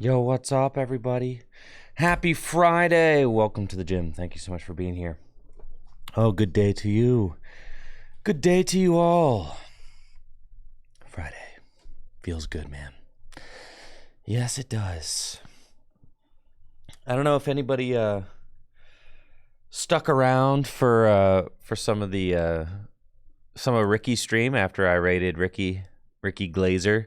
Yo, what's up, everybody? Happy Friday! Welcome to the gym. Thank you so much for being here. Oh, good day to you. Good day to you all. Friday. Feels good, man. Yes, it does. I don't know if anybody stuck around for some of Ricky's stream after I rated Ricky Glazer.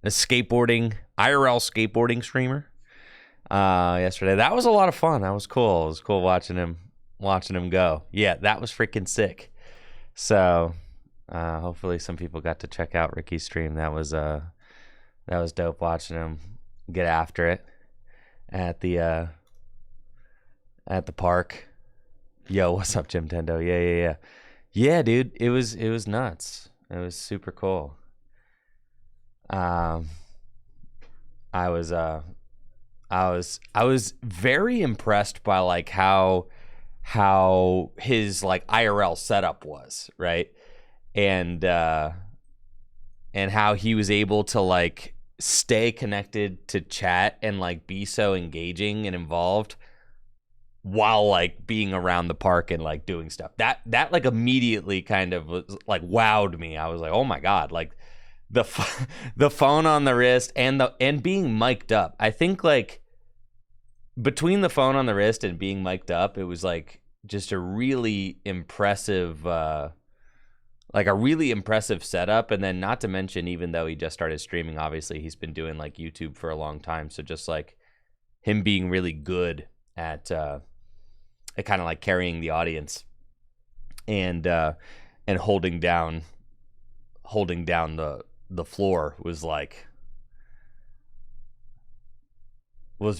A skateboarding IRL skateboarding streamer yesterday. That was a lot of fun. That was cool. It was cool watching him go. Yeah, that was freaking sick. So hopefully some people got to check out Ricky's stream. That was dope watching him get after it at the park. Yo, what's up, Jim Tendo? Yeah, dude. It was nuts. It was super cool. I was very impressed by like how his like IRL setup was, right? And how he was able to like stay connected to chat and like be so engaging and involved while like being around the park and like doing stuff. That like immediately kind of was like wowed me. I was like, "Oh my God, like the phone on the wrist and being mic'd up." I think like between the phone on the wrist and being mic'd up, it was like just a really impressive setup. And then not to mention, even though he just started streaming, obviously he's been doing like YouTube for a long time. So just like him being really good at kind of like carrying the audience and holding down the floor was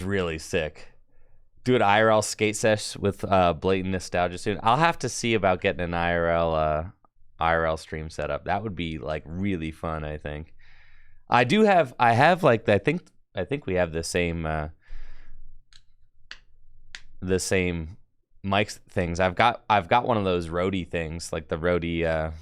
really sick. Do an IRL skate sesh with blatant nostalgia soon. I'll have to see about getting an IRL stream set up. That would be like really fun, I think. I have like I think we have the same mic things. I've got one of those roadie things, like the roadie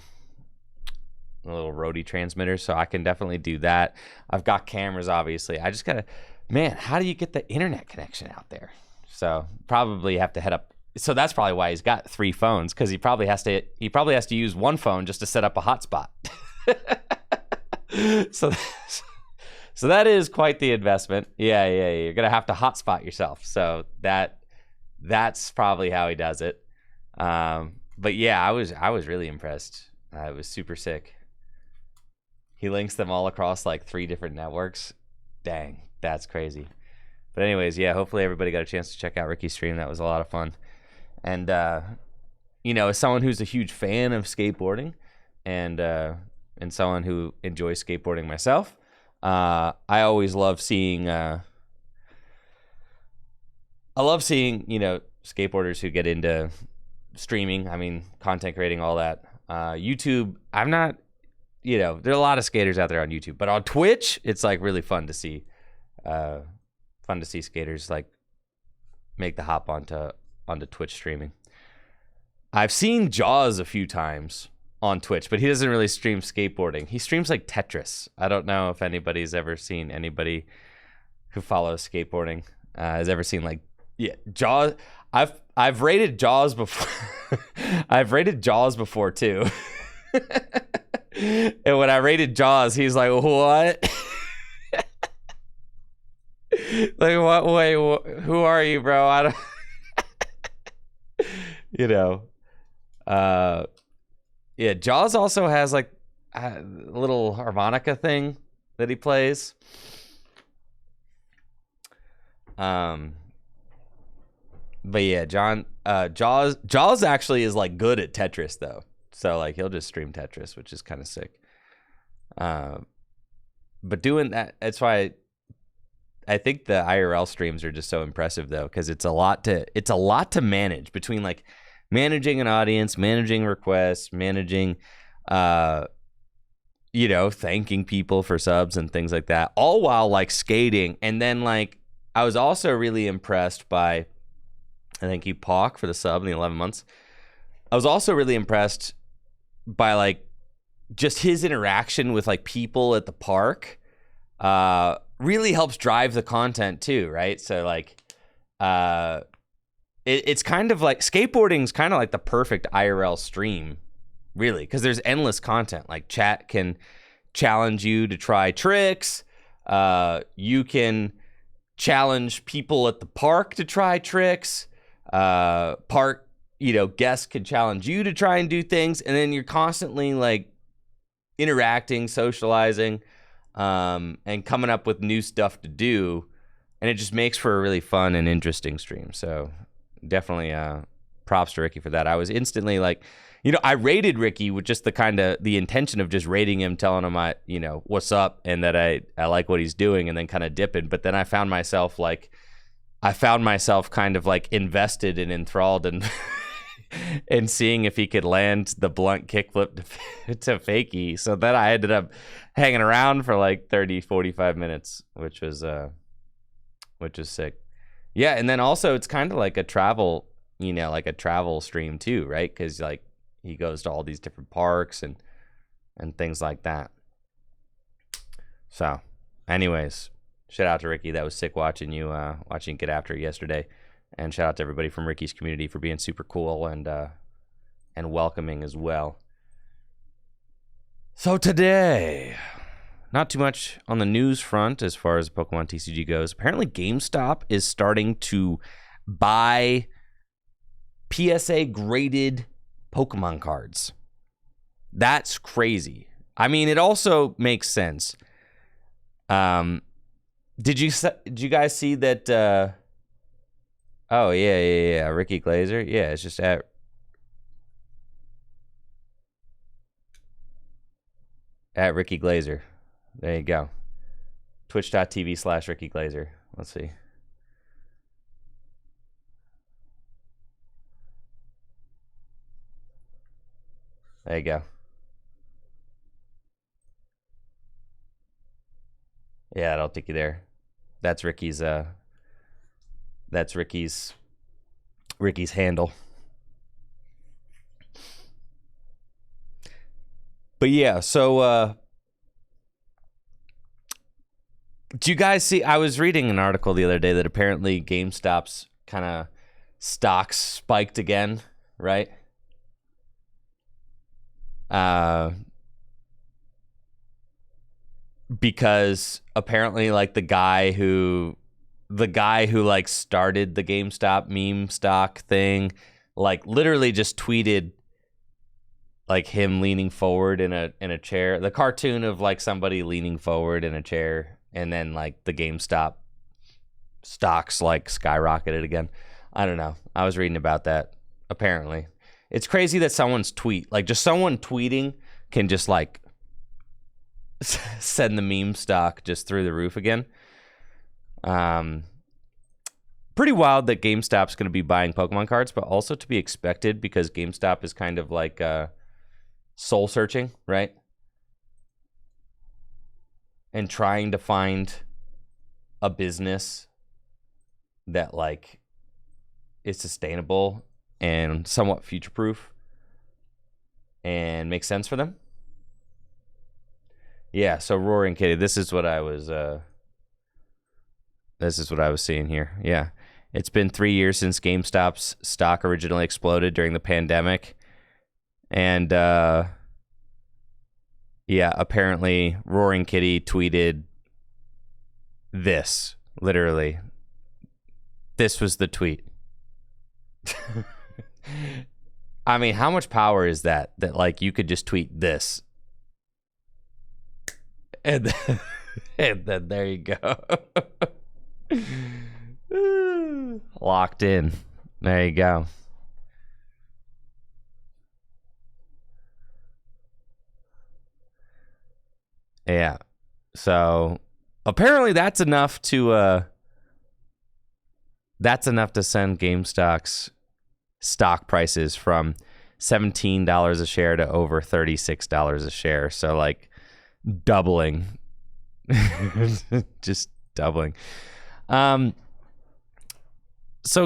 little roadie transmitters, so I can definitely do that. I've got cameras, obviously. I just gotta, man, how do you get the internet connection out there? So probably have to head up. So that's probably why he's got 3 phones, because he probably has to use one phone just to set up a hotspot. so that is quite the investment. Yeah, you're gonna have to hotspot yourself. So that's probably how he does it. But yeah, I was really impressed. It was super sick. He links them all across like 3 different networks. Dang, that's crazy. But anyways, yeah, hopefully everybody got a chance to check out Ricky's stream. That was a lot of fun. And, as someone who's a huge fan of skateboarding and someone who enjoys skateboarding myself, I always love seeing, skateboarders who get into streaming. I mean, content creating, all that. YouTube, I'm not, there are a lot of skaters out there on YouTube, but on Twitch, it's like really fun to see skaters like make the hop onto Twitch streaming. I've seen Jaws a few times on Twitch, but he doesn't really stream skateboarding. He streams like Tetris. I don't know if anybody's ever seen, anybody who follows skateboarding has ever seen like, yeah, Jaws. I've rated Jaws before. I've rated Jaws before too. And when I rated Jaws, he's like, "What?" Like, what? Wait, who are you, bro? I don't. Yeah. Jaws also has like a little harmonica thing that he plays. But yeah, Jaws actually is like good at Tetris though. So like he'll just stream Tetris, which is kind of sick. But doing that, that's why I think the IRL streams are just so impressive though, because it's a lot to manage, between like managing an audience, managing requests, managing thanking people for subs and things like that, all while like skating. And then like I was also really impressed by, thank you, Pauk, for the sub in the 11 months. I was also really impressed by like just his interaction with like people at the park, really helps drive the content too, right? So like, it's kind of like skateboarding's kind of like the perfect IRL stream, really, because there's endless content. Like chat can challenge you to try tricks. You can challenge people at the park to try tricks. Park, guests can challenge you to try and do things, and then you're constantly like interacting, socializing, and coming up with new stuff to do, and it just makes for a really fun and interesting stream. So definitely props to Ricky for that. I was instantly like, I rated Ricky with just the intention of just rating him, telling him what's up, and that I like what he's doing, and then kind of dipping. But then I found myself kind of like invested and enthralled and seeing if he could land the blunt kickflip to fakie. So then I ended up hanging around for like 30, 45 minutes, which was sick. Yeah, and then also it's kind of like a travel, like a travel stream too, right? Because like he goes to all these different parks and things like that. So, anyways, shout out to Ricky. That was sick watching you get after it yesterday, and shout out to everybody from Ricky's community for being super cool and welcoming as well. So today, not too much on the news front as far as Pokemon TCG goes. Apparently, GameStop is starting to buy PSA graded Pokemon cards. That's crazy. I mean, it also makes sense. Did you guys see that? Oh yeah. Ricky Glazer. Yeah, it's just at Ricky Glazer. There you go. Twitch.tv/Ricky Glazer. Let's see. There you go. Yeah, that'll take you there. That's Ricky's handle. But yeah, so do you guys see, I was reading an article the other day that apparently GameStop's kind of stocks spiked again, right? Because apparently like the guy who like started the GameStop meme stock thing, like literally just tweeted like him leaning forward in a chair, the cartoon of like somebody leaning forward in a chair, and then like the GameStop stocks like skyrocketed again. I don't know. I was reading about that. Apparently, it's crazy that someone's tweet, like just someone tweeting, can just like send the meme stock just through the roof again. Pretty wild that GameStop's going to be buying Pokemon cards, but also to be expected because GameStop is kind of like soul searching, right? And trying to find a business that like is sustainable and somewhat future proof and makes sense for them. Yeah, so Roaring Kitty, this is what I was seeing here. Yeah. It's been 3 years since GameStop's stock originally exploded during the pandemic. And yeah, apparently Roaring Kitty tweeted this, literally. This was the tweet. I mean, how much power is that like you could just tweet this? And then there you go. Locked in. There you go. Yeah. So apparently that's enough to send GameStop's stock prices from $17 a share to over $36 a share. So like doubling. Just doubling. So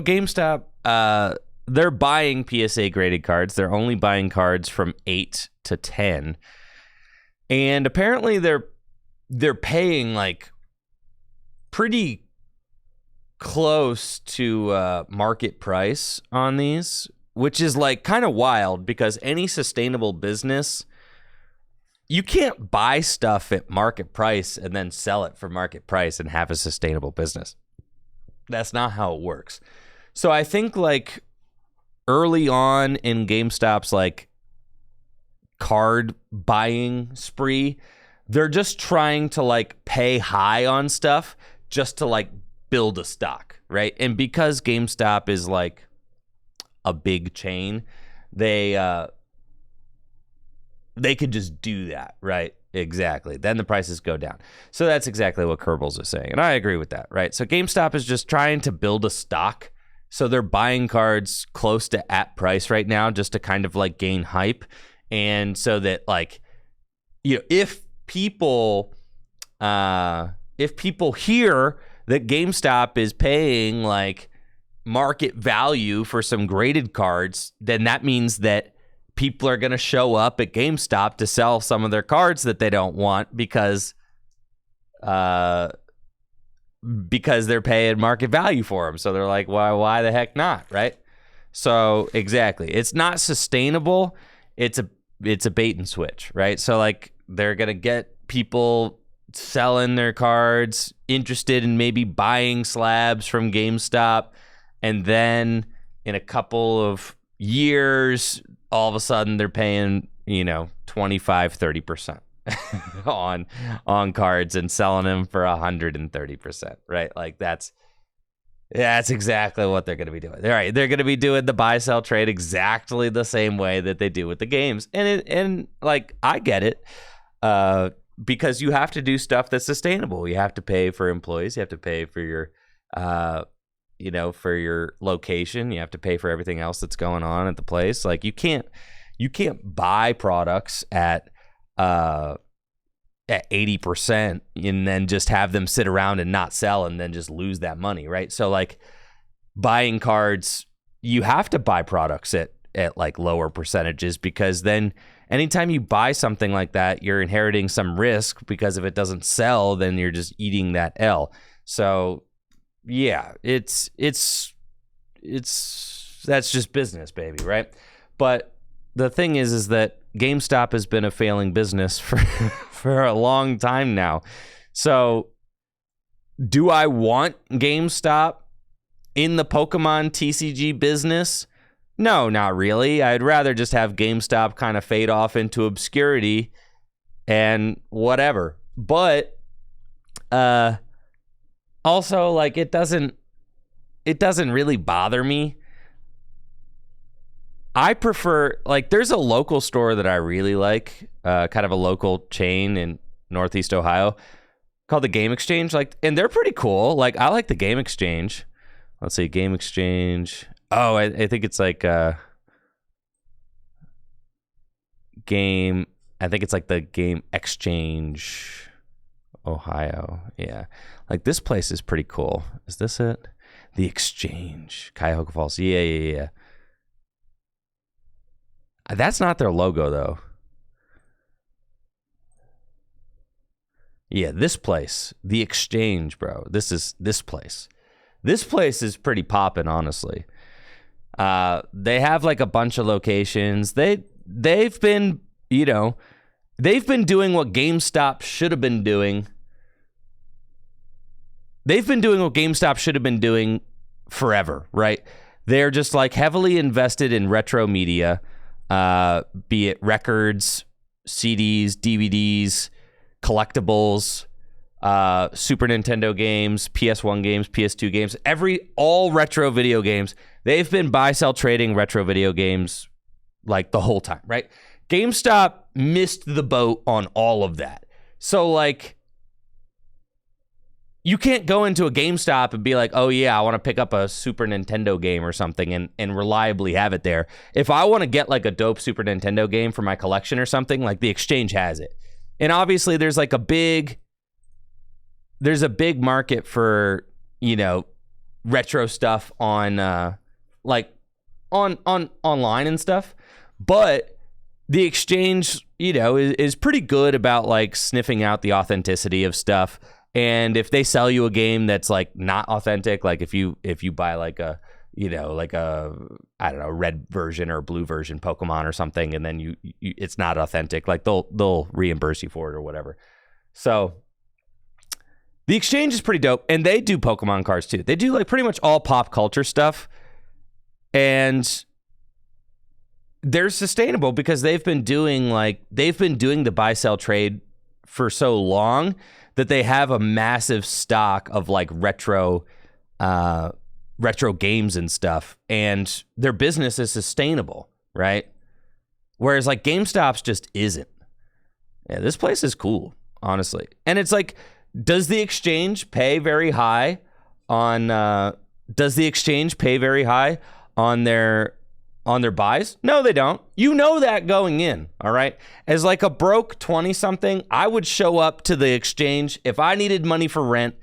GameStop, they're buying PSA graded cards. They're only buying cards from 8 to 10. And apparently they're they're paying like pretty close to market price on these, which is like kind of wild because any sustainable business, you can't buy stuff at market price and then sell it for market price and have a sustainable business. That's not how it works. So I think like early on in GameStop's like card buying spree, they're just trying to like pay high on stuff just to like build a stock, right? And because GameStop is like a big chain, they could just do that, right? Exactly. Then the prices go down. So that's exactly what Kerbals is saying. And I agree with that, right? So GameStop is just trying to build a stock. So they're buying cards close to at price right now just to kind of like gain hype. And so that like, you know, if people hear that GameStop is paying like market value for some graded cards, then that means that people are going to show up at GameStop to sell some of their cards that they don't want because they're paying market value for them. So they're like, why the heck not, right? So exactly. It's not sustainable. It's a bait and switch, right? So like they're going to get people selling their cards, interested in maybe buying slabs from GameStop, and then in a couple of years, all of a sudden they're paying, 25-30% on cards and selling them for 130%, right? Like that's exactly what they're going to be doing. All right, they're going to be doing the buy sell trade exactly the same way that they do with the games, and like I get it, because you have to do stuff that's sustainable. You have to pay for employees. You have to pay for your, for your location. You have to pay for everything else that's going on at the place. Like you can't buy products at 80% and then just have them sit around and not sell and then just lose that money, right? So like buying cards, you have to buy products at like lower percentages, because then anytime you buy something like that, you're inheriting some risk, because if it doesn't sell, then you're just eating that L. So yeah, it's that's just business, baby, right? But the thing is that GameStop has been a failing business for a long time now. So do I want GameStop in the Pokemon TCG business? No, not really. I'd rather just have GameStop kind of fade off into obscurity and whatever. But also, like, it doesn't really bother me. I prefer, like, there's a local store that I really like, kind of a local chain in Northeast Ohio called the Game Exchange. Like, and they're pretty cool. Like, I like the Game Exchange. Let's see, Game Exchange. Oh, I think it's like Game. I think it's like the Game Exchange, Ohio. Yeah, like this place is pretty cool. Is this it? The Exchange, Cuyahoga Falls. Yeah. That's not their logo though. Yeah, this place, the Exchange, bro. This place. This place is pretty poppin', honestly. They have like a bunch of locations. They've been doing what GameStop should have been doing. They've been doing what GameStop should have been doing forever, right? They're just like heavily invested in retro media, be it records, CDs, DVDs, collectibles, Super Nintendo games, PS1 games, PS2 games, all retro video games. They've been buy, sell, trading retro video games like the whole time, right? GameStop missed the boat on all of that. So like, you can't go into a GameStop and be like, oh yeah, I want to pick up a Super Nintendo game or something and reliably have it there. If I want to get like a dope Super Nintendo game for my collection or something, like the Exchange has it. And obviously there's like a big market for, retro stuff on online and stuff. But the exchange, is pretty good about like sniffing out the authenticity of stuff. And if they sell you a game that's like not authentic, like if you buy like a I don't know, red version or blue version Pokemon or something, and then you it's not authentic, like they'll reimburse you for it or whatever. So the exchange is pretty dope, and they do Pokemon cards too. They do like pretty much all pop culture stuff, and they're sustainable because they've been doing the buy sell trade for so long that they have a massive stock of like retro games and stuff, and their business is sustainable, right? Whereas like GameStop's just isn't. Yeah, this place is cool, honestly. And it's like, does the exchange pay very high on their buys? No, they don't. You know that going in, all right? As like a broke 20-something, I would show up to the exchange. If I needed money for rent,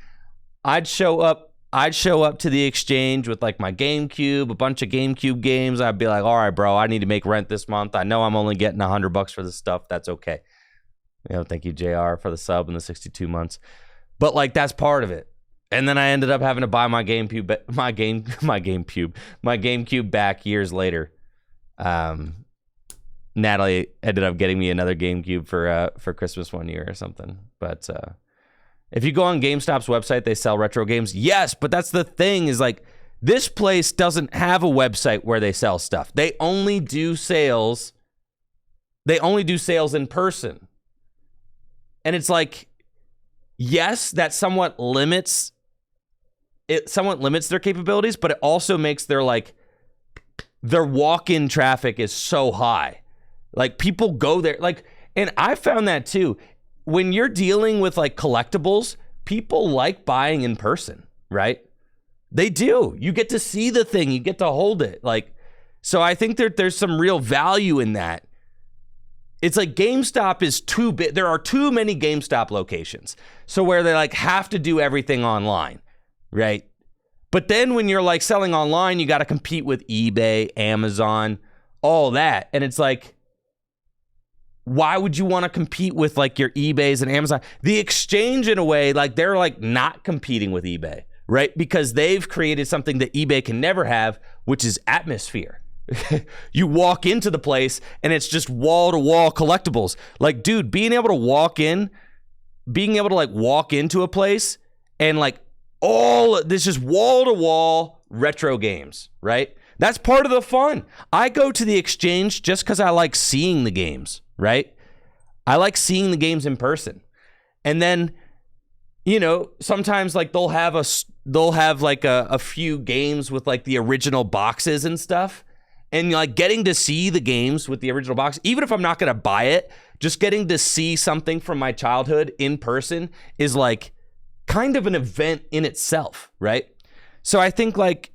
I'd show up to the exchange with like my GameCube, a bunch of GameCube games. I'd be like, all right, bro, I need to make rent this month. I know I'm only getting $100 for this stuff. That's okay. Thank you, JR, for the sub and the 62 months. But like, that's part of it. And then I ended up having to buy my GameCube back years later. Natalie ended up getting me another GameCube for Christmas one year or something. But if you go on GameStop's website, they sell retro games. Yes, but that's the thing, is like, this place doesn't have a website where they sell stuff. They only do sales. They only do sales in person. And it's like, yes, that somewhat limits their capabilities, but it also makes their walk-in traffic is so high. Like, people go there, like, and I found that too. When you're dealing with like collectibles, people like buying in person, right? They do. You get to see the thing, you get to hold it. Like, so I think there's some real value in that. It's like GameStop is too big. There are too many GameStop locations. So where they like have to do everything online, right? But then when you're like selling online, you got to compete with eBay, Amazon, all that. And it's like, why would you want to compete with like your eBays and Amazon? The exchange, in a way, like they're like not competing with eBay, right? Because they've created something that eBay can never have, which is atmosphere. You walk into the place and it's just wall to wall collectibles. Like, dude, being able to walk into a place and like all this just wall to wall retro games, right? That's part of the fun. I go to the exchange just because I like seeing the games, right? I like seeing the games in person. And then, sometimes like they'll have like a few games with like the original boxes and stuff. And like getting to see the games with the original box, even if I'm not going to buy it, just getting to see something from my childhood in person is like kind of an event in itself, right? So I think like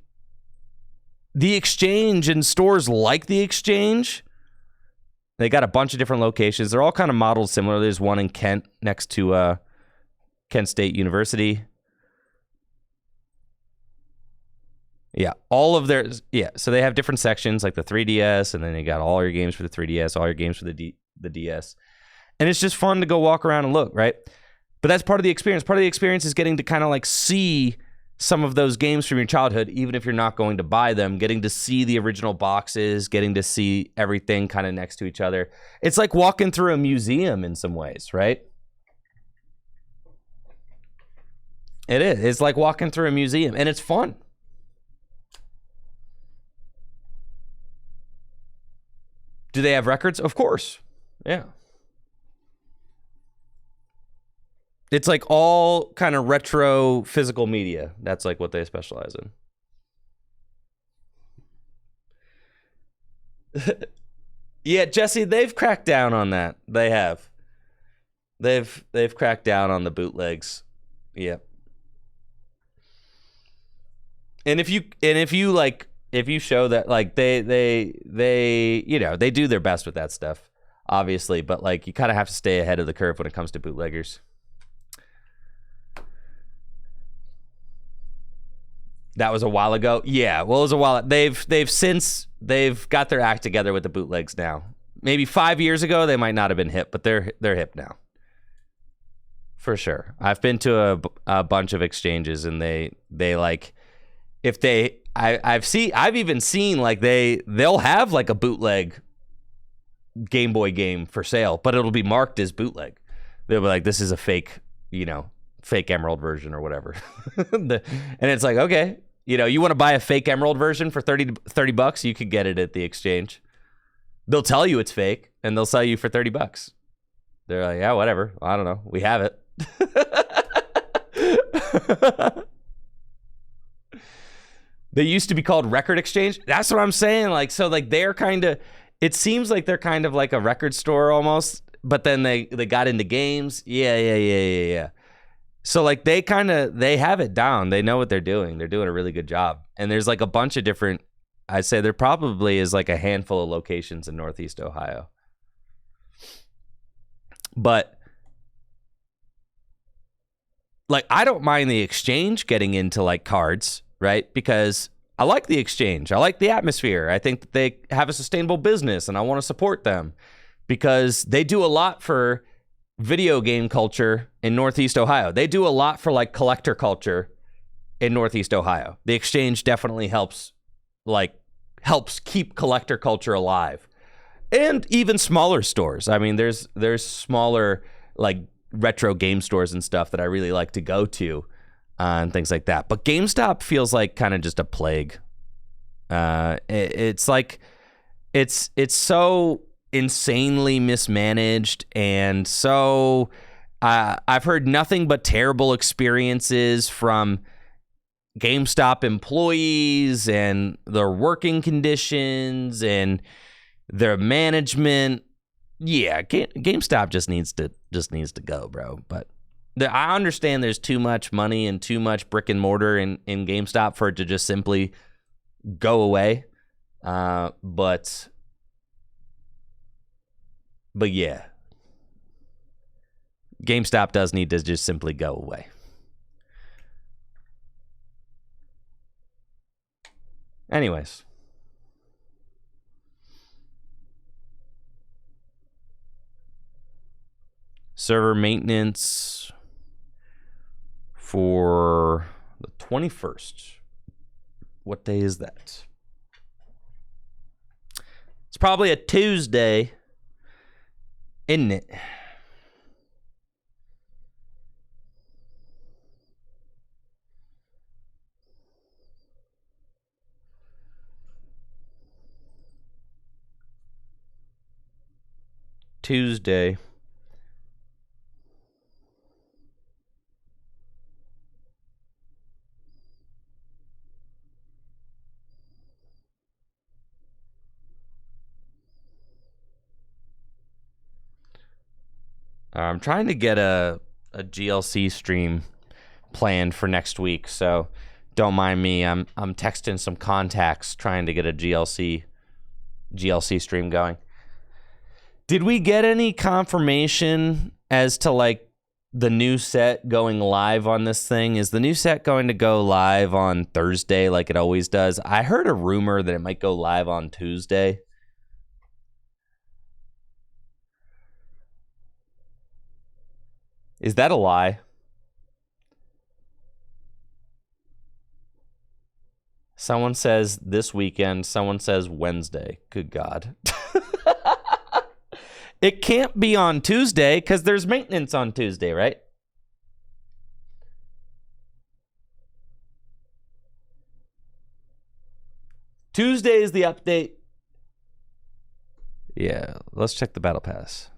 the exchange and stores like the exchange, they got a bunch of different locations. They're all kind of modeled similar. There's one in Kent next to Kent State University. Yeah, all of their, so they have different sections like the 3DS, and then they got all your games for the 3DS, all your games for the DS. And it's just fun to go walk around and look, right? But that's part of the experience. Part of the experience is getting to kind of like see some of those games from your childhood, even if you're not going to buy them, getting to see the original boxes, getting to see everything kind of next to each other. It's like walking through a museum in some ways, right? It is. It's like walking through a museum, and it's fun. Do they have records? Of course. Yeah. It's like all kind of retro physical media. That's like what they specialize in. Yeah, Jesse, they've cracked down on that. They have. They've cracked down on the bootlegs. Yeah. And if you show that, like, they they do their best with that stuff, obviously, but like you kind of have to stay ahead of the curve when it comes to bootleggers. That was a while ago. Yeah, well, it was a while. They've got their act together with the bootlegs now. maybe 5 years ago, they might not have been hip, but they're hip now. For sure. I've been to a bunch of exchanges, and they like, if they, I've even seen like they'll have like a bootleg Game Boy game for sale, but it'll be marked as bootleg. They'll be like, this is a fake, fake Emerald version or whatever. And it's like, okay, you want to buy a fake Emerald version for $30, you could get it at the exchange. They'll tell you it's fake, and they'll sell you for $30. They're like, yeah, whatever. I don't know. We have it. They used to be called Record Exchange. That's what I'm saying. Like, so like they're kind of, it seems like they're kind of like a record store almost, but then they got into games. Yeah. So like they have it down. They know what they're doing. They're doing a really good job. And there's like a bunch of different, I'd say there probably is like a handful of locations in Northeast Ohio. But like, I don't mind the exchange getting into like cards, right? Because I like the exchange. I like the atmosphere. I think that they have a sustainable business, and I want to support them because they do a lot for video game culture in Northeast Ohio. They do a lot for like collector culture in Northeast Ohio. The exchange definitely helps keep collector culture alive. And even smaller stores. I mean, there's smaller like retro game stores and stuff that I really like to go to, and things like that. But GameStop feels like kind of just a plague. It's like it's so insanely mismanaged, and so I've heard nothing but terrible experiences from GameStop employees and their working conditions and their management. Yeah, GameStop just needs to go, bro. But I understand there's too much money and too much brick and mortar in GameStop for it to just simply go away. But yeah, GameStop does need to just simply go away. Anyways. Server maintenance for the 21st. What day is that? It's probably a Tuesday, isn't it? Tuesday. I'm trying to get a GLC stream planned for next week, so don't mind me. I'm texting some contacts trying to get a GLC stream going. Did we get any confirmation as to like the new set going live on this thing? Is the new set going to go live on Thursday like it always does? I heard a rumor that it might go live on Tuesday. Is that a lie? Someone says this weekend. Someone says Wednesday. Good God. It can't be on Tuesday because there's maintenance on Tuesday, right? Tuesday is the update. Yeah, let's check the battle pass.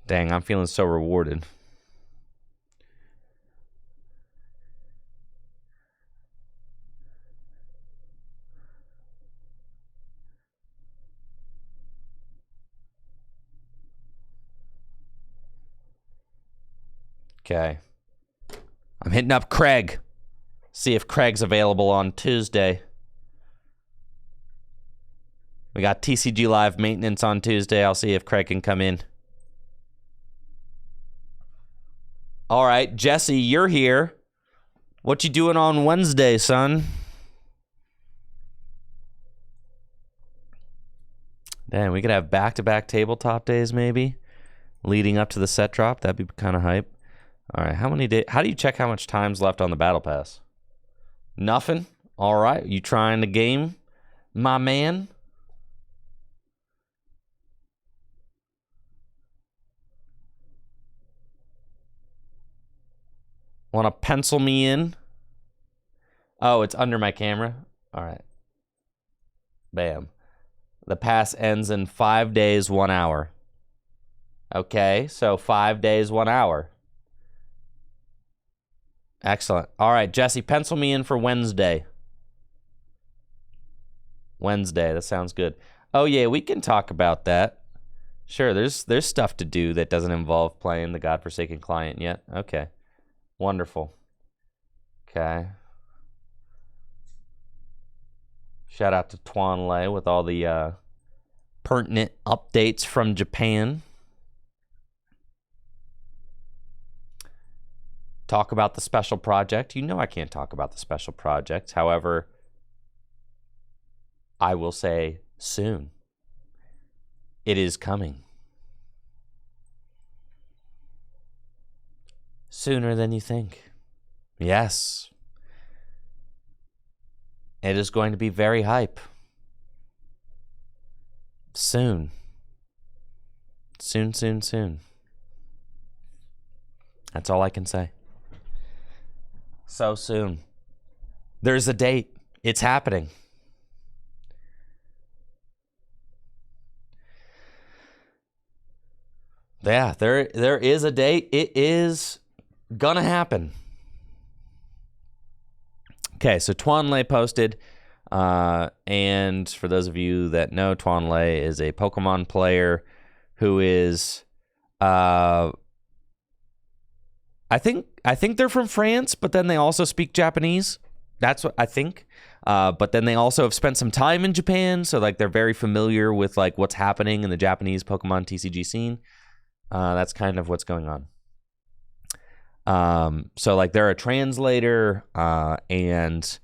Dang, I'm feeling so rewarded. Okay. I'm hitting up Craig. See if Craig's available on Tuesday. We got TCG Live maintenance on Tuesday. I'll see if Craig can come in. All right, Jesse, you're here. What you doing on Wednesday, son? Damn, we could have back-to-back tabletop days maybe leading up to the set drop. That'd be kind of hype. All right, how many days? How do you check how much time's left on the battle pass? Nothing. All right, you trying the game, my man? Want to pencil me in? Oh, it's under my camera? All right. Bam. The pass ends in 5 days, 1 hour. Okay, so 5 days, 1 hour. Excellent. All right, Jesse, pencil me in for Wednesday. Wednesday, that sounds good. Oh, yeah, we can talk about that. Sure, there's stuff to do that doesn't involve playing the Godforsaken Client yet. Okay. Wonderful. Okay. Shout out to Tuan Lei with all the pertinent updates from Japan. Talk about the special project. You know I can't talk about the special project. However, I will say soon. It is coming. Sooner than you think. Yes. It is going to be very hype. Soon. Soon, soon, soon. That's all I can say. So soon. There's a date. It's happening. Yeah, there is a date. It is gonna happen. Okay, so Tuan Lei posted, and for those of you that know, Tuan Lei is a Pokemon player who is, I think they're from France, but then they also speak Japanese. That's what I think. But then they also have spent some time in Japan, so like they're very familiar with like what's happening in the Japanese Pokemon TCG scene. That's kind of what's going on. So like they're a translator and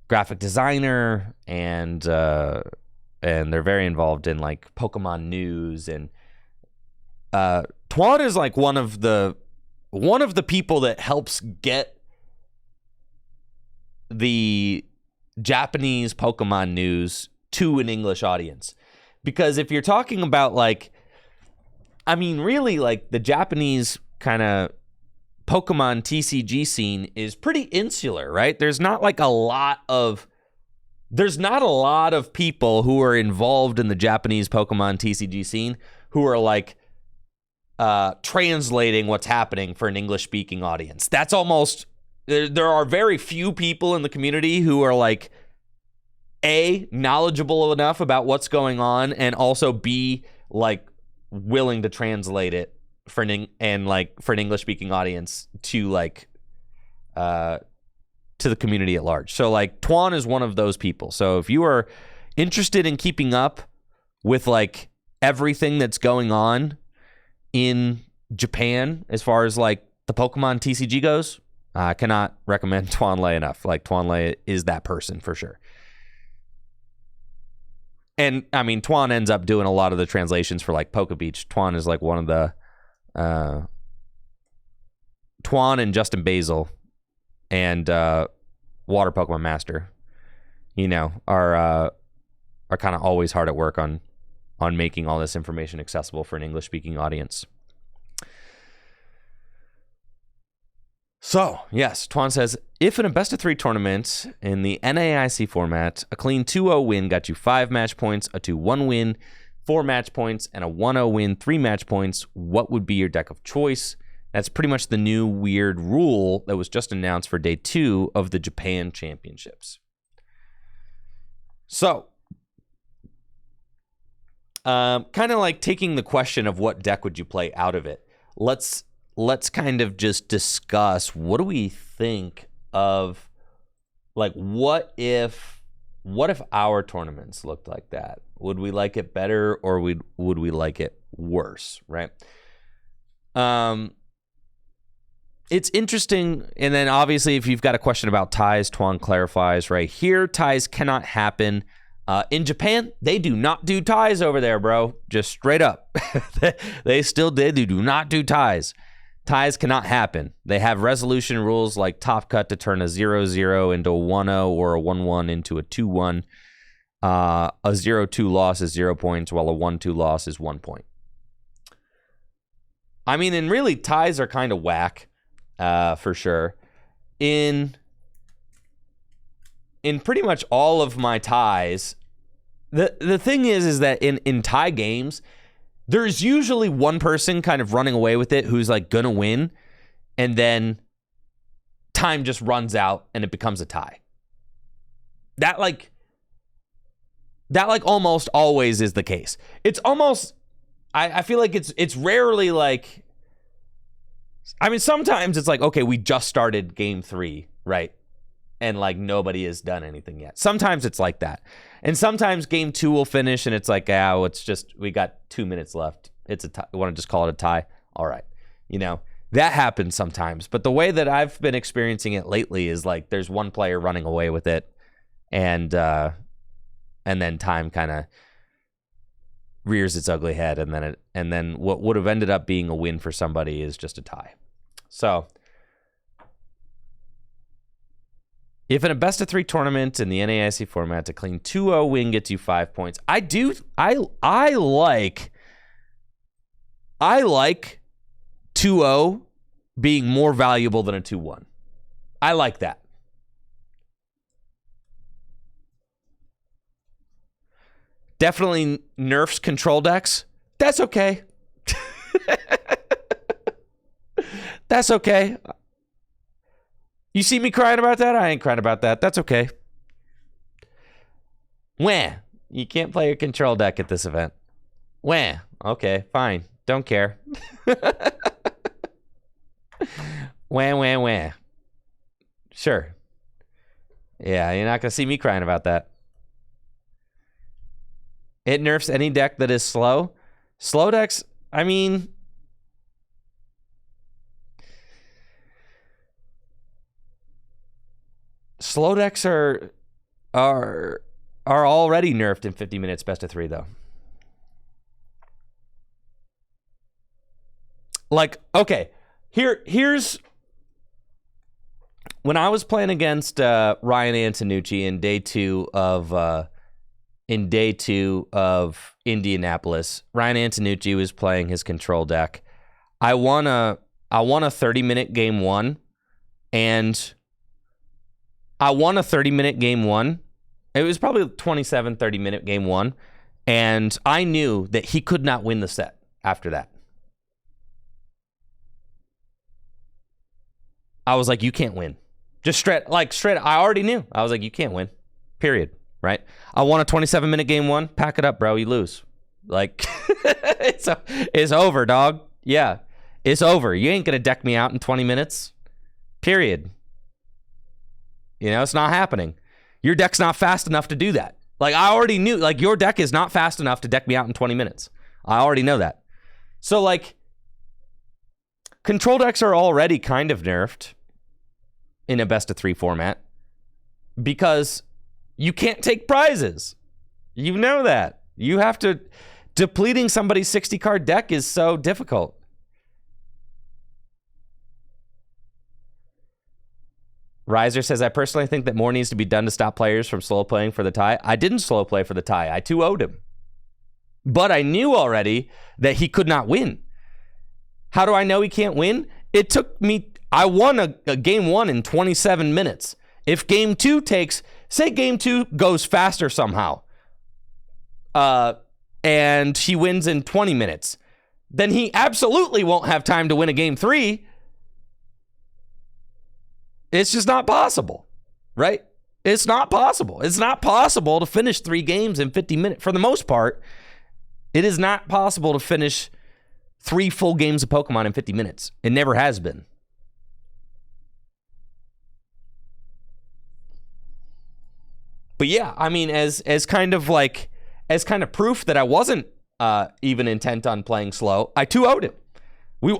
graphic designer, and they're very involved in like Pokemon news. And Tuan is like one of the people that helps get the Japanese Pokemon news to an English audience. Because if you're talking about like, I mean, really like the Japanese kind of Pokemon TCG scene is pretty insular, right? There's not a lot of people who are involved in the Japanese Pokemon TCG scene who are like translating what's happening for an English-speaking audience. That's almost, there are very few people in the community who are like A, knowledgeable enough about what's going on, and also B, like willing to translate it for an English-speaking audience to like to the community at large. So like Tuan is one of those people. So if you are interested in keeping up with like everything that's going on in Japan as far as like the Pokemon TCG goes, I cannot recommend Tuan Lei enough. Like Tuan Lei is that person for sure. And I mean, Tuan ends up doing a lot of the translations for like Poke Beach. Tuan is like one of the Tuan and Justin Basil and Water Pokemon Master, you know, are kind of always hard at work on making all this information accessible for an English-speaking audience. So, yes, Tuan says, if in a best-of-3 tournament in the NAIC format, a clean 2-0 win got you 5 match points, a 2-1 win, 4 match points, and a 1-0 win, 3 match points, what would be your deck of choice? That's pretty much the new weird rule that was just announced for day 2 of the Japan Championships. So, kind of like taking the question of what deck would you play out of it, let's kind of just discuss what do we think of, like, what if our tournaments looked like that? Would we like it better, or would we like it worse, right? It's interesting. And then obviously if you've got a question about ties, Tuan clarifies right here, ties cannot happen In Japan, they do not do ties over there, bro. Just straight up. They do not do ties. Ties cannot happen. They have resolution rules like top cut to turn a 0-0 into a 1-0 or a 1-1 into a 2-1. A 0-2 loss is 0 points, while a 1-2 loss is 1 point. I mean, and really, ties are kind of whack, for sure. In pretty much all of my ties, the thing is that in tie games, there's usually one person kind of running away with it who's like gonna win, and then time just runs out and it becomes a tie. That almost always is the case. It's almost, I feel like it's rarely like, I mean, sometimes it's like, okay, we just started game 3, right? And like nobody has done anything yet. Sometimes it's like that. And sometimes game 2 will finish and it's like, it's just, we got 2 minutes left. It's a tie. You want to just call it a tie? All right. You know, that happens sometimes. But the way that I've been experiencing it lately is like there's one player running away with it, and then time kind of rears its ugly head, and then what would have ended up being a win for somebody is just a tie. So if in a best-of-3 tournament in the NAIC format, a clean 2-0 win gets you 5 points. I like 2-0 being more valuable than a 2-1. I like that. Definitely nerfs control decks. That's okay. That's okay. You see me crying about that? I ain't crying about that. That's okay. Wah. You can't play a control deck at this event. Wah. Okay, fine. Don't care. Wah. Sure. Yeah, you're not going to see me crying about that. It nerfs any deck that is slow. Slow decks, I mean, slow decks are already nerfed in 50 minutes best of 3 though. Like, okay, here's when I was playing against Ryan Antonucci in day 2 of Indianapolis. Ryan Antonucci was playing his control deck. I won a 30-minute game 1, and I won a 30-minute game 1. It was probably 27, 30-minute game 1, and I knew that he could not win the set after that. I was like, you can't win. Just straight, I already knew. I was like, you can't win. Period. Right? I won a 27-minute game 1. Pack it up, bro. You lose. Like, it's over, dog. Yeah. It's over. You ain't going to deck me out in 20 minutes. Period. You know, it's not happening. Your deck's not fast enough to do that. Like, I already knew, like, your deck is not fast enough to deck me out in 20 minutes. I already know that. So, like, control decks are already kind of nerfed in a best-of-3 format because you can't take prizes. You know that. You have to... Depleting somebody's 60-card deck is so difficult. Riser says, I personally think that more needs to be done to stop players from slow playing for the tie. I didn't slow play for the tie. I 2-0'd him. But I knew already that he could not win. How do I know he can't win? It took me... I won a game 1 in 27 minutes. If game 2 takes... Say game 2 goes faster somehow. And he wins in 20 minutes. Then he absolutely won't have time to win a game 3. It's just not possible, right? It's not possible. It's not possible to finish 3 games in 50 minutes. For the most part, it is not possible to finish 3 full games of Pokemon in 50 minutes. It never has been. But yeah, I mean, as kind of proof that I wasn't even intent on playing slow, I 2-0'd him.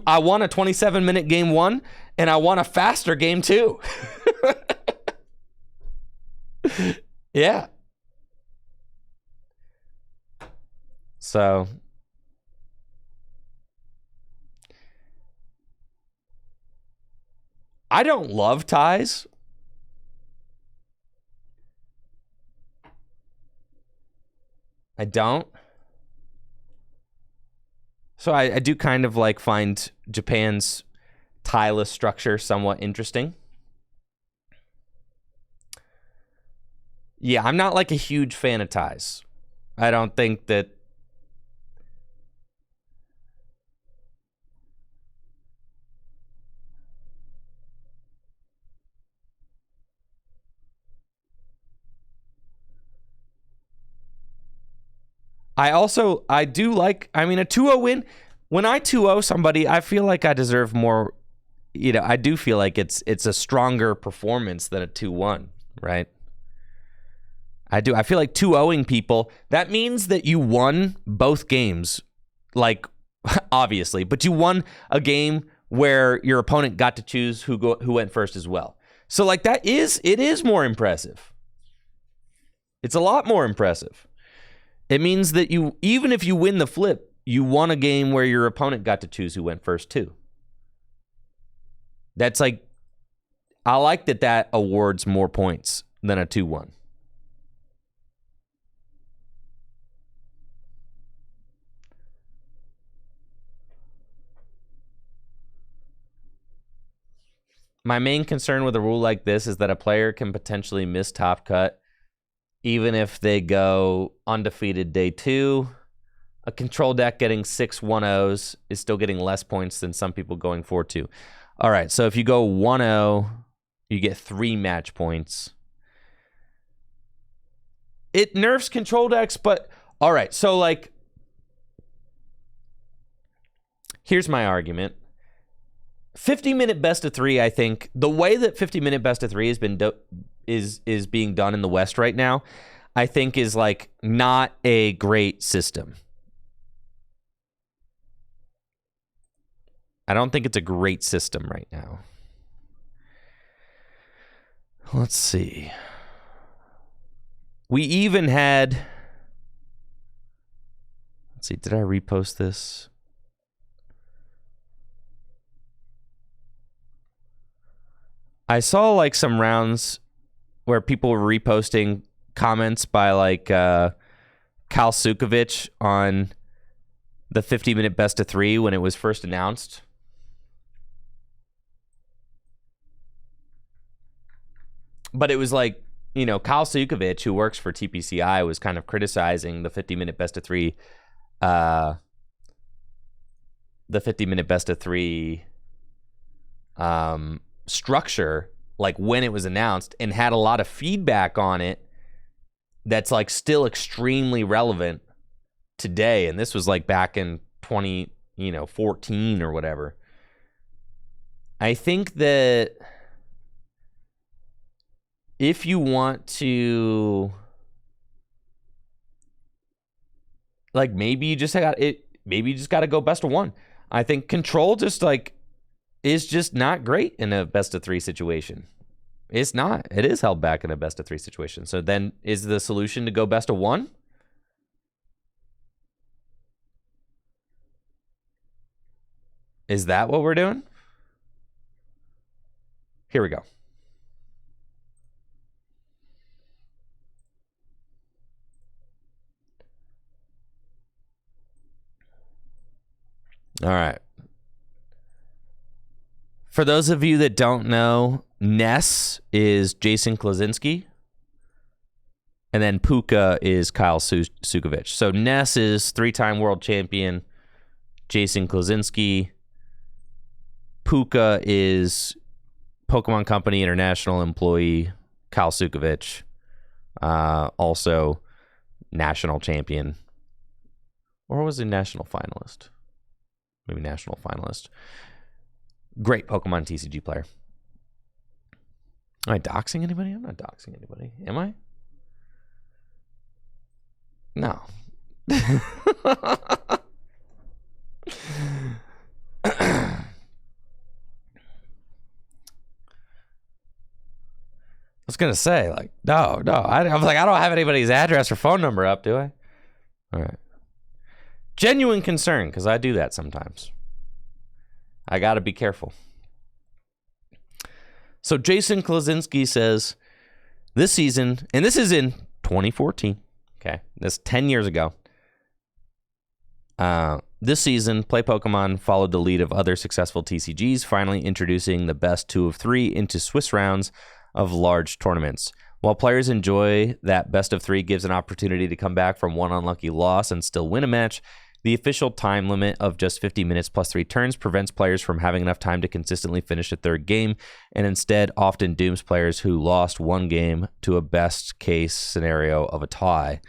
I won a 27-minute game 1, and I won a faster game 2. Yeah. So I don't love ties. I don't. So I do kind of like find Japan's tieless structure somewhat interesting. Yeah, I'm not like a huge fan of ties. I don't think that. I do like, I mean, a 2-0 win. When I 2-0 somebody, I feel like I deserve more. You know, I do feel like it's a stronger performance than a 2-1, right? I do. I feel like 2-0ing people, that means that you won both games, like, obviously, but you won a game where your opponent got to choose who went first as well. So, like, it is more impressive. It's a lot more impressive. It means that you, even if you win the flip, you won a game where your opponent got to choose who went first too. That's like, I like that awards more points than a 2-1. My main concern with a rule like this is that a player can potentially miss top cut even if they go undefeated day 2. A control deck getting 6 1-0s is still getting less points than some people going 4-2. All right, so if you go 1-0, you get 3 match points. It nerfs control decks, but all right, so like, here's my argument. 50-minute best of 3, I think the way that 50-minute best of 3 has been is being done in the West right now, I think is like not a great system. I don't think it's a great system right now. Let's see. We even had, let's see, did I repost this? I saw like some rounds where people were reposting comments by like Kyle Sukovic on the 50-minute best of 3 when it was first announced. But it was like, you know, Kyle Sukovic, who works for TPCI, was kind of criticizing the 50-minute best of 3 structure, like when it was announced, and had a lot of feedback on it that's like still extremely relevant today. And this was like back in 2014 or whatever. I think that if you want to, like, maybe you just got to go best of 1. I think control just like is just not great in a best of 3 situation. It's not. It is held back in a best of 3 situation. So then is the solution to go best of 1? Is that what we're doing? Here we go. All right. For those of you that don't know, Ness is Jason Klaczynski, and then Puka is Kyle Sukovic. So Ness is 3-time world champion Jason Klaczynski. Puka is Pokemon Company International employee Kyle Sukovic, also national champion. Or was he national finalist? Maybe national finalist. Great Pokemon TCG player. Am I doxing anybody? I'm not doxing anybody. Am I? No. I was going to say, like, no. I was like, I don't have anybody's address or phone number up, do I? All right. Genuine concern, because I do that sometimes. I got to be careful. So Jason Klasinski says, this season, and this is in 2014, okay, that's 10 years ago. This season, Play Pokemon followed the lead of other successful TCGs, finally introducing the best 2 of 3 into Swiss rounds of large tournaments. While players enjoy that best of 3 gives an opportunity to come back from one unlucky loss and still win a match, the official time limit of just 50 minutes plus 3 turns prevents players from having enough time to consistently finish a third game, and instead often dooms players who lost one game to a best-case scenario of a tie.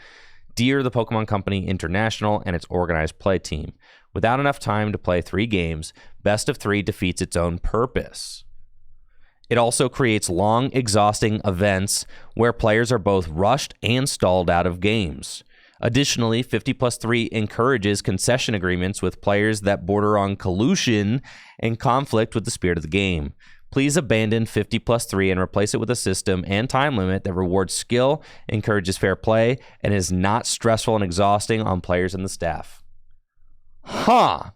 Dear the Pokemon Company International and its organized play team, without enough time to play 3 games, best of 3 defeats its own purpose. It also creates long, exhausting events where players are both rushed and stalled out of games. Additionally, 50 plus 3 encourages concession agreements with players that border on collusion and conflict with the spirit of the game. Please abandon 50 plus 3 and replace it with a system and time limit that rewards skill, encourages fair play, and is not stressful and exhausting on players and the staff. Huh.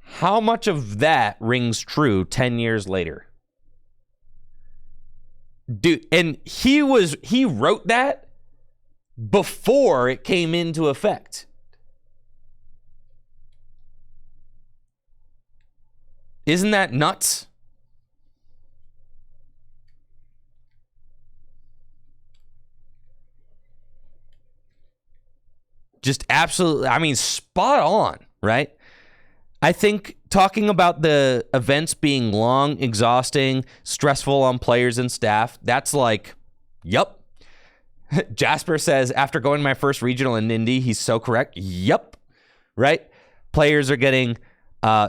How much of that rings true 10 years later? Dude, and he wrote that before it came into effect. Isn't that nuts? Just absolutely, I mean, spot on, right? I think talking about the events being long, exhausting, stressful on players and staff, that's like, yup. Jasper says, after going to my first regional in Indy, he's so correct. Yup. Right? Players are getting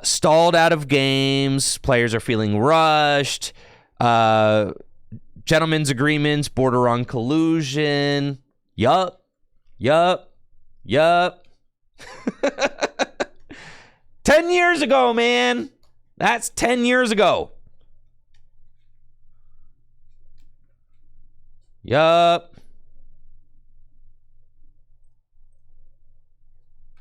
stalled out of games. Players are feeling rushed. Gentlemen's agreements border on collusion. Yup. Yup. Yup. 10 years ago, man. That's 10 years ago. Yup.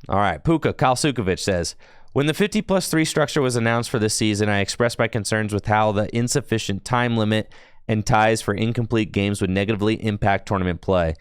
All right. Puka Kalsukovic says, when the 50 plus 3 structure was announced for this season, I expressed my concerns with how the insufficient time limit and ties for incomplete games would negatively impact tournament play.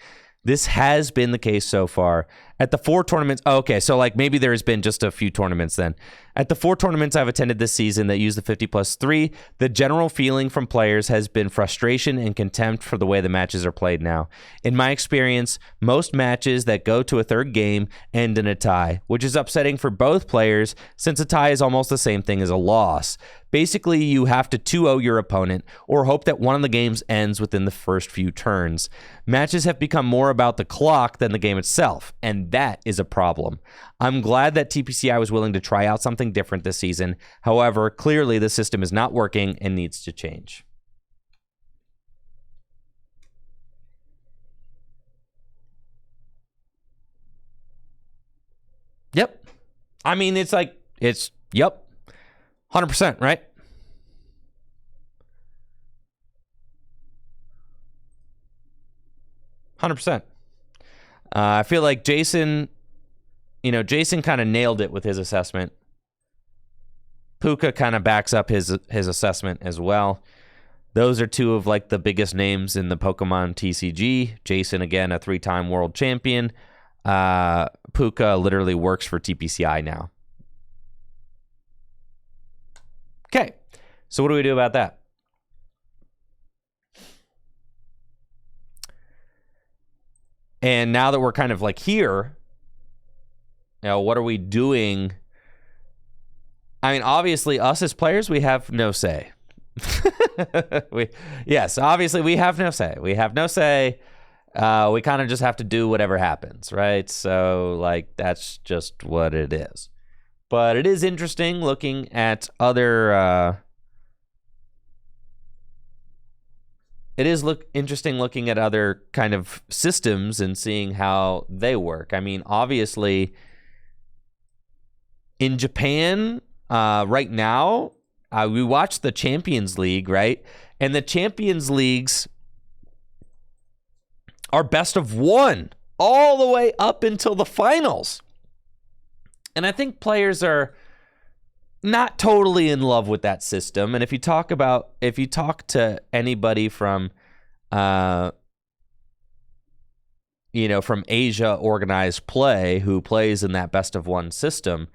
This has been the case so far. At the 4 tournaments, okay, so like maybe there's been just a few tournaments then. At the 4 tournaments I've attended this season that use the 50 plus 3, the general feeling from players has been frustration and contempt for the way the matches are played now. In my experience, most matches that go to a third game end in a tie, which is upsetting for both players since a tie is almost the same thing as a loss. Basically, you have to 2-0 your opponent or hope that one of the games ends within the first few turns. Matches have become more about the clock than the game itself, and that is a problem. I'm glad that TPCI was willing to try out something different this season. However, clearly the system is not working and needs to change. Yep. I mean, it's yep. 100%, right? I feel like Jason kind of nailed it with his assessment. Puka kind of backs up his assessment as well. Those are 2 of like the biggest names in the Pokemon TCG. Jason, again, a 3-time world champion. Puka literally works for TPCI now. Okay, so what do we do about that? And now that we're kind of like here, what are we doing? I mean, obviously, us as players, we have no say. Obviously, we have no say. We have no say. We kind of just have to do whatever happens, right? So, like, that's just what it is. But it is interesting looking at other... interesting looking at other kind of systems and seeing how they work. I mean, obviously, in Japan, right now, we watch the Champions League, right? And the Champions Leagues are best of 1 all the way up until the finals. And I think players are not totally in love with that system. And if you talk to anybody from from Asia organized play who plays in that best of one system,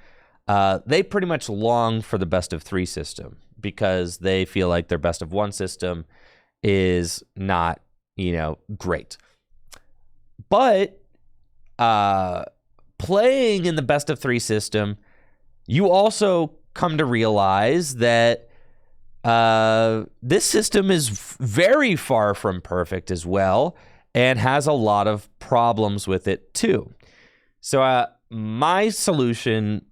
they pretty much long for the best of three system because they feel like their best of one system is not, great. But playing in the best of three system, you also come to realize that this system is very far from perfect as well and has a lot of problems with it too. So my solution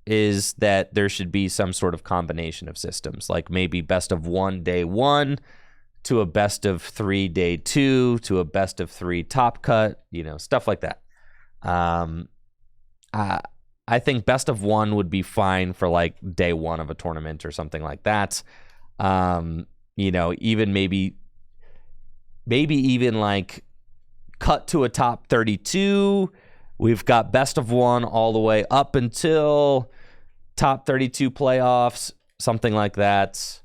is that there should be some sort of combination of systems, like maybe best of one day one to a best of 3 day 2 to a best of 3 top cut, stuff like that. I think best of one would be fine for like day one of a tournament or something like that. Even maybe even like cut to a top 32. We've got best of one all the way up until top 32 playoffs, something like that.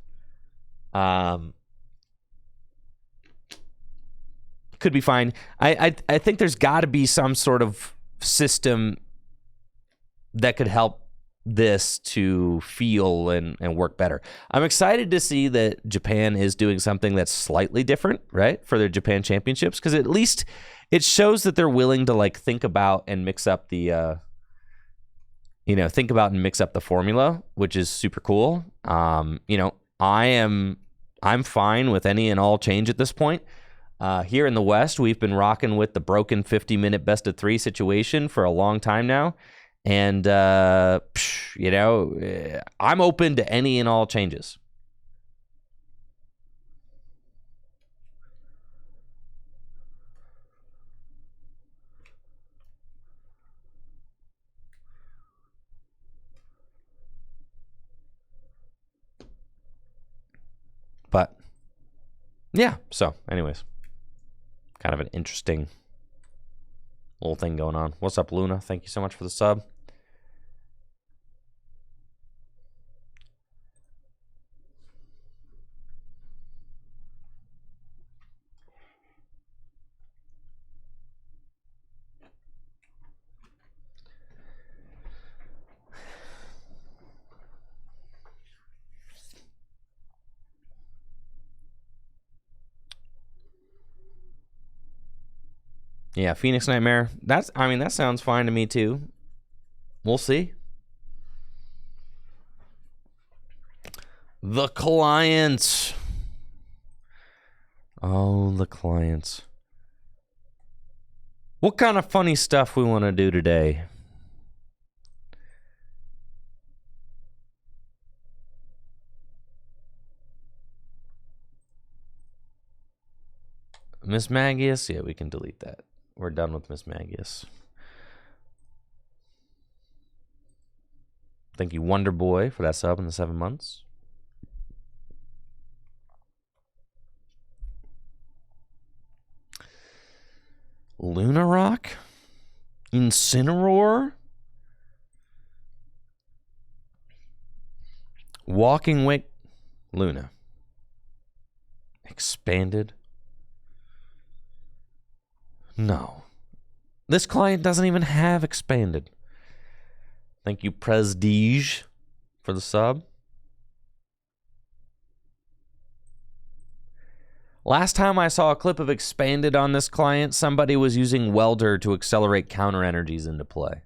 Could be fine. I think there's got to be some sort of system that could help this to feel and work better. I'm excited to see that Japan is doing something that's slightly different, right, for their Japan Championships, because at least it shows that they're willing to like think about and mix up the formula, which is super cool. I'm fine with any and all change at this point. Here in the West, we've been rocking with the broken 50-minute best of 3 situation for a long time now. And, I'm open to any and all changes. But, yeah, so anyways, kind of an interesting little thing going on. What's up, Luna? Thank you so much for the sub. Yeah, Phoenix Nightmare. That sounds fine to me too. We'll see. The clients. Oh, the clients. What kind of funny stuff we want to do today? Miss Magius? Yeah, we can delete that. We're done with Miss Magius. Thank you, Wonder Boy, for that sub in the 7 months. Luna Rock? Incineroar? Walking Wake? Luna. Expanded? No. This client doesn't even have expanded. Thank you, Prestige, for the sub. Last time I saw a clip of expanded on this client, somebody was using Welder to accelerate counter energies into play.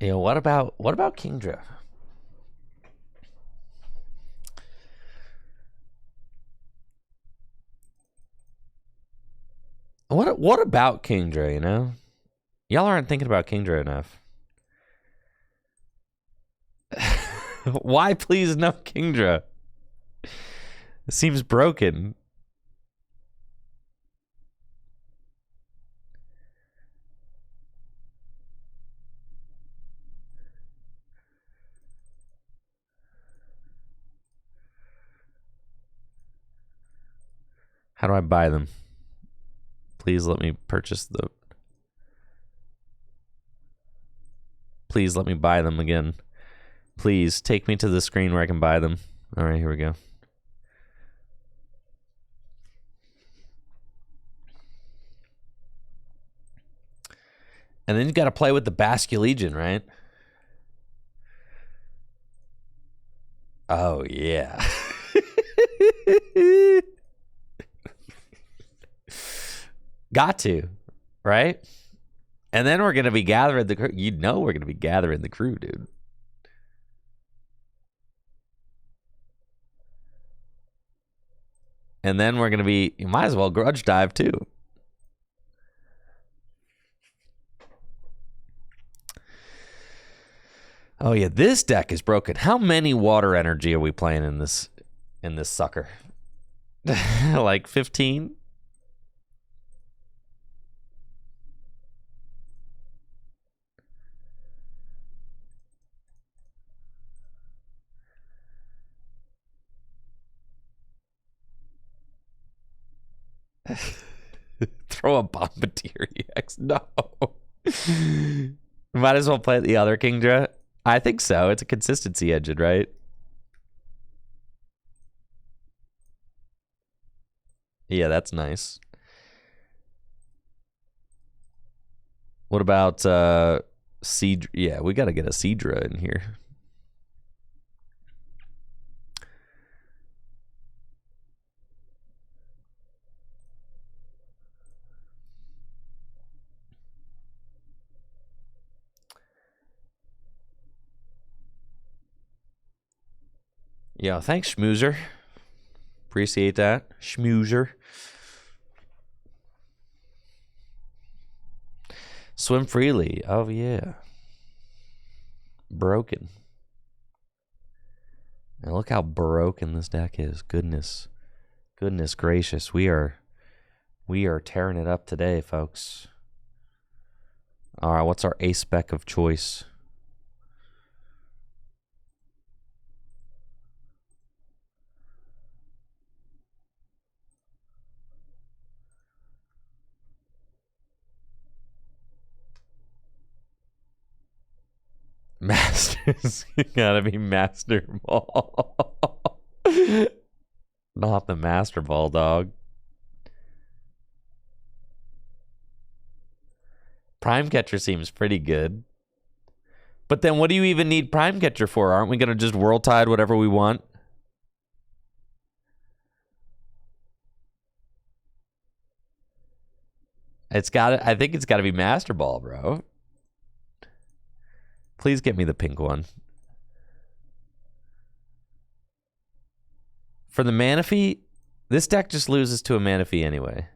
What about Kingdra? What about Kingdra, you know? Y'all aren't thinking about Kingdra enough. Why please no Kingdra? It seems broken. How do I buy them? Please let me purchase the... Please let me buy them again. Please take me to the screen where I can buy them. All right, here we go. And then you got to play with the Basque Legion, right? Oh, yeah. Got to, right? And then we're going to be gathering the crew. You know we're going to be gathering the crew, dude. And then we're going to be... You might as well grudge dive, too. Oh, yeah. This deck is broken. How many water energy are we playing in this sucker? Like 15? Throw a Bombardier EX. No. Might as well play the other Kingdra. I think so. It's a consistency engine, right? Yeah, that's nice. What about Seedra? Yeah, we got to get a Seedra in here. Yeah, thanks, Schmoozer. Appreciate that. Schmoozer. Swim freely. Oh, yeah. Broken. And look how broken this deck is. Goodness. Goodness gracious. We are tearing it up today, folks. All right, what's our ace spec of choice? Masters. You gotta be Master Ball. Not the Master Ball, dog. Prime Catcher seems pretty good. But then what do you even need Prime Catcher for? Aren't we gonna just World Tide whatever we want? I think it's gotta be Master Ball, bro. Please get me the pink one. For the Manaphy, this deck just loses to a Manaphy anyway.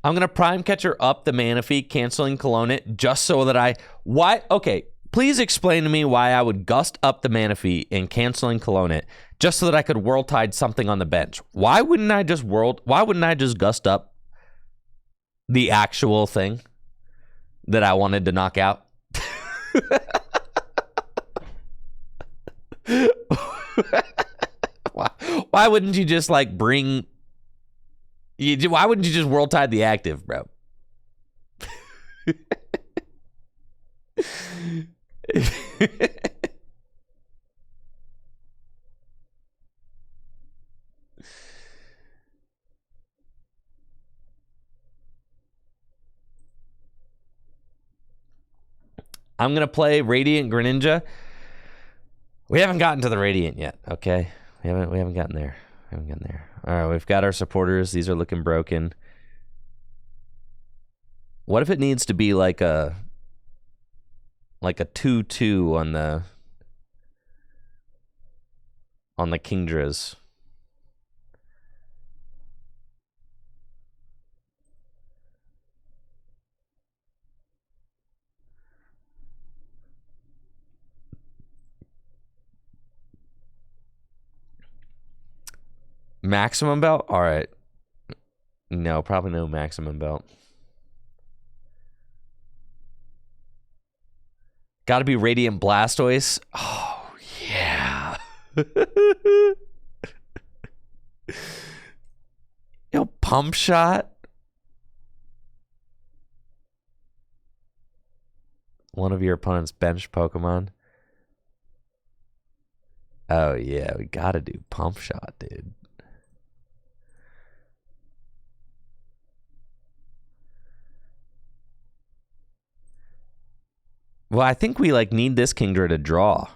I'm going to Prime Catcher up the Manaphy, canceling Cologne it, just so that Why? Okay, please explain to me why I would gust up the Manaphy and canceling Cologne it, just so that I could World Tide something on the bench. Why wouldn't I just gust up the actual thing that I wanted to knock out? Why wouldn't you just like bring... Why wouldn't you just World Tide the active, bro? I'm going to play Radiant Greninja. We haven't gotten to the Radiant yet, okay? We haven't gotten there. All right, we've got our supporters. These are looking broken. What if it needs to be like a 2/2 on the... on the Kingdras. Maximum belt? All right. No, probably no maximum belt. Got to be Radiant Blastoise. Oh, yeah. Yo, Pump Shot. One of your opponent's bench Pokemon. Oh, yeah. We got to do Pump Shot, dude. Well, I think we like need this Kingdra to draw.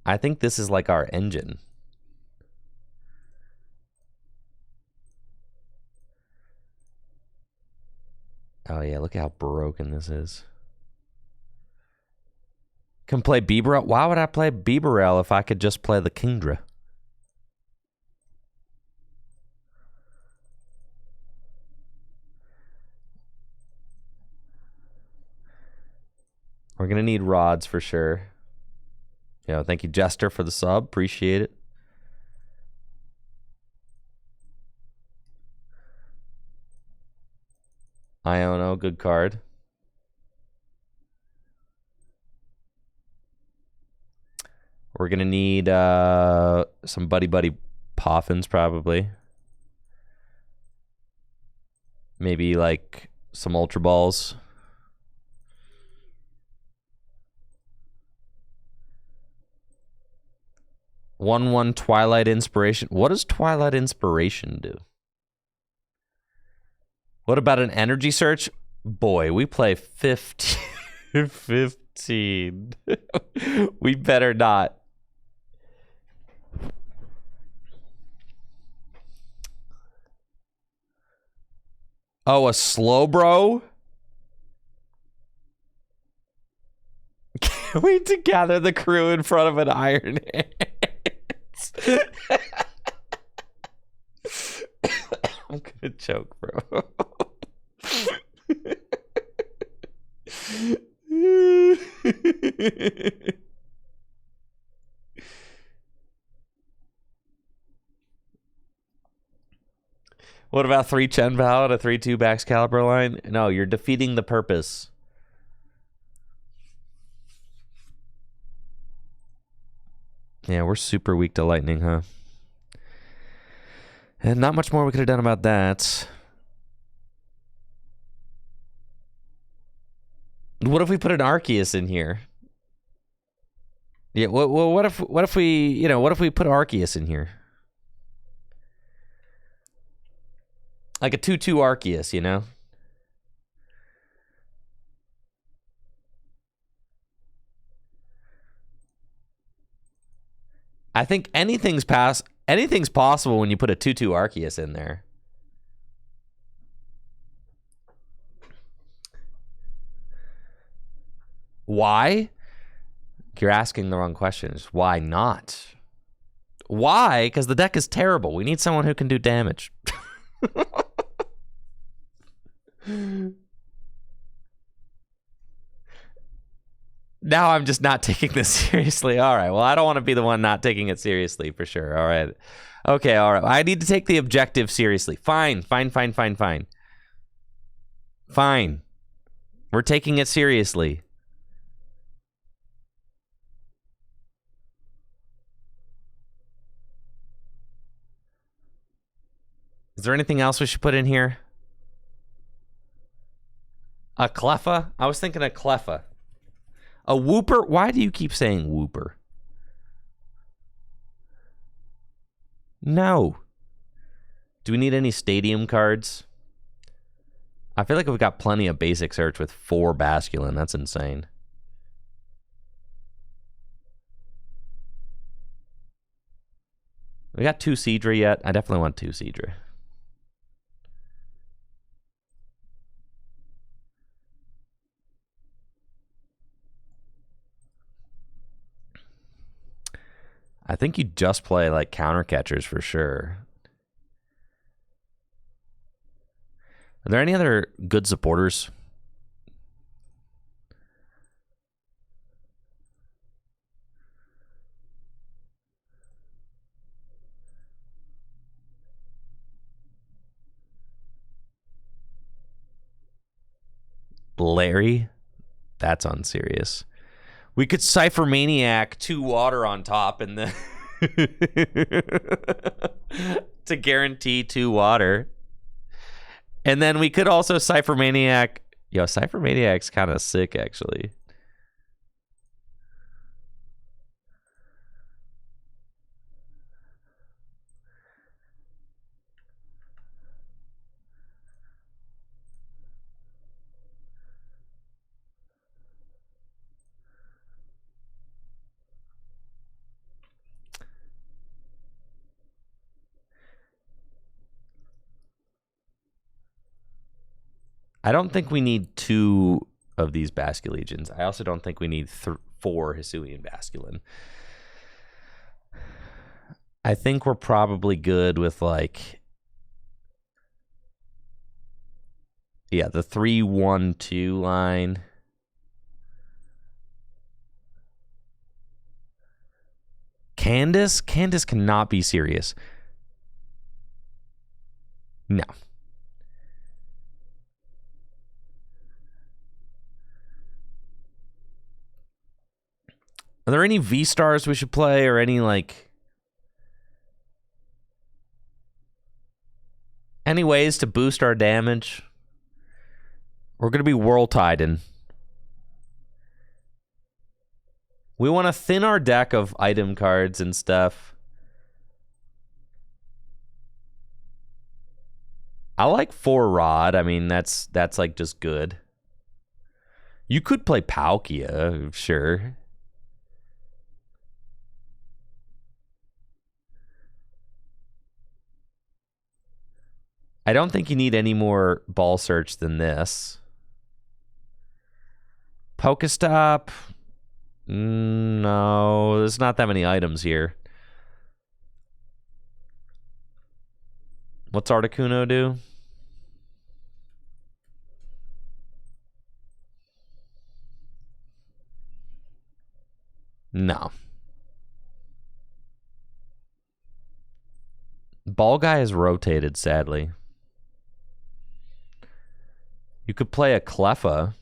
I think this is like our engine. Oh yeah, look how broken this is. Can play Bibarel? Why would I play Bibarel if I could just play the Kingdra? We're gonna need rods for sure. Yeah, thank you, Jester, for the sub. Appreciate it. Iono, good card. We're gonna need some Buddy Buddy Poffins probably. Maybe like some Ultra Balls. One Twilight Inspiration. What does Twilight Inspiration do? What about an Energy Search? Boy, we play 15. 15. We better not. Oh, a Slowbro? Can't wait to gather the crew in front of an Iron Hands. I'm gonna choke, bro. What about 3 Chen Bao and a 3-2 Baxcalibur line? No, you're defeating the purpose. Yeah, we're super weak to lightning, huh? And not much more we could have done about that. What if we put an Arceus in here? Yeah, well, what if we, you know, what if we put Arceus in here? Like a 2-2 Arceus, you know? I think anything's possible when you put a 2-2 Arceus in there. Why? You're asking the wrong questions. Why not? Why? Because the deck is terrible. We need someone who can do damage. Now I'm just not taking this seriously. All right. Well, I don't want to be the one not taking it seriously for sure. All right. Okay. All right. I need to take the objective seriously. Fine. Fine. We're taking it seriously. Is there anything else we should put in here? A Cleffa? I was thinking a Cleffa. A Wooper? Why do you keep saying Wooper? No. Do we need any stadium cards? I feel like we've got plenty of basic search with 4 Basculin. That's insane. We got 2 Seadra yet? I definitely want 2 Seadra. I think you just play like counter catchers for sure. Are there any other good supporters? Larry? That's unserious. We could Cypher Maniac 2 water on top and then to guarantee 2 water. And then we could also Cypher Maniac. Yo, Cypher Maniac's kind of sick, actually. I don't think we need 2 of these Basculegions. I also don't think we need 4 Hisuian Basculin. I think we're probably good with like, yeah, the 3-1-2 line. Candace? Candace cannot be serious. No. Are there any V-Stars we should play or any like... any ways to boost our damage? We're going to be World Tiding. We want to thin our deck of item cards and stuff. I like 4 Rod. I mean, that's like just good. You could play Palkia, sure. I don't think you need any more ball search than this. Pokestop. No, there's not that many items here. What's Articuno do? No. Ball guy is rotated, sadly. You could play a Cleffa.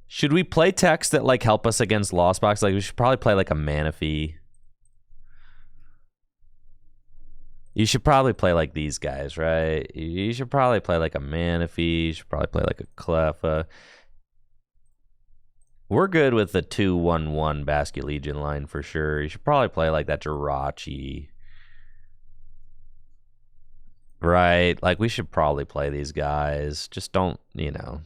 Should we play techs that like help us against Lost Box? Like we should probably play like a Manaphy. You should probably play like these guys, right? You should probably play like a Manaphy. You should probably play like a Cleffa. We're good with the 2-1-1 Basculegion line for sure. You should probably play like that Jirachi. Right. Like we should probably play these guys. Just don't, you know,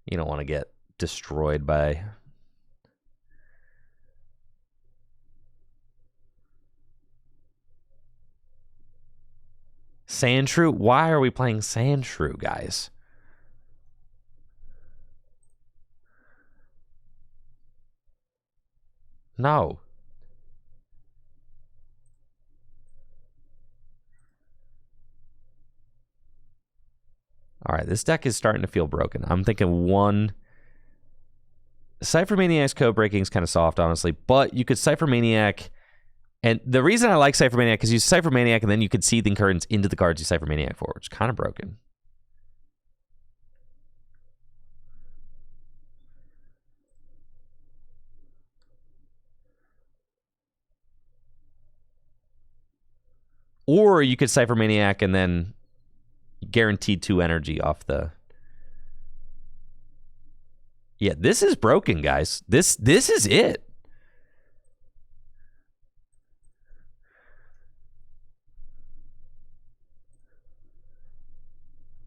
you don't want to get destroyed by... Sandshrew? Why are we playing Sandshrew, guys? No. All right, this deck is starting to feel broken. I'm thinking 1... Cypher Maniac's code breaking is kind of soft, honestly, but you could Cypher Maniac, and the reason I like Cypher Maniac is you Cypher Maniac and then you could see the currents into the cards you Cypher Maniac for, which is kind of broken. Or you could Cypher Maniac and then guaranteed 2 energy off the... Yeah, this is broken, guys. This is it.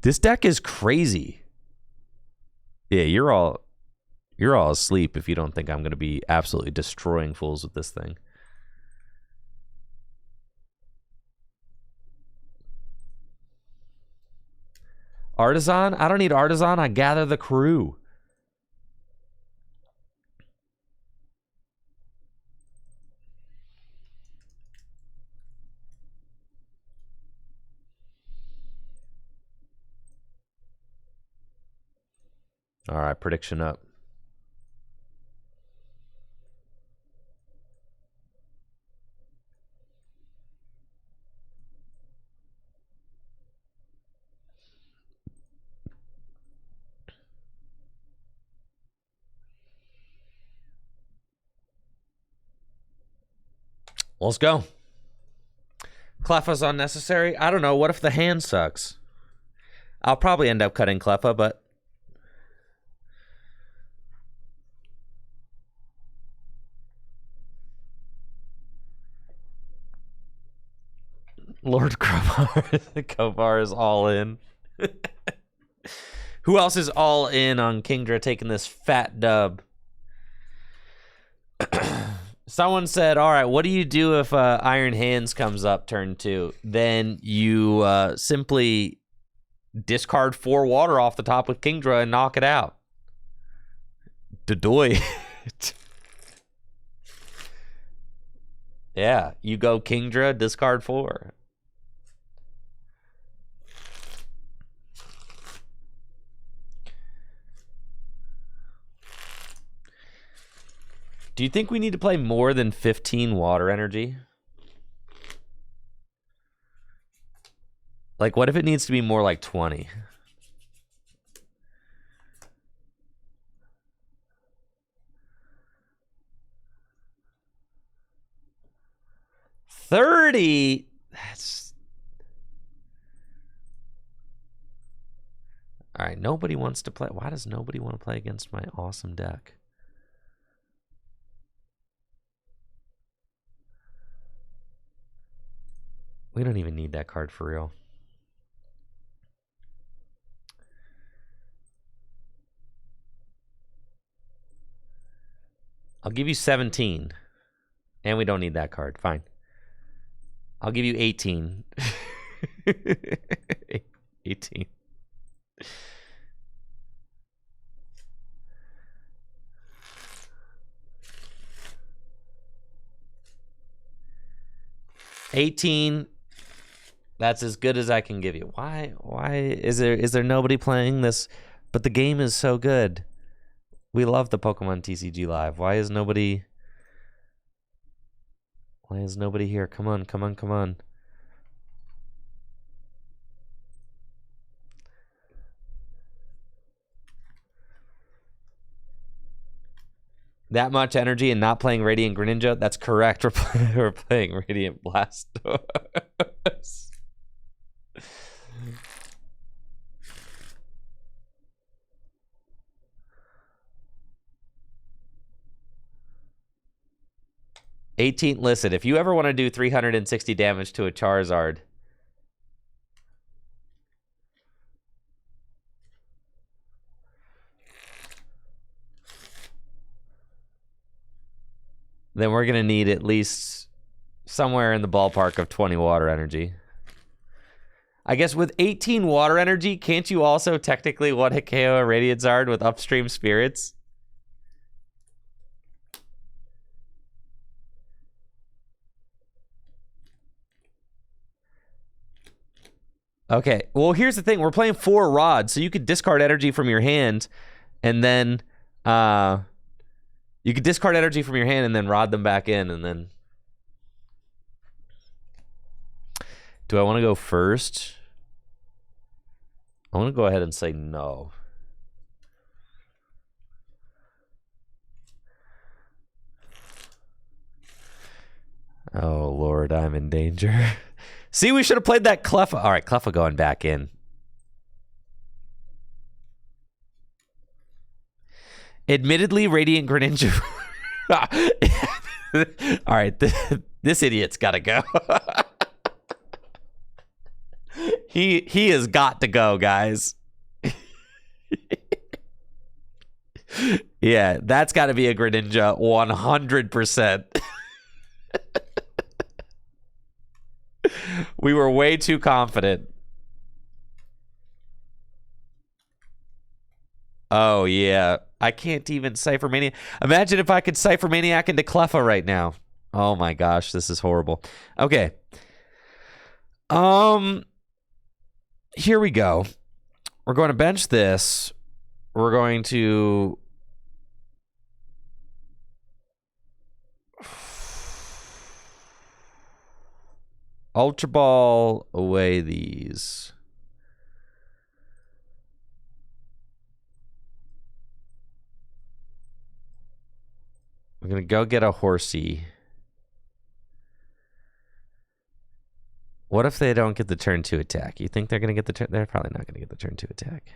This deck is crazy. Yeah, you're all asleep if you don't think I'm going to be absolutely destroying fools with this thing. Artisan? I don't need Artisan. I gather the crew. All right, prediction up. Let's go. Cleffa's unnecessary. I don't know. What if the hand sucks? I'll probably end up cutting Cleffa, but Lord Kovar is all in. Who else is all in on Kingdra taking this fat dub? Someone said, all right, what do you do if Iron Hands comes up turn 2? Then you simply discard 4 water off the top with Kingdra and knock it out. Dodoy. Yeah, you go Kingdra, discard 4. Do you think we need to play more than 15 water energy? Like, what if it needs to be more like 20? $30? That's... All right, nobody wants to play. Why does nobody want to play against my awesome deck? We don't even need that card for real. I'll give you 17. And we don't need that card. Fine. I'll give you 18. 18. $18. That's as good as I can give you. Why is there nobody playing this? But the game is so good. We love the Pokemon TCG Live. Why is nobody here? Come on, come on, come on. That much energy and not playing Radiant Greninja? That's correct. We're playing Radiant Blastoise. Listen, if you ever want to do 360 damage to a Charizard, then we're going to need at least somewhere in the ballpark of 20 water energy. I guess with 18 water energy, can't you also technically one-hit KO a Radiant Zard with Upstream Spirits? Okay, well, here's the thing. We're playing 4 rods, so you could discard energy from your hand, and then you could discard energy from your hand and then rod them back in, and then... Do I want to go first? I want to go ahead and say no. Oh, Lord, I'm in danger. See, we should have played that Cleffa. All right, Cleffa going back in. Admittedly, Radiant Greninja. All right, this idiot's got to go. He has got to go, guys. Yeah, that's got to be a Greninja 100%. We were way too confident. Oh, yeah. I can't even Cypher Maniac. Imagine if I could Cypher Maniac into Cleffa right now. Oh my gosh, this is horrible. Okay. Here we go. We're going to bench this. We're going to... Ultra Ball away these. We're going to go get a horsey. What if they don't get the turn 2 attack? You think they're going to get the turn? They're probably not going to get the turn 2 attack.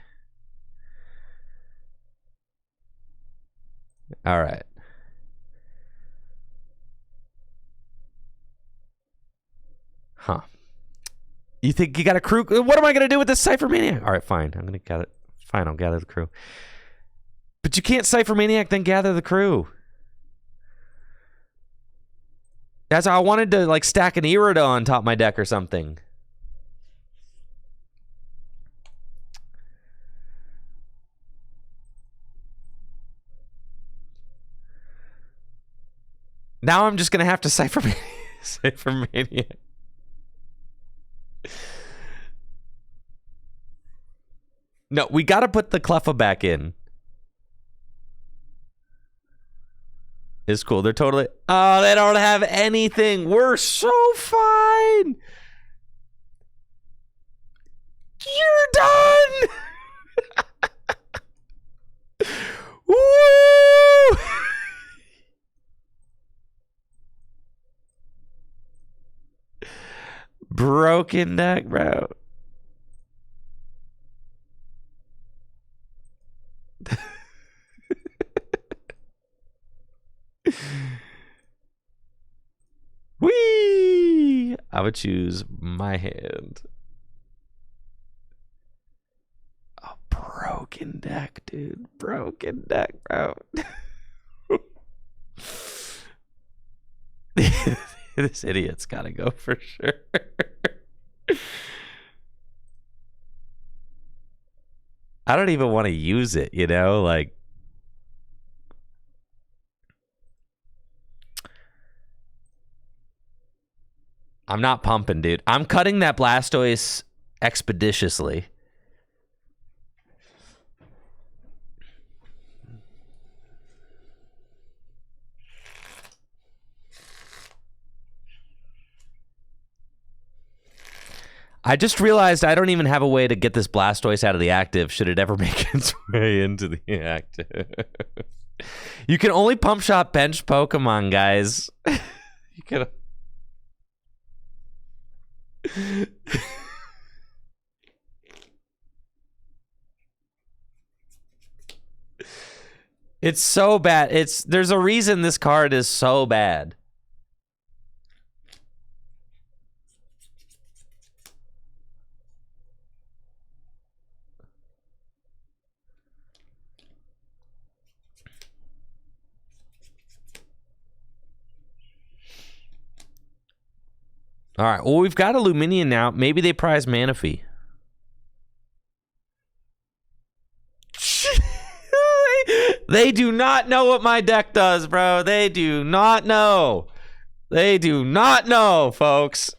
All right. Huh. You think you got a crew? What am I going to do with this Cypher Maniac? All right, fine. I'm going to gather. Fine, I'll gather the crew. But you can't Cypher Maniac then gather the crew. That's how I wanted to like stack an Irida on top of my deck or something. Now I'm just going to have to Cypher Maniac. No, we got to put the Cleffa back in. It's cool. They're totally... Oh, they don't have anything. We're so fine. You're done. Woo! Broken deck, bro. Whee! I would choose my hand. A broken deck, dude. Broken deck, bro. This idiot's gotta go for sure. I don't even want to use it, you know? Like, I'm not pumping, dude. I'm cutting that Blastoise expeditiously. I just realized I don't even have a way to get this Blastoise out of the active should it ever make its way into the active. You can only pump shot bench Pokemon, guys. You can... It's so bad. There's a reason this card is so bad. All right. Well, we've got a Luminion now. Maybe they prize Manaphy. They do not know what my deck does, bro. They do not know. They do not know, folks.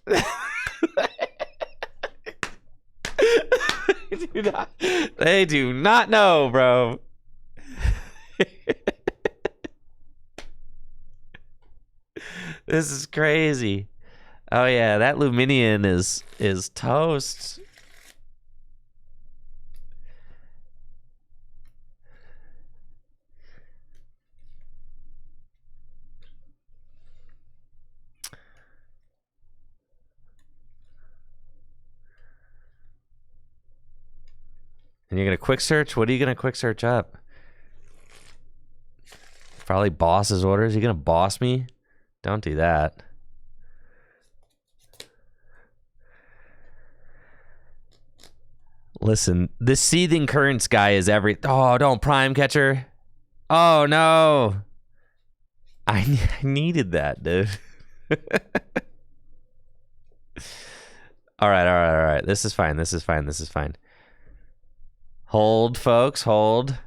They do not know, bro. This is crazy. Oh yeah, that Luminion is toast. And you're gonna quick search? What are you gonna quick search up? Probably boss's orders. You gonna boss me? Don't do that. Listen, this Seething Currents guy is every... Oh, don't Prime Catcher. Oh, no. I needed that, dude. All right. This is fine. Hold, folks. Hold.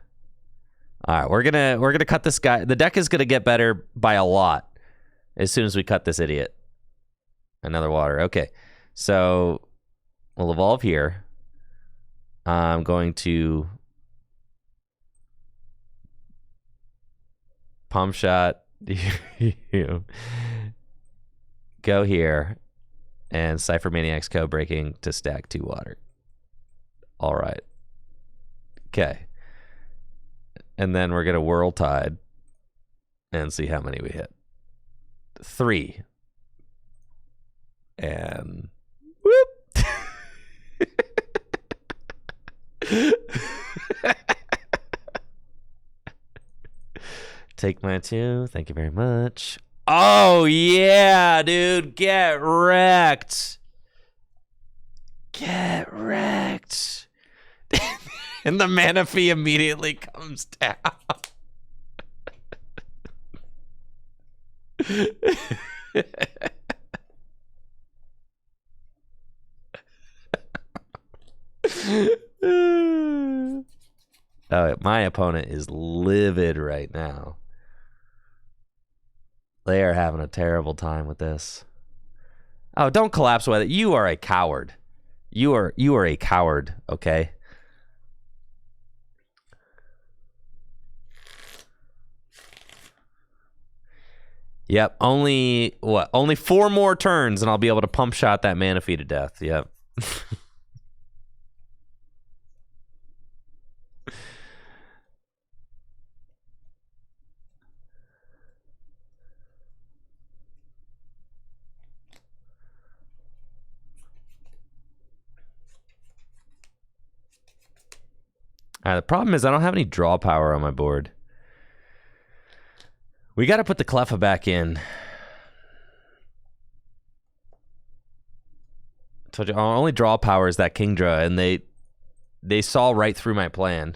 All right, we're gonna cut this guy. The deck is gonna get better by a lot as soon as we cut this idiot. Another water. Okay, so we'll evolve here. I'm going to Palm Shot. Go here and Cypher Maniac's Code Breaking to stack 2 water. All right. Okay. And then we're gonna Whirl Tide and see how many we hit. 3. And whoop. Take my 2. Thank you very much. Oh, yeah, dude. Get wrecked. Get wrecked. And the mana fee immediately comes down. Oh, my opponent is livid right now. They are having a terrible time with this. Oh, don't collapse with it. You are a coward. You are a coward, okay? Yep, only 4 more turns and I'll be able to pump shot that mana fee to death. Yep. The problem is I don't have any draw power on my board. We got to put the Cleffa back in. Told you, our only draw power is that Kingdra, and they saw right through my plan.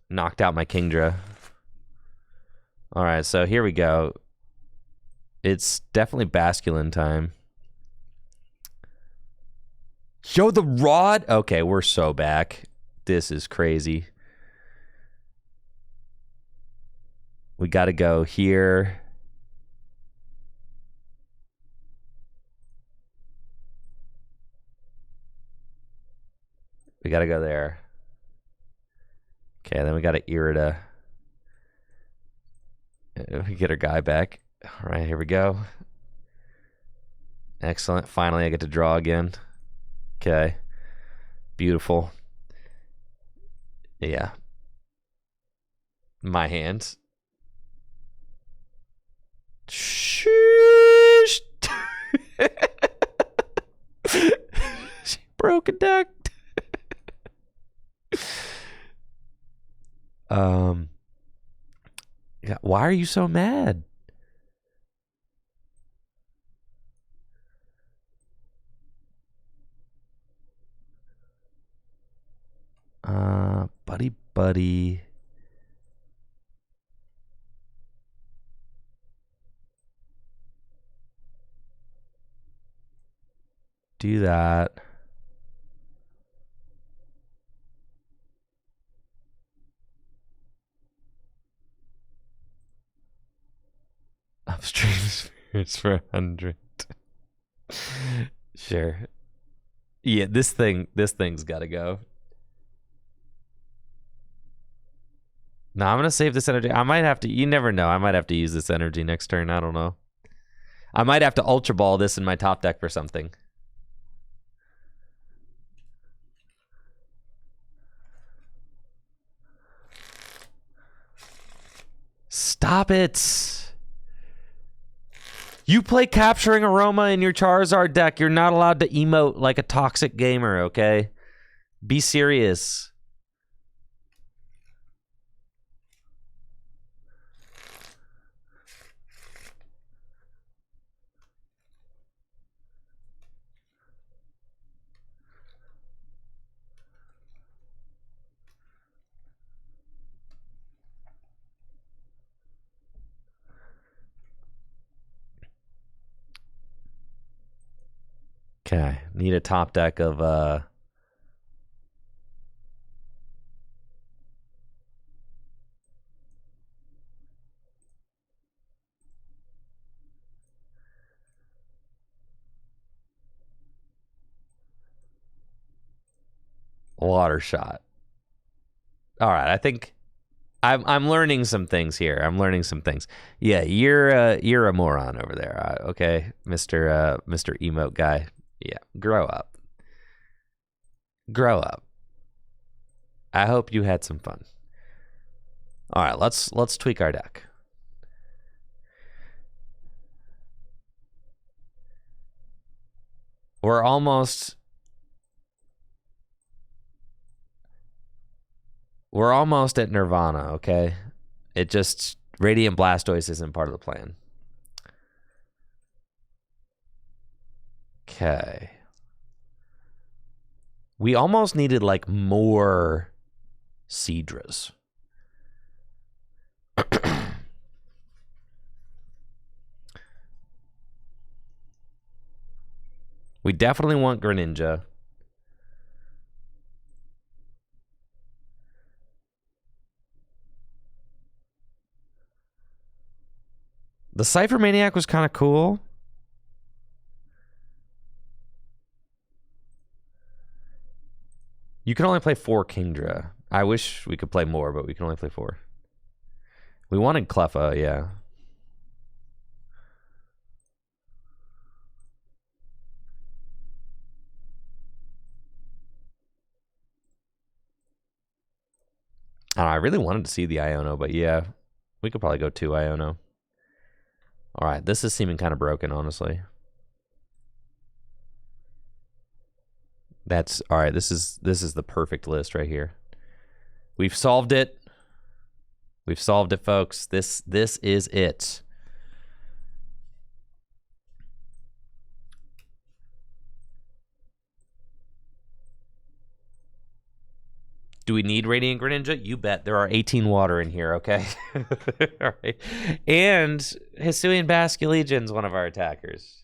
Knocked out my Kingdra. All right, so here we go. It's definitely Basculin time. Yo, the Rod. Okay, we're so back. This is crazy. We got to go here. We got to go there. Okay, then we got to Irida. We get our guy back. All right, here we go. Excellent. Finally, I get to draw again. Okay. Beautiful. Yeah. My hands. Sheesh. She broke a deck. Yeah, why are you so mad? Buddy. Do that. Upstream spirits for 100. Sure. Yeah, this thing's gotta go. No, I'm gonna save this energy. I might have to, you never know. I might have to use this energy next turn. I don't know. I might have to Ultra Ball this in my top deck for something. Stop it. You play Capturing Aroma in your Charizard deck. You're not allowed to emote like a toxic gamer, okay? Be serious. Okay, need a top deck of Water shot. All right, I think I'm learning some things here. I'm learning some things. Yeah, you're a moron over there. Okay, Mr. Emote guy. Yeah, grow up. Grow up. I hope you had some fun. All right, let's tweak our deck. We're almost at Nirvana, okay? It just Radiant Blastoise isn't part of the plan. Okay. We almost needed like more Seadras. We definitely want Greninja. The Cypher Maniac was kind of cool. You can only play 4 Kingdra. I wish we could play more, but we can only play 4. We wanted Cleffa, yeah. I really wanted to see the Iono, but yeah, we could probably go 2 Iono. All right, this is seeming kind of broken, honestly. That's all right. This is the perfect list right here. We've solved it. We've solved it, folks. This is it. Do we need Radiant Greninja? You bet. There are 18 water in here, okay? All right. And Hisuian Basculegion's one of our attackers.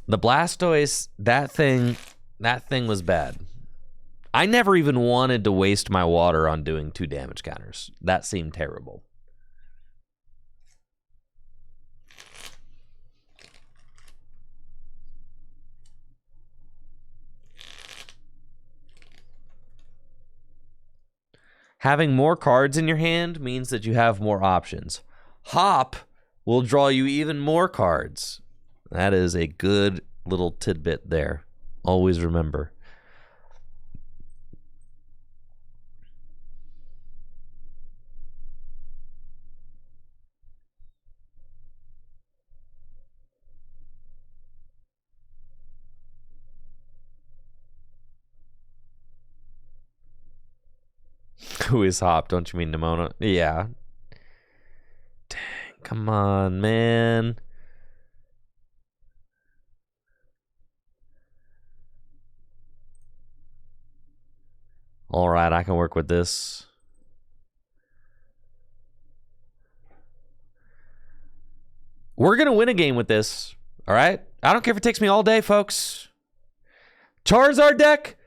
The Blastoise, that thing was bad. I never even wanted to waste my water on doing 2 damage counters. That seemed terrible. Having more cards in your hand means that you have more options. Hop will draw you even more cards. That is a good little tidbit there. Always remember. Who is Hop? Don't you mean Nimona? Yeah. Dang, come on, man. All right, I can work with this. We're going to win a game with this. All right? I don't care if it takes me all day, folks. Charizard deck.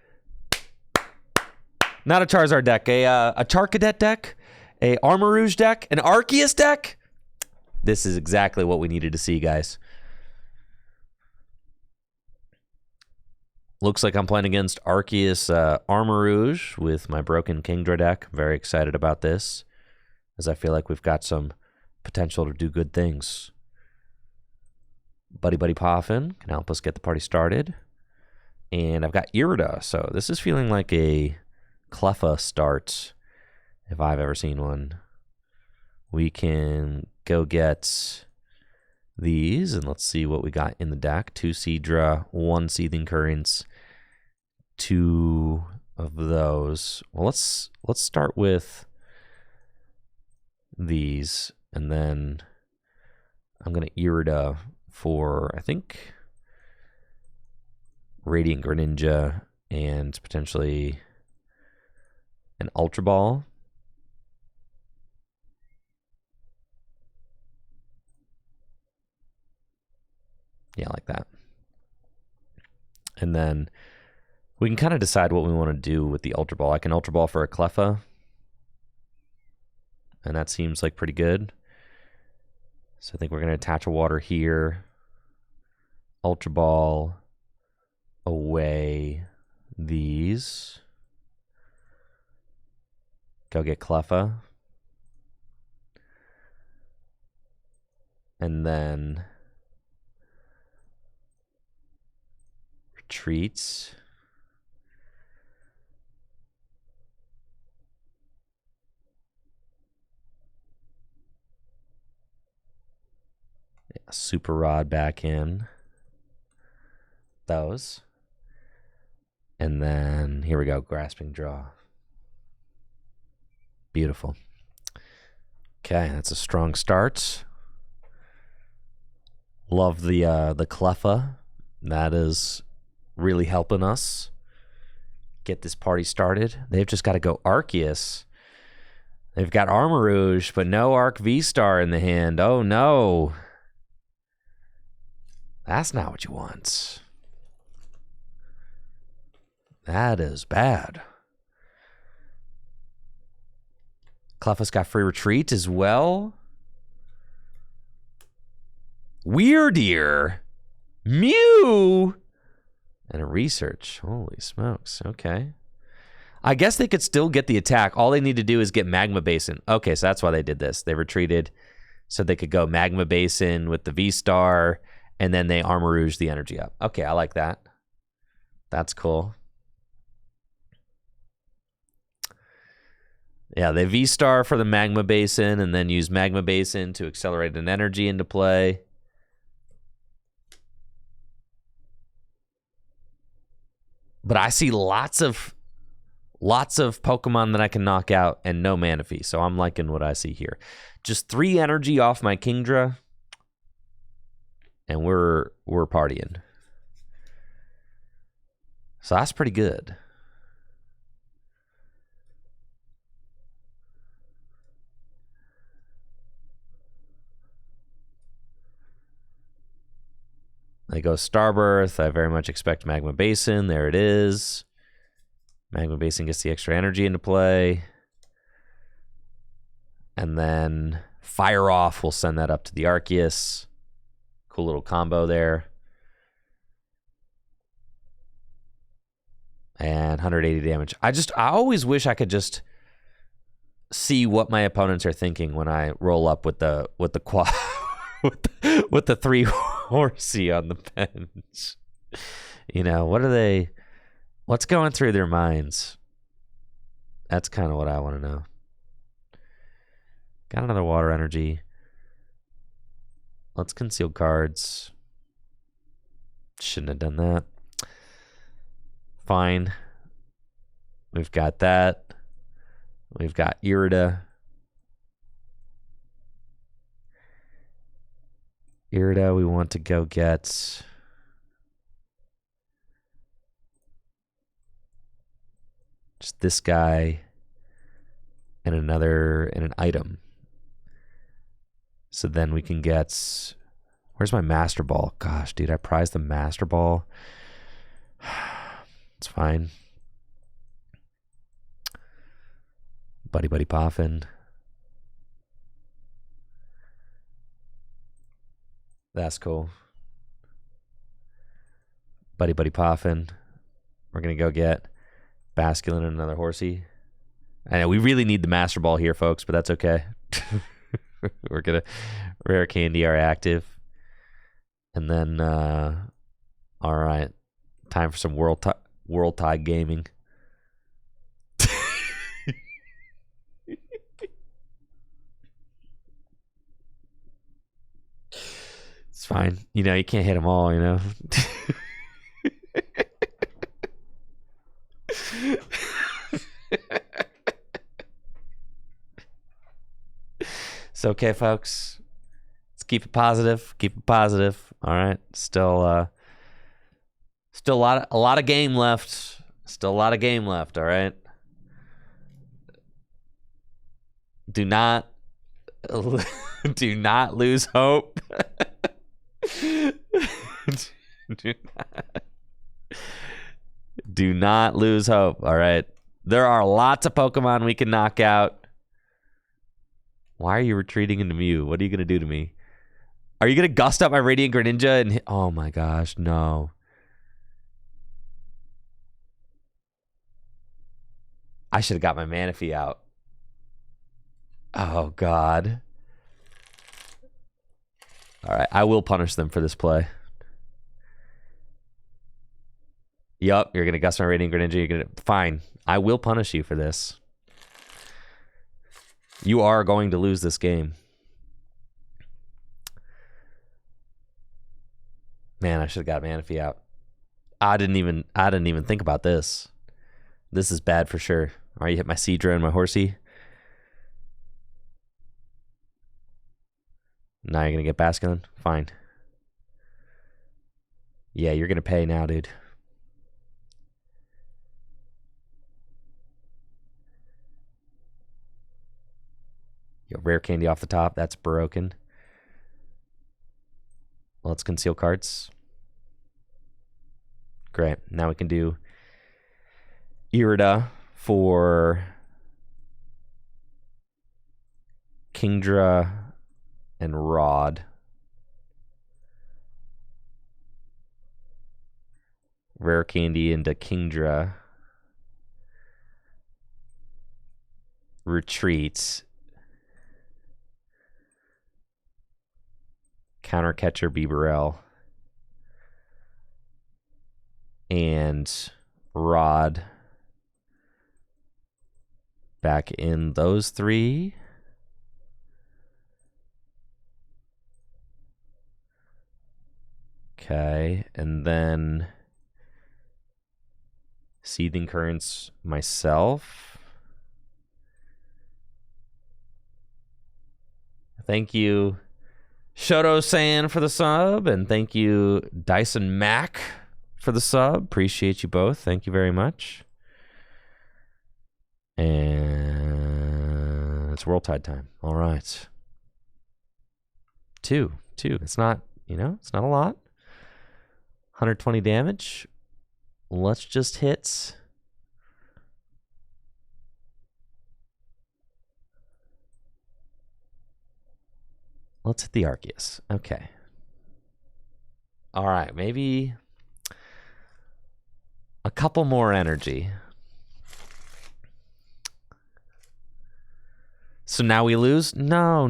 Not a Charizard deck. A Charcadet deck. A Armarouge deck. An Arceus deck. This is exactly what we needed to see, guys. Looks like I'm playing against Arceus Armarouge with my broken Kingdra deck. I'm very excited about this, as I feel like we've got some potential to do good things. Buddy Poffin can help us get the party started. And I've got Irida, so this is feeling like a Cleffa start, if I've ever seen one. We can go get these, and let's see what we got in the deck. 2 Seadra, 1 Seething Currents, 2 of those. Well, let's start with these, and then I'm going to Irida for, I think, Radiant Greninja and potentially an Ultra Ball. Yeah, like that. And then we can kind of decide what we want to do with the Ultra Ball. I can Ultra Ball for a Cleffa, and that seems like pretty good. So I think we're going to attach a water here. Ultra Ball away these. Go get Cleffa. And then retreats. Yeah, Super Rod back in. Those. And then here we go, Grasping Draw. Beautiful. Okay, that's a strong start. Love the Cleffa. That is really helping us get this party started. They've just got to go Arceus. They've got Armarouge, but no Arc V-Star in the hand. Oh, no. That's not what you want. That is bad. Cleffa's got free retreat as well. Weirdier. Mew. And a research. Holy smokes. Okay. I guess they could still get the attack. All they need to do is get Magma Basin. Okay, so that's why they did this. They retreated so they could go Magma Basin with the V-Star, and then they Armarouge the energy up. Okay, I like that. That's cool. Yeah, they V-Star for the Magma Basin and then use Magma Basin to accelerate an energy into play. But I see lots of Pokemon that I can knock out and no Manaphy, so I'm liking what I see here. Just 3 energy off my Kingdra, and we're partying. So that's pretty good. They go Starbirth. I very much expect Magma Basin. There it is. Magma Basin gets the extra energy into play. And then Fire Off will send that up to the Arceus. Cool little combo there. And 180 damage. I always wish I could just see what my opponents are thinking when I roll up with the quad with the 3 horsey on the bench. You know, what's going through their minds? That's kind of what I want to know. Got another water energy. Let's conceal cards. Shouldn't have done that. Fine. We've got that. We've got Irida. Irida, we want to go get just this guy and an item. So then we can get, where's my Master Ball? Gosh, dude, I prized the Master Ball. It's fine. Buddy Poffin. That's cool. Buddy Poffin. We're going to go get Basculin and another horsey. I know we really need the Master Ball here, folks, but that's okay. We're going to Rare Candy our active. And then, all right, time for some World Tide Gaming. It's fine. You know, you can't hit them all, you know. It's okay, folks. Let's keep it positive. Keep it positive. All right. Still a lot of game left. Still a lot of game left, all right? Do not lose hope. Do not lose hope, all right? There are lots of Pokemon we can knock out. Why are you retreating into Mew? What are you going to do to me? Are you gonna gust up my Radiant Greninja and hit? Oh my gosh, no. I should have got my Manaphy out. Oh god. Alright, I will punish them for this play. Yup, you're gonna gust my Radiant Greninja. You're gonna fine. I will punish you for this. You are going to lose this game. Man, I should have got Manaphy out. I didn't even think about this. This is bad for sure. All right, you hit my Seadra and my Horsey. Now you're gonna get Basculin? Fine. Yeah, you're gonna pay now, dude. Yo, rare candy off the top. That's broken. Let's conceal cards. Great. Now we can do Irida for Kingdra and Rod. Rare candy into Kingdra. Retreats. Counter catcher Bibarel. And Rod back in those three. Okay, and then Seething Currents myself. Thank you, Shoto-san, for the sub, and thank you, Dyson Mac, for the sub. Appreciate you both. Thank you very much. And it's World Tide time. All right. Two. It's not, it's not a lot. 120 damage. Let's just hit. Let's hit the Arceus. Okay. All right, maybe a couple more energy. So now we lose? No.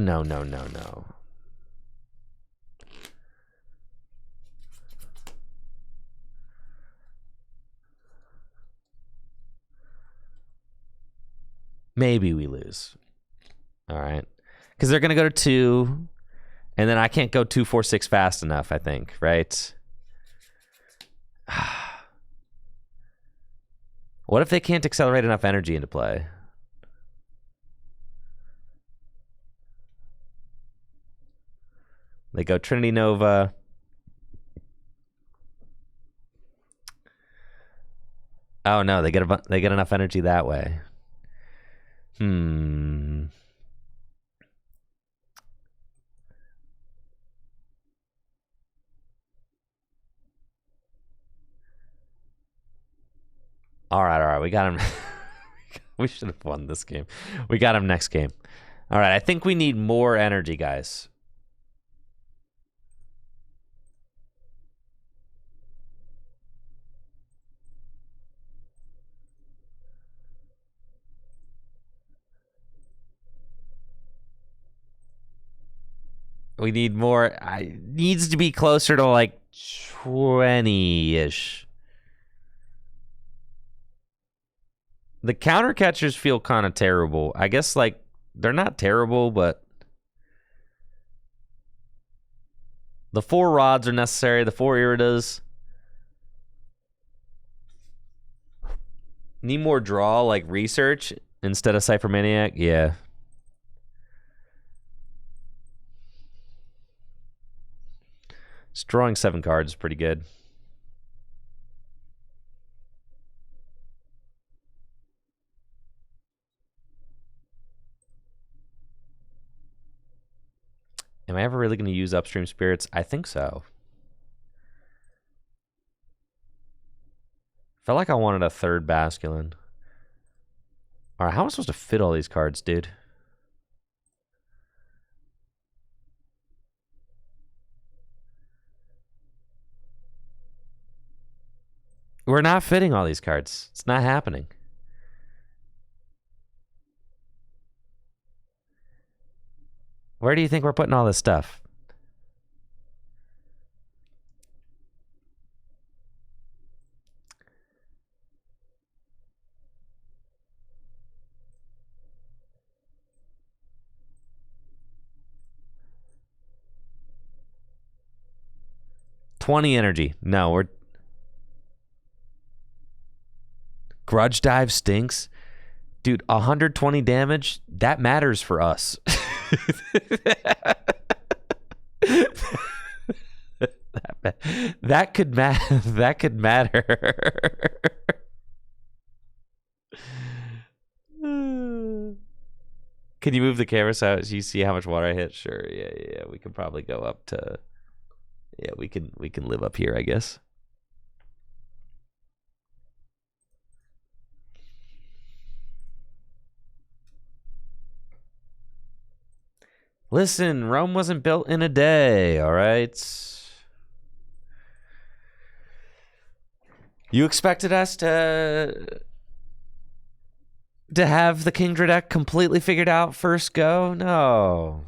Maybe we lose. All right. Because they're going to go to 2, and then I can't go 2, 4, 6 fast enough, I think, right? What if they can't accelerate enough energy into play? They go Trinity Nova. Oh no, they get enough energy that way. All right. We got him. We should have won this game. We got him next game. All right, I think we need more energy, guys. We need more. It needs to be closer to like 20-ish. The counter catchers feel kind of terrible. I guess like they're not terrible, but the 4 rods are necessary. The 4 Iridas. Need more draw, like research instead of Cypher Maniac. Yeah. Just drawing 7 cards is pretty good. Am I ever really going to use Upstream Spirits? I think so. Felt like I wanted a 3rd Basculin. All right, how am I supposed to fit all these cards, dude? We're not fitting all these cards. It's not happening. Where do you think we're putting all this stuff? $20 energy. No, we're... Grudge Dive stinks. Dude, 120 damage, that matters for us. that could matter. Can you move the camera so you see how much water I hit? Sure. Yeah. We can probably go up to... Yeah, we can live up here, I guess. Listen, Rome wasn't built in a day, all right? You expected us to have the Kingdra deck completely figured out first go? No.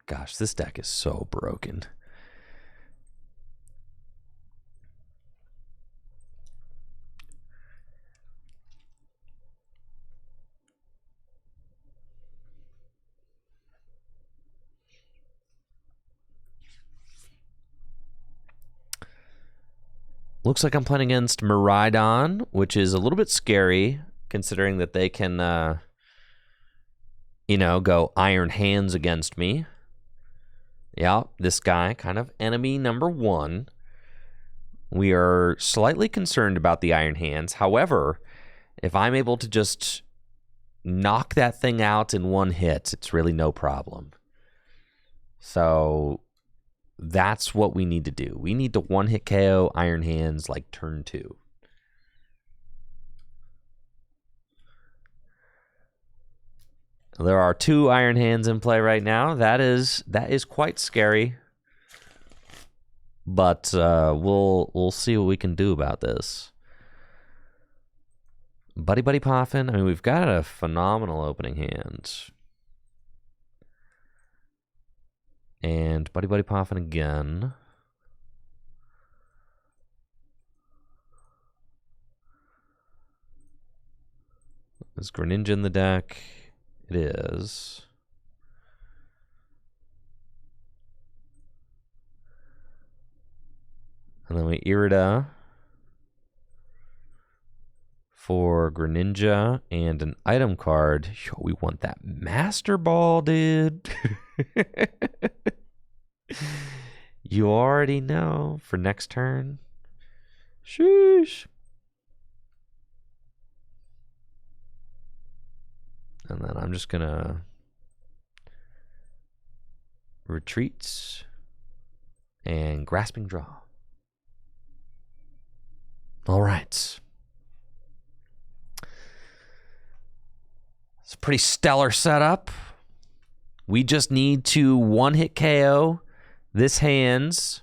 Gosh, this deck is so broken. Looks like I'm playing against Miraidon, which is a little bit scary, considering that they can, go Iron Hands against me. Yeah, this guy, kind of enemy number 1. We are slightly concerned about the Iron Hands. However, if I'm able to just knock that thing out in one hit, it's really no problem. So that's what we need to do. We need to one-hit KO Iron Hands like turn 2. There are 2 Iron Hands in play right now. That is quite scary. But we'll see what we can do about this. Buddy Poffin. I mean, we've got a phenomenal opening hand. And Buddy Poffin again. Is Greninja in the deck? It is. And then we Irida for Greninja and an item card. Yo, we want that Master Ball, dude. You already know for next turn. Sheesh. And then I'm just gonna retreat and Grasping Draw. All right. It's a pretty stellar setup. We just need to one-hit KO this hands.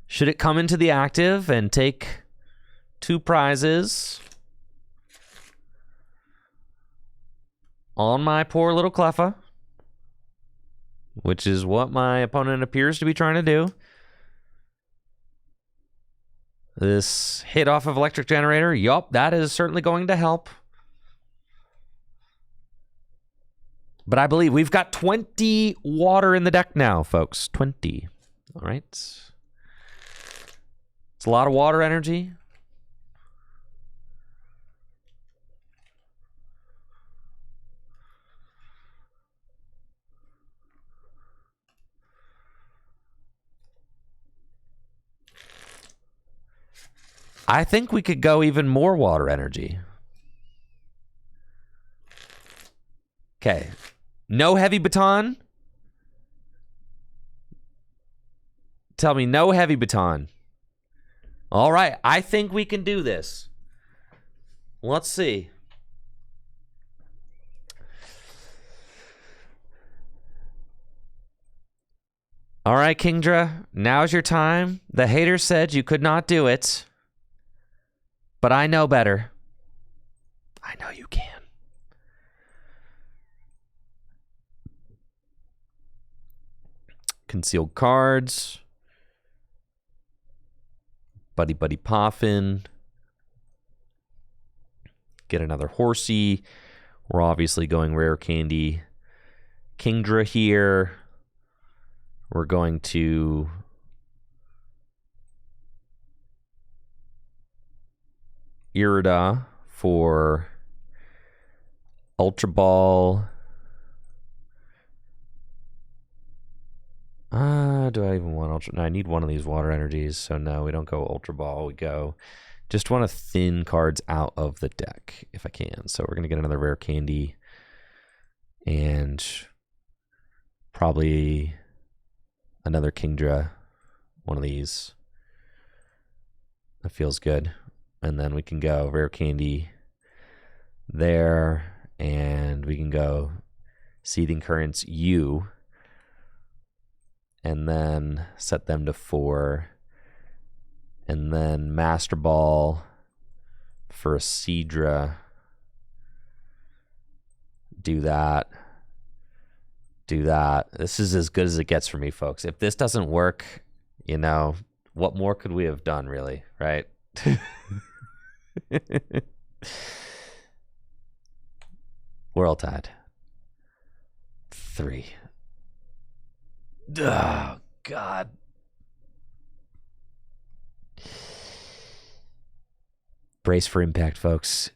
Should it come into the active and take 2 prizes on my poor little Cleffa, which is what my opponent appears to be trying to do. This hit off of Electric Generator, yup, that is certainly going to help. But I believe we've got 20 water in the deck now, folks. 20. All right. It's a lot of water energy. I think we could go even more water energy. Okay. No heavy baton. Tell me no heavy baton. All right. I think we can do this. Let's see. All right, Kingdra, now's your time. The haters said you could not do it, but I know better. I know you can. Concealed cards. Buddy Buddy Poffin. Get another horsey. We're obviously going rare candy. Kingdra here. We're going to Irida for Ultra Ball. Do I even want Ultra? No, I need one of these water energies. So no, we don't go Ultra Ball. We go just want to thin cards out of the deck if I can. So we're going to get another rare candy and probably another Kingdra, one of these. That feels good. And then we can go rare candy there, and we can go Seething Currents U, and then set them to 4, and then Master Ball for a Seadra. Do that. Do that. This is as good as it gets for me, folks. If this doesn't work, you know, what more could we have done, really, right? World Tide. 3. Oh, God. Brace for impact, folks.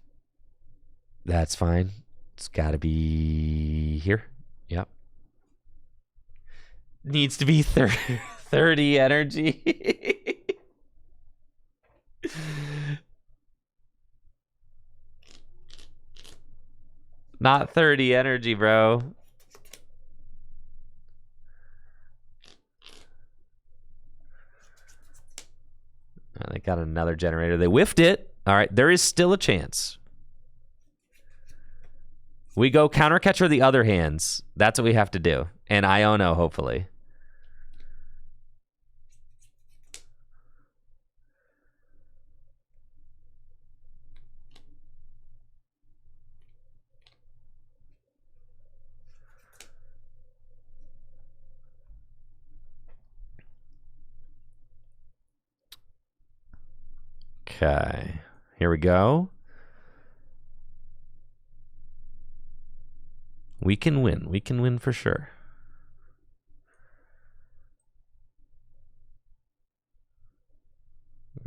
That's fine. It's got to be here. Yep. Needs to be 30 energy. Not 30 energy, bro. They got another generator. They whiffed it. All right, there is still a chance. We go counter catcher the other hands. That's what we have to do. And Iono, hopefully. Okay, here we go. We can win. We can win for sure.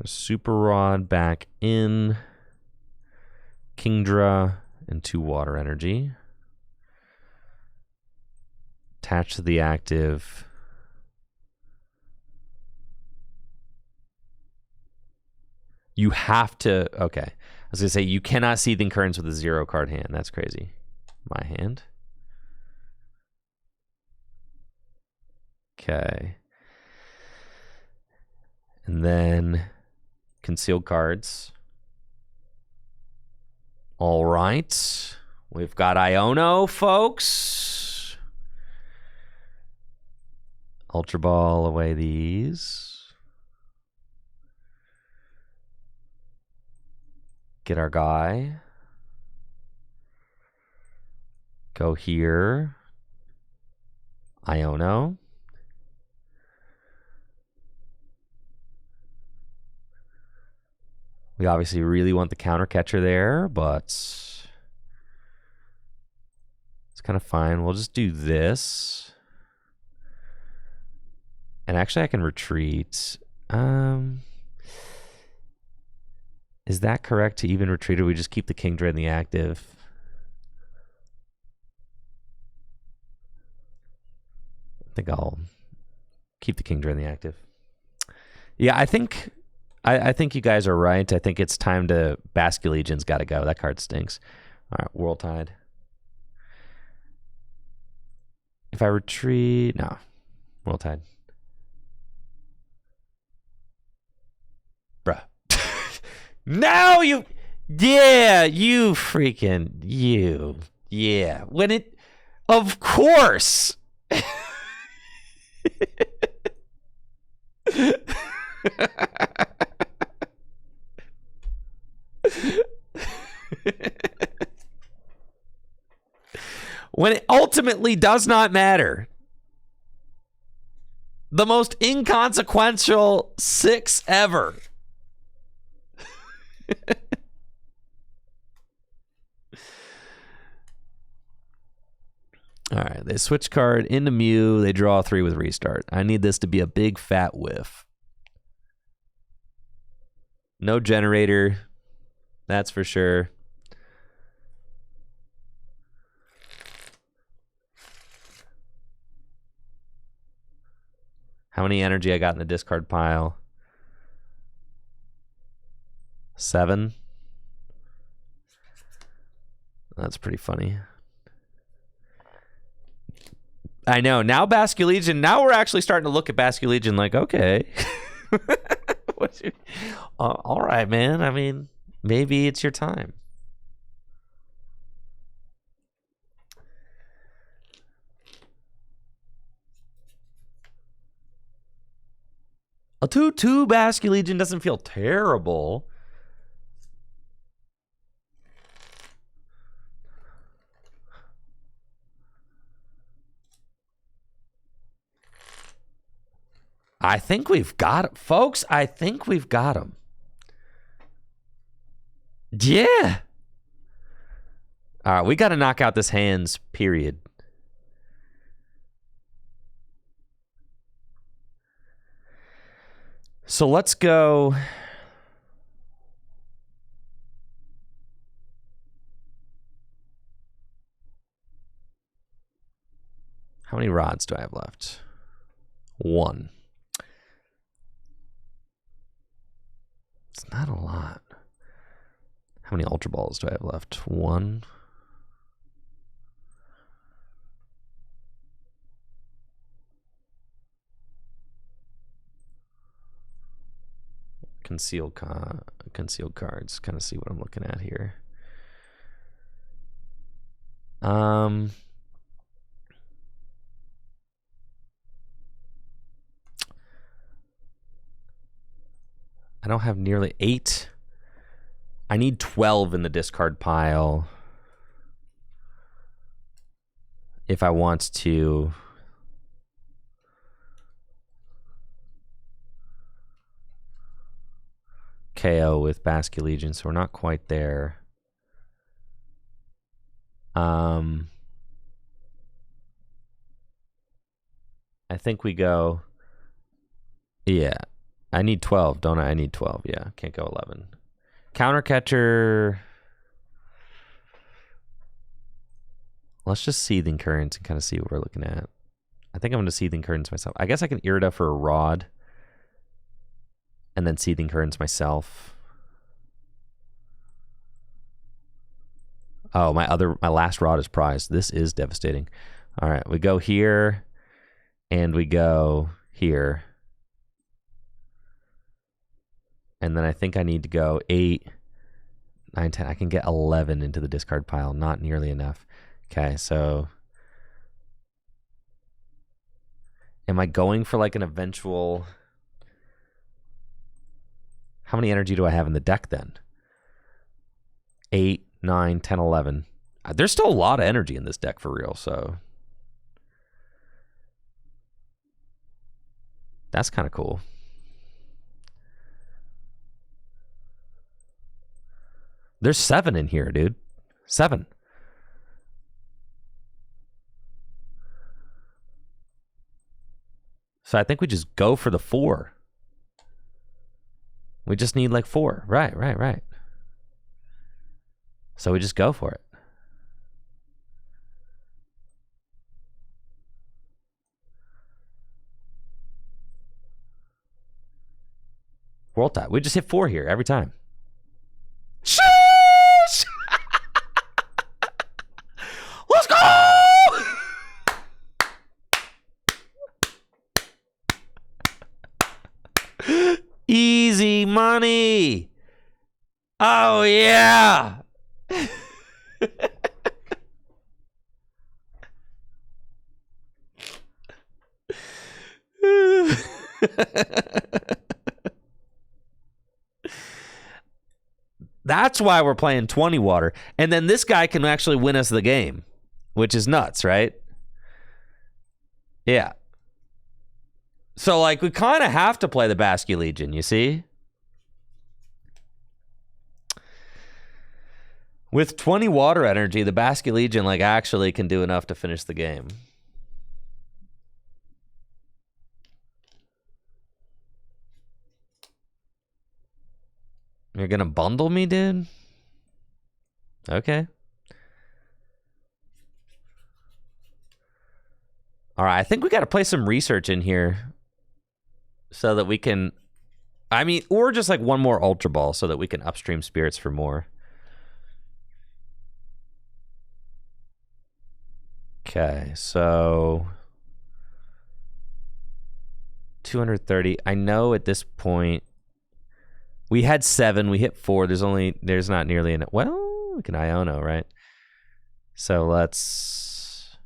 Super Rod back in. Kingdra and 2 water energy. Attach to the active. You have to, okay. I was going to say, you cannot Seething Currents with a 0 card hand. That's crazy. My hand. Okay. And then concealed cards. All right. We've got Iono, folks. Ultra Ball away these. Get our guy. Go here. Iono. We obviously really want the counter catcher there, but it's kind of fine. We'll just do this. And actually I can retreat. Is that correct to even retreat, or we just keep the Kingdra in the active? I think I'll keep the Kingdra in the active. Yeah, I think you guys are right. I think it's time to Basculegion's got to go. That card stinks. All right, World Tide. If I retreat, no, World Tide. Bruh. Now you, yeah, you freaking, you, yeah. When it, of course. When it ultimately does not matter. The most inconsequential 6 ever. All right, they switch card into Mew. They draw 3 with restart. I need this to be a big fat whiff. No generator. That's for sure. How many energy I got in the discard pile? 7. That's pretty funny. I know. Now Basculegion, now we're actually starting to look at Basculegion like, okay. All right, man. I mean, maybe it's your time. A 2/2 Basculegion doesn't feel terrible. I think we've got it. Folks, I think we've got him. Yeah. All right, we got to knock out this hands, period. So let's go. How many rods do I have left? 1. It's not a lot. How many Ultra Balls do I have left? 1. Concealed cards. Kind of see what I'm looking at here. I don't have nearly 8. I need 12 in the discard pile if I want to KO with Basculegion, so we're not quite there. I think we go. Yeah, I need 12, don't I? I need 12. Yeah, can't go 11. Counter catcher. Let's just Seething Currents and kind of see what we're looking at. I think I'm going to Seething Currents myself. I guess I can Irida for a rod. And then Seething Currents myself. Oh, my last rod is prized. This is devastating. All right, we go here. And we go here. And then I think I need to go 8, 9, 10. I can get 11 into the discard pile. Not nearly enough. Okay, so am I going for like an eventual... How many energy do I have in the deck then? 8, 9, 10, 11. There's still a lot of energy in this deck for real, so... That's kind of cool. There's 7 in here, dude. 7. So I think we just go for the 4. We just need like 4. Right. So we just go for it. World tie. We just hit 4 here every time. Sheesh! Let's go! Easy money. Oh, yeah. That's why we're playing 20 water. And then this guy can actually win us the game, which is nuts, right? Yeah. So, like, we kind of have to play the Basque Legion, you see? With 20 water energy, the Basque Legion, like, actually can do enough to finish the game. You're gonna bundle me, dude? Okay. All right, I think we got to play some research in here so that we can, I mean, or just like one more Ultra Ball so that we can upstream spirits for more. Okay, so 230. I know at this point we had 7, we hit 4. There's not nearly enough. Well, we can Iono, right? So let's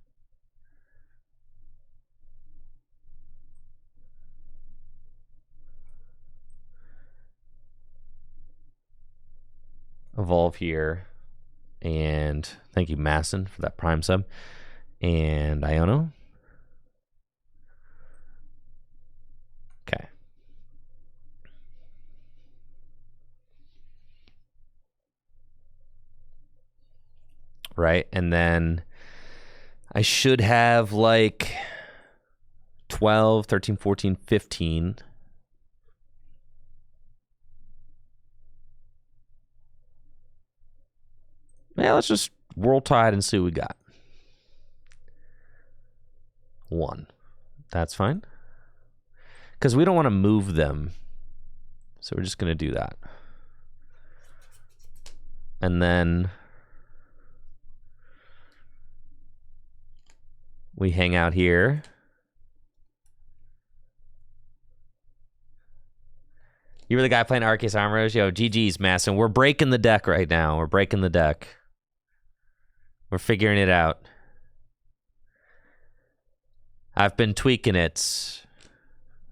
evolve here. And thank you, Masson, for that prime sub. And Iono. Okay. Right, and then I should have like 12, 13, 14, 15. Yeah, let's just World Tide and see what we got. 1. That's fine. Because we don't want to move them. So we're just going to do that. And then we hang out here. You were the guy playing Arceus Armoros? Yo, GG's, Masson. We're breaking the deck right now. We're breaking the deck. We're figuring it out. I've been tweaking it.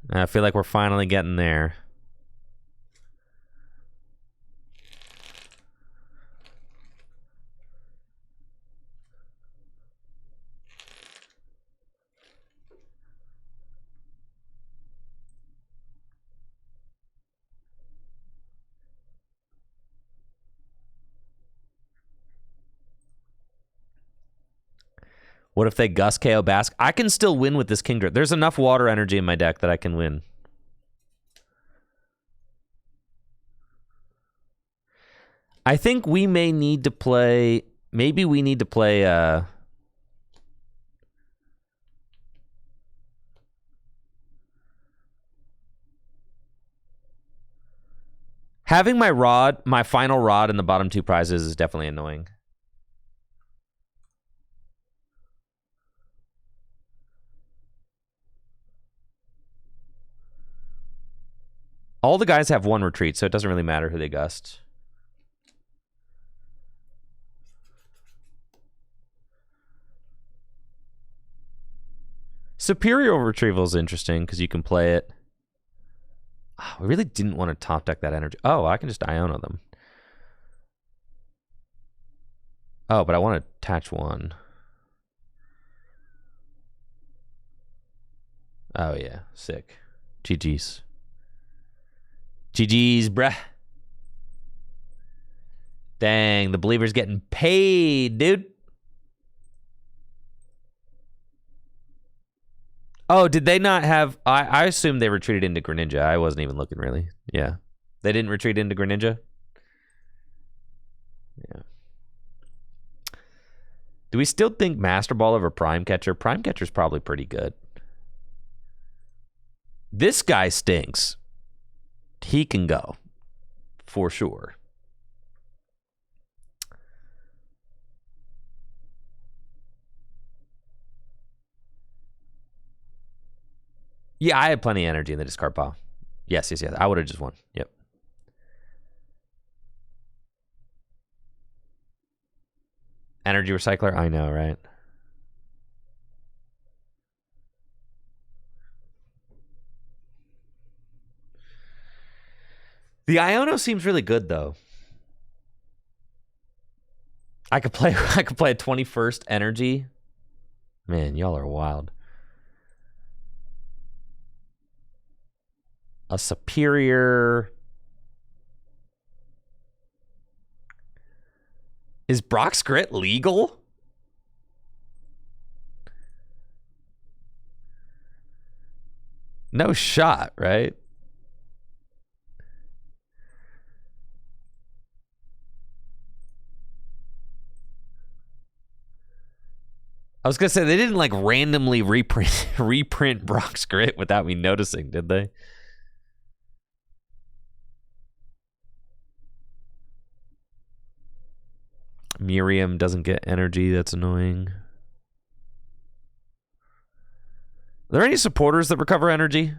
I feel like we're finally getting there. What if they Gus KO Basque? I can still win with this Kingdra. There's enough water energy in my deck that I can win. I think we may need to play... Maybe we need to play... Having my final rod in the bottom 2 prizes is definitely annoying. All the guys have 1 retreat, so it doesn't really matter who they gust. Superior Retrieval is interesting because you can play it. Oh, we really didn't want to top deck that energy. Oh, I can just Iono them. Oh, but I want to attach 1. Oh, yeah. Sick. GG's. GG's, bruh. Dang, the Believer's getting paid, dude. Oh, did they not have... I assumed they retreated into Greninja. I wasn't even looking, really. Yeah. They didn't retreat into Greninja? Yeah. Do we still think Master Ball over Prime Catcher? Prime Catcher's probably pretty good. This guy stinks. He can go. For sure. Yeah, I had plenty of energy in the discard pile. Yes. I would have just won. Yep. Energy recycler? I know, right? The Iono seems really good though. I could play a 21st energy. Man, y'all are wild. A superior. Is Brock's Grit legal? No shot, right? I was gonna say they didn't like randomly reprint Brock's Grit without me noticing, did they? Miriam doesn't get energy. That's annoying. Are there any supporters that recover energy?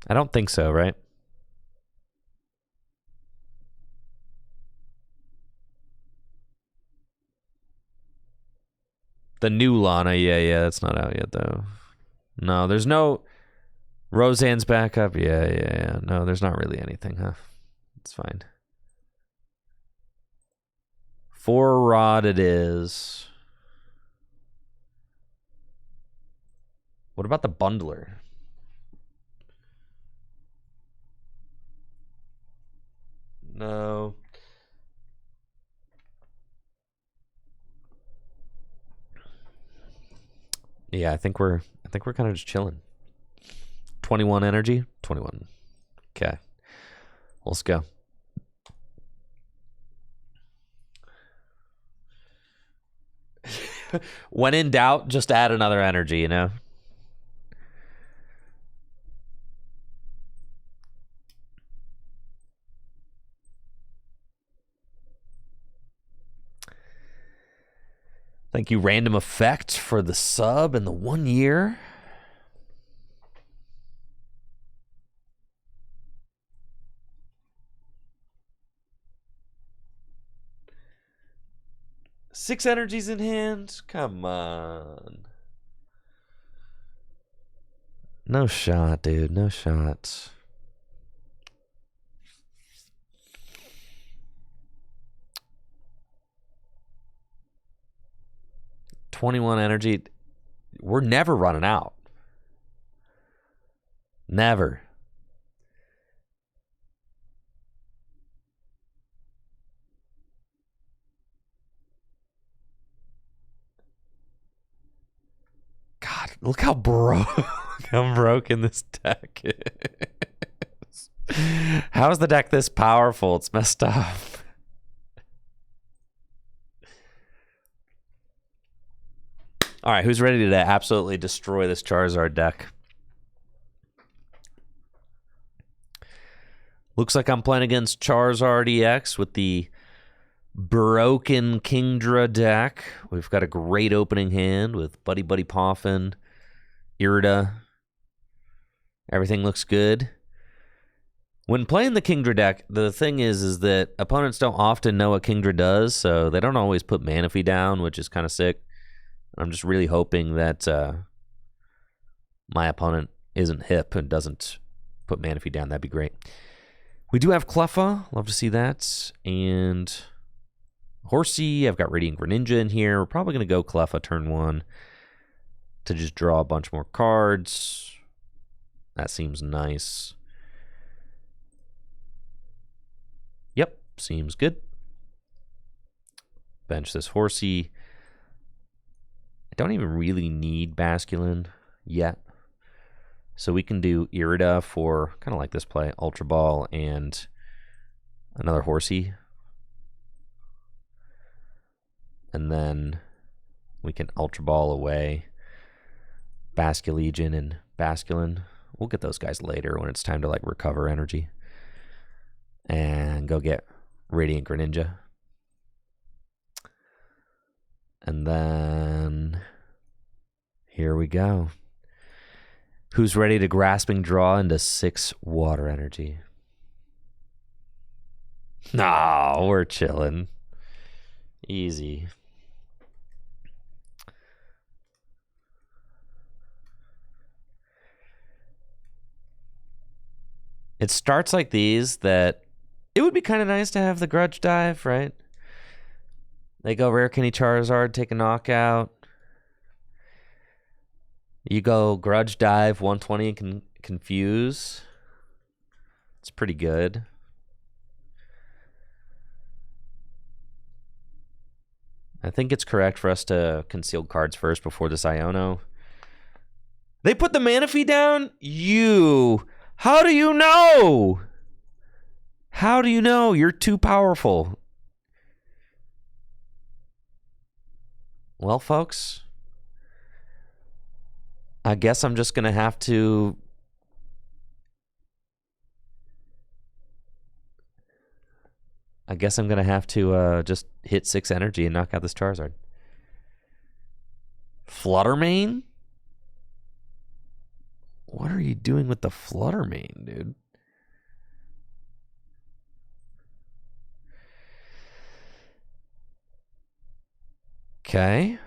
I don't think so, right? The new Lana, yeah, that's not out yet though. No, there's no Roseanne's backup. Yeah. No, there's not really anything, huh? It's fine. 4 rod it is. What about the bundler? No. Yeah, I think we're kind of just chilling. 21 energy, 21. Okay, let's go. When in doubt, just add another energy, you know? Thank you, Random Effect, for the sub and the 1 year. Six energies in hand? Come on. No shot, dude. No shot. $21 energy. We're never running out. Never. God, look how broken this deck is. How is the deck this powerful? It's messed up. All right, who's ready to absolutely destroy this Charizard deck? Looks like I'm playing against Charizard EX with the broken Kingdra deck. We've got a great opening hand with Buddy Poffin, Irida. Everything looks good. When playing the Kingdra deck, the thing is that opponents don't often know what Kingdra does, so they don't always put Manaphy down, which is kind of sick. I'm just really hoping that my opponent isn't hip and doesn't put Manaphy down. That'd be great. We do have Cleffa. Love to see that. And Horsey. I've got Radiant Greninja in here. We're probably going to go Cleffa turn 1 to just draw a bunch more cards. That seems nice. Yep, seems good. Bench this Horsey. I don't even really need Basculin yet. So we can do Irida for kind of like this play, Ultra Ball and another Horsey. And then we can Ultra Ball away Basculegion and Basculin. We'll get those guys later when it's time to like recover energy. And go get Radiant Greninja. And then here we go. Who's ready to Grasping Draw into 6 water energy? No, we're chilling. Easy. It starts like these that it would be kind of nice to have the Grudge Dive, right? They go Rare Candy Charizard, take a knockout. You go Grudge Dive, 120 and confuse. It's pretty good. I think it's correct for us to conceal cards first before this Iono. They put the Manaphy down? How do you know? How do you know? You're too powerful. Well, folks, I guess I'm just going to have to... just hit 6 energy and knock out this Charizard. Fluttermane? What are you doing with the Fluttermane, dude? Okay.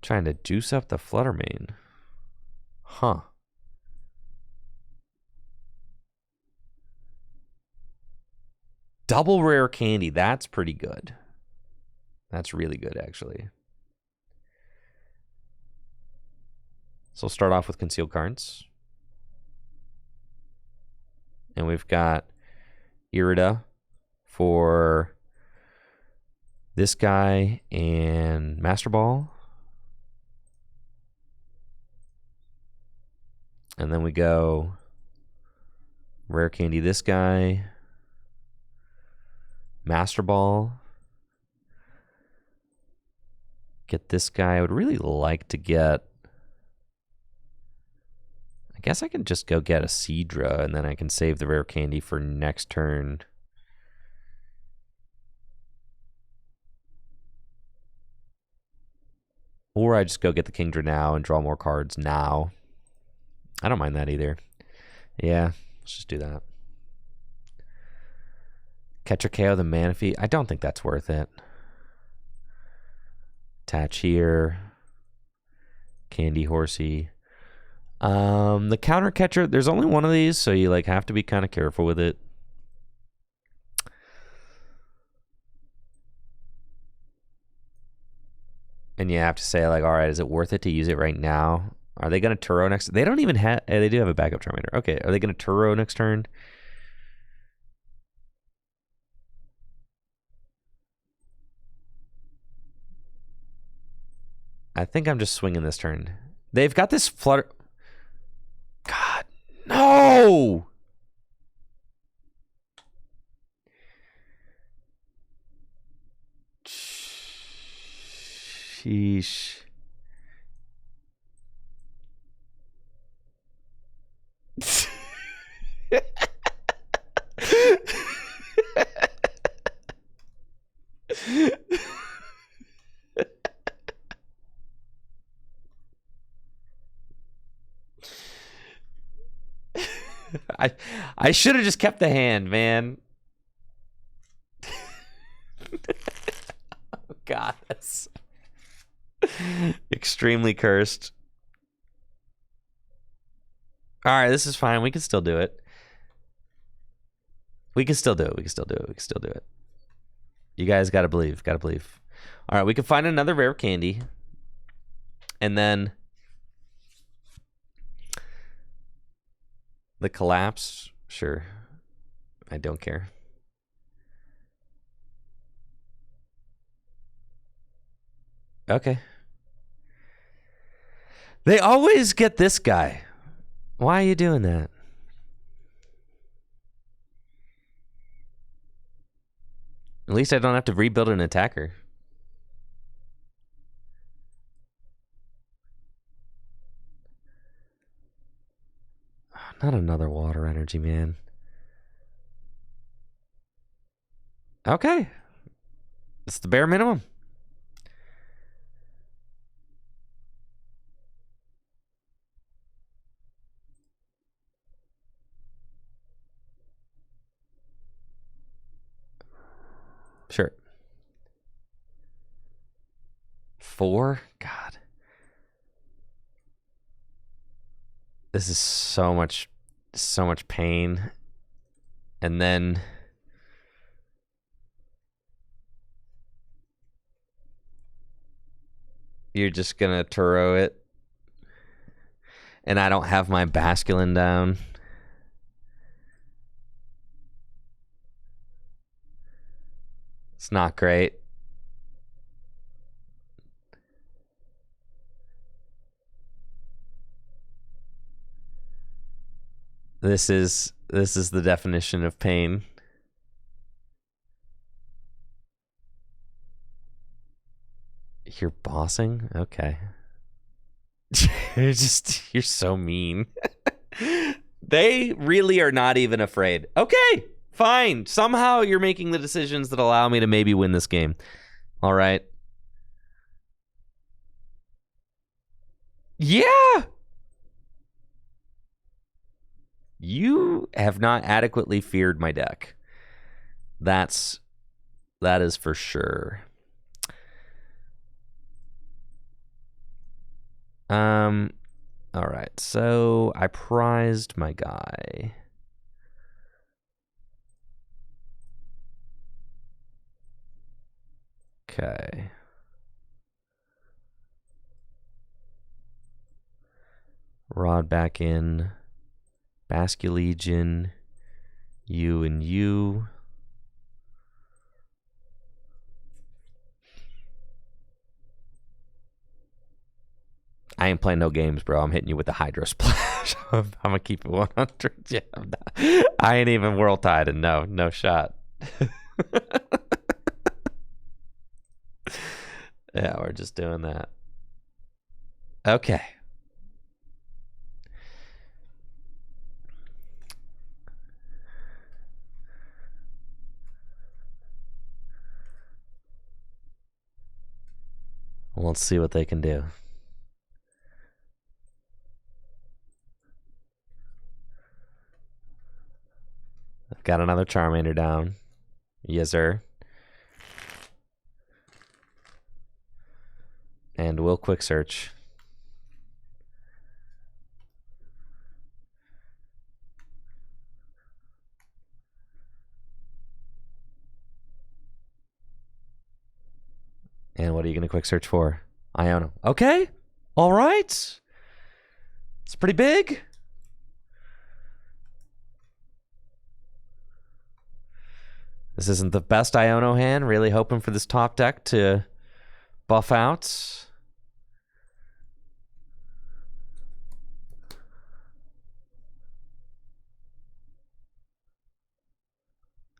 Trying to juice up the Fluttermane. Huh. Double rare candy. That's pretty good. That's really good, actually. So we'll start off with concealed cards. And we've got Irida for this guy and Master Ball. And then we go Rare Candy this guy. Master Ball. Get this guy. I would really like to get... I guess I can just go get a Seadra, and then I can save the Rare Candy for next turn. Or I just go get the Kingdra now and draw more cards now. I don't mind that either. Yeah, let's just do that. Catcher KO the Manaphy. I don't think that's worth it. Attach here. Candy Horsey. The counter catcher, there's only one of these, so you like have to be kind of careful with it. And you have to say, like, all right, is it worth it to use it right now? Are they going to Turo next? They don't even have... They do have a backup Charmander. Okay, are they going to Turo next turn? I think I'm just swinging this turn. They've got this Flutter... God, no! Sheesh. I should have just kept the hand, man. Oh, God, that's extremely cursed. All right, this is fine. We can still do it. We can still do it. We can still do it. We can still do it. You guys gotta believe. Gotta believe. All right, we can find another rare candy. And then the collapse. Sure. I don't care. Okay. They always get this guy. Why are you doing that? At least I don't have to rebuild an attacker. Not another water energy, man. Okay. It's the bare minimum. Sure. 4? God. This is so much so much pain. And then you're just gonna Turo it. And I don't have my Basculin down. It's not great. This is the definition of pain. You're bossing? Okay. You're so mean. They really are not even afraid. Okay, fine. Somehow you're making the decisions that allow me to maybe win this game. All right. Yeah. You have not adequately feared my deck. That is for sure. All right. So I prized my guy. Okay. Rod back in. Basculegion. You and you. I ain't playing no games, bro. I'm hitting you with the Hydro Splash. I'm gonna keep it 100. Yeah, I ain't even world tied, and no shot. Yeah, we're just doing that. Okay. Let's see what they can do. I've got another Charmander down. Yes, sir. And we'll quick search. And what are you going to quick search for? Iono. Okay. All right. It's pretty big. This isn't the best Iono hand. Really hoping for this top deck to buff out.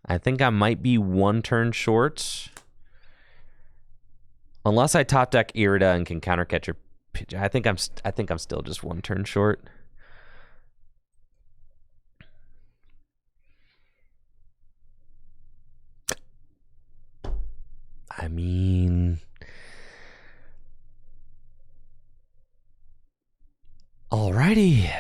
I think I might be one turn short. Unless I top deck Irida and can counter catch your pitch. I think I'm still just one turn short. I mean, alrighty.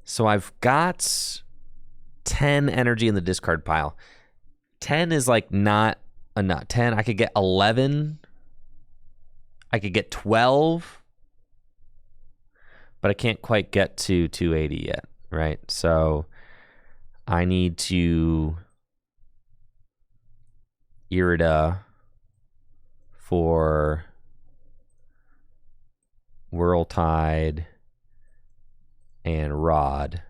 So I've got 10 energy in the discard pile. 10 is like not enough. 10, I could get 11. I could get 12. But I can't quite get to 280 yet, right? So I need to Irida for Whirl Tide and Rod.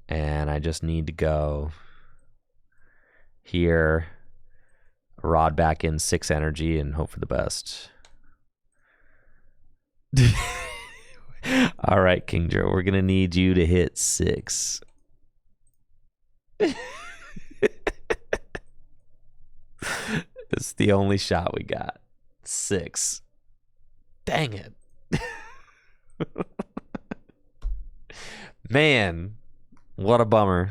And I just need to go here, Rod back in 6 energy and hope for the best. All right, Kingdra, we're going to need you to hit 6. It's the only shot we got. 6. Dang it. Man, what a bummer.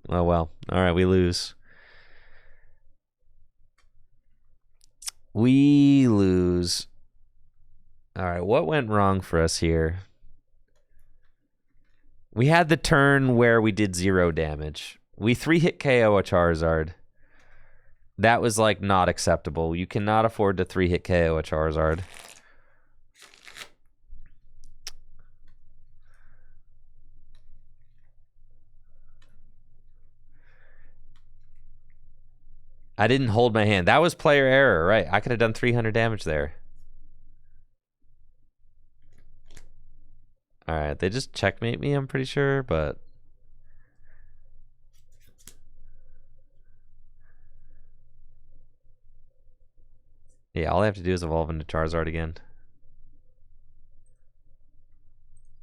Oh, well. All right, we lose. We lose. All right, what went wrong for us here? We had the turn where we did 0 damage. We 3-hit KO a Charizard. That was like not acceptable. You cannot afford to 3-hit KO a Charizard. I didn't hold my hand. That was player error, right? I could have done 300 damage there. All right, they just checkmate me, I'm pretty sure, but... Yeah, all I have to do is evolve into Charizard again.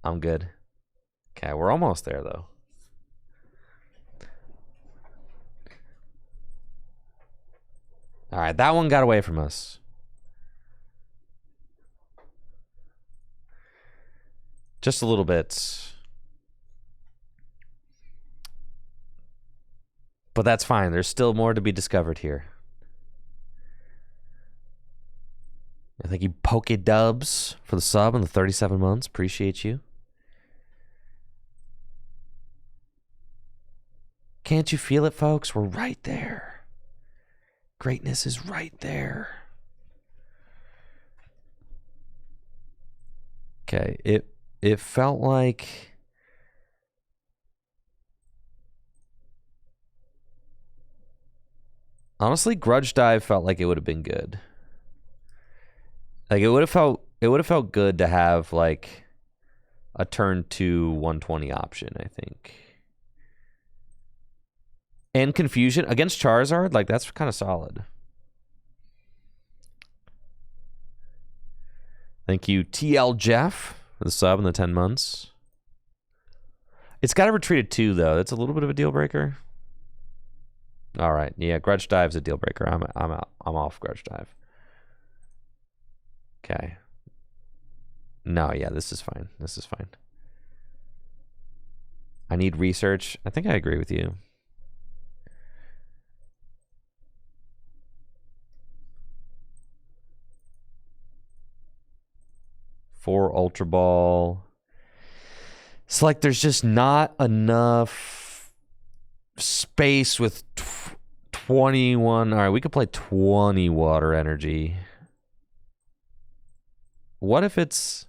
I'm good. Okay, we're almost there, though. All right, that one got away from us. Just a little bit. But that's fine. There's still more to be discovered here. Thank you, Pokédubs, for the sub and the 37 months. Appreciate you. Can't you feel it, folks? We're right there. Greatness is right there. Okay, it felt like... Honestly, Grudge Dive felt like it would have been good. Like it would have felt good to have like a turn 2 120 option, I think. And Confusion against Charizard, like that's kind of solid. Thank you, TL Jeff, for the sub and the 10 months. It's got to retreat at 2 though. That's a little bit of a deal breaker. All right, yeah, Grudge Dive's a deal breaker. I'm out. I'm off Grudge Dive. Okay. No, yeah, this is fine. This is fine. I need research. I think I agree with you. For Ultra Ball. It's like there's just not enough space with 21. All right, we could play 20 Water Energy. What if it's...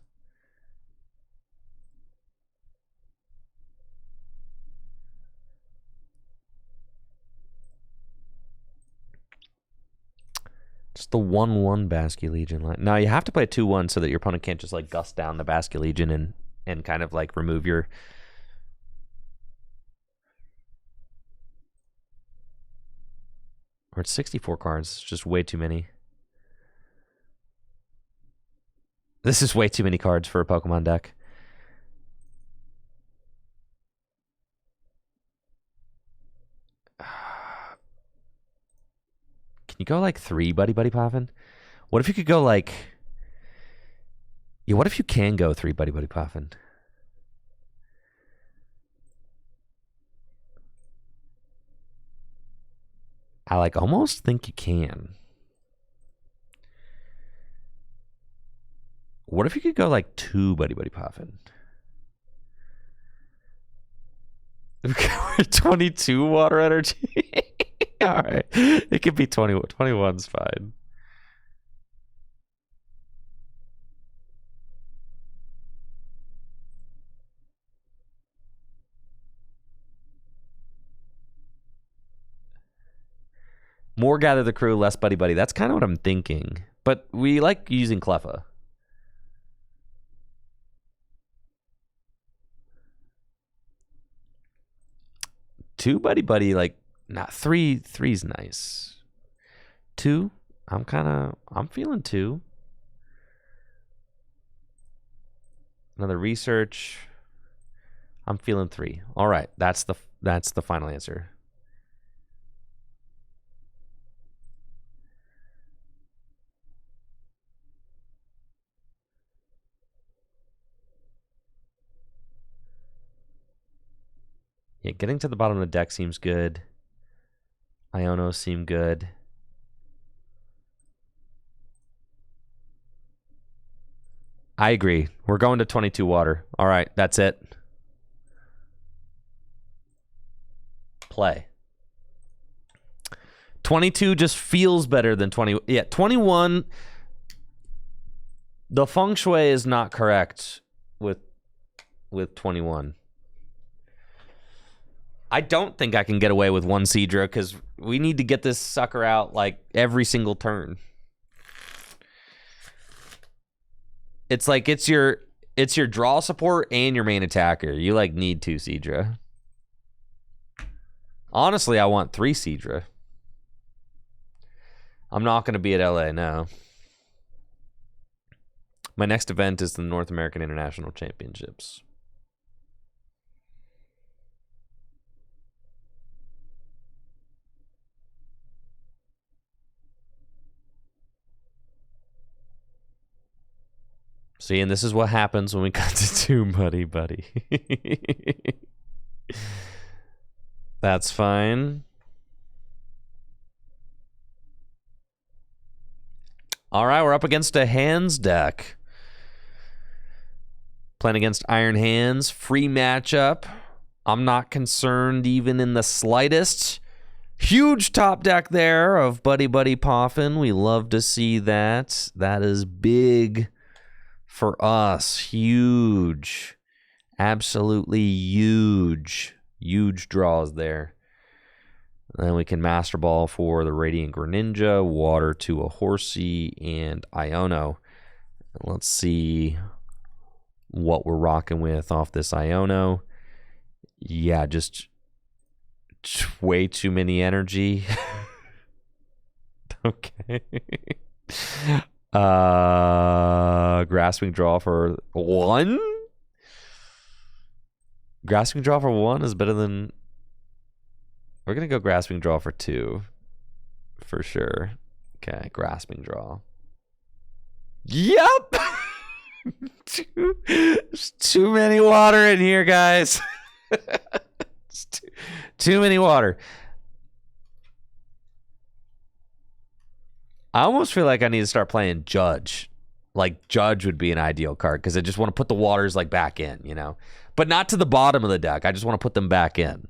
Just the 1/1 Basculegion line. No, you have to play a 2/1 so that your opponent can't just like gust down the Basculegion and kind of like remove your... Or it's 64 cards. It's just way too many. This is way too many cards for a Pokemon deck. Can you go like 3 Buddy Poffin? What if you could go like... Yeah, what if you can go 3 Buddy Poffin? I like almost think you can. What if you could go like 2 Buddy Poffin? 22 Water Energy? All right. It could be 21. 21's fine. More Gather the Crew, less Buddy. That's kind of what I'm thinking. But we like using Cleffa. Two Buddy, like, not 3. 3's nice. 2, I'm feeling 2. Another research. I'm feeling 3. All right, that's the final answer. Yeah, getting to the bottom of the deck seems good. Ionos seem good. I agree. We're going to 22 Water. All right, that's it. Play. 22 just feels better than 20. Yeah, 21. The feng shui is not correct with 21. I don't think I can get away with one Seadra because we need to get this sucker out like every single turn. It's like it's your draw support and your main attacker. You like need 2 Seadra. Honestly, I want 3 Seadra. I'm not going to be at LA now. My next event is the North American International Championships. See, and this is what happens when we cut to 2, buddy. That's fine. All right, we're up against a hands deck. Playing against Iron Hands. Free matchup. I'm not concerned even in the slightest. Huge top deck there of Buddy Poffin. We love to see that. That is big for us. Huge. Absolutely huge. Huge draws there. And then we can Master Ball for the Radiant Greninja, Water to a Horsey, and Iono. Let's see what we're rocking with off this Iono. Yeah, just way too many energy. Okay. Grasping Draw for 1? Grasping Draw for 1 is better than... We're going to go Grasping Draw for 2. For sure. Okay, Grasping Draw. Yep! Too many water in here, guys. Too many water. I almost feel like I need to start playing Judge. Like, Judge would be an ideal card, because I just want to put the waters, like, back in, you know? But not to the bottom of the deck. I just want to put them back in.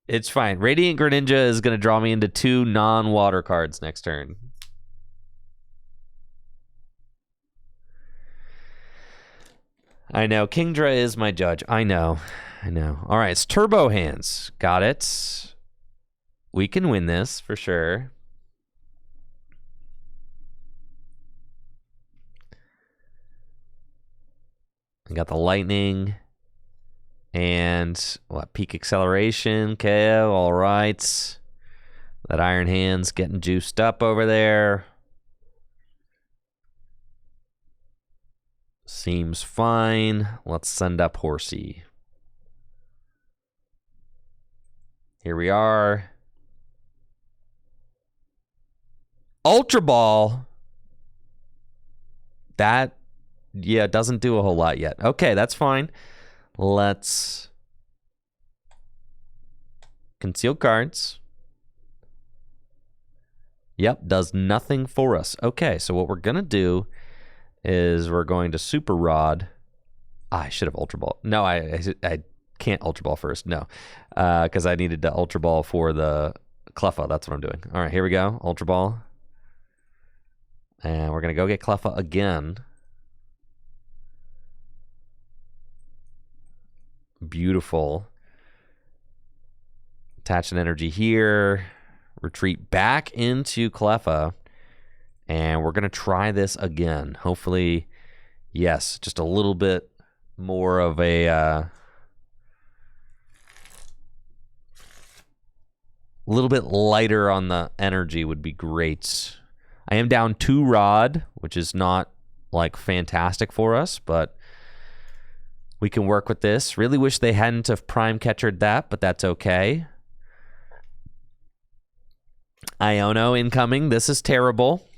It's fine. Radiant Greninja is going to draw me into 2 non-water cards next turn. I know. Kingdra is my judge. I know. All right, it's Turbo Hands. Got it. We can win this for sure. I got the Lightning. And what? Peak Acceleration. KO. All right. That Iron Hand's getting juiced up over there. Seems fine. Let's send up Horsey. Here we are. Ultra Ball. That, yeah, doesn't do a whole lot yet. Okay, that's fine. Let's conceal cards. Yep, does nothing for us. Okay, so what we're going to do is we're going to Super Rod. I should have Ultra Ball. No, I can't Ultra Ball first. No, because I needed to Ultra Ball for the Cleffa. That's what I'm doing. All right, here we go. Ultra Ball. And we're going to go get Cleffa again. Beautiful. Attach an energy here. Retreat back into Cleffa. And we're going to try this again. Hopefully, yes, just a little bit more of a... little bit lighter on the energy would be great. I am down 2 Rod, which is not, like, fantastic for us, but we can work with this. Really wish they hadn't have Prime Catchered that, but that's okay. Iono incoming. This is terrible.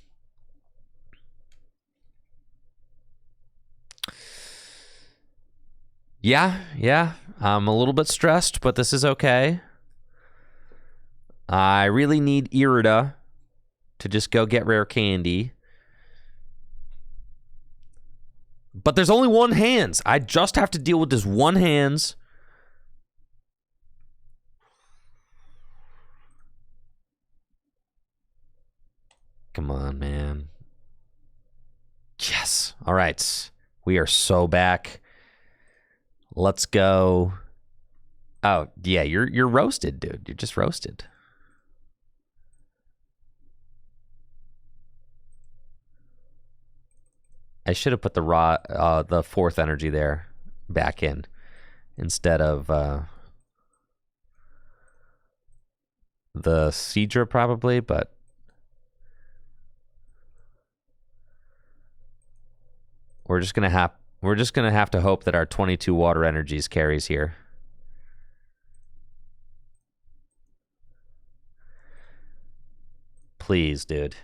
Yeah. I'm a little bit stressed, but this is okay. I really need Irida to just go get rare candy. But there's only one hands. I just have to deal with this one hands. Come on, man. Yes. All right. We are so back. Let's go. Oh, yeah, you're roasted, dude. You're just roasted. I should have put the fourth energy there back in instead of the Seedra probably, but we're just gonna have to hope that our 22 water energies carries here. Please, dude.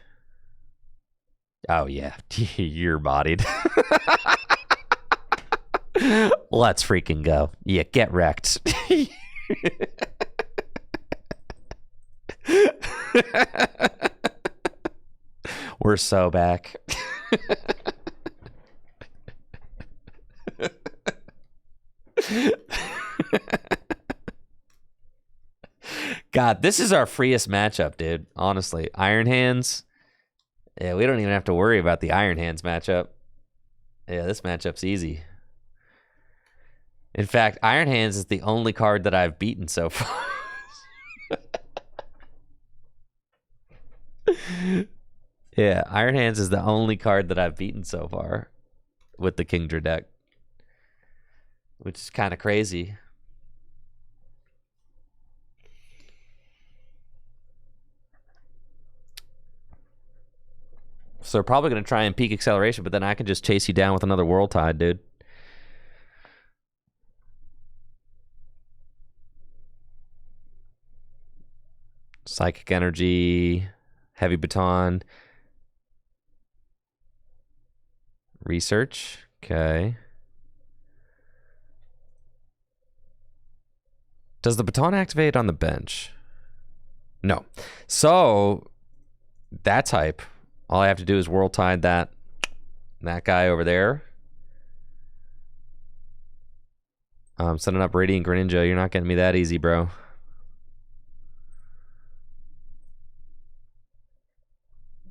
Oh yeah, you're bodied. Let's freaking go. Yeah, get wrecked. We're so back. God, this is our freest matchup, dude. Honestly, Iron Hands. Yeah, we don't even have to worry about the Iron Hands matchup. Yeah, this matchup's easy. In fact, Iron Hands is the only card that I've beaten so far. Yeah, Iron Hands is the only card that I've beaten so far with the Kingdra deck, which is kind of crazy. So they're probably going to try and peak acceleration, but then I can just chase you down with another World Tide, dude. Psychic Energy, Heavy Baton, Research. Okay. Does the Baton activate on the bench? No. So that type, all I have to do is World Tide that guy over there. Setting up Radiant Greninja. You're not getting me that easy, bro.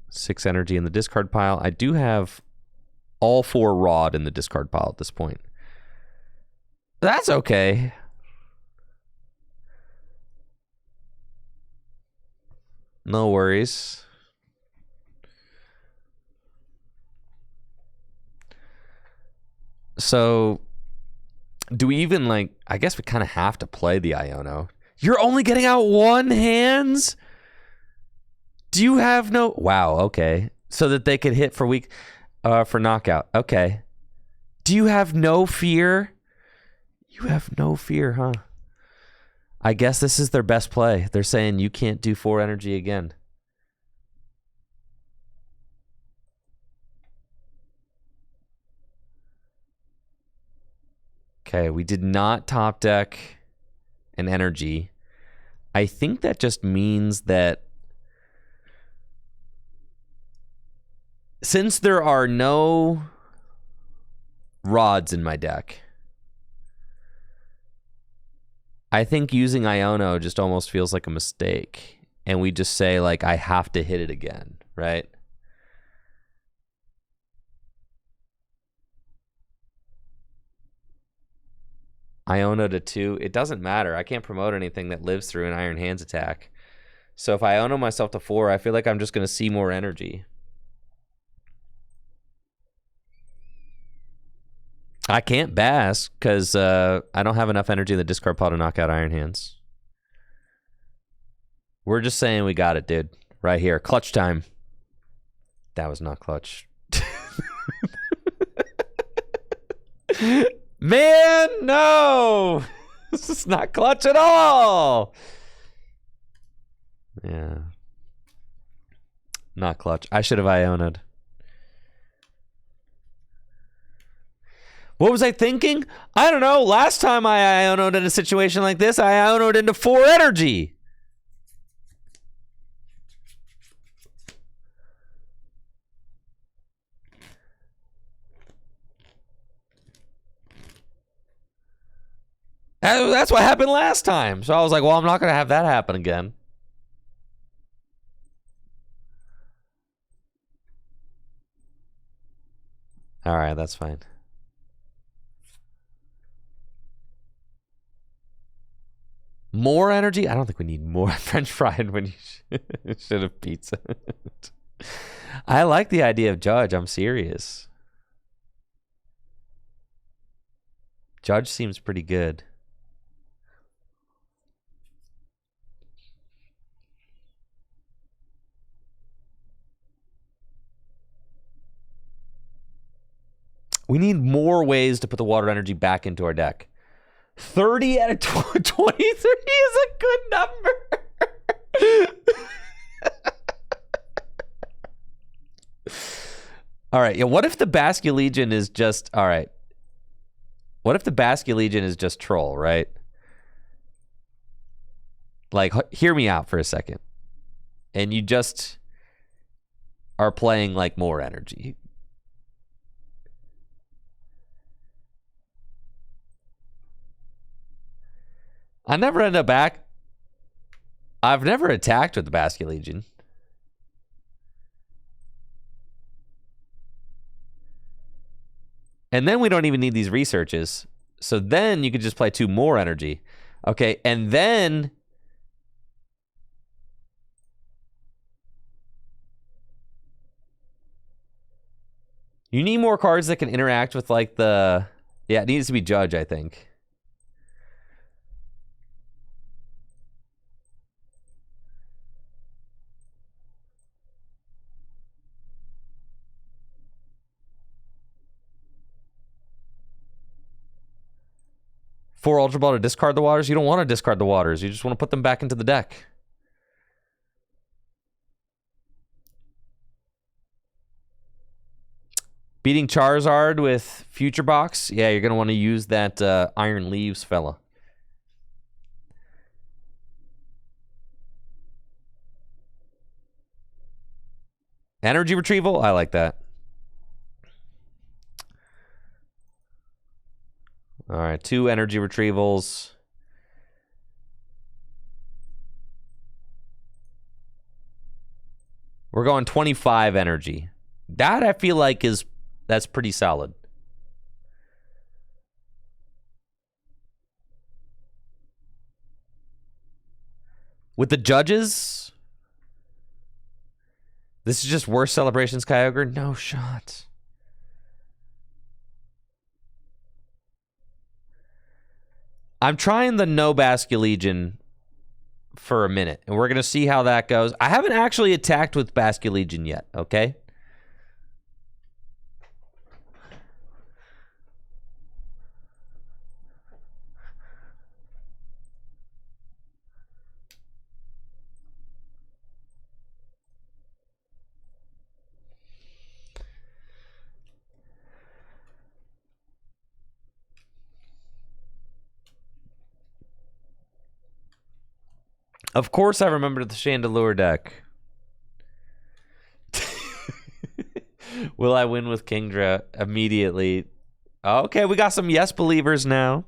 Six energy in the discard pile. I do have all 4 Rod in the discard pile at this point. That's okay. No worries. So, do we even, like, I guess we kind of have to play the Iono. You're only getting out 1 hands? Do you have no... Wow, okay. So that they could hit for for knockout. Okay. Do you have no fear? You have no fear, huh? I guess this is their best play. They're saying you can't do 4 energy again. Okay, we did not top deck an energy. I think that just means that since there are no rods in my deck, I think using Iono just almost feels like a mistake. And we just say, like, I have to hit it again, right? Iono to 2. It doesn't matter. I can't promote anything that lives through an Iron Hands attack. So if I Iono myself to 4, I feel like I'm just going to see more energy. I can't Bask because I don't have enough energy in the discard pile to knock out Iron Hands. We're just saying we got it, dude. Right here. Clutch time. That was not clutch. Man, no! This is not clutch at all! Yeah. Not clutch. I should have Iona'd. What was I thinking? I don't know. Last time I Iona'd in a situation like this, I Iona'd into 4 energy. That's what happened last time. So I was like, well, I'm not going to have that happen again. All right, that's fine. More energy? I don't think we need more French fried when you should have pizza. I like the idea of Judge. I'm serious. Judge seems pretty good. We need more ways to put the water energy back into our deck. 30 out of 23 is a good number. All right. Yeah. What if the Basculegion is just all right? What if the Basculegion is just troll, right? Like, hear me out for a second. And you just are playing like more energy. I never end up back. I've never attacked with the Basculegion. And then we don't even need these researches. So then you could just play 2 more energy. Okay, and then you need more cards that can interact with like the... Yeah, it needs to be Judge, I think. For Ultra Ball to discard the waters? You don't want to discard the waters. You just want to put them back into the deck. Beating Charizard with Future Box? Yeah, you're going to want to use that Iron Leaves fella. Energy Retrieval? I like that. All right, 2 energy retrievals. We're going 25 energy. That I feel like that's pretty solid. With the judges, this is just worse Celebrations Kyogre? No shot. I'm trying the no Basculegion for a minute, and we're going to see how that goes. I haven't actually attacked with Basculegion yet, okay? Of course I remember the Chandelure deck. Will I win with Kingdra immediately? Okay, we got some yes believers now.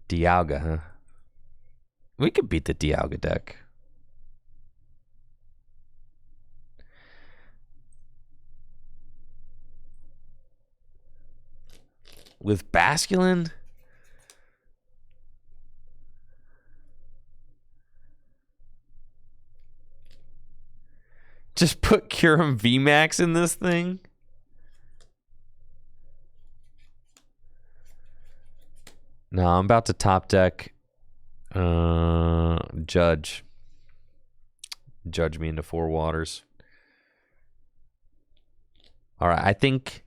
Dialga, huh? We could beat the Dialga deck. With Basculin? Just put Kyurem VMAX in this thing? No, I'm about to top deck Judge. Judge me into 4 waters. All right, I think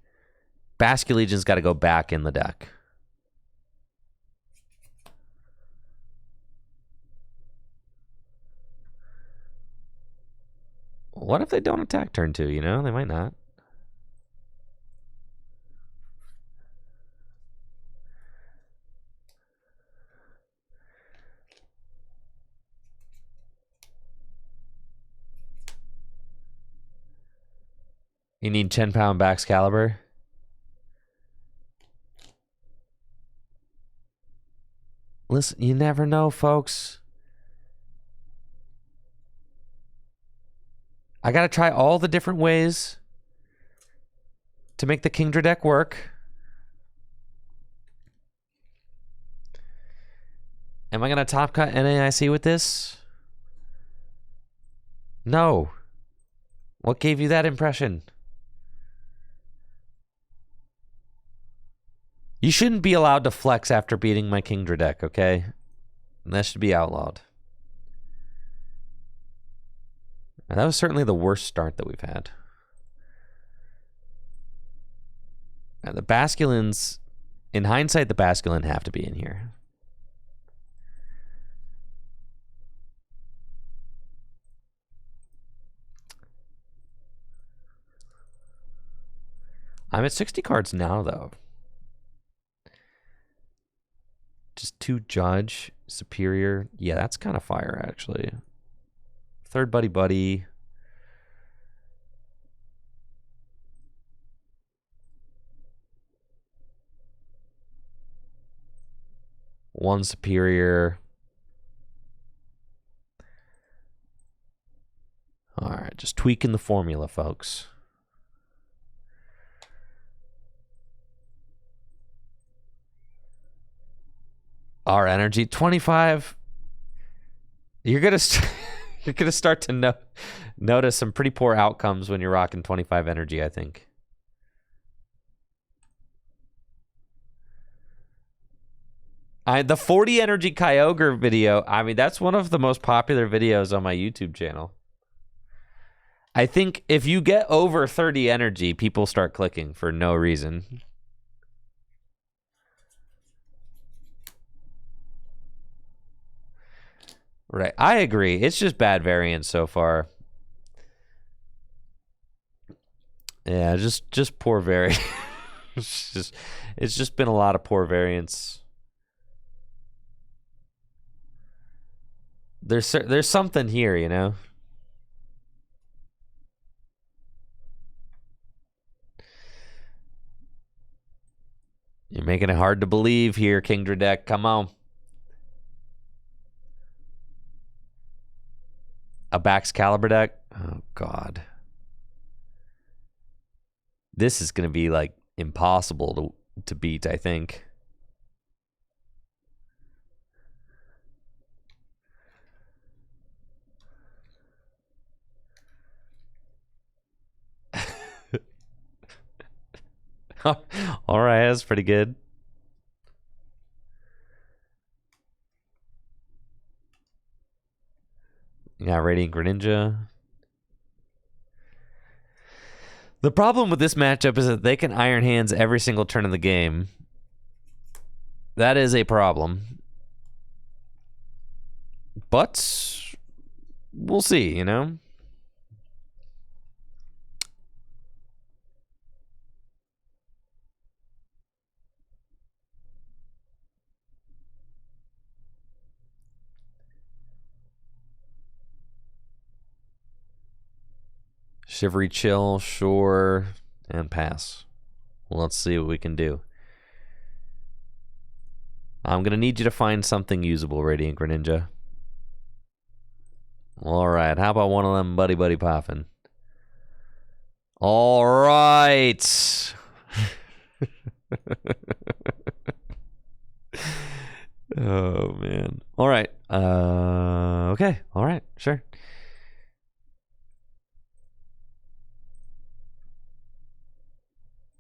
Basculegion's got to go back in the deck. What if they don't attack turn 2, you know? They might not. You need 10-pound Baxcalibur? Listen, you never know, folks. I gotta try all the different ways to make the Kingdra deck work. Am I gonna top cut NAIC with this? No. What gave you that impression? You shouldn't be allowed to flex after beating my Kingdra deck, okay? And that should be outlawed. And that was certainly the worst start that we've had. And the Basculins, in hindsight, the Basculin have to be in here. I'm at 60 cards now, though. Just 2 Judge, Superior. Yeah, that's kind of fire, actually. 3rd Buddy Buddy. One Superior. All right, just tweaking the formula, folks. Our energy 25. You're gonna you're gonna start to notice some pretty poor outcomes when you're rocking 25 energy, I think. The 40 energy Kyogre video, I mean, that's one of the most popular videos on my YouTube channel. I think if you get over 30 energy, people start clicking for no reason. Right. I agree. It's just bad variance so far. Yeah, just poor variance. it's just been a lot of poor variance. There's something here, you know. You're making it hard to believe here, Kingdra deck. Come on. A Baxcalibur deck? Oh, God. This is going to be, like, impossible to beat, I think. All right, that's pretty good. Yeah, Radiant Greninja. The problem with this matchup is that they can Iron Hands every single turn of the game. That is a problem. But we'll see, you know? Shivery Chill, sure, and pass. Well, let's see what we can do. I'm going to need you to find something usable, Radiant Greninja. All right, how about one of them buddy popping? All right. Oh, man. All right. Okay. All right. Sure.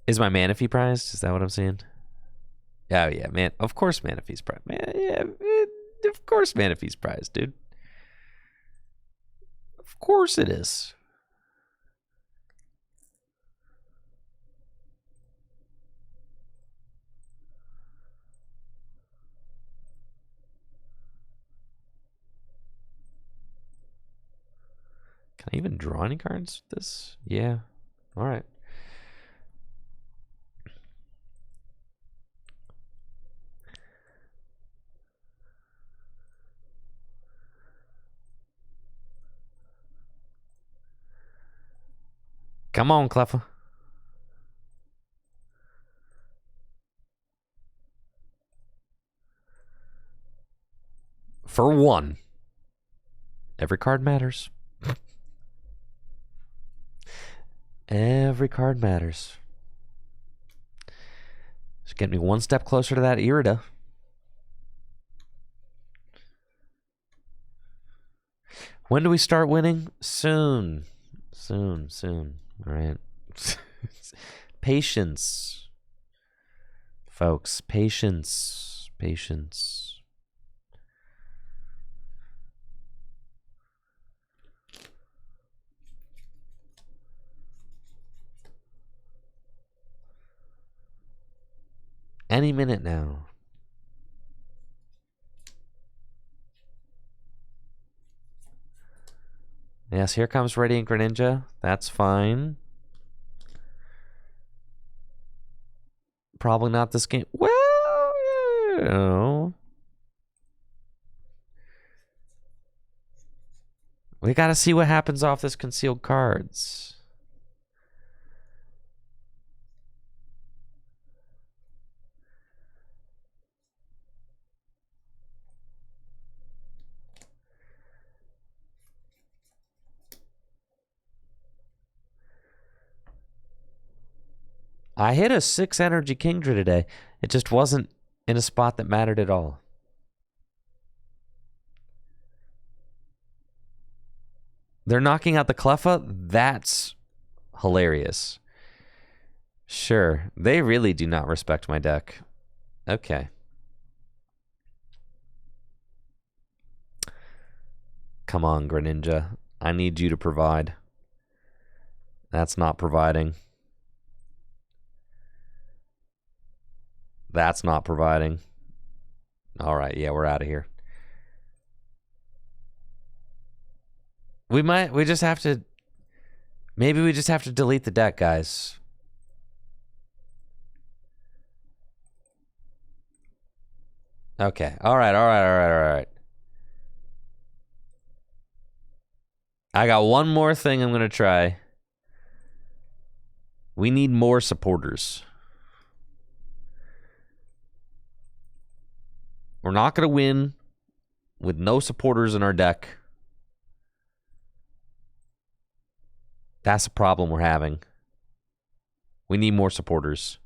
Is my Manaphy prized? Is that what I'm seeing? Oh, yeah, man. Of course Manaphy's prized. Man, yeah, of course Manaphy's prized, dude. Of course it is. Can I even draw any cards with this? Yeah. All right. Come on, Cleffa. For one. Every card matters. Every card matters. Just get me one step closer to that Irida. When do we start winning? Soon. Soon. All right. Patience. Folks, patience. Any minute now. Yes, here comes Radiant Greninja. That's fine. Probably not this game. Well, you know. We got to see what happens off this concealed cards. I hit a 6 energy Kingdra today. It just wasn't in a spot that mattered at all. They're knocking out the Cleffa? That's hilarious. Sure. They really do not respect my deck. Okay. Come on, Greninja. I need you to provide. That's not providing. That's not providing. All right, yeah, we're out of here. We just have to, maybe we just have to delete the deck, guys. Okay, all right. I got one more thing I'm going to try. We need more supporters. We're not going to win with no supporters in our deck. That's a problem we're having. We need more supporters.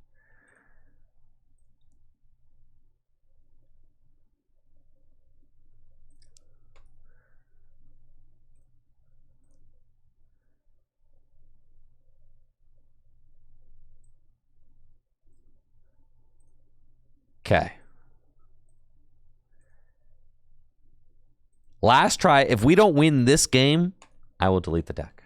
Okay. Last try. If we don't win this game, I will delete the deck.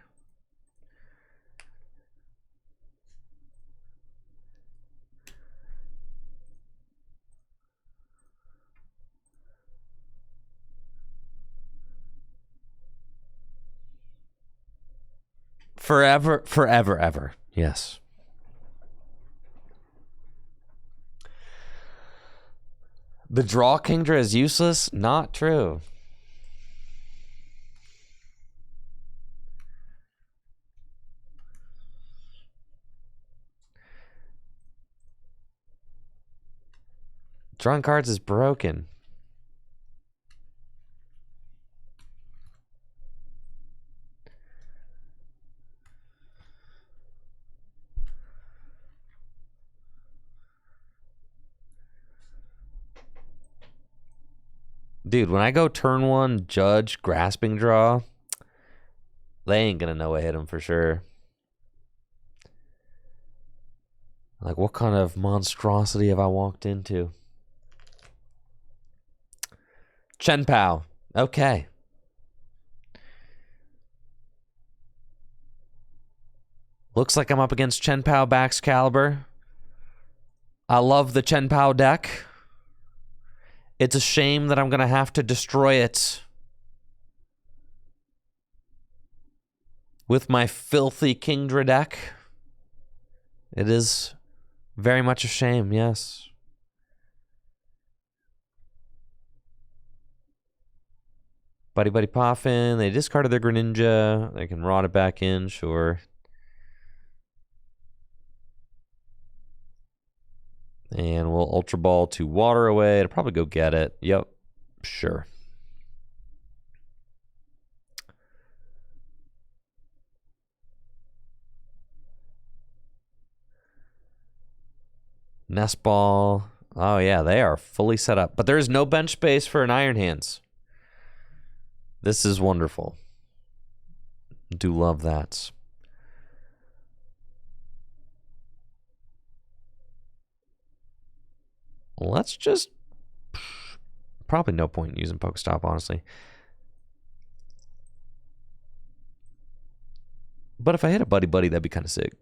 Forever, ever. Yes. The draw Kingdra is useless? Not true. Drawing cards is broken. Dude, when I go turn 1, judge, grasping draw, they ain't gonna know I hit him for sure. Like, what kind of monstrosity have I walked into? Chen Pao. Okay. Looks like I'm up against Chen Pao Baxcalibur. I love the Chen Pao deck. It's a shame that I'm going to have to destroy it with my filthy Kingdra deck. It is very much a shame, yes. Buddy Poffin. They discarded their Greninja. They can rot it back in, sure. And we'll Ultra Ball to water away. It'll probably go get it. Yep, sure. Nest Ball. Oh, yeah, they are fully set up. But there is no bench space for an Iron Hands. This is wonderful. Do love that. Let's just... Probably no point in using Pokestop, honestly. But if I hit a Buddy Buddy, that'd be kind of sick.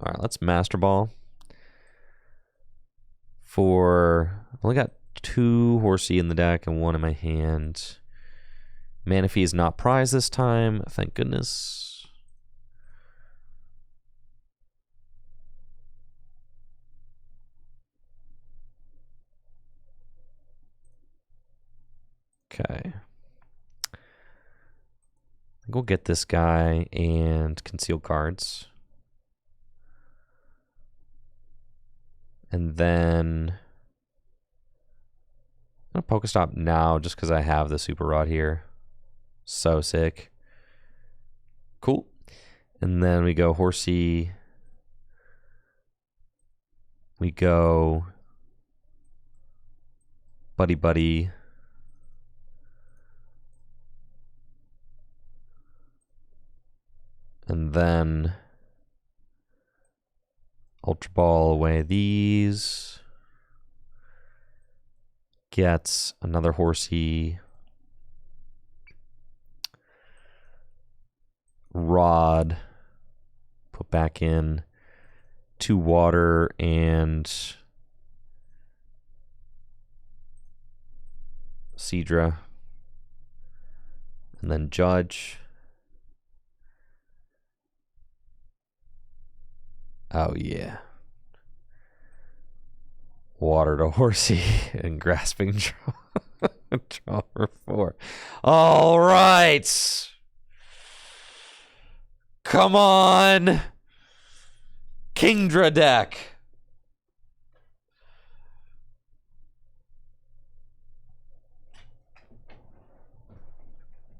All right, let's Master Ball. I only got 2 Horsey in the deck and 1 in my hand. Manaphy is not prized this time, thank goodness. Okay. We'll get this guy and conceal cards. And then I'm going to Pokestop now just because I have the Super Rod here. So sick. Cool. And then we go Horsey. We go Buddy Buddy. And then Ultra Ball away these. Gets another Horsey. Rod. Put back in 2 water and Seadra. And then Judge. Oh, yeah. Water to Horsey and Grasping Draw. Draw for 4. All right. Come on. Kingdra deck.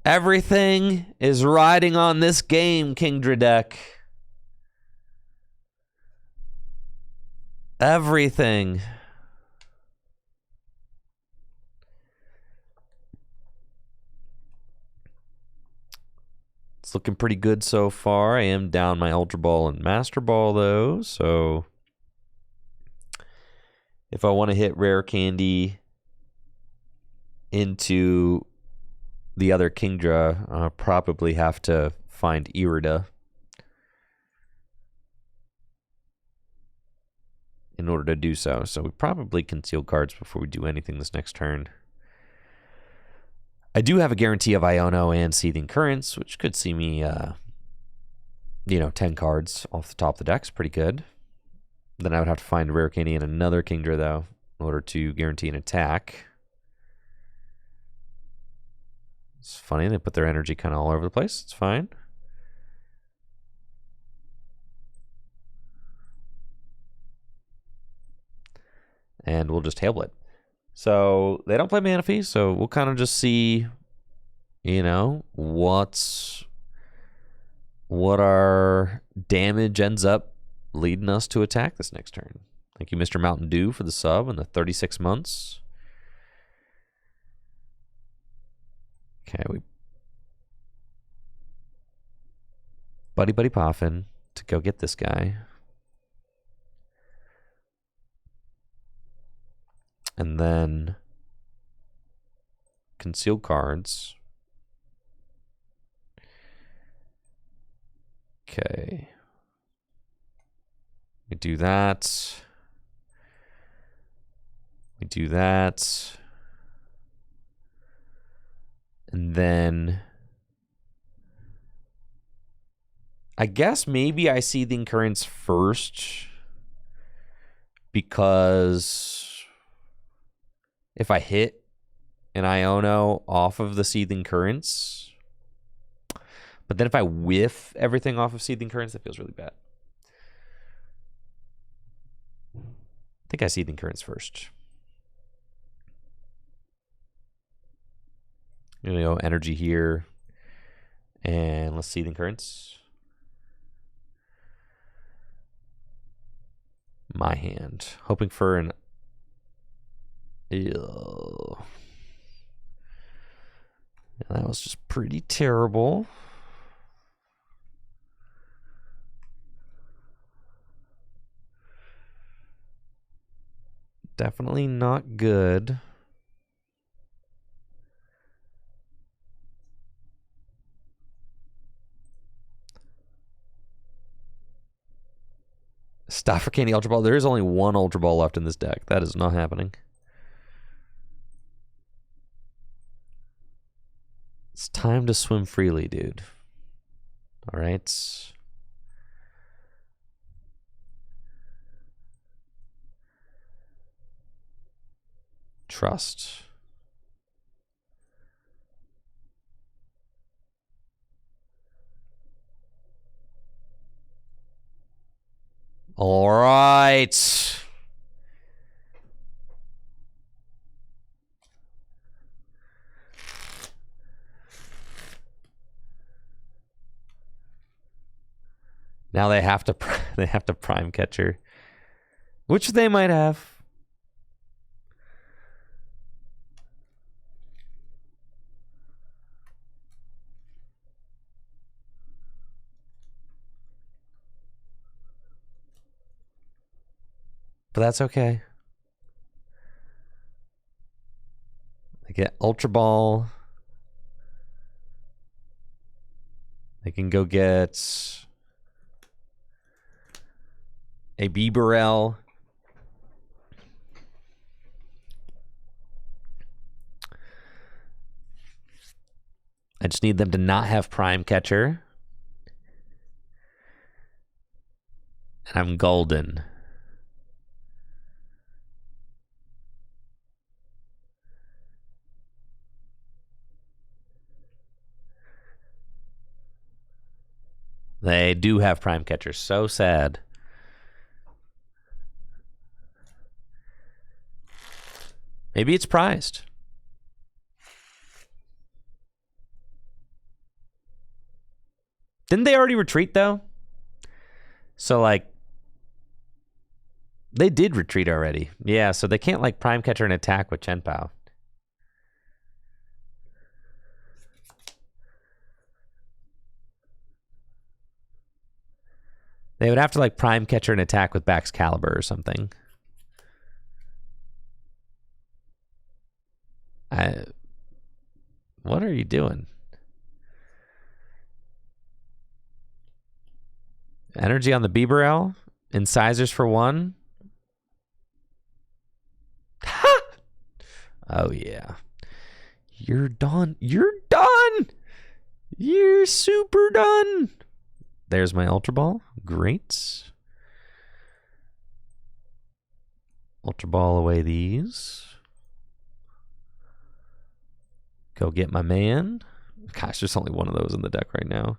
Everything is riding on this game, Kingdra deck. Everything. It's looking pretty good so far. I am down my Ultra Ball and Master Ball, though. So if I want to hit Rare Candy into the other Kingdra, I'll probably have to find Irida in order to do so. So we probably conceal cards before we do anything this next turn. I do have a guarantee of Iono and Seething Currents, which could see me, 10 cards off the top of the deck's pretty good. Then I would have to find a Rare Candy and another Kingdra, though, in order to guarantee an attack. It's funny, they put their energy kind of all over the place. It's fine. And we'll just Hailblade. So they don't play Manaphy, so we'll kind of just see, what our damage ends up leading us to attack this next turn. Thank you, Mr. Mountain Dew, for the sub and the 36 months. Okay, we Buddy Buddy Poffin to go get this guy. And then conceal cards. Okay. We do that. We do that. And then I guess maybe I see the Currents first, because if I hit an Iono off of the Seething Currents, but then if I whiff everything off of Seething Currents, that feels really bad. I think I Seething Currents first. Energy here. And let's Seething Currents. my hand. Hoping for an... Ew. That was just pretty terrible. Definitely not good. Stop for Candy Ultra Ball. There is only one Ultra Ball left in this deck. That is not happening. It's time to swim freely, dude. All right. Trust. All right. Now they have to prime catcher, which they might have. But that's okay. They get Ultra Ball. They can go get a Bieberell. I just need them to not have Prime Catcher. And I'm golden. They do have Prime Catcher. So sad. Maybe it's prized. Didn't they already retreat, though? So, like, they did retreat already. Yeah, so they can't, like, Prime Catcher and attack with Chen Pao. They would have to, like, Prime Catcher and attack with Baxcalibur or something. What are you doing? Energy on the Bieberell. Incisors for 1. Ha! Oh, yeah. You're done. You're done! You're super done! There's my Ultra Ball. Great. Ultra Ball away these. Go get my man. Gosh, there's only one of those in the deck right now.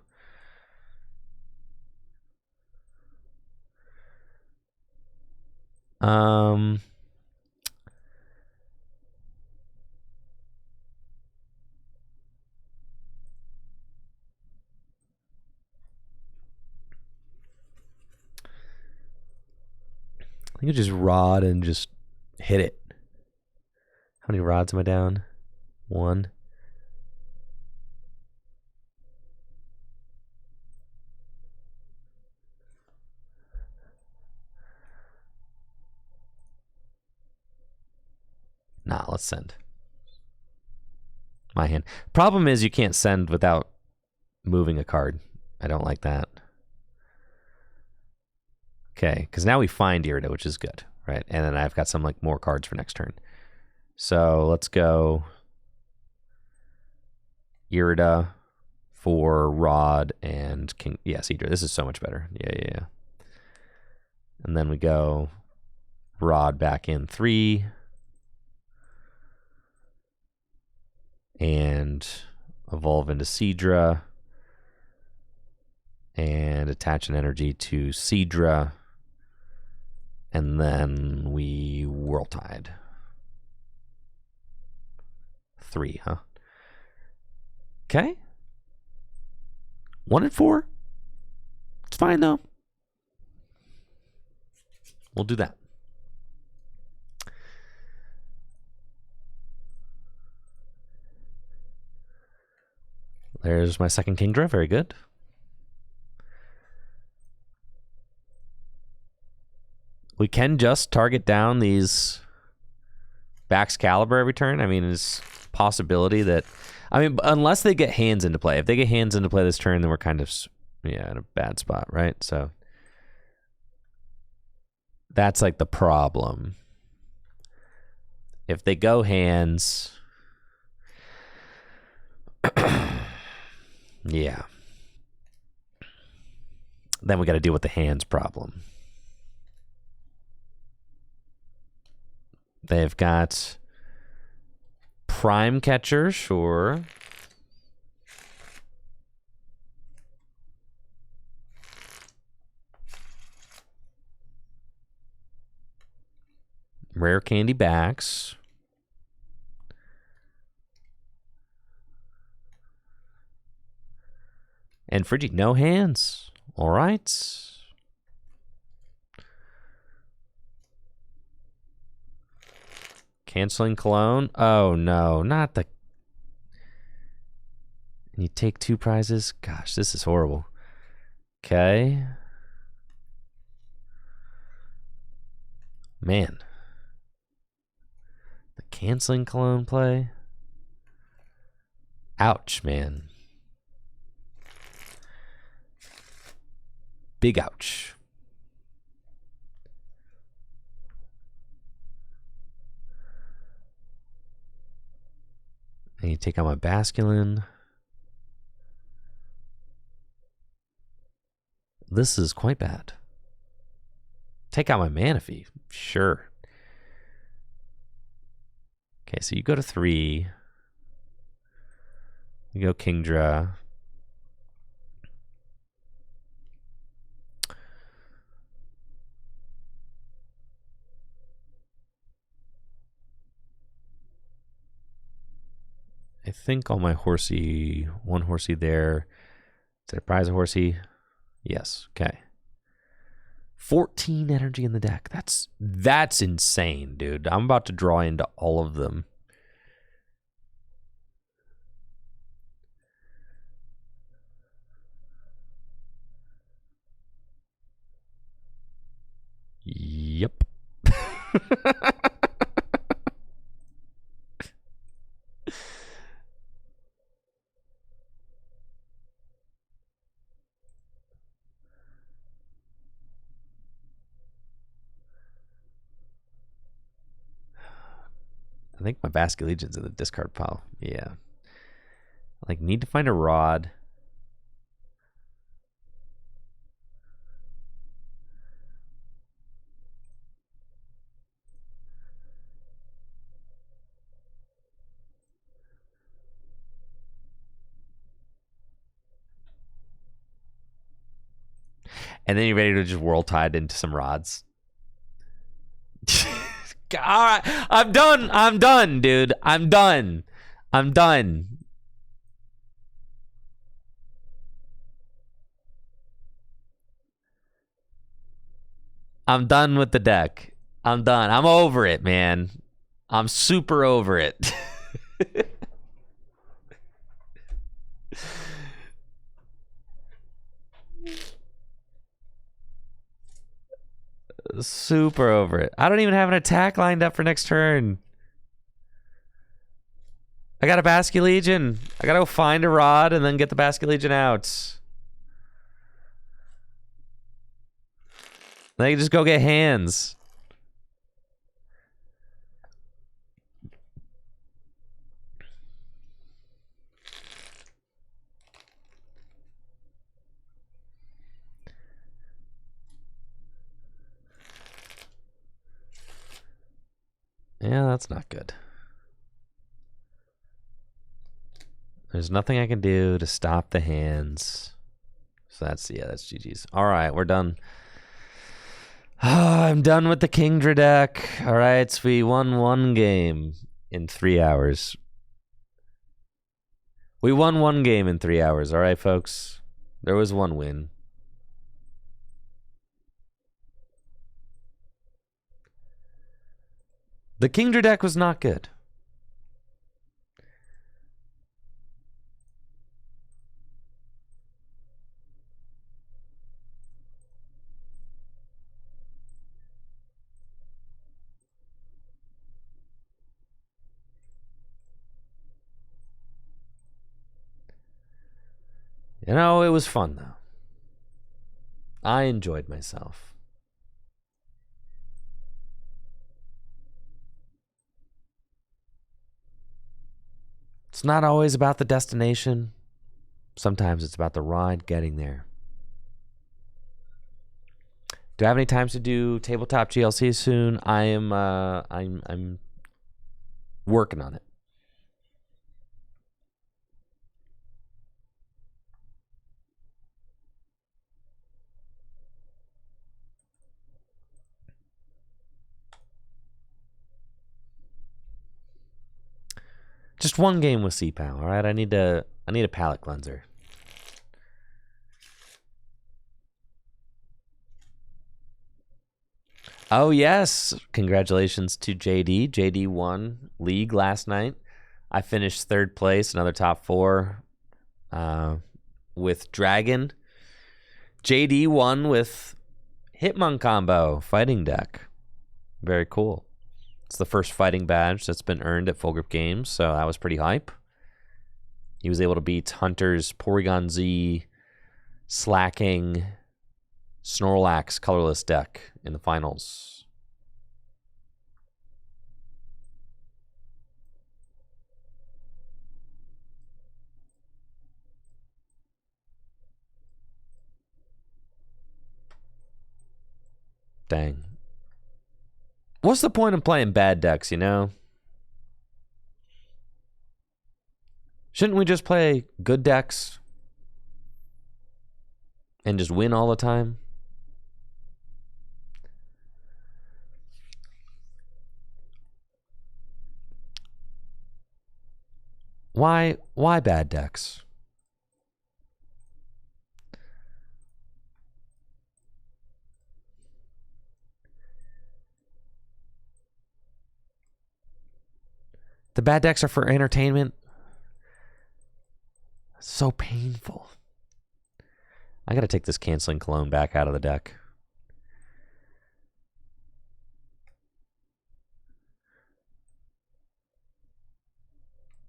I think just rod and just hit it. How many rods am I down? 1. Nah, let's send. My hand. Problem is you can't send without moving a card. I don't like that. Okay, because now we find Irida, which is good, right? And then I've got some like more cards for next turn. So let's go Irida for Rod and King. Yeah, Cedra. This is so much better. Yeah. And then we go Rod back in 3. And evolve into Cedra. And attach an energy to Cedra. And then we Whirl Tide. 3, huh? Okay. 1 and 4. It's fine though. We'll do that. There's my second Kingdra. Very good. We can just target down these Bax Caliber every turn. I mean, it's a possibility that... I mean, unless they get hands into play. If they get hands into play this turn, then we're kind of, yeah, in a bad spot, right? So that's like the problem. If they go hands... yeah. Then we got to deal with the hands problem. They've got Prime Catcher, sure. Rare Candy Backs. And Friggy, no hands. All right. Canceling Cologne. Oh, no. Not the... And you take 2 prizes? Gosh, this is horrible. Okay. Man. The Canceling Cologne play. Ouch, man. Big ouch. And you take out my Basculin. This is quite bad. Take out my Manaphy. Sure. Okay, so you go to 3. You go Kingdra. I think all my horsey, one horsey there. Did I prize a horsey? Yes. Okay. 14 energy in the deck. That's insane, dude. I'm about to draw into all of them. Yep. I think my Basculegion's in the discard pile. Yeah. Like, need to find a rod. And then you're ready to just World Tide into some rods. All right, I'm done. I'm done, dude. I'm done. I'm done. I'm done with the deck. I'm done. I'm over it, man. I'm super over it. Super over it. I don't even have an attack lined up for next turn. I got a Basculegion. I gotta go find a rod and then get the Basculegion out. Then I can just go get hands. Yeah, that's not good. There's nothing I can do to stop the hands. So that's GG's. All right, we're done. I'm done with the Kingdra deck. All right, we won 1 game in 3 hours. We won 1 game in 3 hours. All right, folks. There was 1 win. The Kingdra deck was not good. You know, it was fun, though. I enjoyed myself. It's not always about the destination. Sometimes it's about the ride getting there. Do I have any times to do tabletop GLC soon? I'm working on it. Just one game with CPAL, all right? I need a palate cleanser. Oh yes, congratulations to JD. JD won League last night. I finished third place, another top 4 with Dragon. JD won with Hitmon combo fighting deck. Very cool. It's the first fighting badge that's been earned at Full Grip Games, so that was pretty hype. He was able to beat Hunter's Porygon Z slacking Snorlax colorless deck in the finals. Dang. What's the point of playing bad decks, you know? Shouldn't we just play good decks and just win all the time? Why bad decks? The bad decks are for entertainment. So painful. I gotta take this canceling cologne back out of the deck.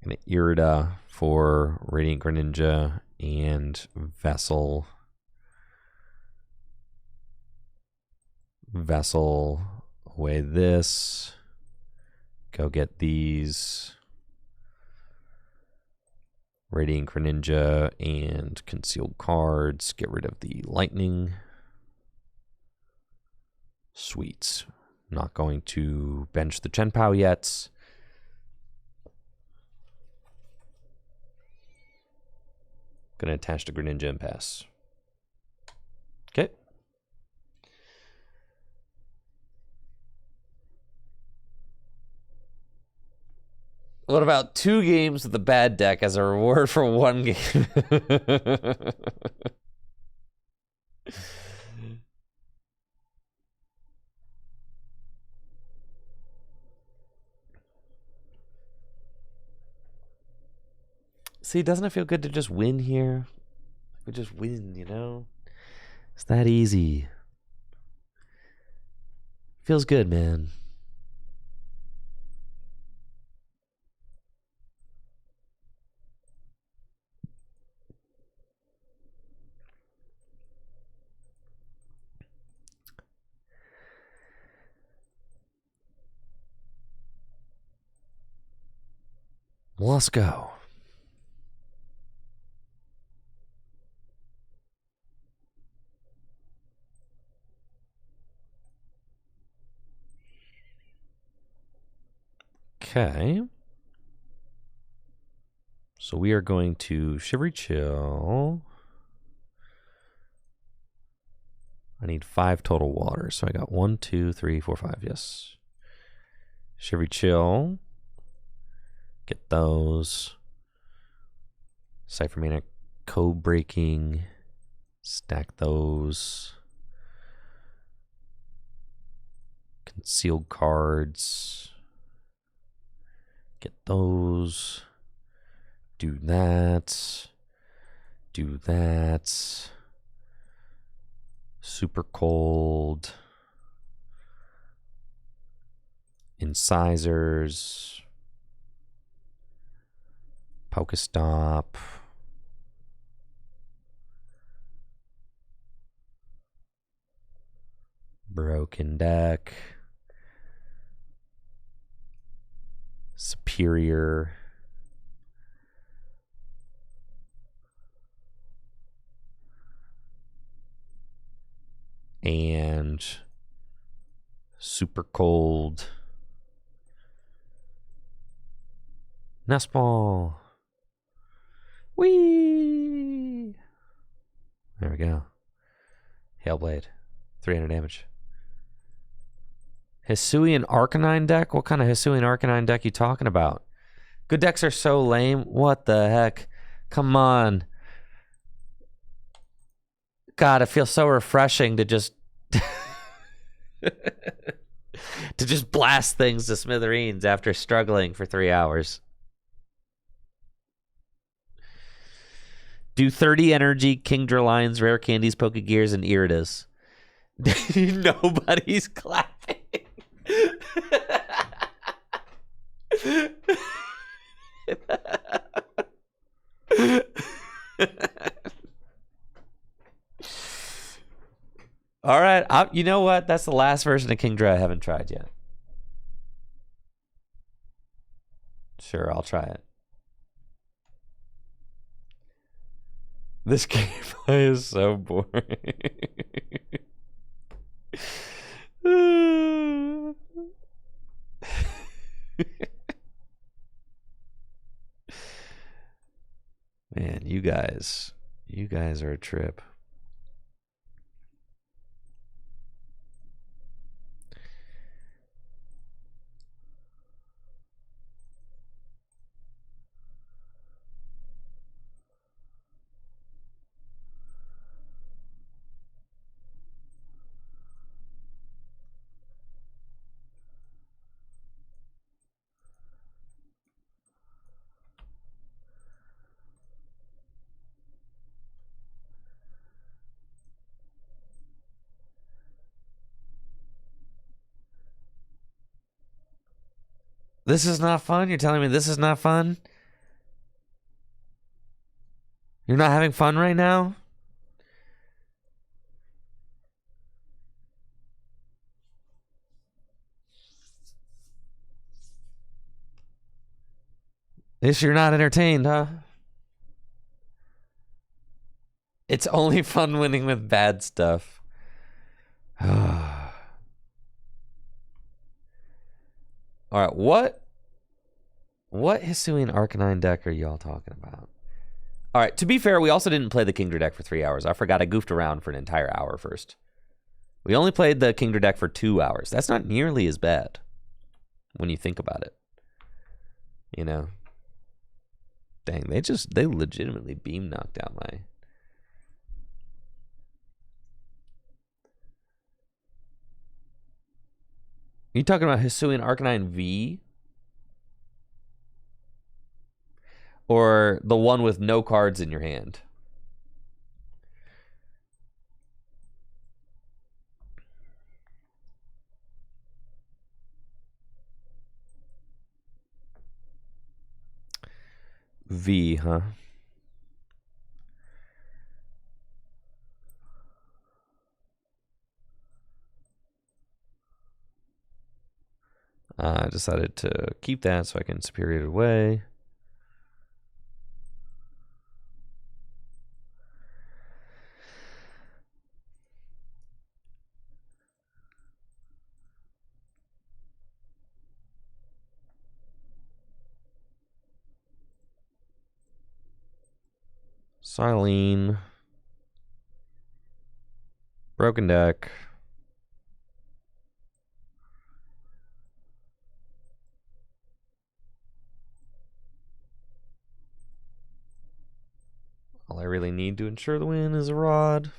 An Irida for Radiant Greninja and Vessel. Vessel away this. Go get these. Radiant Greninja and concealed cards. Get rid of the lightning. Sweet. Not going to bench the Chenpao yet. Gonna attach the Greninja and pass. Okay. What about 2 games with a bad deck as a reward for 1 game? See, doesn't it feel good to just win here? We just win, you know? It's that easy. Feels good, man. Let's go. Okay. So we are going to Shivery Chill. I need 5 total water. So I got 1, 2, 3, 4, 5. Yes. Shivery Chill. Get those. Cypher Mana code breaking. Stack those. Concealed cards. Get those. Do that. Do that. Super cold. Incisors. Pokestop. Broken deck. Superior. And super cold. Nest ball. Whee! There we go. Hailblade. 300 damage. Hisuian Arcanine deck? What kind of Hisuian Arcanine deck you talking about? Good decks are so lame. What the heck? Come on. God, it feels so refreshing to just to just blast things to smithereens after struggling for 3 hours. Do 30 energy, Kingdra lines, rare candies, Pokegears, and Iridas. Nobody's clapping. All right, you know what? That's the last version of Kingdra I haven't tried yet. Sure, I'll try it. This gameplay is so boring. Man, you guys are a trip. This is not fun? You're telling me this is not fun? You're not having fun right now? This you're not entertained, huh? It's only fun winning with bad stuff. All right, what Hisuian Arcanine deck are y'all talking about? All right, to be fair, we also didn't play the Kingdra deck for 3 hours. I forgot I goofed around for an entire hour first. We only played the Kingdra deck for 2 hours. That's not nearly as bad when you think about it. You know? Dang, they legitimately beam knocked out my... You talking about Hisuian Arcanine V? Or the one with no cards in your hand? V, huh? I decided to keep that so I can superior it away. Silene. Broken deck. All I really need to ensure the win is a rod.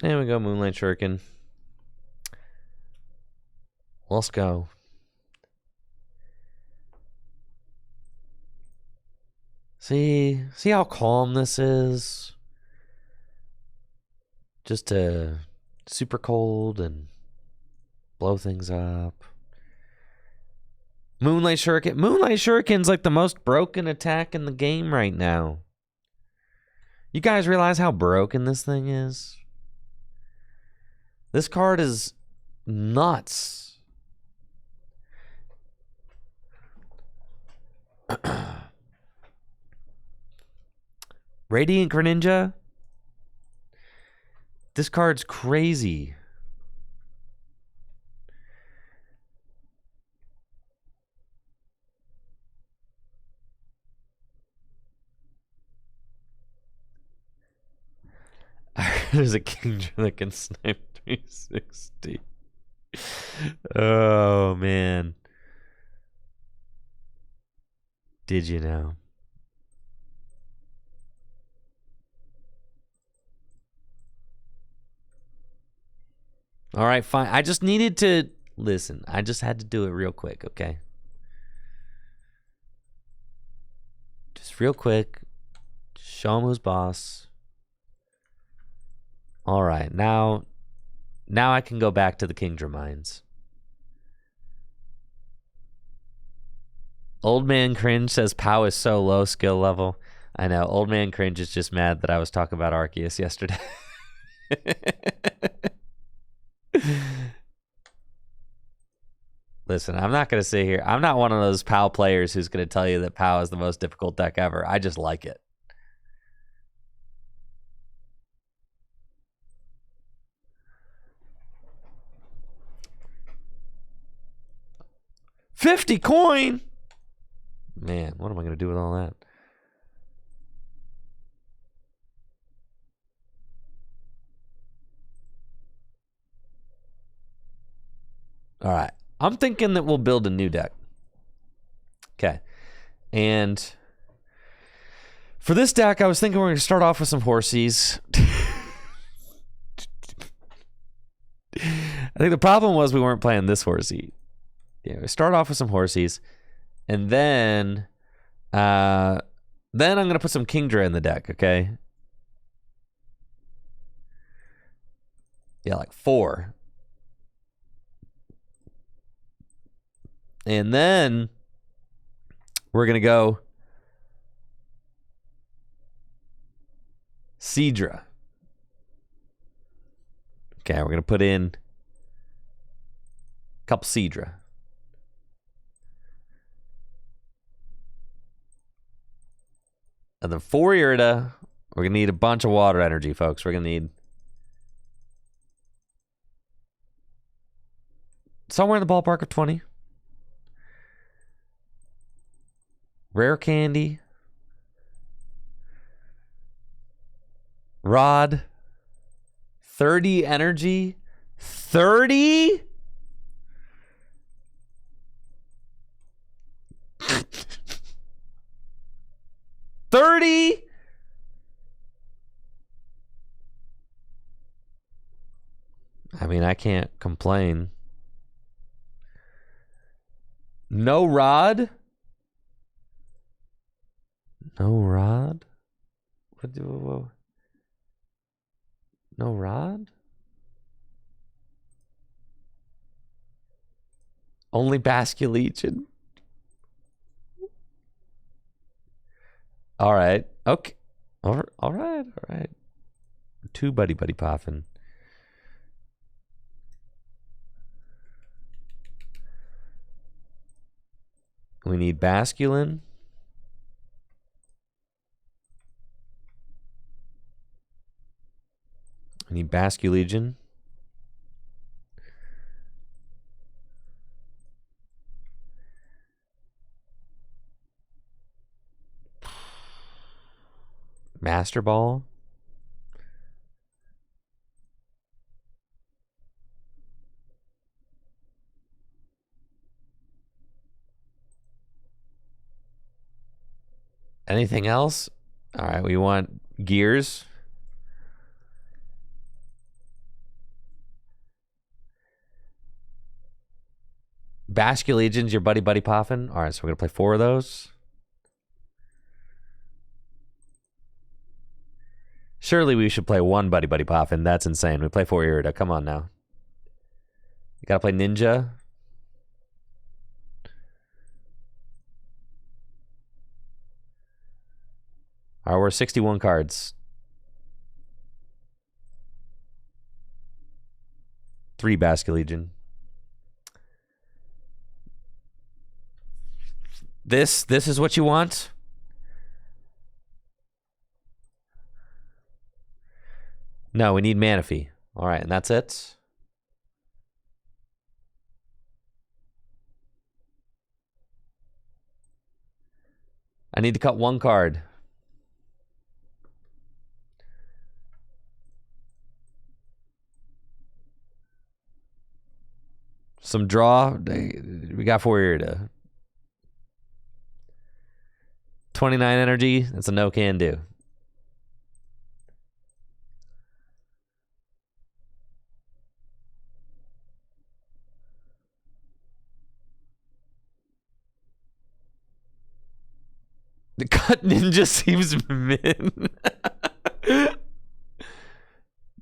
There we go, Moonlight Shuriken. Let's go. See how calm this is? Just to super cold and blow things up. Moonlight Shuriken. Moonlight Shuriken's like the most broken attack in the game right now. You guys realize how broken this thing is? This card is nuts. Radiant Greninja. This card's crazy. There's a Kingdra that can snipe 360. Oh, man. Did you know? All right, fine. I just needed to listen. I just had to do it real quick, okay? Just real quick. Show him who's boss. All right, now I can go back to the Kingdra mines. Old Man Cringe says Pow is so low skill level. I know. Old Man Cringe is just mad that I was talking about Arceus yesterday. Listen, I'm not going to sit here. I'm not one of those POW players who's going to tell you that POW is the most difficult deck ever. I just like it. $50 coin? Man, what am I going to do with all that? All right. I'm thinking that we'll build a new deck. Okay. And for this deck, I was thinking we're going to start off with some Horsies. I think the problem was we weren't playing this Horsey. Yeah, we start off with some Horsies. And then I'm going to put some Kingdra in the deck, okay? Yeah, like 4. And then we're going to go Seadra. Okay, we're going to put in a couple Seadra. And then for Irida, we're going to need a bunch of water energy, folks. We're going to need somewhere in the ballpark of 20. Rare Candy. Rod. 30 energy. 30? $30? I mean, I can't complain. No Rod? No Rod? No Rod? Only Basculegion? All right. Okay. All right. 2 buddy poffin. We need Basculin. We need Basculegion. Master Ball. Anything else? All right, we want Gears. Basculegion's your buddy Poffin. All right, so we're going to play 4 of those. Surely we should play 1 buddy Poffin. That's insane. We play 4 Irida. Come on now. You got to play Ninja. All right, we're 61 cards. 3 Basculegion. This is what you want? No, we need Manaphy. All right, and that's it. I need to cut 1 card. Some draw. We got 4 Irida. 29 energy. That's a no can do. The cut ninja seems min.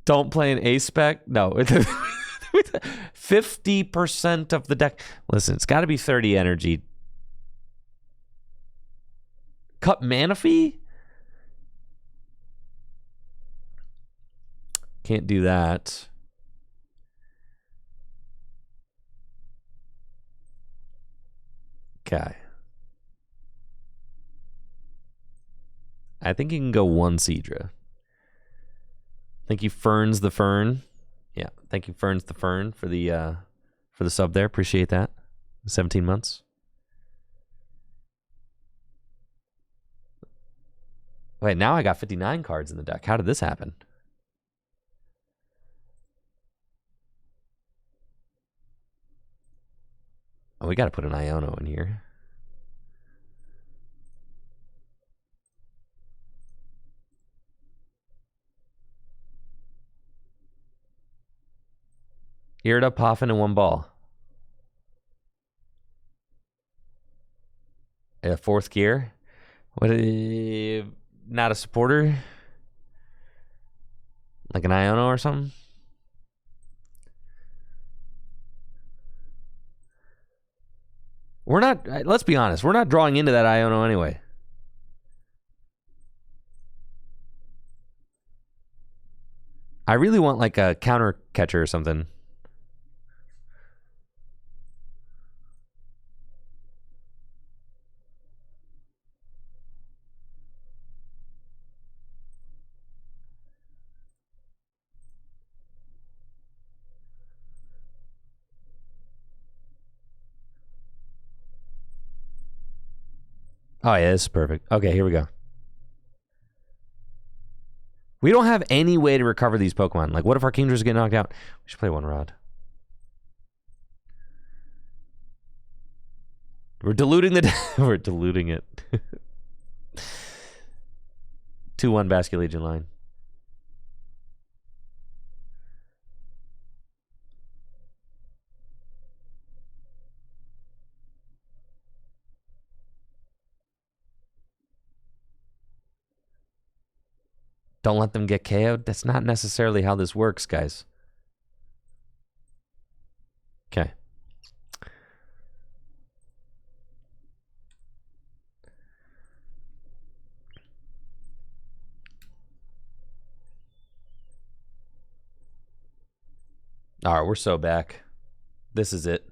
Don't play an ace spec. No. 50% of the deck. Listen, it's got to be 30 energy. Cut Manaphy? Can't do that. Okay. I think you can go 1 Seadra. Thank you, Ferns the Fern. Yeah, thank you, Ferns the Fern, for the sub there. Appreciate that. 17 months. Wait, now I got 59 cards in the deck. How did this happen? Oh, we got to put an Iono in here. Irida, Poffin, and 1 ball. A 4th gear. What? Not a supporter? Like an Iono or something? We're not, let's be honest, we're not drawing into that Iono anyway. I really want like a counter catcher or something. Oh, yeah, this is perfect. Okay, here we go. We don't have any way to recover these Pokemon. Like, what if our Kingdras get knocked out? We should play 1 Rod. We're diluting the... We're diluting it. 2-1 Basculegion line. Don't let them get KO'd. That's not necessarily how this works, guys. Okay. All right, we're so back. This is it.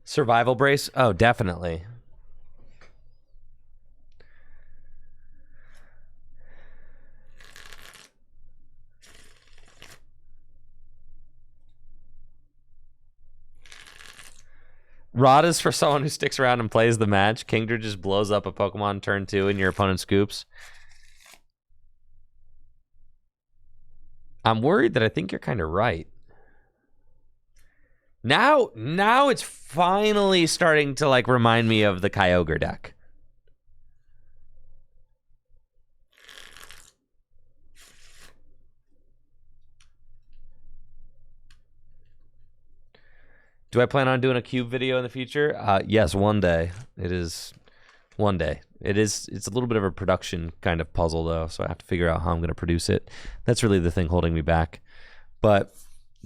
Survival brace? Oh, definitely. Rod is for someone who sticks around and plays the match. Kingdra just blows up a Pokemon turn 2 and your opponent scoops. I'm worried that I think you're kind of right. Now it's finally starting to like remind me of the Kyogre deck. Do I plan on doing a cube video in the future? Yes, one day. It is one day. It's a little bit of a production kind of puzzle though, so I have to figure out how I'm going to produce it. That's really the thing holding me back. But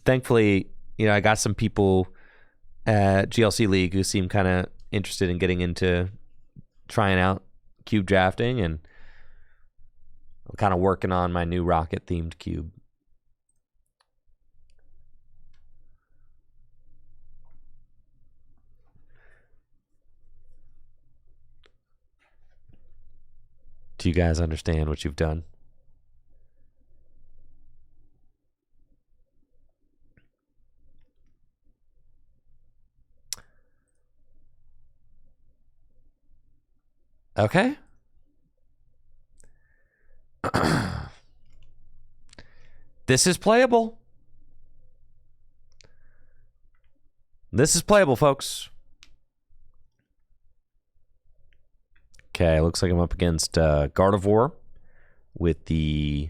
thankfully, I got some people at GLC League who seem kind of interested in getting into trying out cube drafting, and I'm kind of working on my new rocket themed cube. Do you guys understand what you've done? Okay. This is playable. This is playable, folks. Okay, looks like I'm up against Gardevoir with the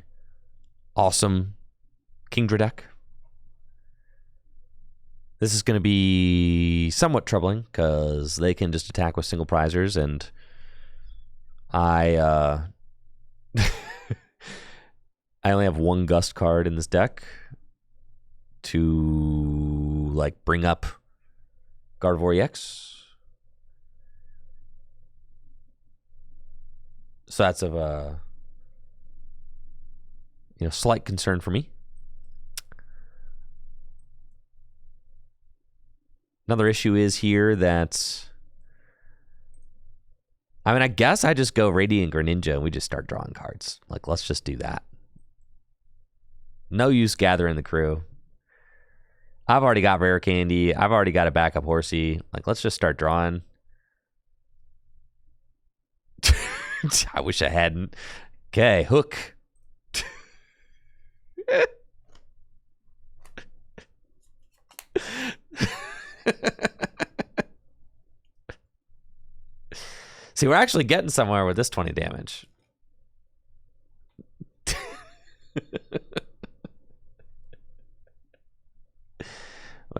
awesome Kingdra deck. This is going to be somewhat troubling because they can just attack with single prizers, and I I only have one Gust card in this deck to bring up Gardevoir EX. So that's of a slight concern for me. Another issue is here that I guess I just go Radiant Greninja and we just start drawing cards. Let's just do that. No use gathering the crew. I've already got Rare Candy. I've already got a backup Horsey. Let's just start drawing. I wish I hadn't. Okay, hook. See, we're actually getting somewhere with this 20 damage. We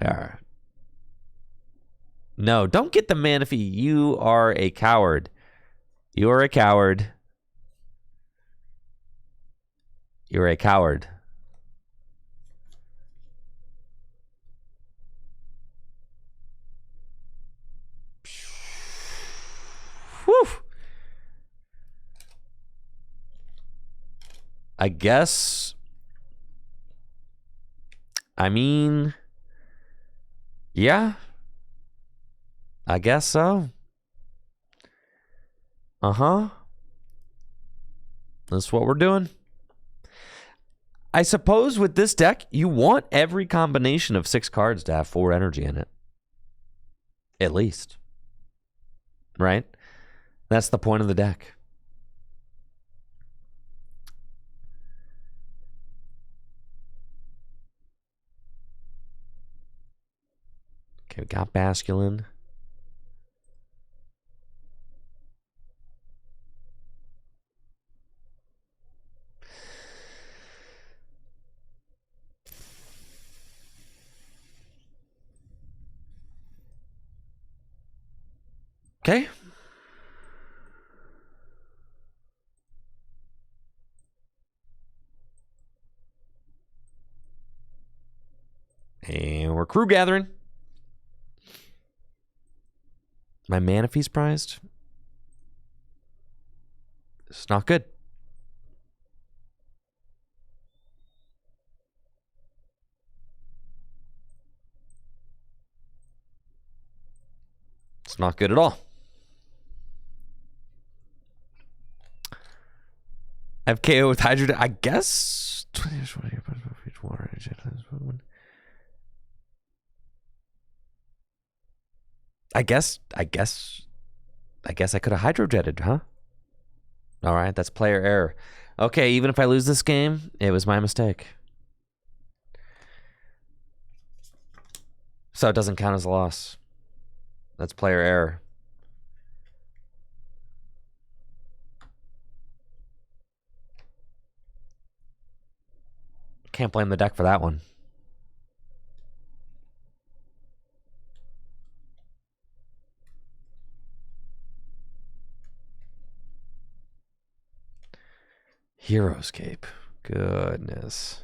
are. No, don't get the Manaphy. You are a coward. You are a coward. You're a coward. Whew. I guess. Yeah. I guess so. Uh-huh. That's what we're doing. I suppose with this deck, you want every combination of 6 cards to have 4 energy in it. At least. Right? That's the point of the deck. Okay, we got Basculin. Okay. And we're crew gathering. My Manaphy's prized. It's not good. It's not good at all. FKO with Hydro. I guess. I guess I could have Hydro Jetted, huh? All right, that's player error. Okay, even if I lose this game, it was my mistake. So it doesn't count as a loss. That's player error. Can't blame the deck for that one. Heroescape. Goodness.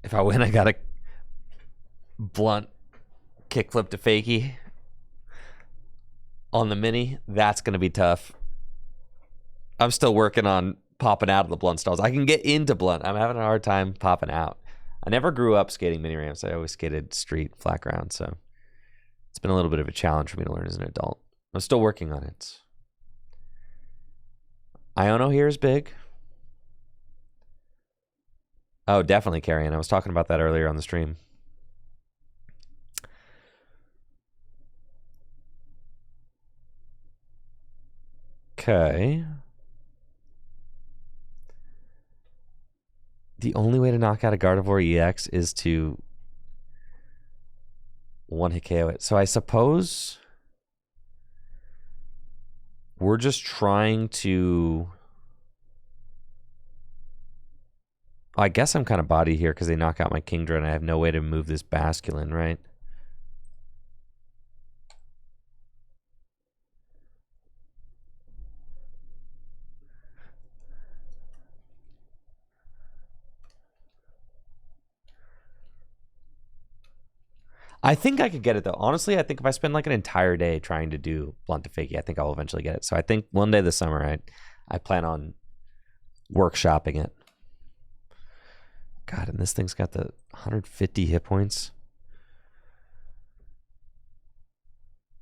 If I win, I got a blunt kickflip to fakie on the mini. That's going to be tough. I'm still working on popping out of the blunt stalls. I can get into blunt. I'm having a hard time popping out. I never grew up skating mini ramps. I always skated street, flat ground. So it's been a little bit of a challenge for me to learn as an adult. I'm still working on it. Iono here is big. Oh, definitely carrying. I was talking about that earlier on the stream. Okay. The only way to knock out a Gardevoir EX is to one-hit KO it. So I suppose we're just trying to... I guess I'm kind of body here because they knock out my Kingdra and I have no way to move this Basculin, right? I think I could get it though. Honestly, I think if I spend like an entire day trying to do blunt to fakie, I think I'll eventually get it. So I think one day this summer, I plan on workshopping it. God, and this thing's got the 150 hit points.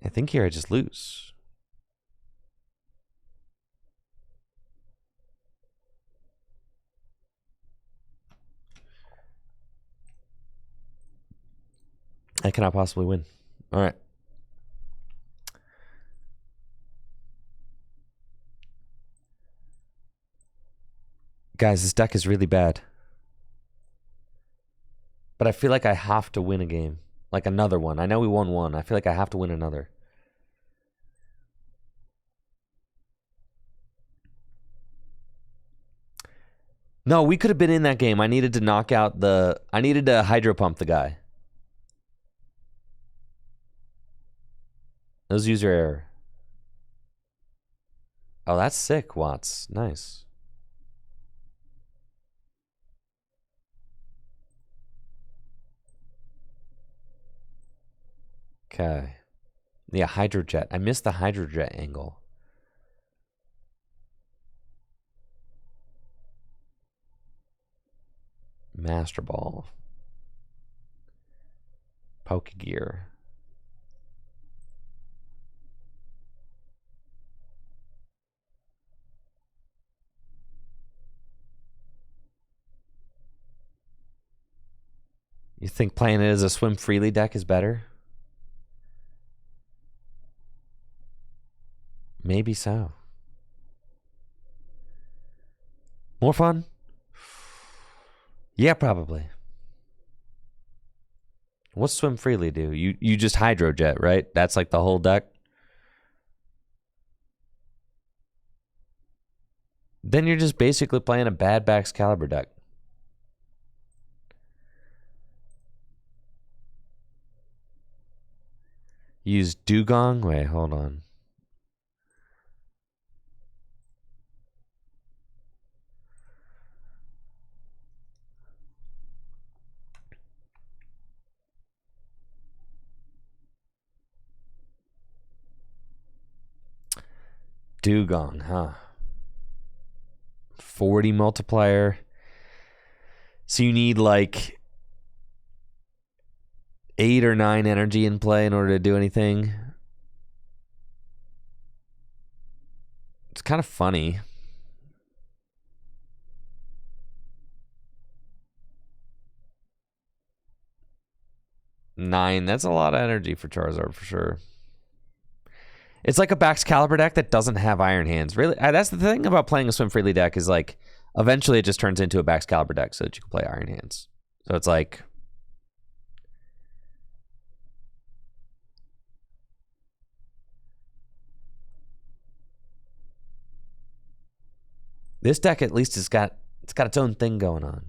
I think here I just lose. I cannot possibly win. All right. Guys, this deck is really bad. But I feel like I have to win a game. Like another one. I know we won one. I feel like I have to win another. No, we could have been in that game. I needed to knock out the... I needed to hydro pump the guy. That was user error. Oh, that's sick, Watts. Nice. Okay. Yeah, Hydrojet. I missed the Hydrojet angle. Master Ball. Pokegear. You think playing it as a swim freely deck is better? Maybe so. More fun? Yeah, probably. What's swim freely do? You just hydrojet, right? That's like the whole deck. Then you're just basically playing a bad Baxcalibur deck. Use Dugong? Wait, hold on. Dugong, huh? 40 multiplier. So you need like 8 or 9 energy in play in order to do anything. It's kind of funny. Nine, that's a lot of energy for Charizard for sure. It's like a Baxcalibur deck that doesn't have Iron Hands. Really, that's the thing about playing a Swim Freely deck is like, eventually it just turns into a Baxcalibur deck so that you can play Iron Hands. So it's like... This deck at least it's got its own thing going on.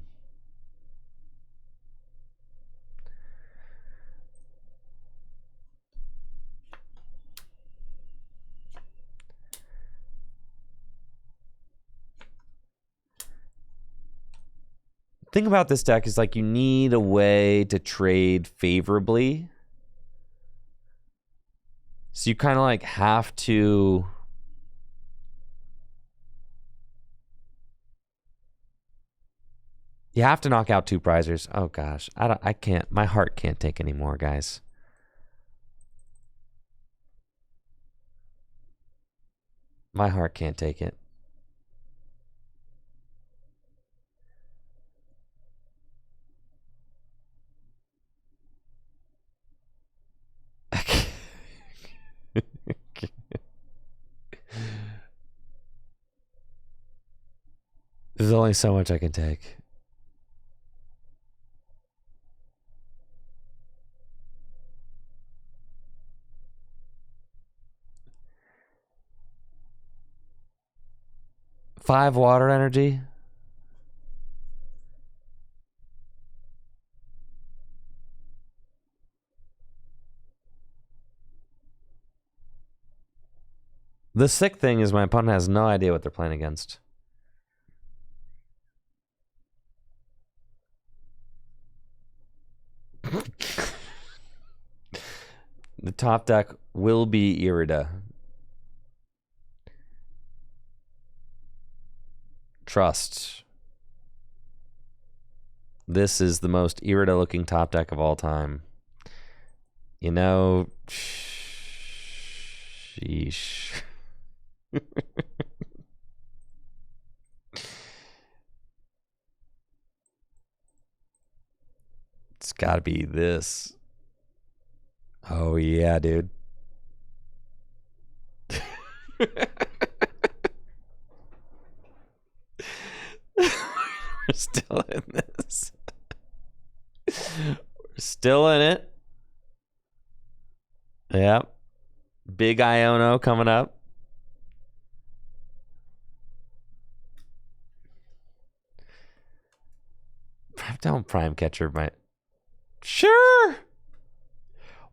thing about this deck is like you need a way to trade favorably. So you kind of like have to... You have to knock out 2 prizers. Oh gosh, I can't. My heart can't take any more, guys. My heart can't take it. There's only so much I can take. Five water energy. The sick thing is my opponent has no idea what they're playing against. The top deck will be Irida. Trust. This is the most Irida looking top deck of all time. You know, sheesh. It's got to be this. Oh yeah, dude. We're still in this. We're still in it. Yep. Big Iono coming up. Don't prime catcher my... Sure.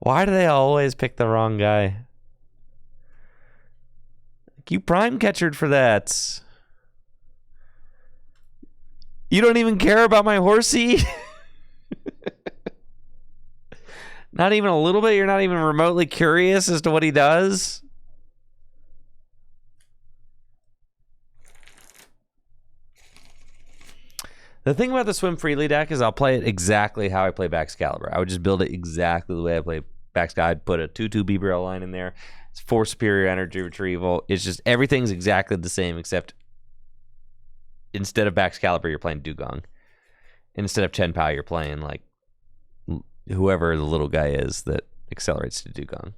Why do they always pick the wrong guy? You prime catchered for that. You don't even care about my horsey? Not even a little bit? You're not even remotely curious as to what he does? The thing about the Swim Freely deck is I'll play it exactly how I play Baxcalibur. I would just build it exactly the way I play Baxcalibur. I'd put a 2/2 BBRL line in there. It's 4 superior energy retrieval. It's just everything's exactly the same except instead of Baxcalibur, you're playing Dugong. Instead of Chen Pao, you're playing like whoever the little guy is that accelerates to Dugong.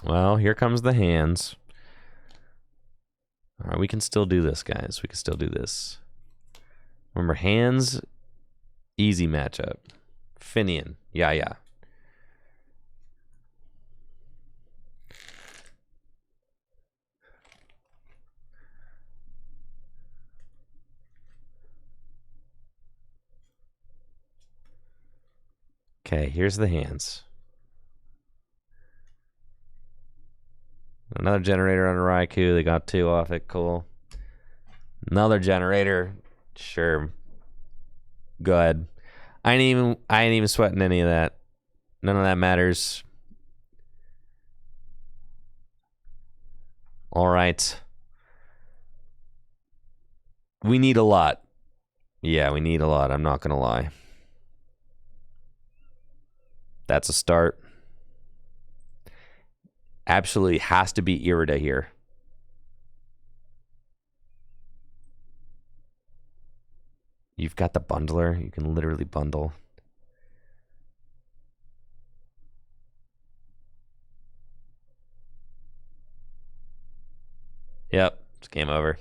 Well, here comes the hands. All right, we can still do this, guys. We can still do this. Remember, hands, easy matchup. Finian, yeah. Okay, here's the hands. Another generator on a Raikou. They got 2 off it. Cool. Another generator. Sure. Go ahead. I ain't even sweating any of that. None of that matters. All right. We need a lot. Yeah, we need a lot. I'm not going to lie. That's a start. Absolutely has to be Irida here. You've got the bundler. You can literally bundle. Yep, it's game over.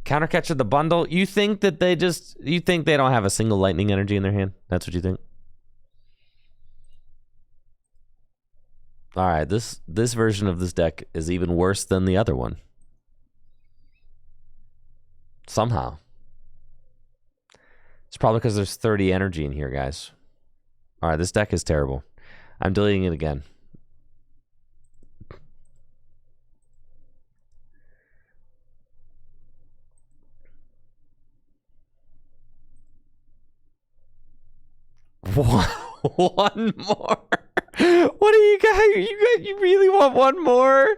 Countercatcher the bundle. You think that they don't have a single lightning energy in their hand? That's what you think? All right, this version of this deck is even worse than the other one. Somehow. probably because there's 30 energy in here, guys. All right, this deck is terrible. I'm deleting it again. One more. What do you got? You really want one more?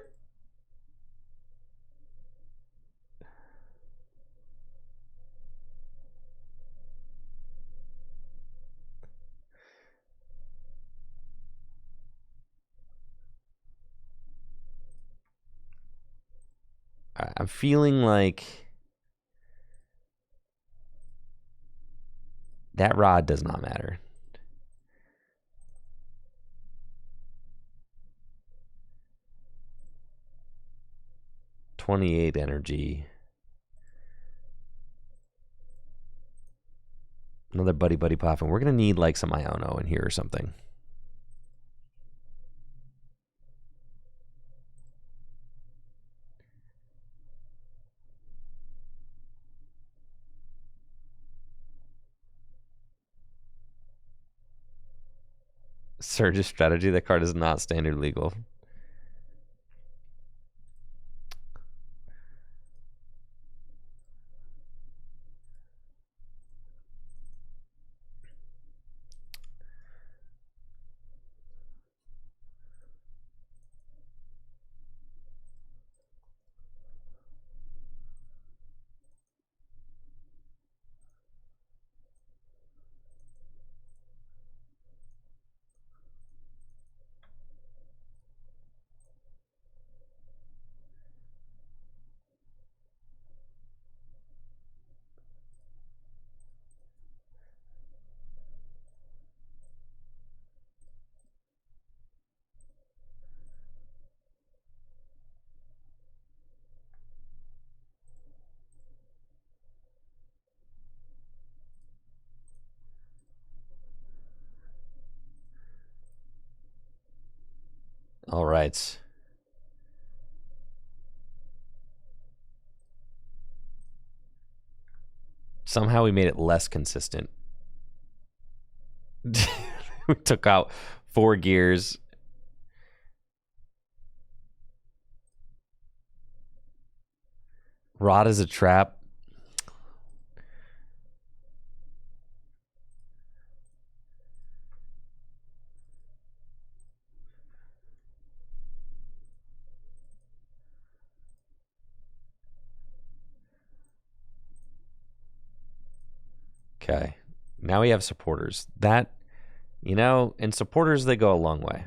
I'm feeling like that rod does not matter. $28 energy. Another buddy popping. We're gonna need like some Iono in here or something. Surge's strategy. That card is not standard legal. All right. Somehow we made it less consistent. We took out 4 gears. Rod is a trap. Okay. Now we have supporters. That, you know, and supporters, they go a long way.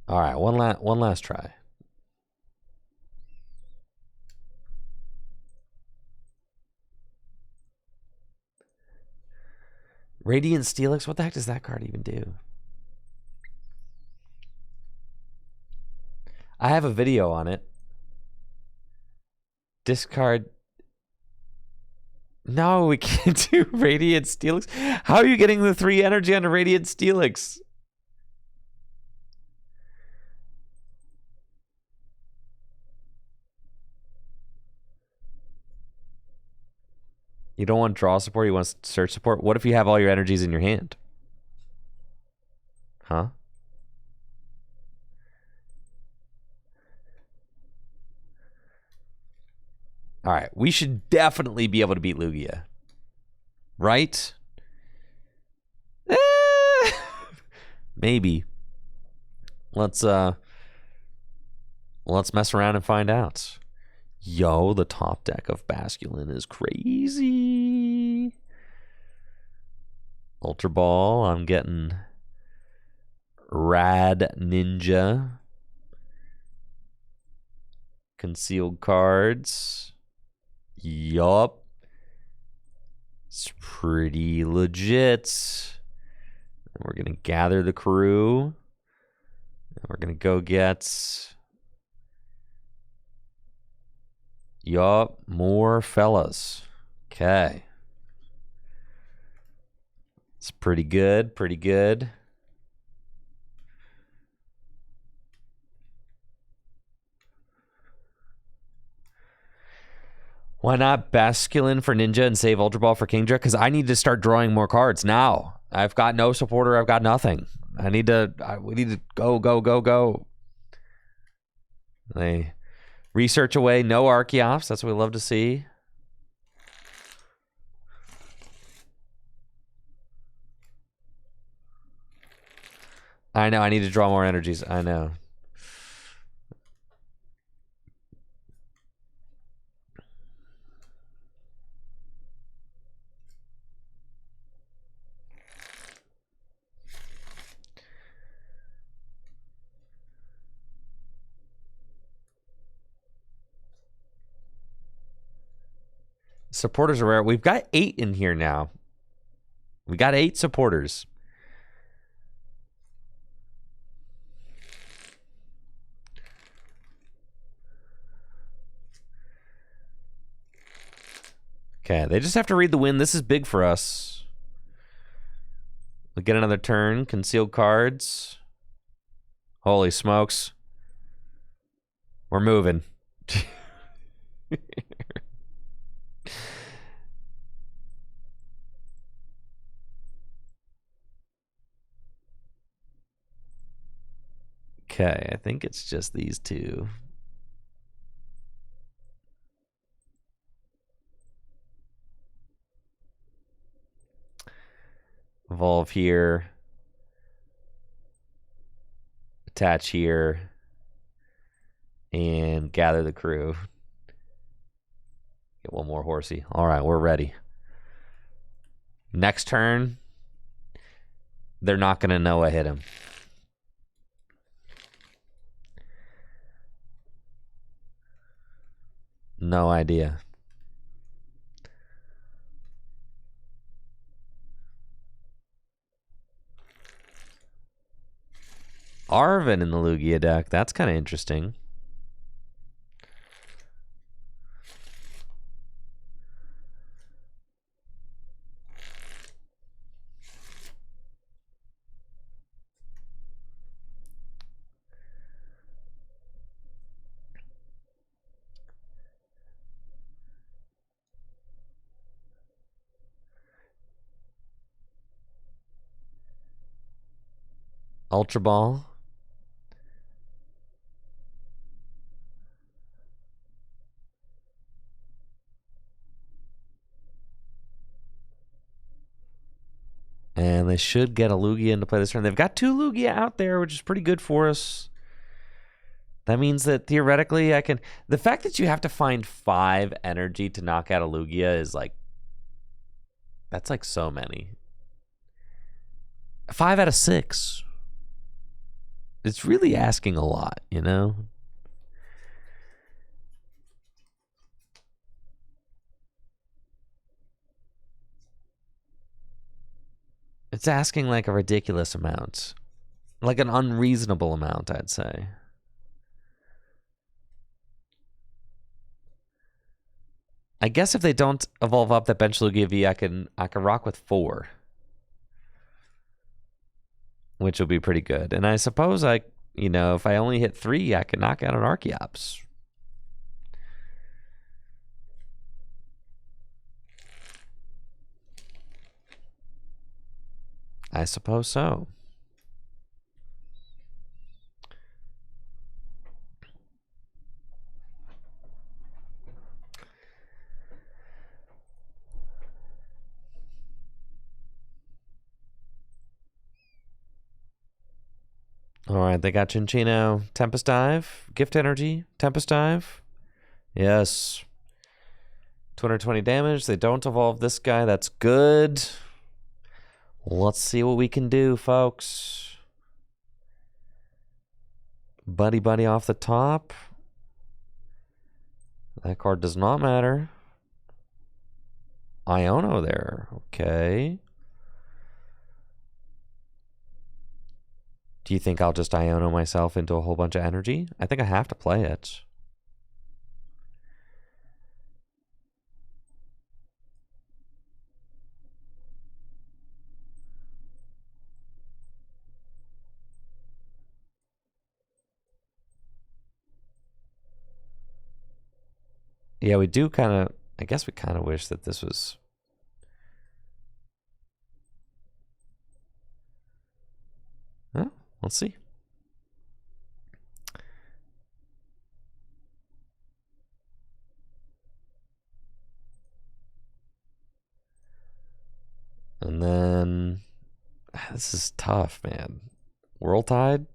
All right, one last try. Radiant Steelix, what the heck does that card even do? I have a video on it. Discard. No, we can't do Radiant Steelix. How are you getting the 3 energy on a Radiant Steelix? You don't want draw support, you want search support? What if you have all your energies in your hand? Huh? All right, we should definitely be able to beat Lugia. Right? Maybe. Let's mess around and find out. Yo, the top deck of Basculin is crazy. Ultra Ball, I'm getting Rad Ninja. Concealed cards. Yup. It's pretty legit. And we're going to gather the crew. And we're going to go get... Yup, more fellas. Okay. It's pretty good, pretty good. Why not Basculin for Ninja and save Ultra Ball for Kingdra? Because I need to start drawing more cards now. I've got no supporter. I've got nothing. We need to go. They research away. No Archeops. That's what we love to see. I know. I need to draw more energies. I know. Supporters are rare. We've got 8 in here now. We got 8 supporters. Okay, they just have to read the wind. This is big for us. We get another turn. Concealed cards. Holy smokes. We're moving. Okay, I think it's just these two. Evolve here. Attach here. And gather the crew. Get one more horsey. All right, we're ready. Next turn, they're not going to know I hit him. No idea. Arvin in the Lugia deck. That's kind of interesting. Ultra Ball. And they should get a Lugia into play this turn. They've got 2 Lugia out there, which is pretty good for us. That means that theoretically I can... The fact that you have to find 5 energy to knock out a Lugia is like... That's like so many. 5 out of 6. It's really asking a lot, you know? It's asking like a ridiculous amount. Like an unreasonable amount, I'd say. I guess if they don't evolve up that bench Lugia V, I can rock with 4. Which will be pretty good. And I suppose if I only hit 3, I can knock out an Archeops. I suppose so. All right, they got Chinchino. Tempest Dive. Gift Energy. Tempest Dive. Yes. 220 damage. They don't evolve this guy. That's good. Let's see what we can do, folks. Buddy off the top. That card does not matter. Iono there. Okay. Do you think I'll just Iono myself into a whole bunch of energy? I think I have to play it. Yeah, we do kind of I guess we kind of wish that this was... Well, let's see. And then... This is tough, man. World Tide?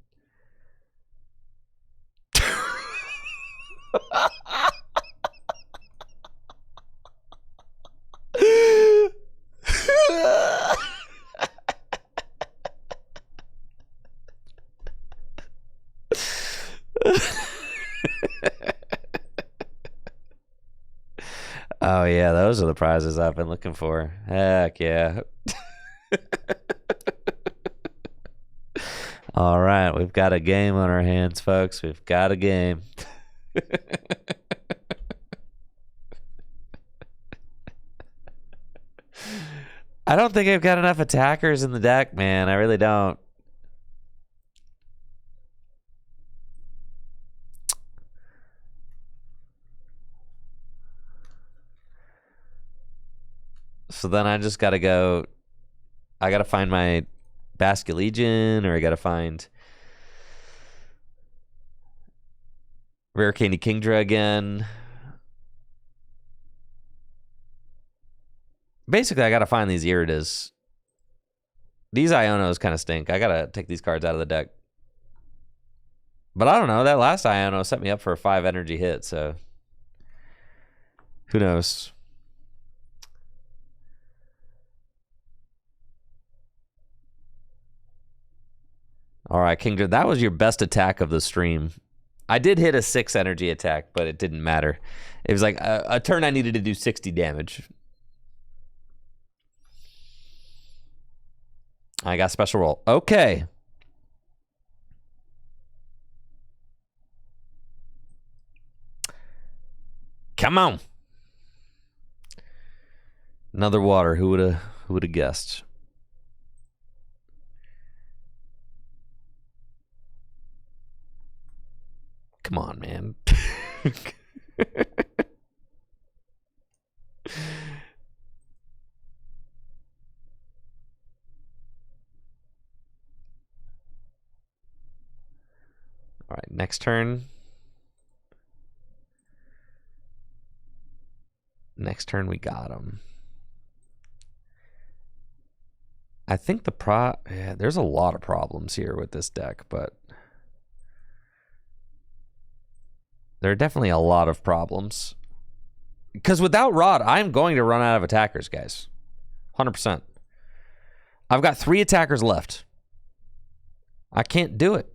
Oh, yeah, those are the prizes I've been looking for. Heck yeah. All right, we've got a game on our hands, folks. We've got a game. I don't think I've got enough attackers in the deck, man. I really don't. So then I just got to go. I got to find my Basket Legion, or I got to find Rare Candy Kingdra again. Basically, I got to find these Iridas. These Ionos kind of stink. I got to take these cards out of the deck. But I don't know. That last Iono set me up for a 5 energy hit, so who knows? All right, Kingdra, that was your best attack of the stream. I did hit a 6 energy attack, but it didn't matter. It was like a turn I needed to do 60 damage. I got special roll. Okay. Come on. Another water. Who would have guessed? Come on, man. All right, next turn. Next turn, we got him. I think there's a lot of problems here with this deck, but there are definitely a lot of problems. Because without Rod, I'm going to run out of attackers, guys. 100%. I've got 3 attackers left. I can't do it.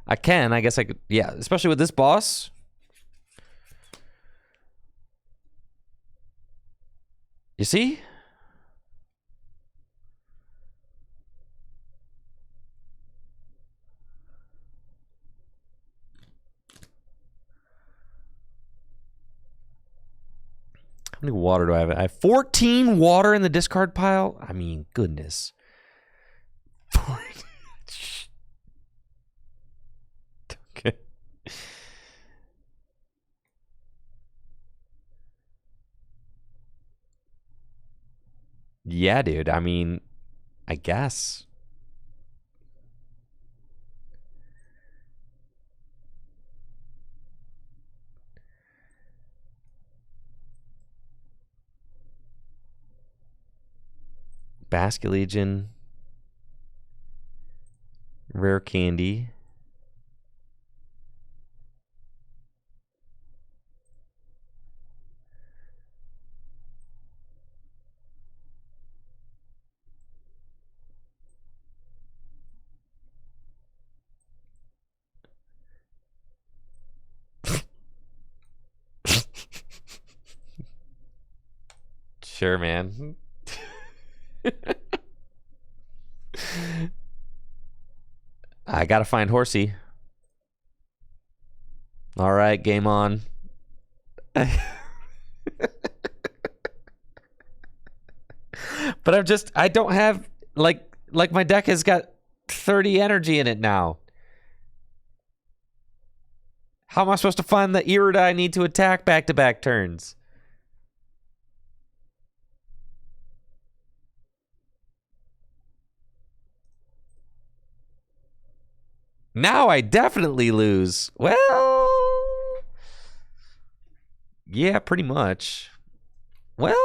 I can. I guess I could. Yeah, especially with this boss. You see? How many water do I have? I have 14 water in the discard pile. I mean, goodness. Okay. Yeah, dude. I mean, I guess. Basket Legion. Rare Candy. Sure, man. I gotta find Horsey. All right, game on. But I don't have, like my deck has got 30 energy in it now. How am I supposed to find the Irida I need to attack back-to-back turns? Now I definitely lose. Well, yeah, pretty much. Well,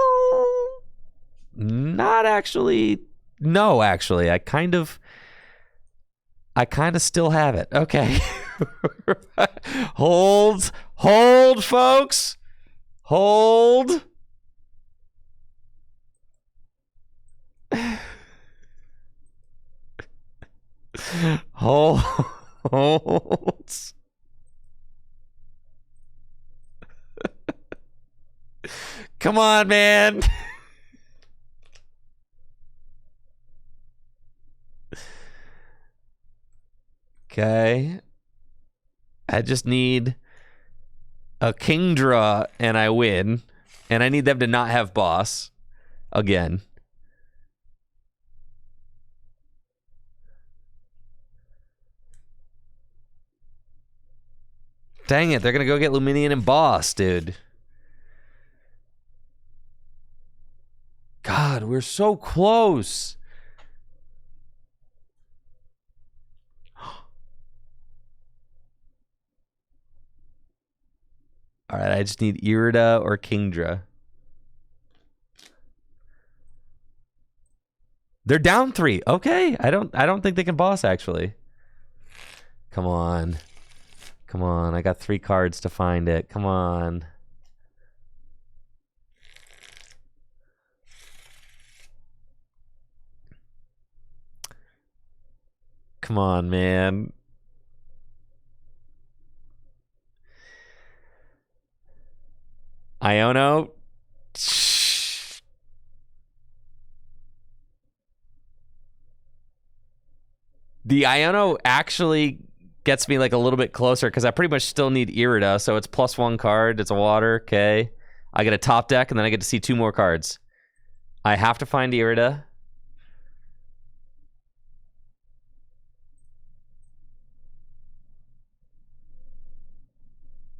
not actually. No, actually, I kind of still have it. Okay. Hold, folks. Hold. Hold. Come on, man. Okay. I just need a Kingdra and I win. And I need them to not have boss again. Dang it, they're going to go get Luminian and boss, dude. God, we're so close. All right, I just need Irida or Kingdra. They're down 3. Okay, I don't think they can boss actually. Come on. Come on, I got 3 cards to find it. Come on. Come on, man. Iono. The Iono actually gets me like a little bit closer because I pretty much still need Irida, so it's +1 card. It's a water, okay. I get a top deck, and then I get to see 2 more cards. I have to find Irida.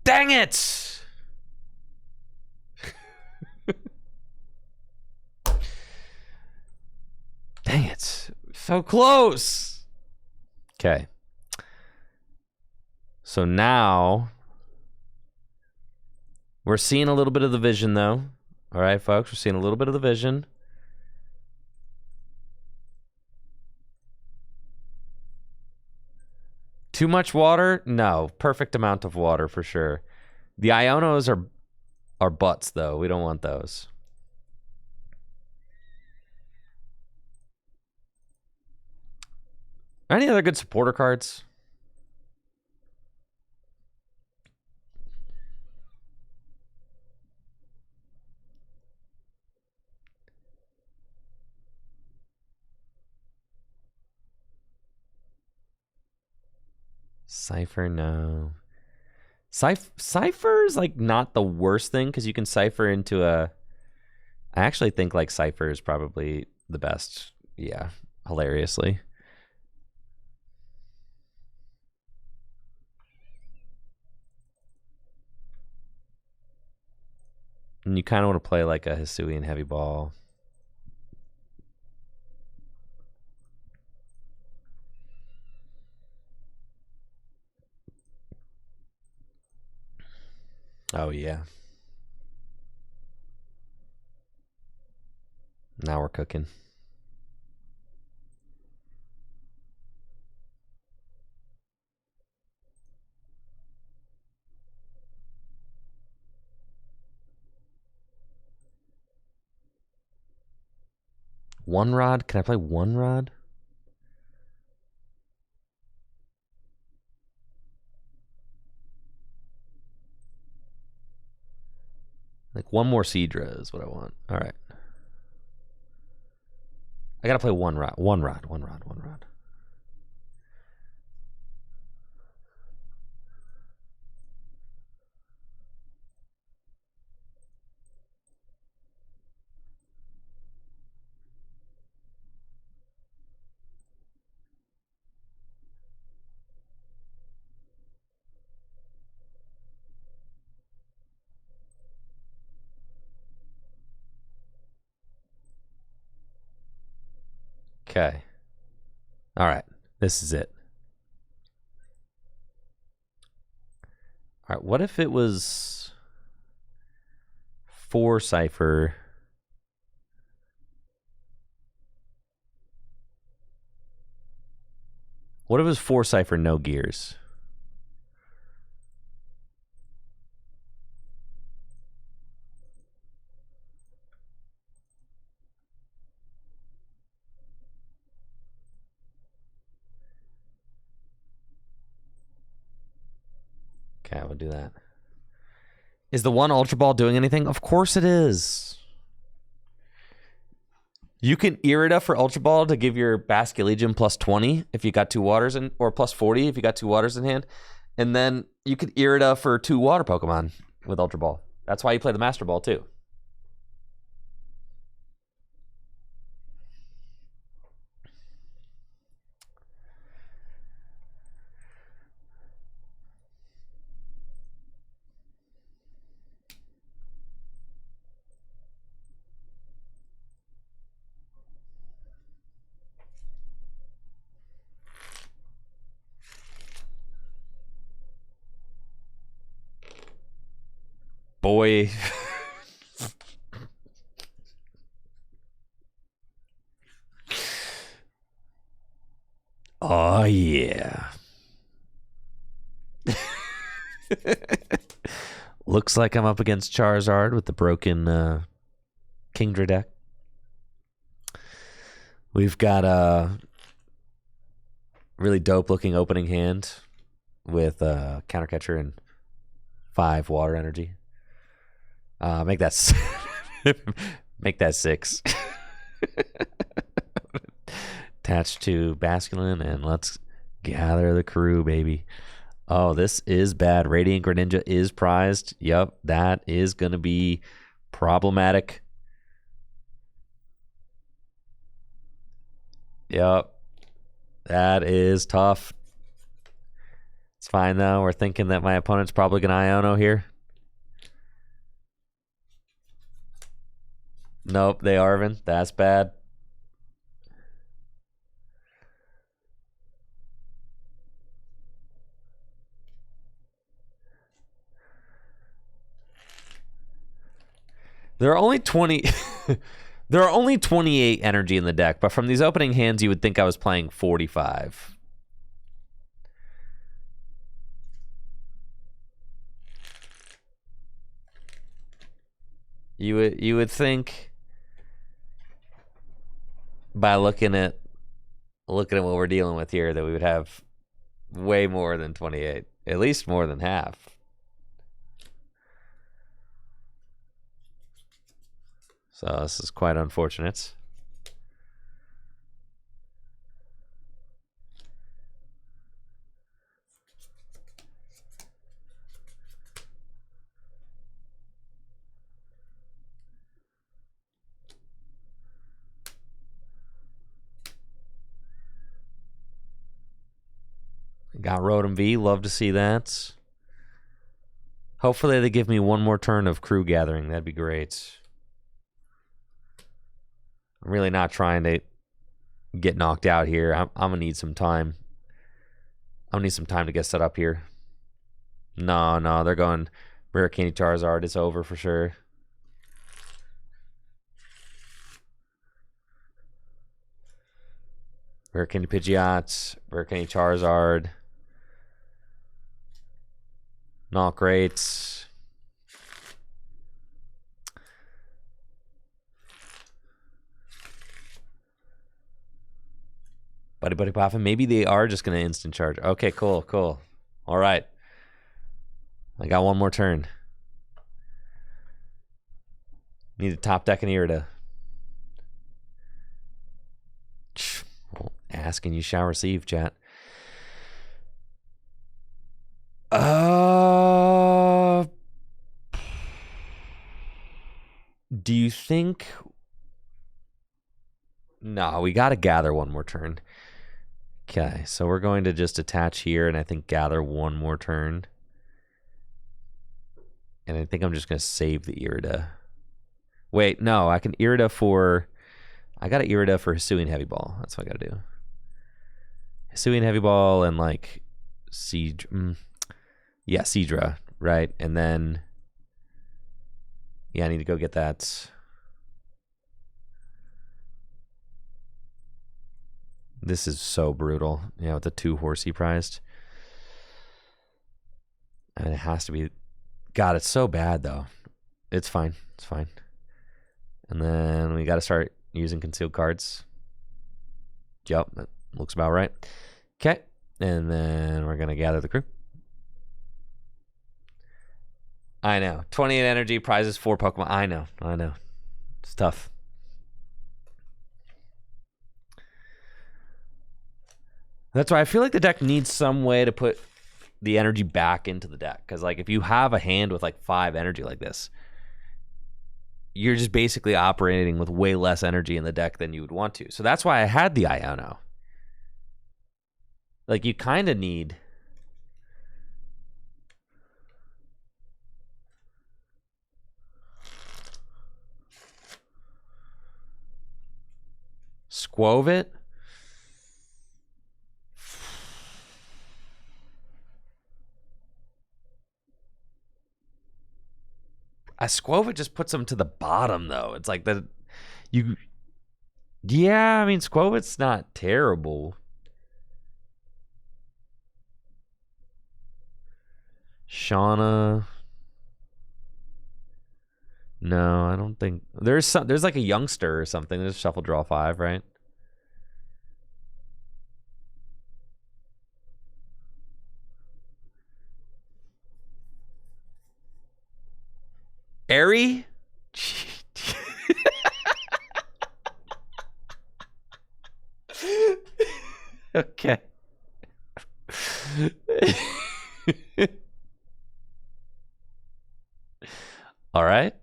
Dang it! Dang it. So close. Okay. So now we're seeing a little bit of the vision, though. All right, folks, we're seeing a little bit of the vision. Too much water? No. Perfect amount of water for sure. The Ionos are butts, though. We don't want those. Any other good supporter cards? Cypher, no. Cypher is like not the worst thing because you can Cypher into a... I actually think like Cypher is probably the best. Yeah, hilariously. And you kind of want to play like a Hisuian heavy ball. Oh, yeah. Now we're cooking. One rod? Can I play one rod? Like one more Seadra is what I want. All right. I gotta play one rod. One rod. Okay. All right. This is it. All right, what if it was 4 Cypher? What if it was 4 Cypher, no gears? Okay, we'll do that. Is the one Ultra Ball doing anything? Of course it is. You can Irida for Ultra Ball to give your Basculegion plus 20 if you got 2 waters in, or plus 40 if you got 2 waters in hand. And then you could Irida for 2 water Pokemon with Ultra Ball. That's why you play the Master Ball too. Boy. Oh, yeah. Looks like I'm up against Charizard with the broken Kingdra deck. We've got a really dope looking opening hand with Counter Catcher and 5 water energy. Make that make that 6. Attached to Basculin, and let's gather the crew, baby. Oh, this is bad. Radiant Greninja is prized. Yep, that is going to be problematic. Yep, that is tough. It's fine, though. We're thinking that my opponent's probably going to Iono here. Nope, they Arven. That's bad. There are only 20 there are only 28 energy in the deck, but from these opening hands you would think I was playing 45. You would think by looking at what we're dealing with here that we would have way more than 28, at least more than half. So this is quite unfortunate. Got Rotom V. Love to see that. Hopefully they give me one more turn of crew gathering. That'd be great. I'm really not trying to get knocked out here. I'm going to need some time. I'm going to need some time to get set up here. No, they're going Rare Candy Charizard. It's over for sure. Rare Candy Pidgeot. Rare Candy Charizard. Not great. Buddy Poffin. Maybe they are just going to instant charge. Okay, cool. All right. I got one more turn. Need a top deck and Irida. Well, ask and you shall receive, chat. Do you think... No, we got to gather one more turn. Okay, so we're going to just attach here and I think gather one more turn. And I think I'm just going to save the Irida. Wait, no, I can Irida for... I got to Irida for Hisuian Heavy Ball. That's what I got to do. Hisuian Heavy Ball and like... Siege... Yeah, Seadra right? And then, yeah, I need to go get that. This is so brutal. Yeah, with the 2 horsey prized. And it has to be. God, it's so bad, though. It's fine. It's fine. And then we got to start using concealed cards. Yep, that looks about right. Okay. And then we're going to gather the crew. I know. 28 energy, prizes 4 Pokemon. I know. It's tough. That's why I feel like the deck needs some way to put the energy back into the deck. Because, like, if you have a hand with, like, 5 energy like this, you're just basically operating with way less energy in the deck than you would want to. So that's why I had the Iono. Like, you kind of need... Squovit? Squovit just puts them to the bottom, though. It's like the... Yeah, I mean, Squovit's not terrible. Shauna... No, I don't think... There's like a youngster or something. There's shuffle draw 5, right? Airy? Okay. All right.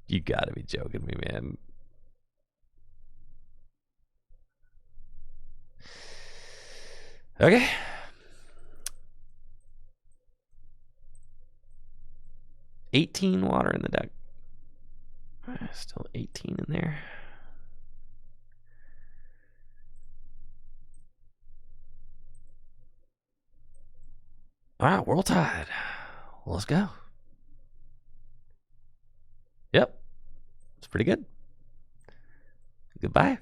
You gotta be joking me, man. Okay. $18 water in the deck. Still 18 in there. All right, World Tide. Let's go. Yep. It's pretty good. Goodbye.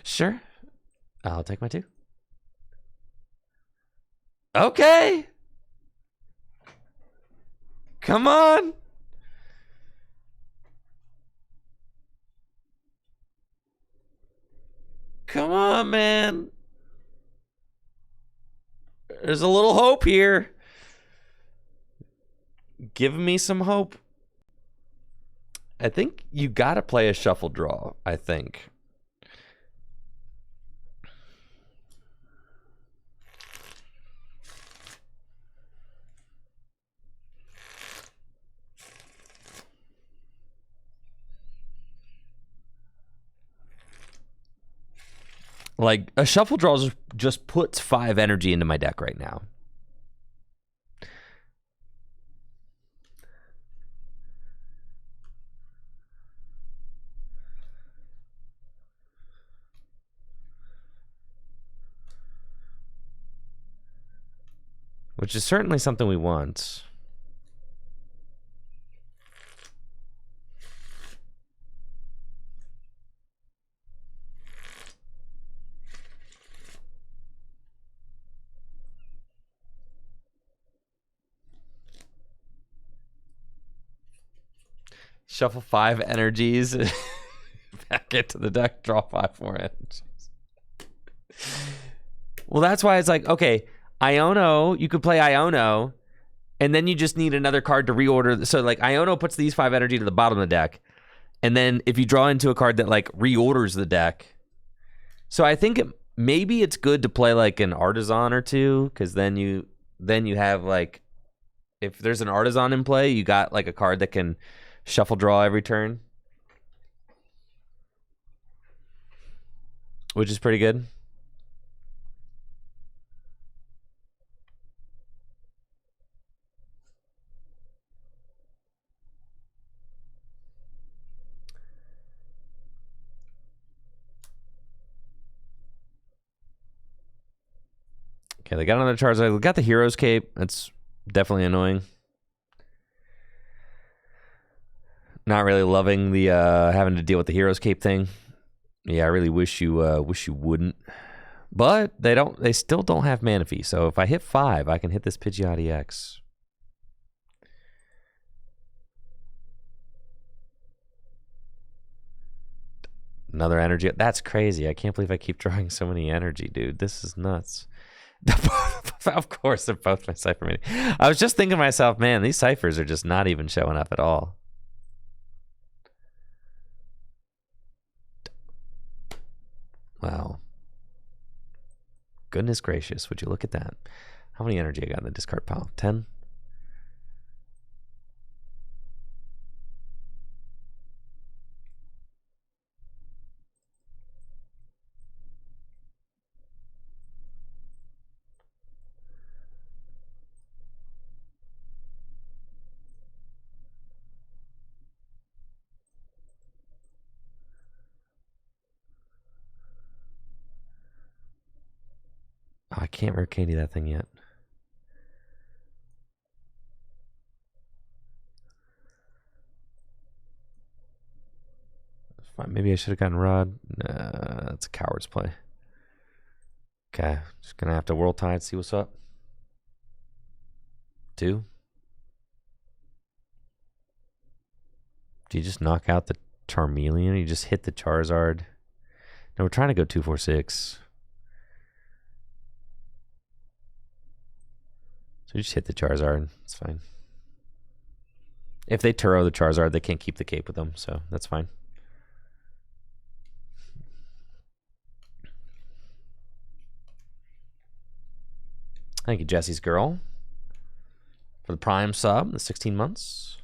Sure. I'll take my 2. Okay. Come on. Come on, man. There's a little hope here. Give me some hope. I think you got to play a shuffle draw, I think. Like, a shuffle draw just puts 5 energy into my deck right now. Which is certainly something we want. Shuffle 5 energies. Back into the deck, draw 5 more energies. Well, that's why it's like, okay, Iono, you could play Iono, and then you just need another card to reorder. So, like, Iono puts these 5 energy to the bottom of the deck, and then if you draw into a card that, like, reorders the deck. So I think maybe it's good to play, like, an Artisan or 2, because then you have, like, if there's an Artisan in play, you got, like, a card that can shuffle draw every turn, which is pretty good. Okay, they got another Charizard. They got the Hero's Cape. That's definitely annoying. Not really loving the having to deal with the Hero's Cape thing. Yeah, I really wish you wouldn't. But they still don't have Manaphy. So if I hit 5, I can hit this Pidgeot EX. Another energy. That's crazy. I can't believe I keep drawing so many energy, dude. This is nuts. Of course, they're both my Cypher Mini. I was just thinking to myself, man, these Cyphers are just not even showing up at all. Wow. Goodness gracious, would you look at that? How many energy I got in the discard pile? 10? Oh, I can't rare candy that thing yet. Fine. Maybe I should have gotten Rod. Nah, that's a coward's play. Okay, just gonna have to World Tide, see what's up. 2. Do you just knock out the Charmeleon? You just hit the Charizard? No, we're trying to go 2, 4, 6. So you just hit the Charizard. It's fine. If they Turo the Charizard, they can't keep the cape with them, so that's fine. Thank you, Jesse's Girl, for the Prime sub, the 16 months.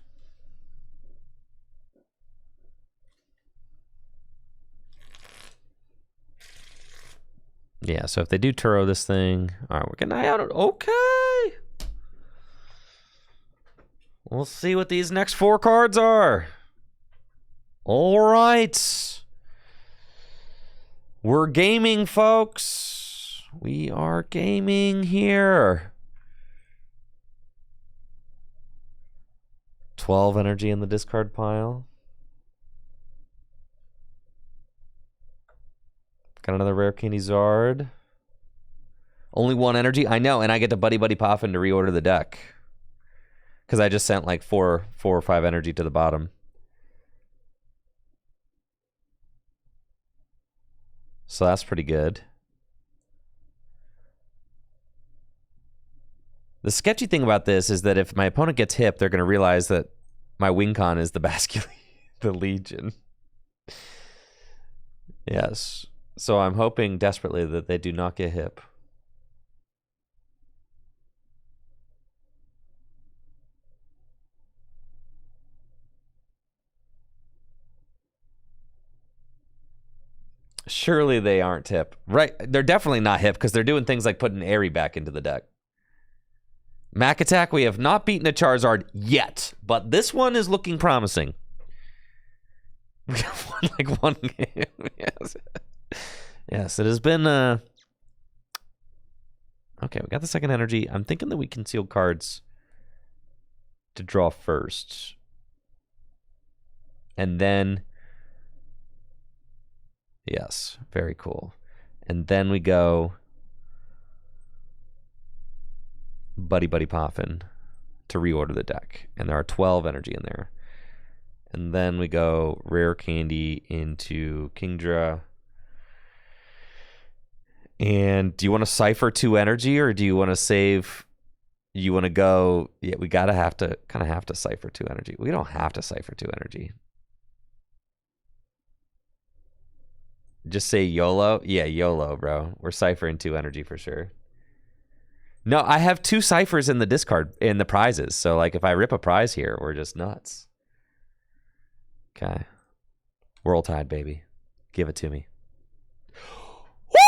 Yeah, so if they do Turo this thing, all right, we're getting an eye out. Okay. We'll see what these next 4 cards are. All right. We're gaming, folks. We are gaming here. 12 energy in the discard pile. Got another rare candy Zard. Only 1 energy? I know, and I get to Buddy Buddy Poffin to reorder the deck. Because I just sent like 4 or 5 energy to the bottom. So that's pretty good. The sketchy thing about this is that if my opponent gets hip, they're going to realize that my win con is the Basculin, the Legion. Yes. So I'm hoping desperately that they do not get hip. Surely they aren't hip. Right. They're definitely not hip because they're doing things like putting Airy back into the deck. Mac Attack, we have not beaten a Charizard yet, but this one is looking promising. We have won like 1 game. Yes. Yes, it has been... Okay, we got the second energy. I'm thinking that we can seal cards to draw first. And then... Yes, very cool. And then we go Buddy Buddy Poffin to reorder the deck. And there are 12 energy in there. And then we go Rare Candy into Kingdra. And do you want to Cypher 2 energy or do you want to save... You want to go... Yeah, we kind of have to Cypher 2 energy. We don't have to Cypher 2 energy. Just say YOLO? Yeah, YOLO, bro. We're ciphering 2 energy for sure. No, I have 2 ciphers in the discard, in the prizes. So, like, if I rip a prize here, we're just nuts. Okay. World Tide, baby. Give it to me. Woo!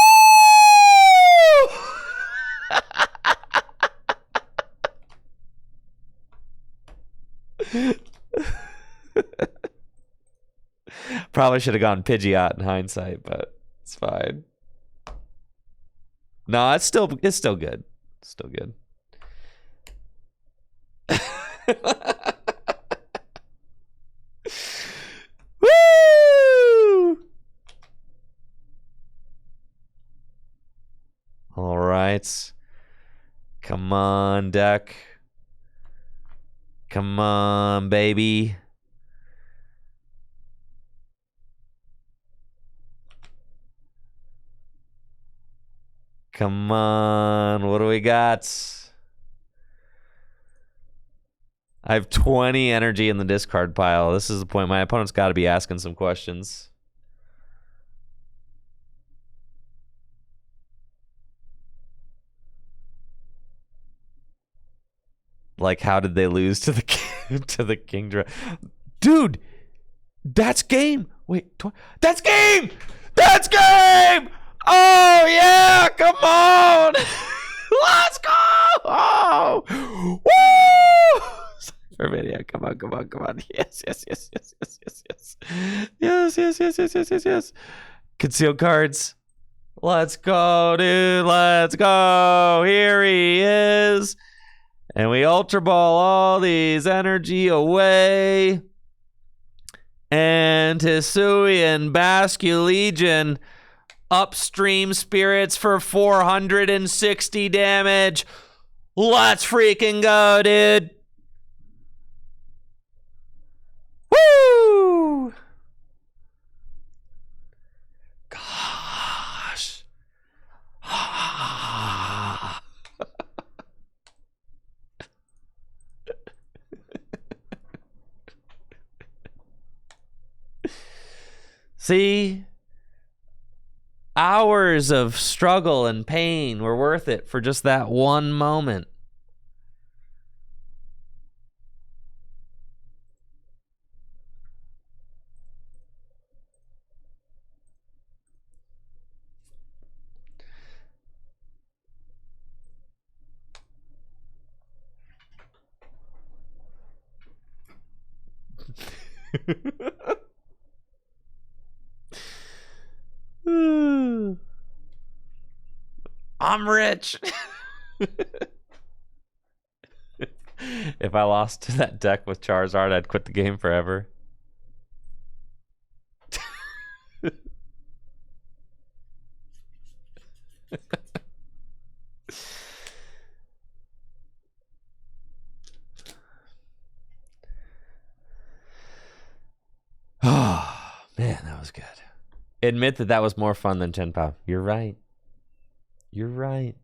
Probably should have gone Pidgeot in hindsight, but it's fine. No, it's still good. Still good. Woo! All right. Come on, deck. Come on, baby. Come on. What do we got? I have 20 energy in the discard pile. This is the point. My opponent's got to be asking some questions. Like, how did they lose to the to the Kingdra? Dude, that's game. Wait, that's game. That's game. Oh yeah, come on. Let's go. Oh, woo! For video, come on, come on, come on. Yes, yes, yes, yes, yes, yes, yes, yes, yes, yes, yes, yes, yes, yes. Concealed cards. Let's go, dude. Let's go. Here he is. And we Ultra Ball all these energy away. And Hisuian Basculegion upstream spirits for 460 damage. Let's freaking go, dude. Woo! Gosh. See? Hours of struggle and pain were worth it for just that one moment. I'm rich. If I lost to that deck with Charizard, I'd quit the game forever. Oh, man, that was good. Admit that that was more fun than Chenpao. You're right. You're right.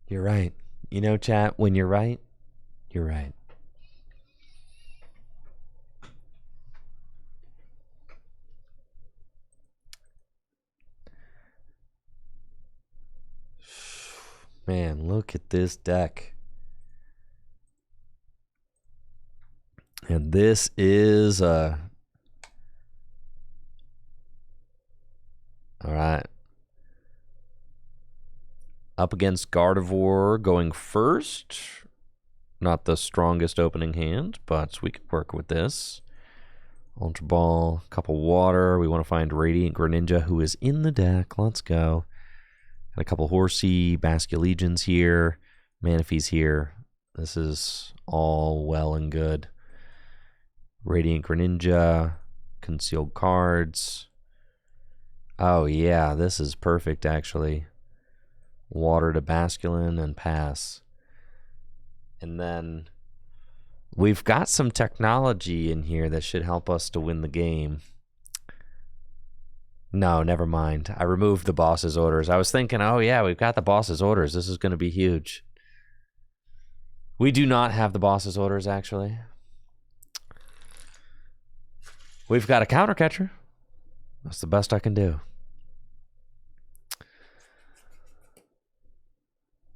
You're right. You know, chat, when you're right, you're right. Man, look at this deck. And this is all right. Up against Gardevoir going first. Not the strongest opening hand, but we could work with this. Ultra Ball, couple water. We want to find Radiant Greninja, who is in the deck. Let's go. Got a couple Horsey, Basculegions here. Manaphy's here. This is all well and good. Radiant Greninja, concealed cards. Oh yeah, this is perfect actually. Water to Basculin and pass. And then we've got some technology in here that should help us to win the game. No, never mind. I removed the boss's orders. I was thinking, oh yeah, we've got the boss's orders. This is going to be huge. We do not have the boss's orders actually. We've got a counter catcher. That's the best I can do.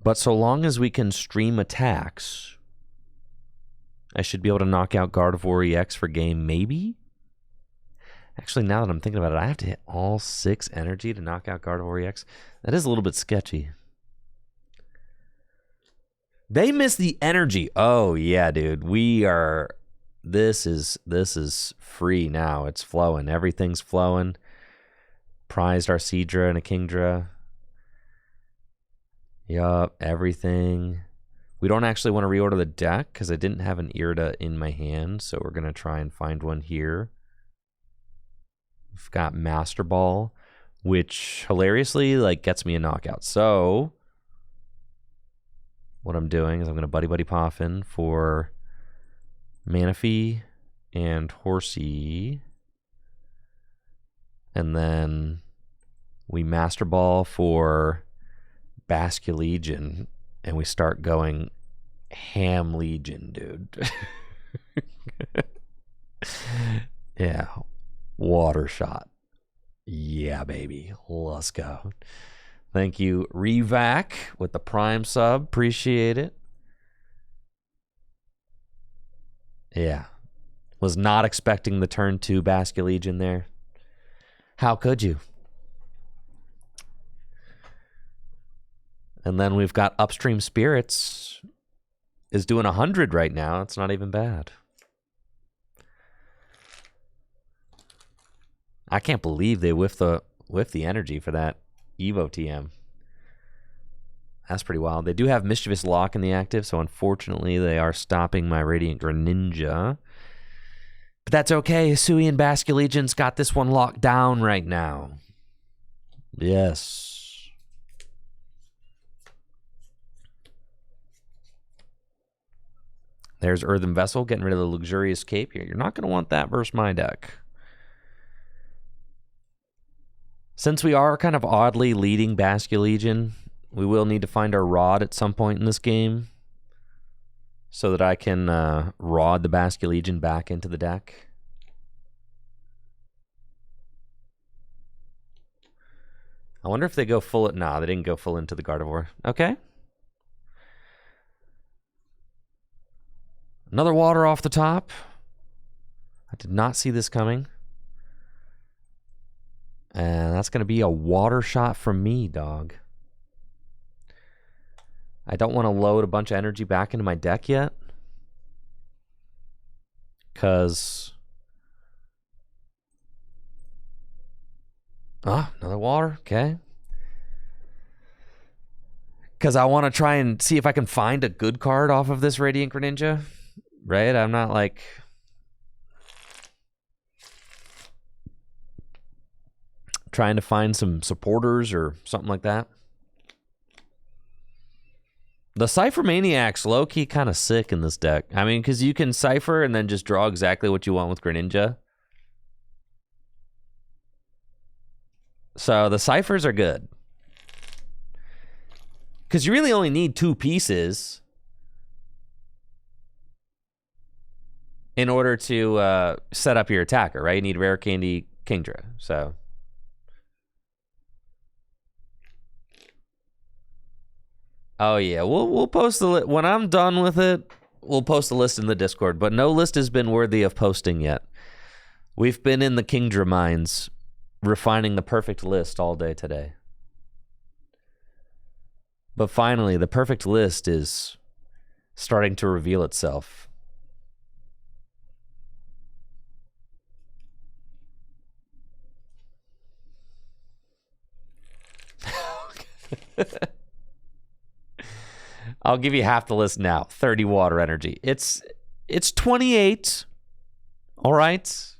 But so long as we can stream attacks, I should be able to knock out Gardevoir EX for game, maybe? Actually, now that I'm thinking about it, I have to hit all 6 energy to knock out Gardevoir EX. That is a little bit sketchy. They miss the energy. Oh, yeah, dude. We are... This is free now. It's flowing. Everything's flowing. Prized Arcedra and a Kingdra. Yup, everything. We don't actually want to reorder the deck because I didn't have an Irida in my hand, so we're going to try and find one here. We've got Master Ball, which hilariously gets me a knockout. So what I'm doing is I'm going to Buddy Poffin for Manaphy and Horsey. And then we Master Ball for Basculegion. And we start going Ham Legion, dude. Yeah. Water Shot. Yeah, baby. Let's go. Thank you, Revac, with the Prime sub. Appreciate it. Yeah. Was not expecting the turn 2 Basculegion there. How could you? And then we've got Upstream Spirits is doing 100 right now. It's not even bad. I can't believe they whiffed the energy for that Evo TM. That's pretty wild. They do have Mischievous Lock in the active, so unfortunately they are stopping my Radiant Greninja. But that's okay. Hisuian Basculegion's got this one locked down right now. Yes. There's Earthen Vessel, getting rid of the Luxurious Cape here. You're not going to want that versus my deck. Since we are kind of oddly leading Basculegion, we will need to find our Rod at some point in this game so that I can Rod the Basculegion back into the deck. I wonder if they go full... Nah, they didn't go full into the Gardevoir. Okay. Another water off the top. I did not see this coming. And that's going to be a water shot from me, dog. I don't want to load a bunch of energy back into my deck yet. Because... another water. Okay. Because I want to try and see if I can find a good card off of this Radiant Greninja. Right? I'm not like... trying to find some supporters or something like that. The Cypher Maniac's low-key kind of sick in this deck. I mean, because you can Cypher and then just draw exactly what you want with Greninja. So the Cyphers are good. Because you really only need 2 pieces in order to set up your attacker, right? You need Rare Candy, Kingdra. So... oh yeah, we'll post the list when I'm done with it. We'll post the list in the Discord, but no list has been worthy of posting yet. We've been in the Kingdra mines, refining the perfect list all day today. But finally, the perfect list is starting to reveal itself. I'll give you half the list now. 30 water energy. It's 28. All right.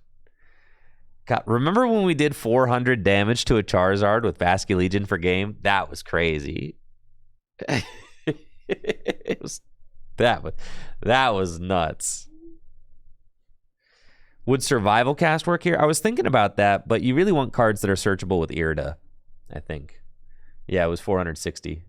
God, remember when we did 400 damage to a Charizard with Basculegion for game? That was crazy. That was nuts. Would Survival Cast work here? I was thinking about that, but you really want cards that are searchable with Irida, I think. Yeah, it was 460.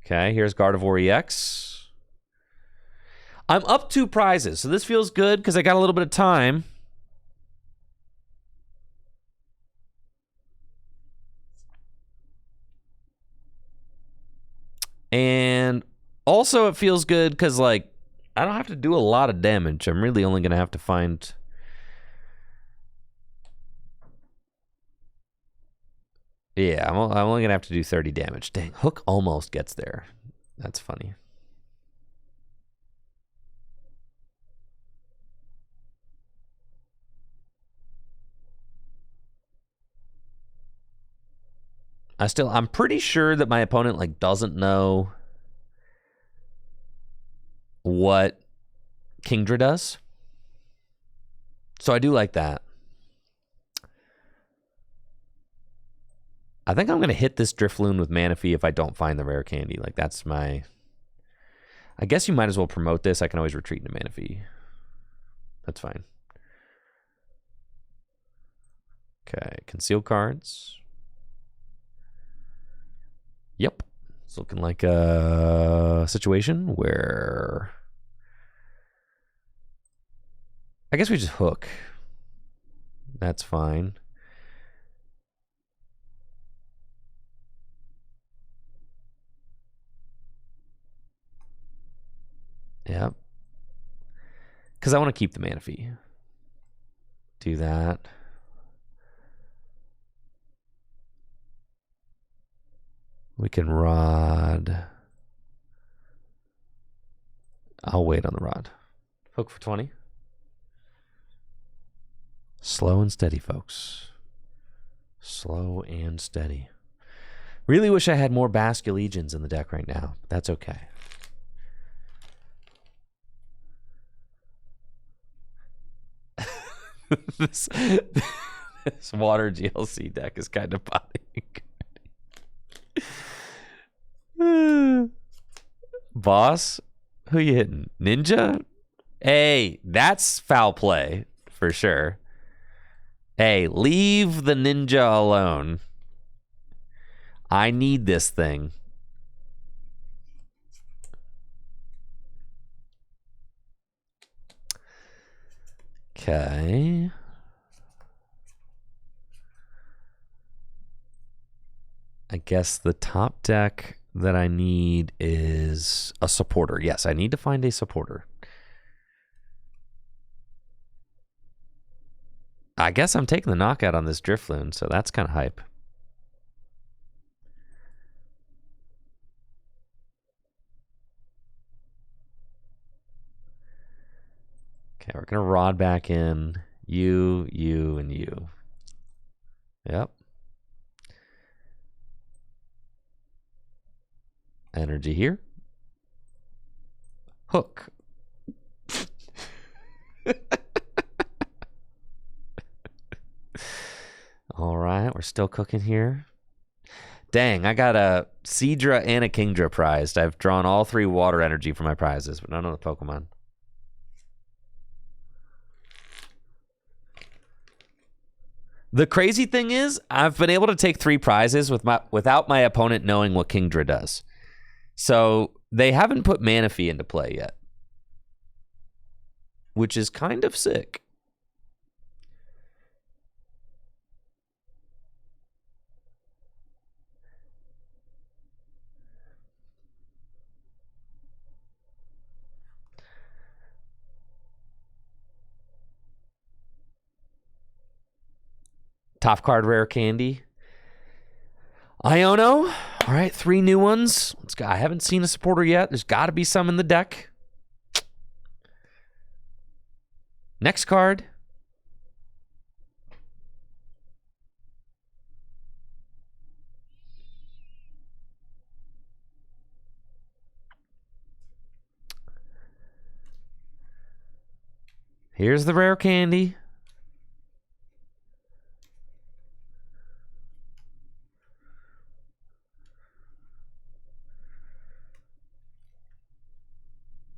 Okay, here's Gardevoir EX. I'm up 2 prizes, so this feels good because I got a little bit of time. And also it feels good because, like, I don't have to do a lot of damage. I'm really only going to have to find... yeah, I'm only going to have to do 30 damage. Dang, Hook almost gets there. That's funny. I'm pretty sure that my opponent like doesn't know what Kingdra does. So I do like that. I think I'm going to hit this Drifloon with Manaphy if I don't find the rare candy. Like, that's my... I guess you might as well promote this. I can always retreat into Manaphy. That's fine. Okay, conceal cards. Yep. It's looking like a situation where... I guess we just hook. That's fine. Yep. Because I want to keep the Manaphy. Do that. We can rod. I'll wait on the rod. Hook for 20. Slow and steady, folks. Slow and steady. Really wish I had more Basculegions in the deck right now. But that's okay. this water GLC deck is kind of bothering. Boss? Who you hitting? Ninja? Hey, that's foul play for sure. Hey, leave the ninja alone. I need this thing. Okay. I guess the top deck that I need is a supporter. Yes, I need to find a supporter. I guess I'm taking the knockout on this Drifloon, so that's kind of hype. Okay, we're going to rod back in. You, and you. Yep. Energy here. Hook. All right, we're still cooking here. Dang, I got a Seadra and a Kingdra prized. I've drawn all 3 water energy for my prizes, but none of the Pokemon. The crazy thing is, I've been able to take 3 prizes without my opponent knowing what Kingdra does. So they haven't put Manaphy into play yet, which is kind of sick. Top card rare candy. Iono. All right, 3 new ones. Let's go. I haven't seen a supporter yet. There's got to be some in the deck. Next card. Here's the rare candy.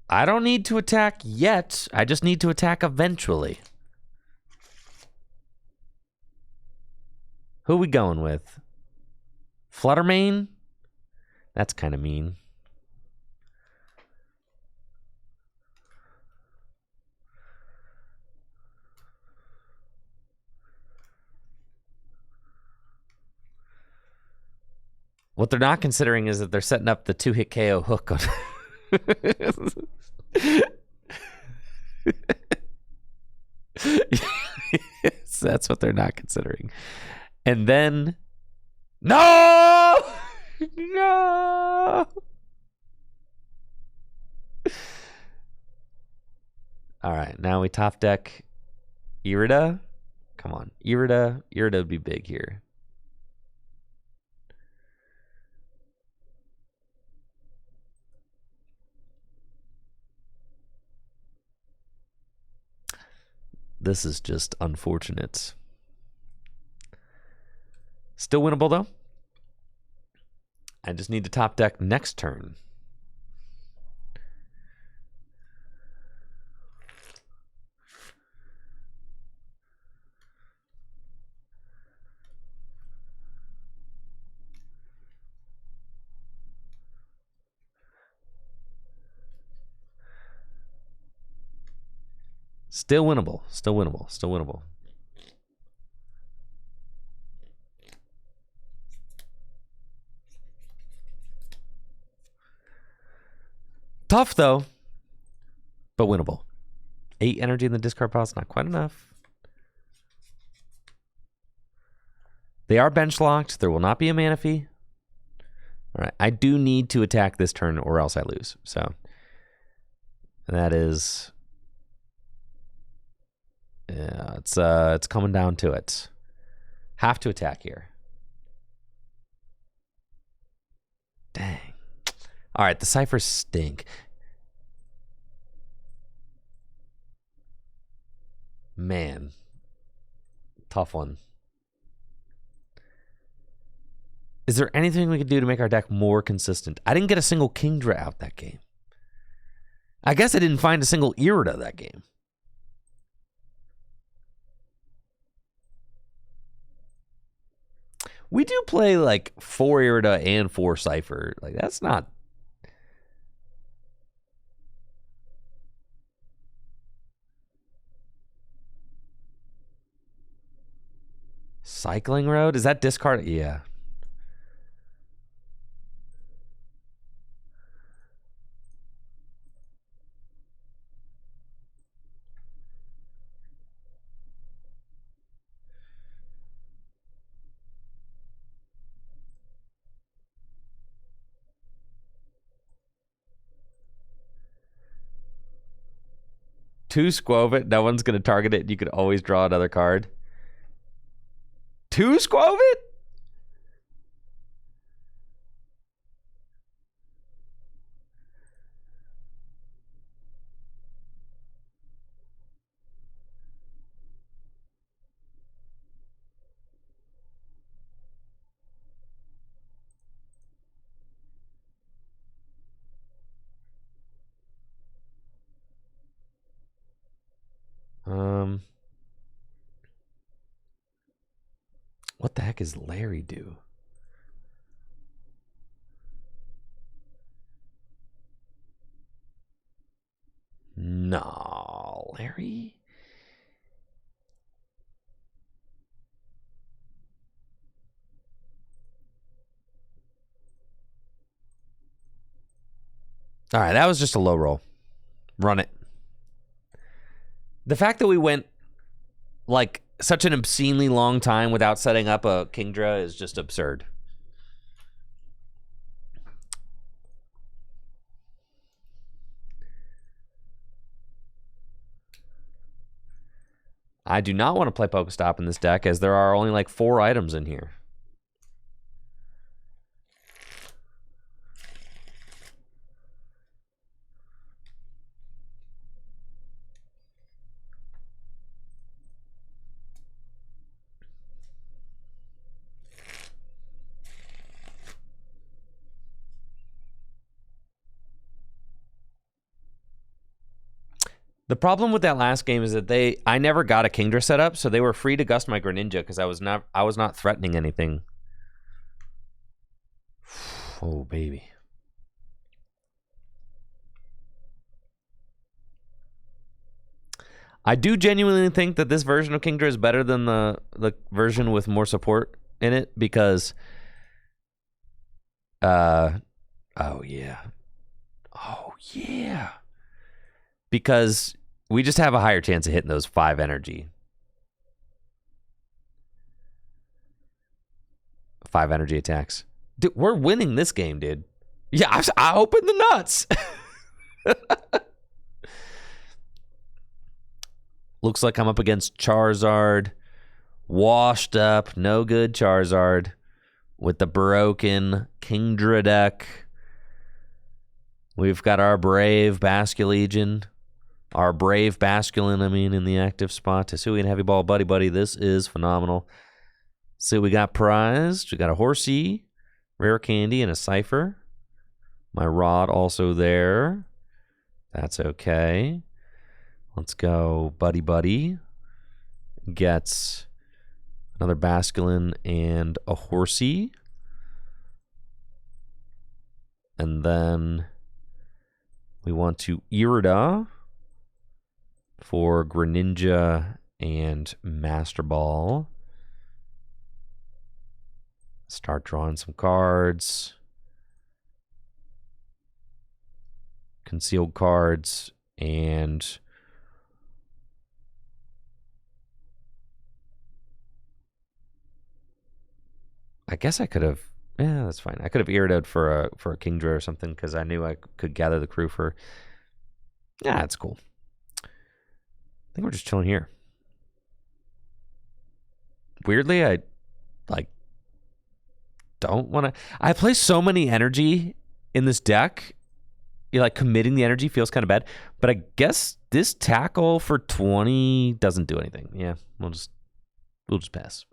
I don't need to attack yet. I just need to attack eventually. Who are we going with? Fluttermane? That's kind of mean. What they're not considering is that they're setting up the 2-hit KO hook on... Yes, that's what they're not considering. And then... No! No! All right, now we top deck Irida. Come on, Irida. Irida would be big here. This is just unfortunate. Still winnable, though. I just need to top deck next turn. Still winnable. Still winnable. Still winnable. Tough, though, but winnable. 8 energy in the discard pile is not quite enough. They are bench locked. There will not be a mana fee. All right. I do need to attack this turn or else I lose. So that is... yeah, it's coming down to it. Have to attack here. Dang. All right, the ciphers stink. Man. Tough one. Is there anything we could do to make our deck more consistent? I didn't get a single Kingdra out that game. I guess I didn't find a single Irida that game. We do play like 4 Irida and 4 Cypher. Like, that's not... Cycling Road? Is that discard? Yeah. Two Squovit, no one's going to target it. You could always draw another card. 2 Squovit? What the heck is Larry do? No, Larry? All right, that was just a low roll. Run it. The fact that we went like such an obscenely long time without setting up a Kingdra is just absurd. I do not want to play Pokestop in this deck as there are only like 4 items in here. The problem with that last game is that I never got a Kingdra set up, so they were free to gust my Greninja because I was not threatening anything. Oh baby. I do genuinely think that this version of Kingdra is better than the version with more support in it because oh yeah. Oh yeah. Because we just have a higher chance of hitting those 5 energy. 5 energy attacks. Dude, we're winning this game, dude. Yeah, I opened the nuts. Looks like I'm up against Charizard. Washed up, no good Charizard. With the broken Kingdra deck. We've got our brave Basculegion. Our brave Basculin, in the active spot. Tesui and Heavy Ball Buddy. This is phenomenal. So we got prized. We got a Horsey, Rare Candy, and a Cipher. My Rod also there. That's okay. Let's go Buddy. Gets another Basculin and a Horsey. And then we want to Irida for Greninja and Master Ball. Start drawing some cards. Concealed cards. And I guess I could have... Yeah, that's fine. I could have Iridoed for a Kingdra or something because I knew I could gather the crew for... Yeah, that's cool. I think we're just chilling here. Weirdly, I don't want to... I play so many energy in this deck. Committing the energy feels kind of bad. But I guess this tackle for 20 doesn't do anything. Yeah, we'll just pass.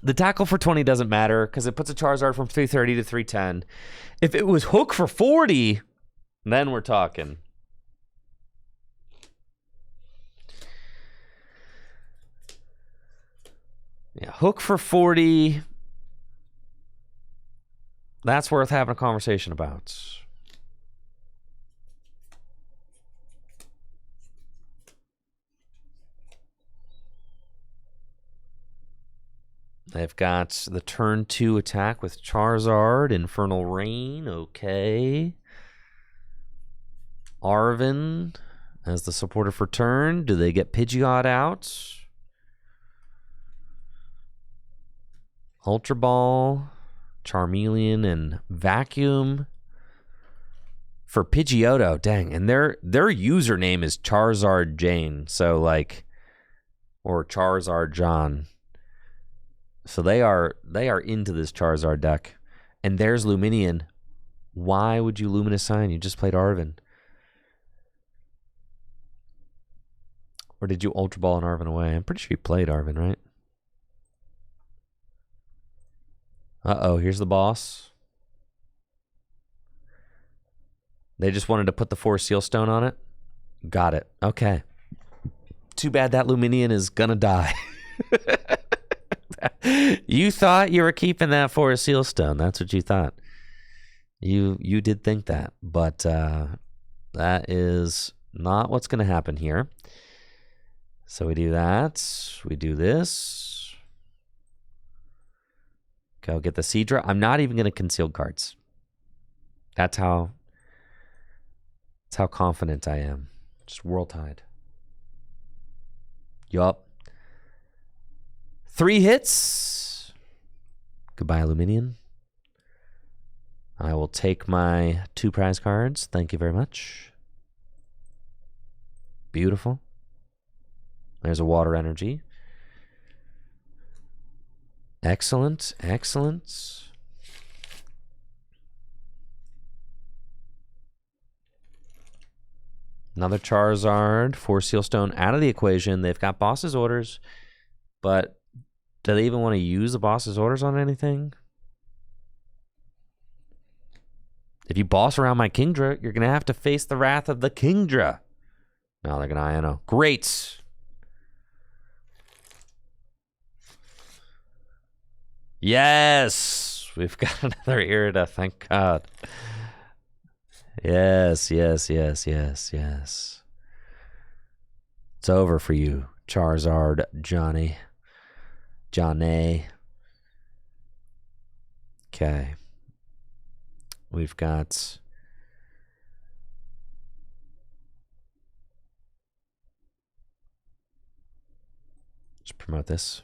The tackle for 20 doesn't matter because it puts a Charizard from 330 to 310. If it was hook for 40, then we're talking. Yeah, hook for 40. That's worth having a conversation about. They've got the turn 2 attack with Charizard, Infernal Rain, okay. Arven as the supporter for turn. Do they get Pidgeot out? Ultra Ball, Charmeleon, and Vacuum for Pidgeotto. Dang, and their username is Charizard Jane, so or Charizard John. So they are into this Charizard deck. And there's Luminion. Why would you Luminous Sign? You just played Arven. Or did you Ultra Ball and Arven away? I'm pretty sure you played Arven, right? Uh-oh, here's the boss. They just wanted to put the 4 Seal Stone on it? Got it. Okay. Too bad that Luminion is gonna die. You thought you were keeping that for a Seal Stone. That's what you thought. You did think that. But that is not what's going to happen here. So we do that. We do this. Go get the Seadra. I'm not even going to conceal cards. That's how confident I am. Just World Tide. Yup. 3 hits. Goodbye, Luminion. I will take my 2 prize cards. Thank you very much. Beautiful. There's a water energy. Excellent. Excellent. Another Charizard. 4 Sealstone out of the equation. They've got boss's orders, but do they even want to use the boss's orders on anything? If you boss around my Kingdra, you're going to have to face the wrath of the Kingdra. No, they're going to Iono. Great. Yes. We've got another Irida, thank God. Yes. It's over for you, Charizard Johnny. Okay. We've got let's promote this.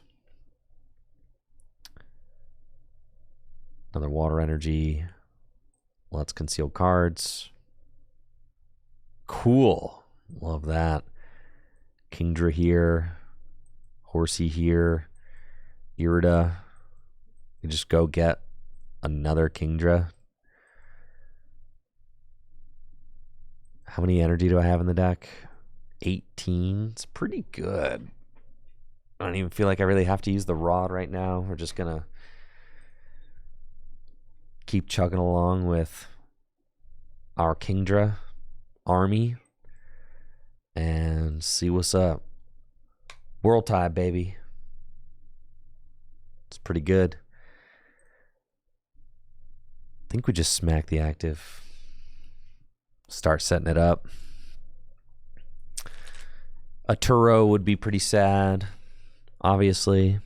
Another water energy. Let's conceal cards. Cool. Love that. Kingdra here. Horsey here. Irida. You just go get another Kingdra. How many energy do I have in the deck? 18. It's pretty good. I don't even feel like I really have to use the rod right now. We're just gonna keep chugging along with our Kingdra army and see what's up. World tie, baby. It's pretty good. I think we just smack the active. Start setting it up. A Turo would be pretty sad, obviously.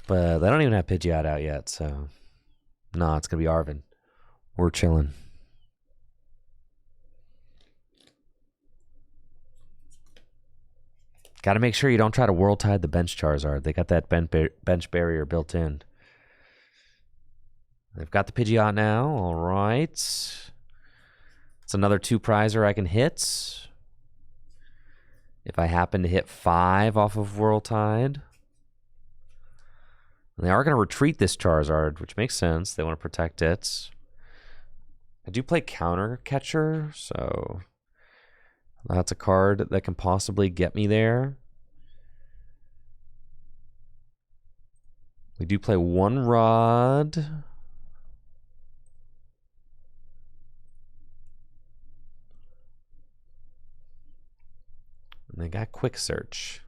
But they don't even have Pidgeot out yet, so no, it's gonna be Arvin. We're chilling. Got to make sure you don't try to World Tide the bench Charizard. They got that bench barrier built in. They've got the Pidgeot now. All right. It's another 2-prizer I can hit. If I happen to hit 5 off of World Tide. And they are going to retreat this Charizard, which makes sense. They want to protect it. I do play Counter Catcher, so that's a card that can possibly get me there. We do play 1 Rod. And they got Quick Search.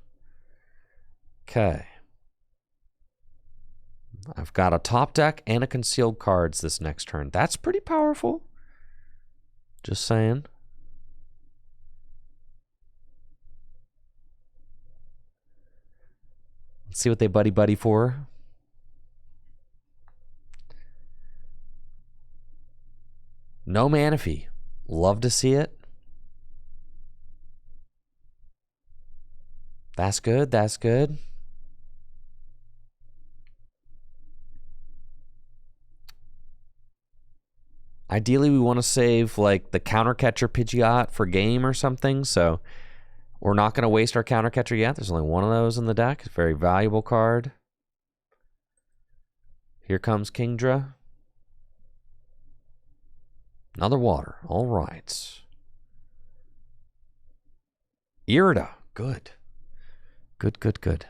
Okay. I've got a top deck and a concealed cards this next turn. That's pretty powerful. Just saying. Let's see what they buddy for. No Manaphy. Love to see it. That's good. That's good. Ideally, we want to save like the counter catcher Pidgeot for game or something. So we're not going to waste our counter catcher yet. There's only 1 of those in the deck. It's a very valuable card. Here comes Kingdra. Another water. All right. Irida. Good. Good.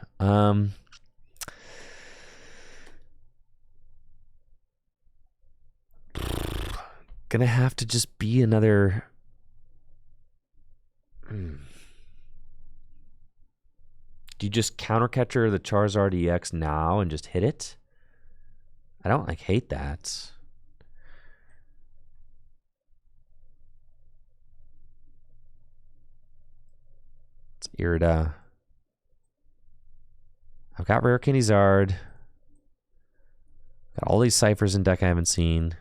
Gonna have to just be another. Do you just counter catcher the Charizard EX now and just hit it? I don't hate that. It's Irida. I've got Rare Candy Zard. Got all these ciphers in deck I haven't seen.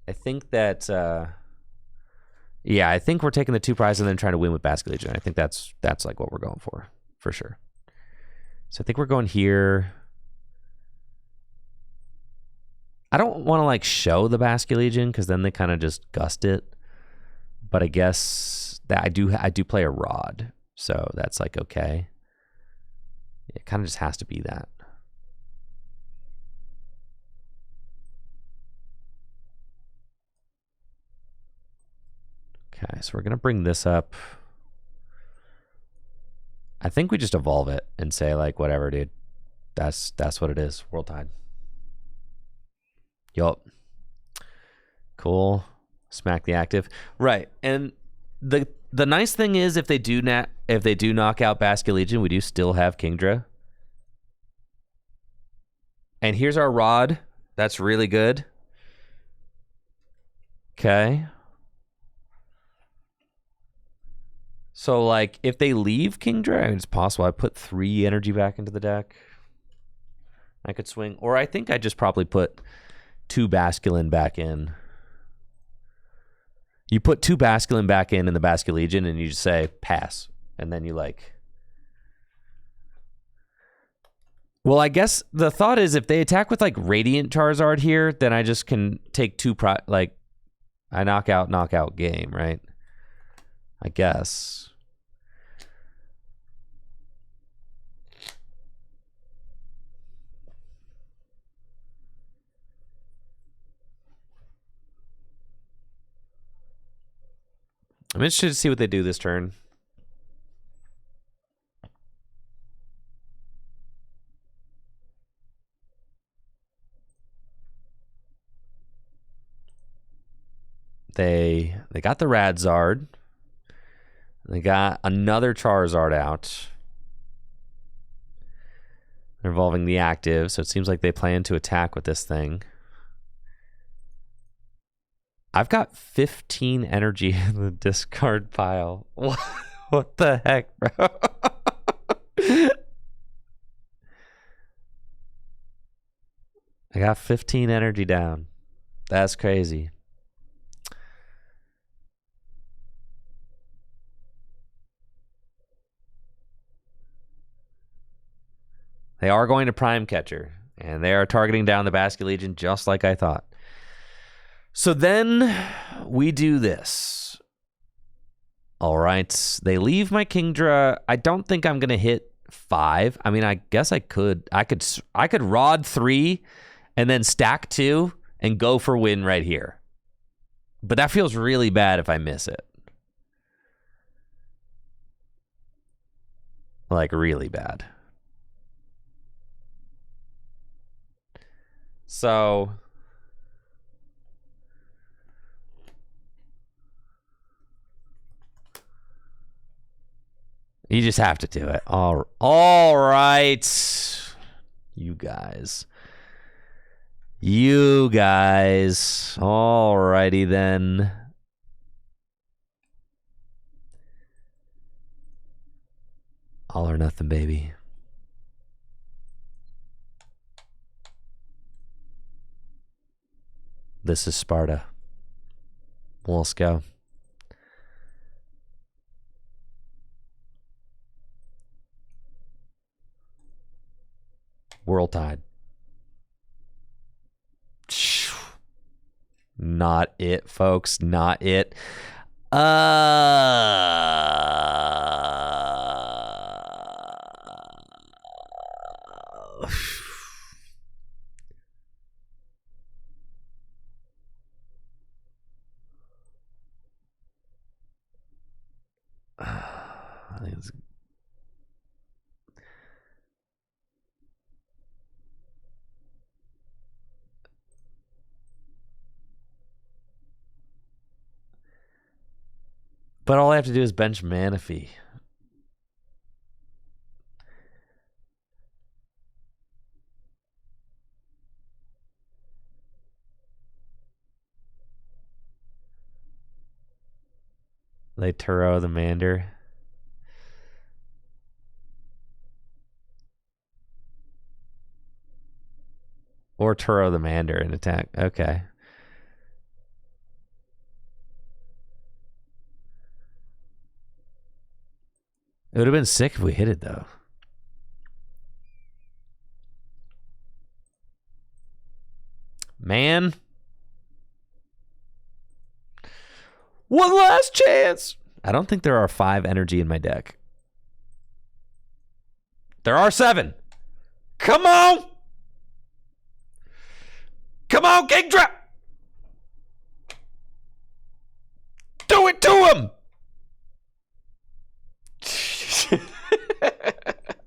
I think that, yeah, I think we're taking the 2 prizes and then trying to win with Basket Legion. I think that's like what we're going for sure. So I think we're going here. I don't want to like show the Basket Legion because then they kind of just gust it. But I guess that I do play a Rod, so that's like okay. It kind of just has to be that. Okay, so we're going to bring this up. I think we just evolve it and say, like, whatever, dude. That's what it is. World Tide. Yup. Cool. Smack the active. Right. And the nice thing is if they do knock out Basket Legion, we do still have Kingdra. And here's our Rod. That's really good. Okay. So, like, if they leave Kingdra, it's possible I put 3 energy back into the deck. I could swing. Or I think I just probably put 2 Basculin back in. You put 2 Basculin back in the Basket Legion, and you just say, pass. And then you, like... Well, I guess the thought is if they attack with, like, Radiant Charizard here, then I just can take 2... I knockout game, right? I guess. I'm interested to see what they do this turn. They got the Radzard. They got another Charizard out. They're involving the active, so it seems like they plan to attack with this thing. I've got 15 energy in the discard pile. What the heck, bro? I got 15 energy down. That's crazy. They are going to Prime Catcher, and they are targeting down the Basket Legion just like I thought. So then we do this. All right. They leave my Kingdra. I don't think I'm going to hit 5. I mean, I guess I could. I could Rod 3 and then stack 2 and go for win right here. But that feels really bad if I miss it. Like, really bad. So you just have to do it. All right. You guys. All righty then. All or nothing, baby. This is Sparta. Let's go. World Tide. Not it, folks. Not it. But all I have to do is bench Manaphy. They Turo the Mander. Or Turo the Mander in attack. Okay. It would have been sick if we hit it, though. Man. One last chance. I don't think there are 5 energy in my deck. There are 7. Come on. Come on, Kingdra. Do it to him.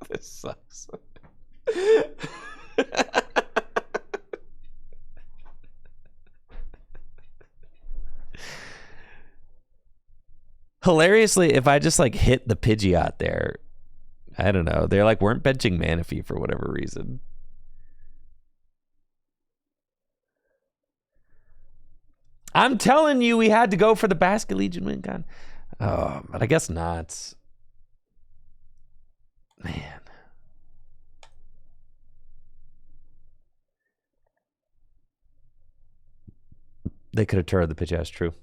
This sucks. Hilariously, if I just like hit the Pidgeot there, I don't know. They're like weren't benching Manaphy for whatever reason. I'm telling you, we had to go for the Basket Legion win gun. Oh, but I guess not. Man. They could have turned the pitch. That's true.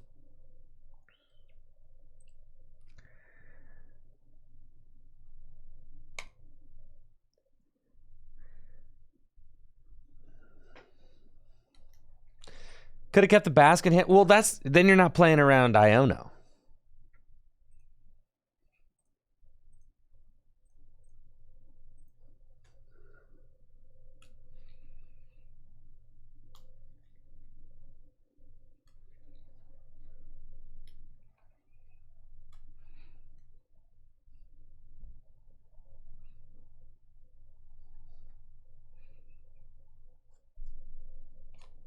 Could have kept the basket hit. Well, then you're not playing around Iono.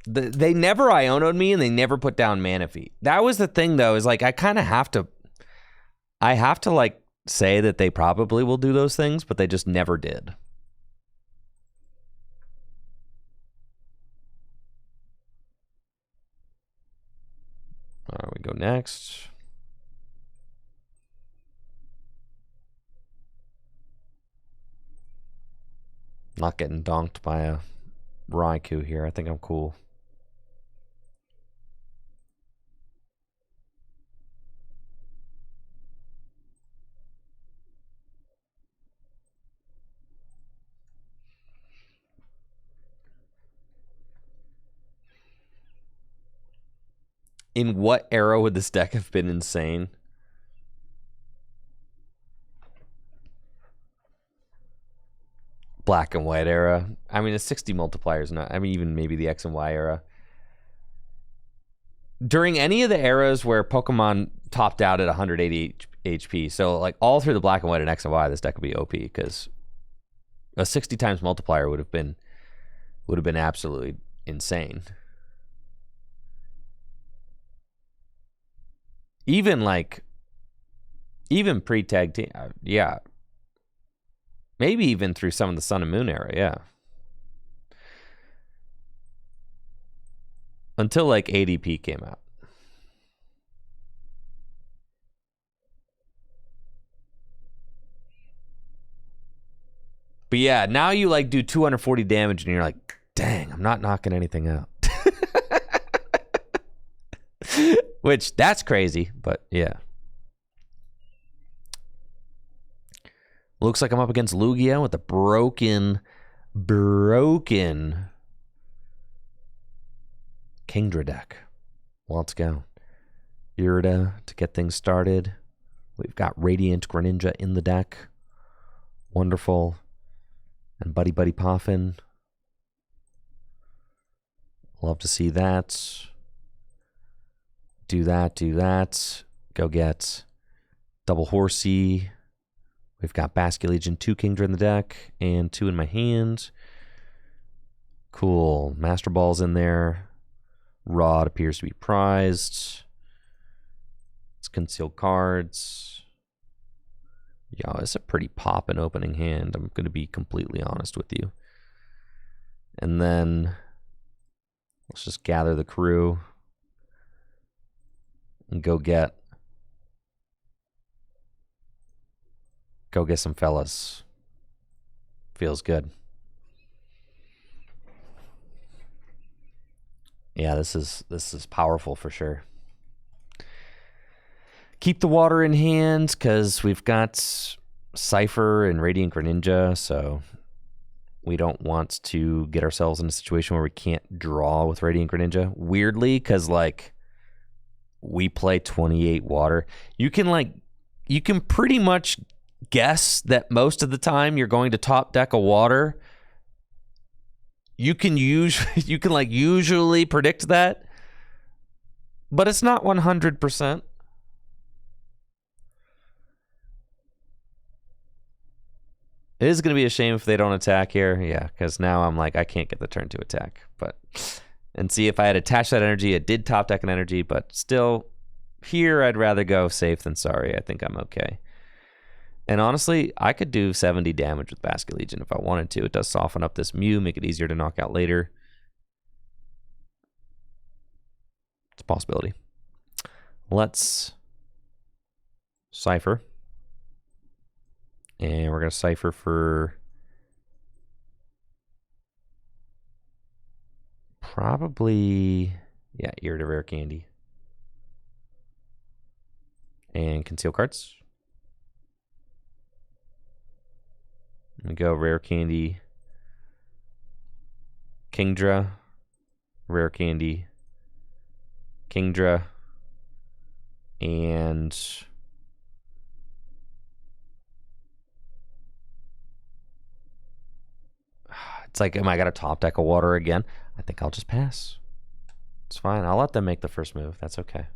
They never Iono'd me, and they never put down Mana Feet. That was the thing, though, is like I kind of have to. I have to like say that they probably will do those things, but they just never did. All right, we go next. Not getting donked by a Raikou here. I think I'm cool. In what era would this deck have been insane? Black and white era. I mean, a 60 multipliers, not. I mean, even maybe the X and Y era. During any of the eras where Pokemon topped out at 180 HP, so like all through the Black and White and X and Y, this deck would be OP because a 60 times multiplier would have been absolutely insane. Even pre-tag team, yeah. Maybe even through some of the Sun and Moon era, yeah. Until like ADP came out. But yeah, now you like do 240 damage and you're like, dang, I'm not knocking anything out. Which, that's crazy, but yeah. Looks like I'm up against Lugia with a broken Kingdra deck. Let's go. Irida to get things started. We've got Radiant Greninja in the deck. Wonderful. And Buddy Poffin. Love to see that. Do that. Go get Double Horsey. We've got Basculegion, 2 Kingdra in the deck, and 2 in my hand. Cool. Master Ball's in there. Rod appears to be prized. It's concealed cards. Yo, it's a pretty poppin' opening hand. I'm going to be completely honest with you. And then let's just gather the crew and go get some fellas. Feels good. Yeah, this is powerful for sure. Keep the water in hand because we've got Cypher and Radiant Greninja, so we don't want to get ourselves in a situation where we can't draw with Radiant Greninja. Weirdly, because like we play 28 water, you can pretty much guess that most of the time you're going to top deck a water. You can usually predict that, but it's not 100%. It is going to be a shame if they don't attack here. Yeah, because now I'm like, I can't get the turn to attack. And see, if I had attached that energy, it did top deck an energy, but still, here I'd rather go safe than sorry. I think I'm okay. And honestly, I could do 70 damage with Basculegion if I wanted to. It does soften up this Mew, make it easier to knock out later. It's a possibility. Let's Cypher. And we're going to Cypher for probably, yeah, Ear to Rare Candy. And conceal cards. We go Rare Candy, Kingdra, Rare Candy, Kingdra, and it's like, am I gonna top deck a water again? I think I'll just pass. It's fine. I'll let them make the first move. That's okay.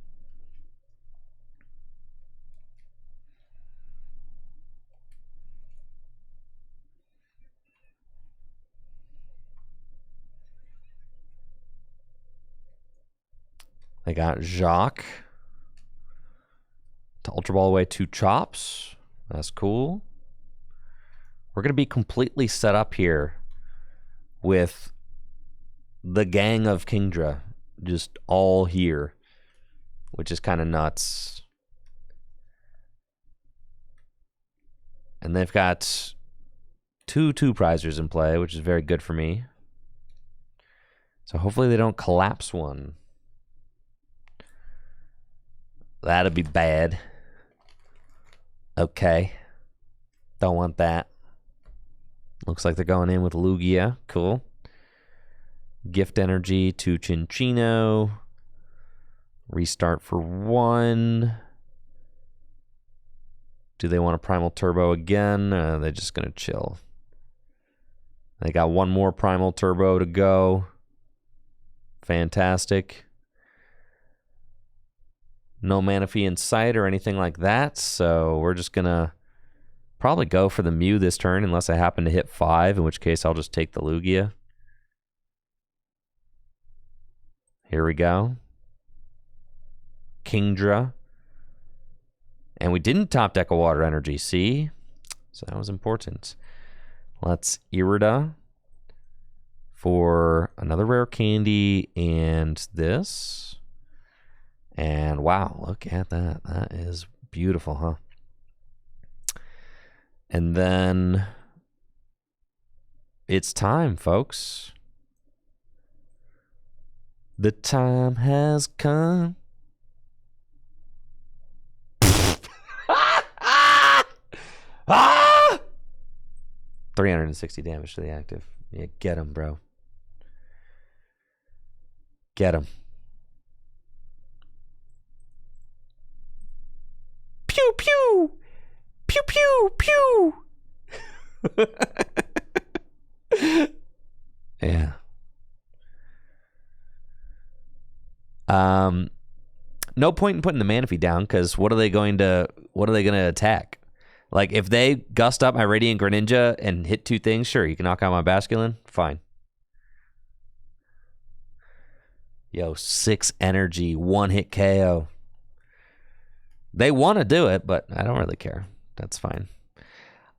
They got Jacques to Ultra Ball away 2 Chops. That's cool. We're going to be completely set up here with the gang of Kingdra just all here, which is kind of nuts. And they've got 2 2-prizers in play, which is very good for me. So hopefully they don't collapse one. That'd be bad. Okay. Don't want that. Looks like they're going in with Lugia. Cool. Gift Energy to Chinchino. Restart for 1. Do they want a Primal Turbo again? They're just going to chill. They got 1 more Primal Turbo to go. Fantastic. No Manaphy in sight or anything like that, so we're just going to probably go for the Mew this turn unless I happen to hit 5, in which case I'll just take the Lugia. Here we go. Kingdra. And we didn't top deck a Water Energy, see? So that was important. Let's Irida for another rare candy and this. And wow, look at that. That is beautiful, huh? And then it's time, folks. The time has come. Ah! 360 damage to the active. Yeah, get him, bro. Get him. Pew, pew. Pew, pew, pew. Yeah. No point in putting the Manaphy down because what are they going to attack? Like if they gust up my Radiant Greninja and hit 2 things, sure, you can knock out my Basculin, fine. Yo, 6 energy, 1-hit KO. They want to do it, but I don't really care. That's fine.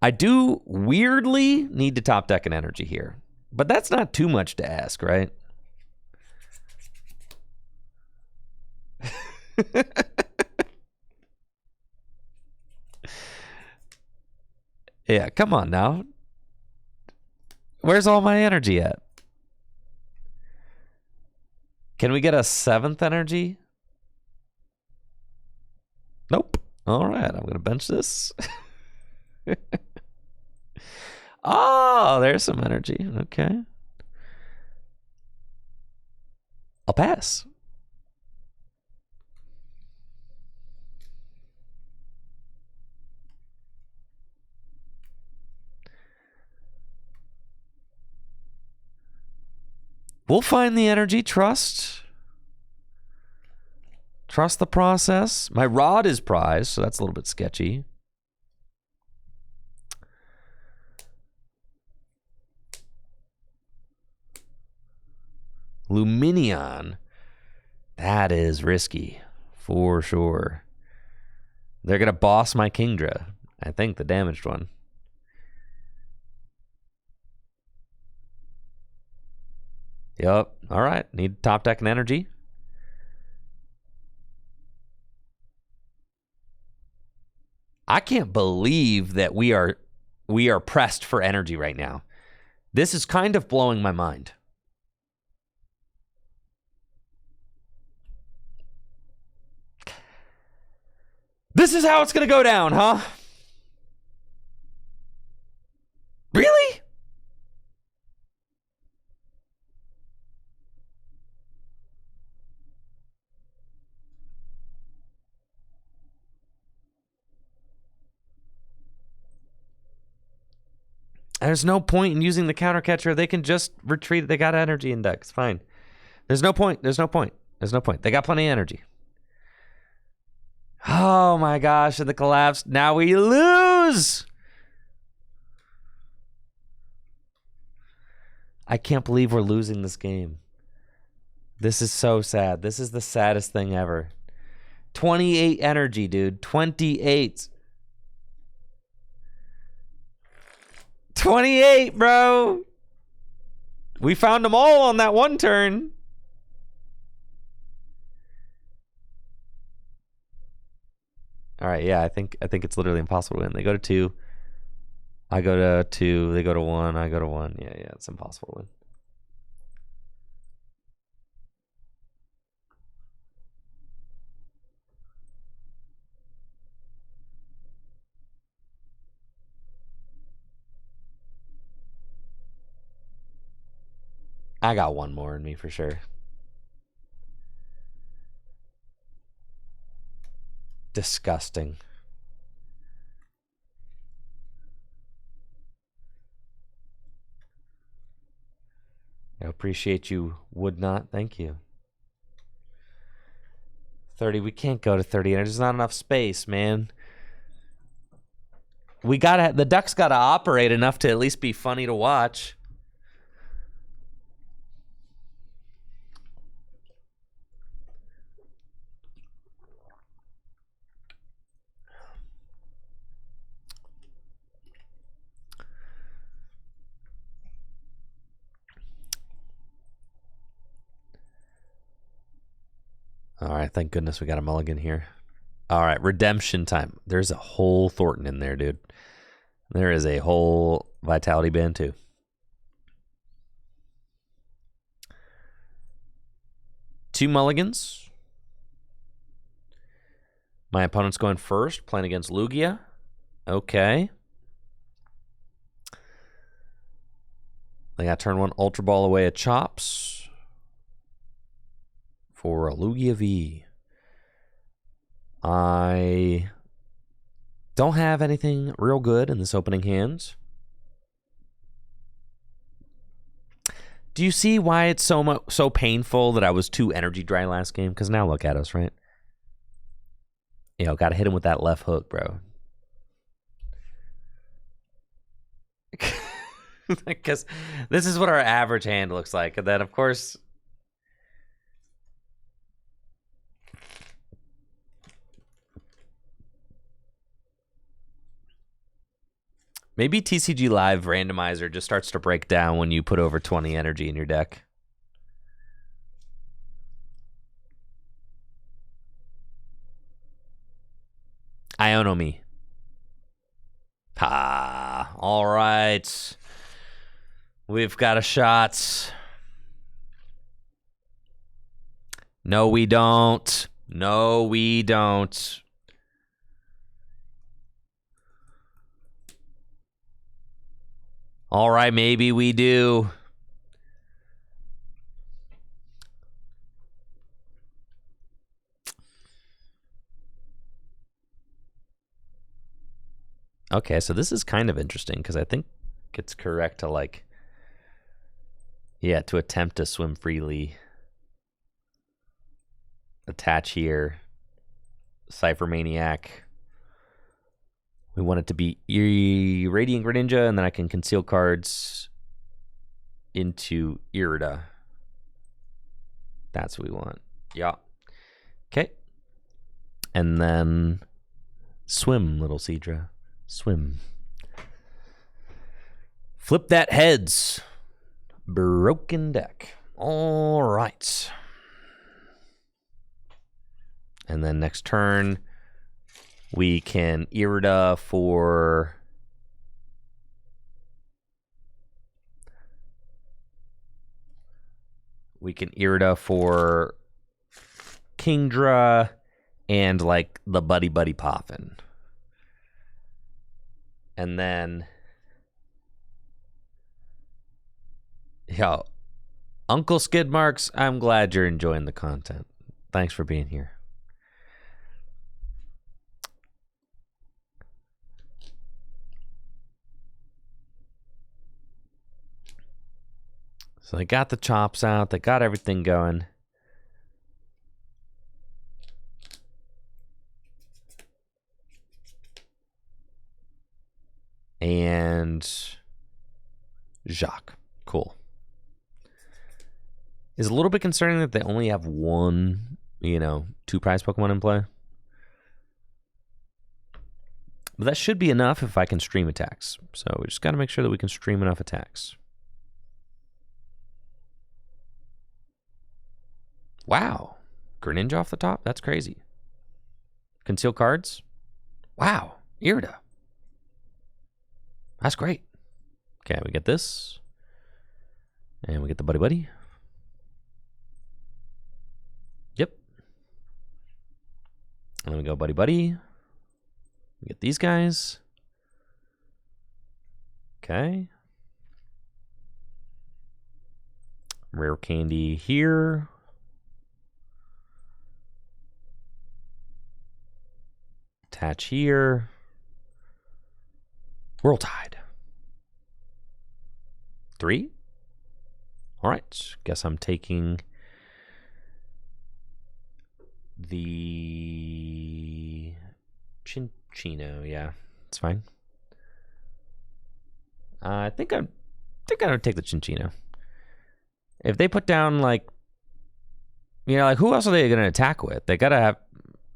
I do weirdly need to top deck an energy here, but that's not too much to ask, right? Yeah, come on now. Where's all my energy at? Can we get a 7th energy? Nope. All right, I'm going to bench this. Oh, there's some energy. Okay. I'll pass. We'll find the energy. Trust the process. My rod is prized, so that's a little bit sketchy. Luminion. That is risky, for sure. They're going to boss my Kingdra. I think the damaged one. Yup. All right. Need top deck and energy. I can't believe that we are pressed for energy right now. This is kind of blowing my mind. This is how it's going to go down, huh? Really? There's no point in using the counter catcher. They can just retreat. They got energy index. Fine. There's no point. There's no point. There's no point. They got plenty of energy. Oh my gosh, and the collapse. Now we lose. I can't believe we're losing this game. This is so sad. This is the saddest thing ever. 28 energy, dude. 28. 28, bro. We found them all on that one turn. All right, yeah, I think it's literally impossible to win. They go to 2. I go to 2. They go to 1. I go to 1. Yeah, it's impossible to win. I got one more in me for sure. Disgusting. I appreciate you, would not. Thank you. 30. We can't go to 30. There's not enough space, man. The ducks gotta operate enough to at least be funny to watch. All right, thank goodness we got a mulligan here. All right, redemption time. There's a whole Thornton in there, dude. There is a whole Vitality Band, too. Two mulligans. My opponent's going first, playing against Lugia. Okay. They got turn 1 Ultra Ball away at Chops for a Lugia V. I don't have anything real good in this opening hand. Do you see why it's so painful that I was 2 energy dry last game? Because now look at us, right? Got to hit him with that left hook, bro. Because this is what our average hand looks like. And then, of course, maybe TCG Live randomizer just starts to break down when you put over 20 energy in your deck. Iono me. All right. We've got a shot. No, we don't. No, we don't. All right, maybe we do. Okay, so this is kind of interesting because I think it's correct to to attempt to swim freely. Attach here. Cypher Maniac. We want it to be Radiant Greninja, and then I can conceal cards into Irida. That's what we want. Yeah. Okay. And then swim, little Seadra. Swim. Flip that heads. Broken deck. All right. And then next turn, we can Irida for Kingdra and the Buddy Poffin. And then Uncle Skidmarks, I'm glad you're enjoying the content. Thanks for being here. So they got the chops out. They got everything going. And Jacques. Cool. is a little bit concerning that they only have one, 2 prize Pokemon in play. But that should be enough if I can stream attacks. So we just got to make sure that we can stream enough attacks. Wow. Greninja off the top? That's crazy. Conceal cards? Wow. Irida. That's great. Okay, we get this. And we get the Buddy Buddy. Yep. And then we go Buddy Buddy. We get these guys. Okay. Rare candy here. Attach here. World Tide. 3. All right. Guess I'm taking the Chinchino. Yeah, it's fine. I think I would take the Chinchino. If they put down like who else are they going to attack with? They're gonna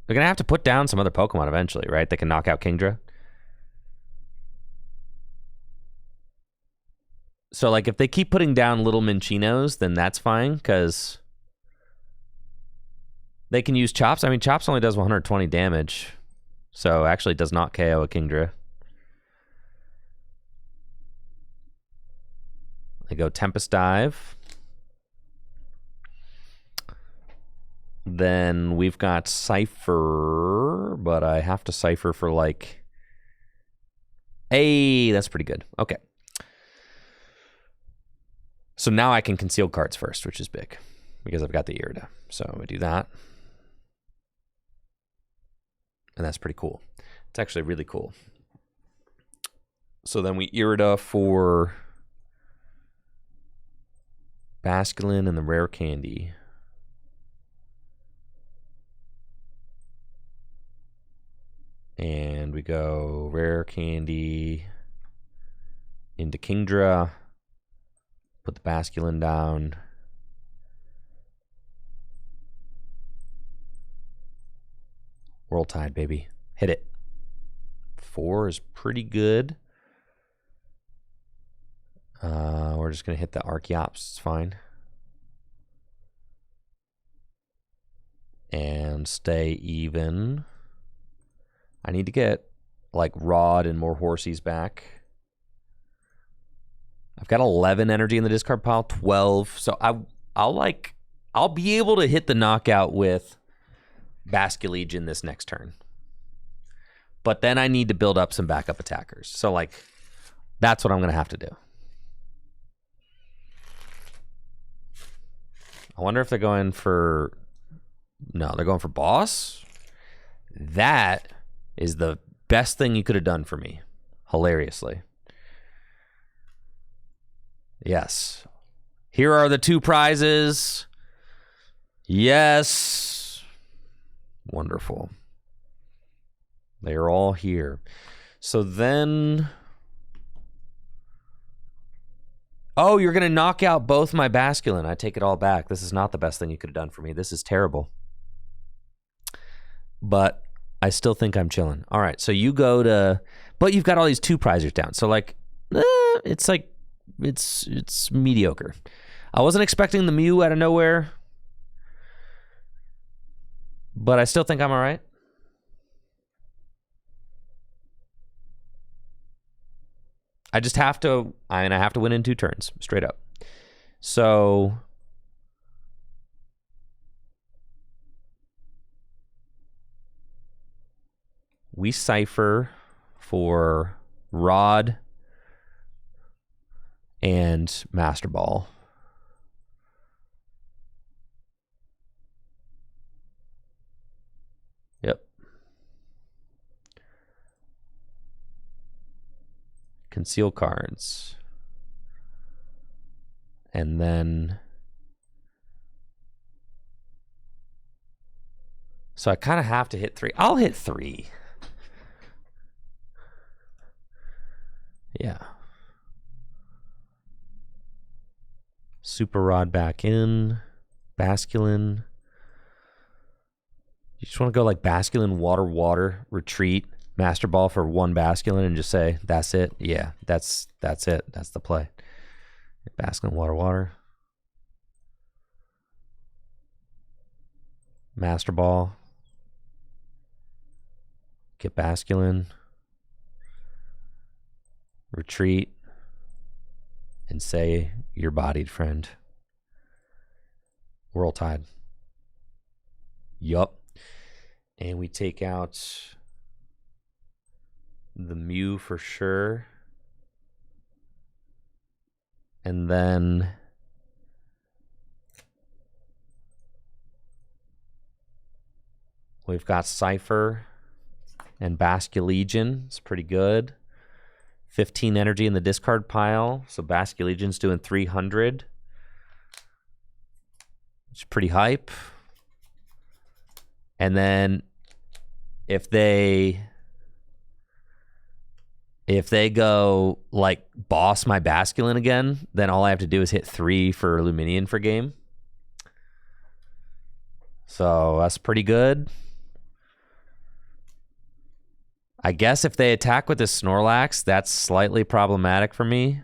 have to put down some other Pokemon eventually, right? They can knock out Kingdra. So like if they keep putting down little Minchinos, then that's fine because they can use Chops. I mean, Chops only does 120 damage, so actually does not KO a Kingdra. They go Tempest Dive. Then we've got Cypher, but I have to Cypher for like... Hey, that's pretty good. Okay. So now I can conceal cards first, which is big, because I've got the Irida. So we do that. And that's pretty cool. It's actually really cool. So then we Irida for Basculin and the Rare Candy. And we go Rare Candy into Kingdra. Put the Basculin down. World Tide, baby. Hit it. 4 is pretty good. We're just going to hit the Archeops. It's fine. And stay even. I need to get like Rod and more Horsies back. I've got 11 energy in the discard pile, 12. So I'll be able to hit the knockout with Basculegion this next turn. But then I need to build up some backup attackers. So like that's what I'm going to have to do. I wonder if they're going for... No, they're going for Boss. That is the best thing you could have done for me. Hilariously. Yes. Here are the 2 prizes. Yes. Wonderful. They are all here. So then... Oh, you're going to knock out both my Basculin. I take it all back. This is not the best thing you could have done for me. This is terrible. But I still think I'm chilling. All right, so you go to... But you've got all these 2 prizers down. So, like, it's like... It's mediocre. I wasn't expecting the Mew out of nowhere. But I still think I'm all right. I just have to... I have to win in 2 turns. Straight up. So... We Cypher for Rod and Master Ball. Yep. Conceal cards. And then... So I kind of have to hit 3. I'll hit 3. Yeah. Super Rod back in. Basculin. You just want to go like Basculin, water, retreat, Master Ball for 1 Basculin and just say, that's it. Yeah, that's it. That's the play. Basculin, water. Master Ball. Get Basculin. Retreat. And say, you're bodied, friend. World Tide. Yup. And we take out the Mew for sure. And then we've got Cypher and Basculegion. It's pretty good. 15 energy in the discard pile. So Basculegion's doing 300. It's pretty hype. And then if they go like boss my Basculin again, then all I have to do is hit 3 for Luminion for game. So that's pretty good. I guess if they attack with the Snorlax, that's slightly problematic for me.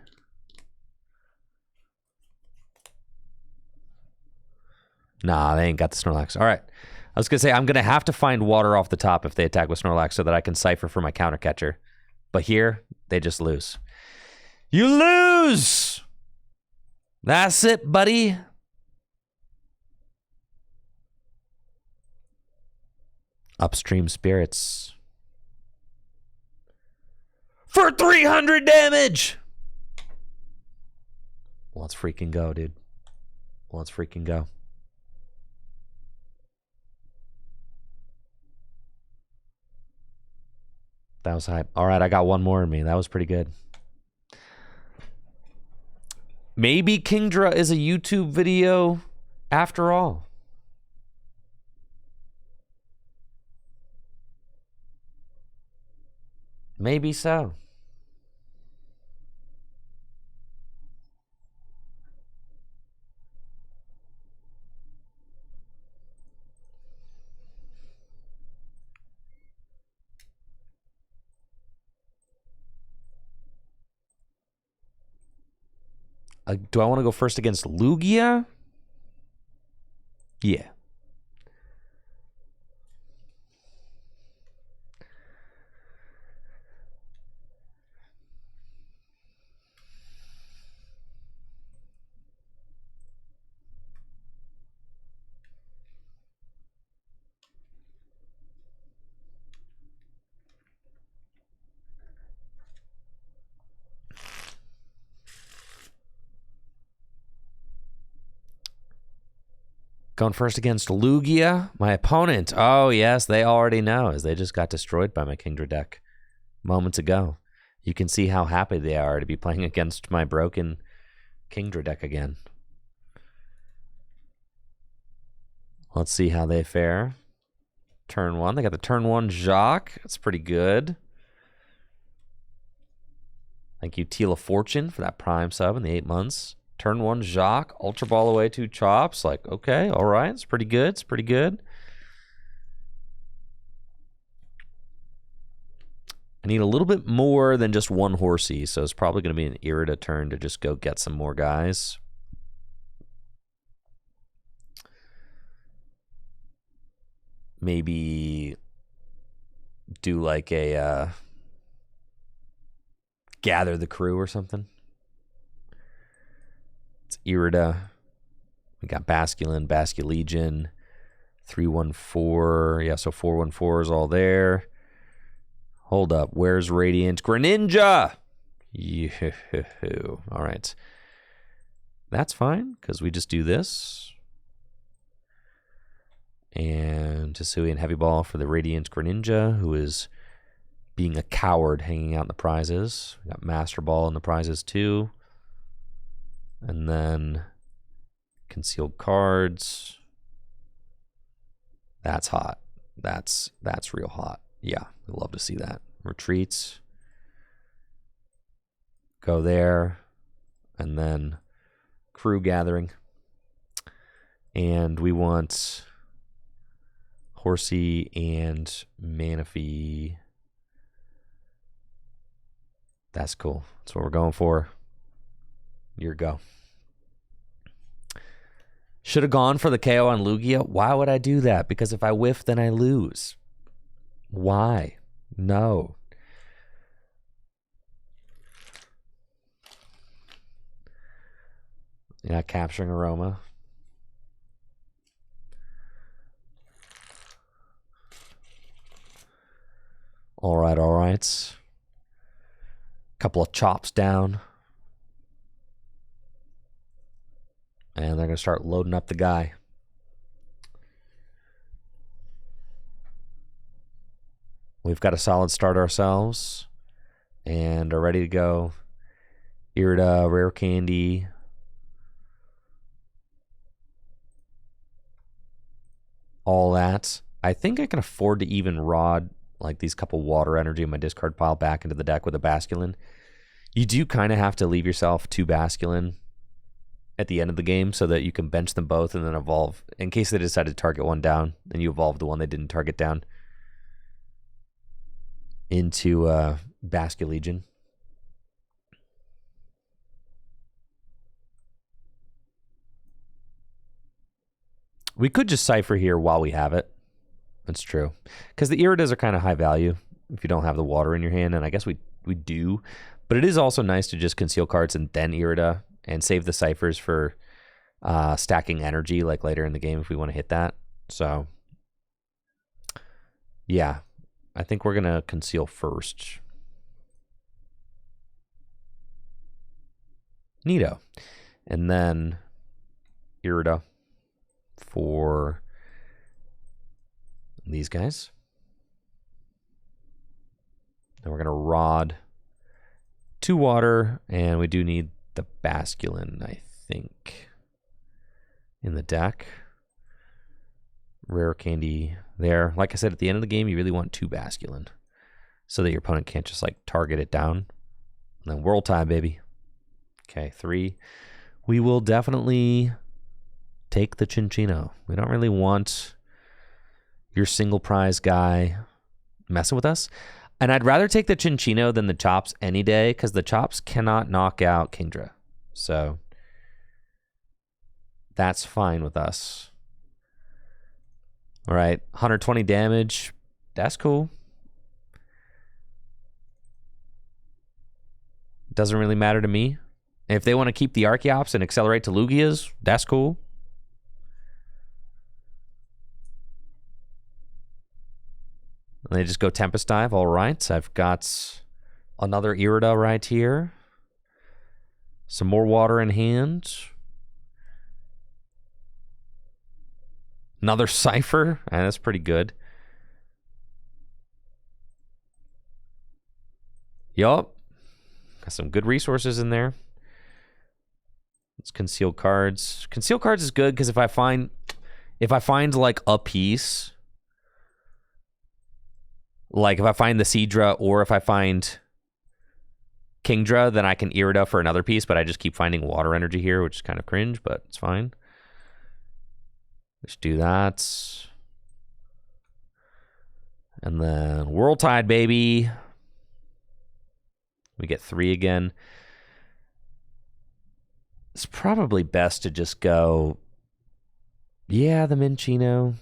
Nah, they ain't got the Snorlax. All right. I was going to say, I'm going to have to find water off the top if they attack with Snorlax so that I can Cypher for my counter catcher. But here, they just lose. You lose! That's it, buddy. Upstream Spirits. For 300 damage! Let's freaking go, dude. Let's freaking go. That was hype. All right, I got one more in me. That was pretty good. Maybe Kingdra is a YouTube video after all. Maybe so. Do I want to go first against Lugia? Yeah. Going first against Lugia, my opponent. Oh, yes, they already know, as they just got destroyed by my Kingdra deck moments ago. You can see how happy they are to be playing against my broken Kingdra deck again. Let's see how they fare. Turn 1. They got the turn 1 Jacques. That's pretty good. Thank you, Teal of Fortune, for that Prime sub in the 8 months. Turn 1 Jacques, Ultra Ball away 2 Chops. Like, okay, all right. It's pretty good. It's pretty good. I need a little bit more than just 1 Horsey, so it's probably going to be an Irida turn to just go get some more guys. Maybe do like a gather the crew or something. It's Irida. We got Basculin, Basculegion, 314. Yeah, so 414 is all there. Hold up. Where's Radiant Greninja? Yoo-hoo. All right. That's fine, because we just do this. And Hisuian Heavy Ball for the Radiant Greninja, who is being a coward hanging out in the prizes. We got Master Ball in the prizes too. And then concealed cards. That's hot. That's real hot. Yeah, I'd love to see that. Retreats. Go there. And then crew gathering. And we want Horsey and Manaphy. That's cool. That's what we're going for. Your go. Should have gone for the KO on Lugia. Why would I do that? Because if I whiff, then I lose. Why? No. Yeah, capturing Aroma. All right, all right. Couple of chops down. And they're going to start loading up the guy. We've got a solid start ourselves. And are ready to go. Irida, Rare Candy. All that. I think I can afford to even rod like these couple water energy in my discard pile back into the deck with a Basculin. You do kind of have to leave yourself 2 Basculin at the end of the game so that you can bench them both and then evolve. In case they decide to target one down, then you evolve the one they didn't target down into Basculegion. We could just Cypher here while we have it. That's true. Because the Iridas are kind of high value if you don't have the water in your hand, and I guess we do. But it is also nice to just conceal cards and then Irida and save the Cyphers for stacking energy like later in the game if we want to hit that. So, yeah. I think we're going to conceal first. Neato. And then Irida for these guys. Then we're going to rod 2 water, and we do need the Basculin, I think, in the deck. Rare Candy there. Like I said, at the end of the game, you really want 2 Basculin so that your opponent can't just like target it down. And then World Tie, baby. Okay, 3. We will definitely take the Chinchino. We don't really want your single prize guy messing with us. And I'd rather take the Chinchino than the Chops any day because the Chops cannot knock out Kingdra. So that's fine with us. All right, 120 damage. That's cool. Doesn't really matter to me. If they want to keep the Archeops and accelerate to Lugias, that's cool. And they just go Tempest Dive. All right, I've got another Irida right here. Some more water in hand. Another Cypher. That's pretty good. Yup. Got some good resources in there. Let's conceal cards. Conceal cards is good because if I find like a piece, like if I find the Seadra or if I find Kingdra, then I can Irida for another piece, but I just keep finding water energy here, which is kind of cringe, but it's fine. Let's do that. And then World Tide, baby. We get 3 again. It's probably best to just go, yeah, the Minchino.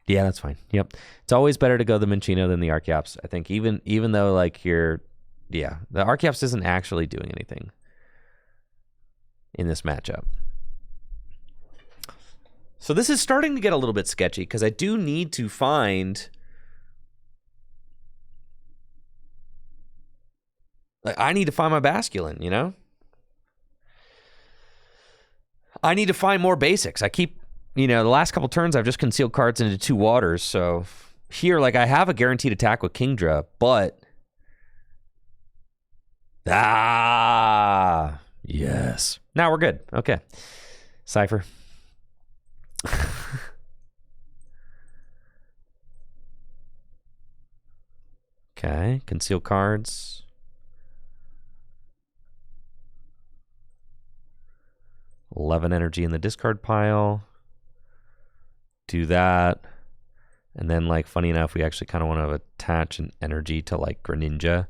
Yeah, that's fine. Yep. It's always better to go the Minchino than the Archeops. I think even though like the Archeops isn't actually doing anything in this matchup. So this is starting to get a little bit sketchy because I do need to find I need to find my Basculin, you know? I need to find more basics. I keep, the last couple turns I've just concealed cards into 2 waters. So here, like I have a guaranteed attack with Kingdra, but yes. Now we're good. Okay. Cypher. Okay, conceal cards. 11 energy in the discard pile. Do that. And then, like, funny enough, we actually kind of want to attach an energy to, like, Greninja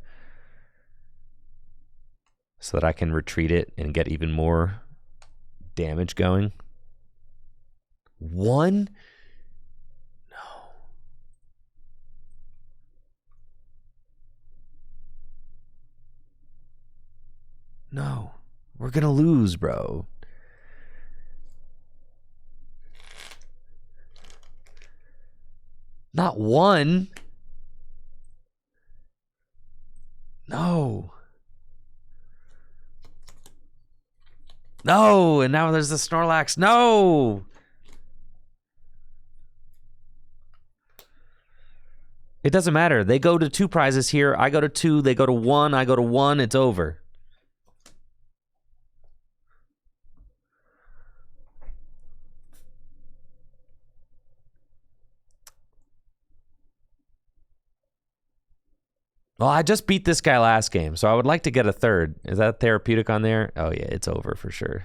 so that I can retreat it and get even more damage going. 1? No. No. We're going to lose, bro. Not 1. No. No, and now there's the Snorlax. No. It doesn't matter. They go to 2 prizes here. I go to 2. They go to 1. I go to 1. It's over. Well, I just beat this guy last game, so I would like to get a third. Is that therapeutic on there? Oh, yeah, it's over for sure.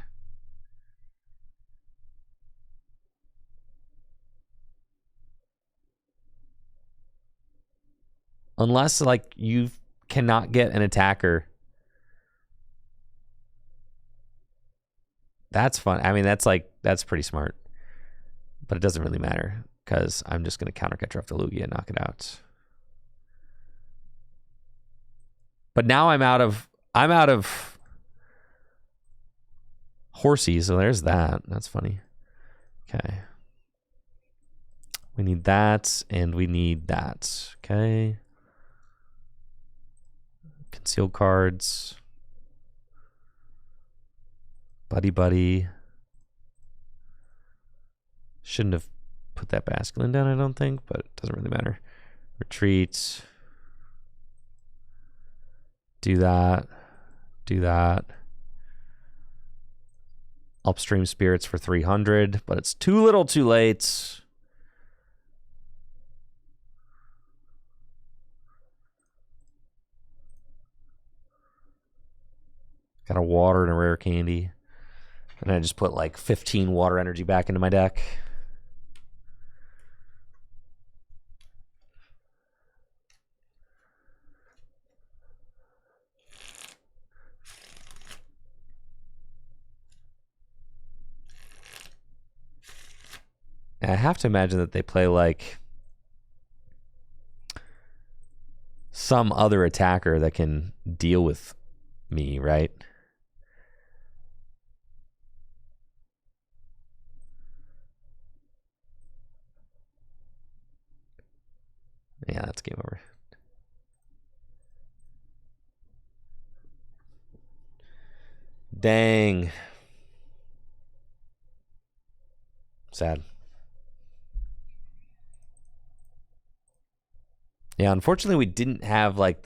Unless, like, you cannot get an attacker. That's fun. I mean, that's pretty smart. But it doesn't really matter, because I'm just going to counter catcher off the Lugia and knock it out. But now I'm out of Horsey, so there's that. That's funny. Okay. We need that, and we need that. Okay. Concealed cards. Buddy. Shouldn't have put that Basculin down, I don't think, but it doesn't really matter. Retreat. Do that. Upstream Spirits for 300, but it's too little too late. Got a water and a rare candy. And I just put like 15 water energy back into my deck. And I have to imagine that they play like some other attacker that can deal with me, right? Yeah, that's game over. Dang. Sad. Yeah, unfortunately we didn't have like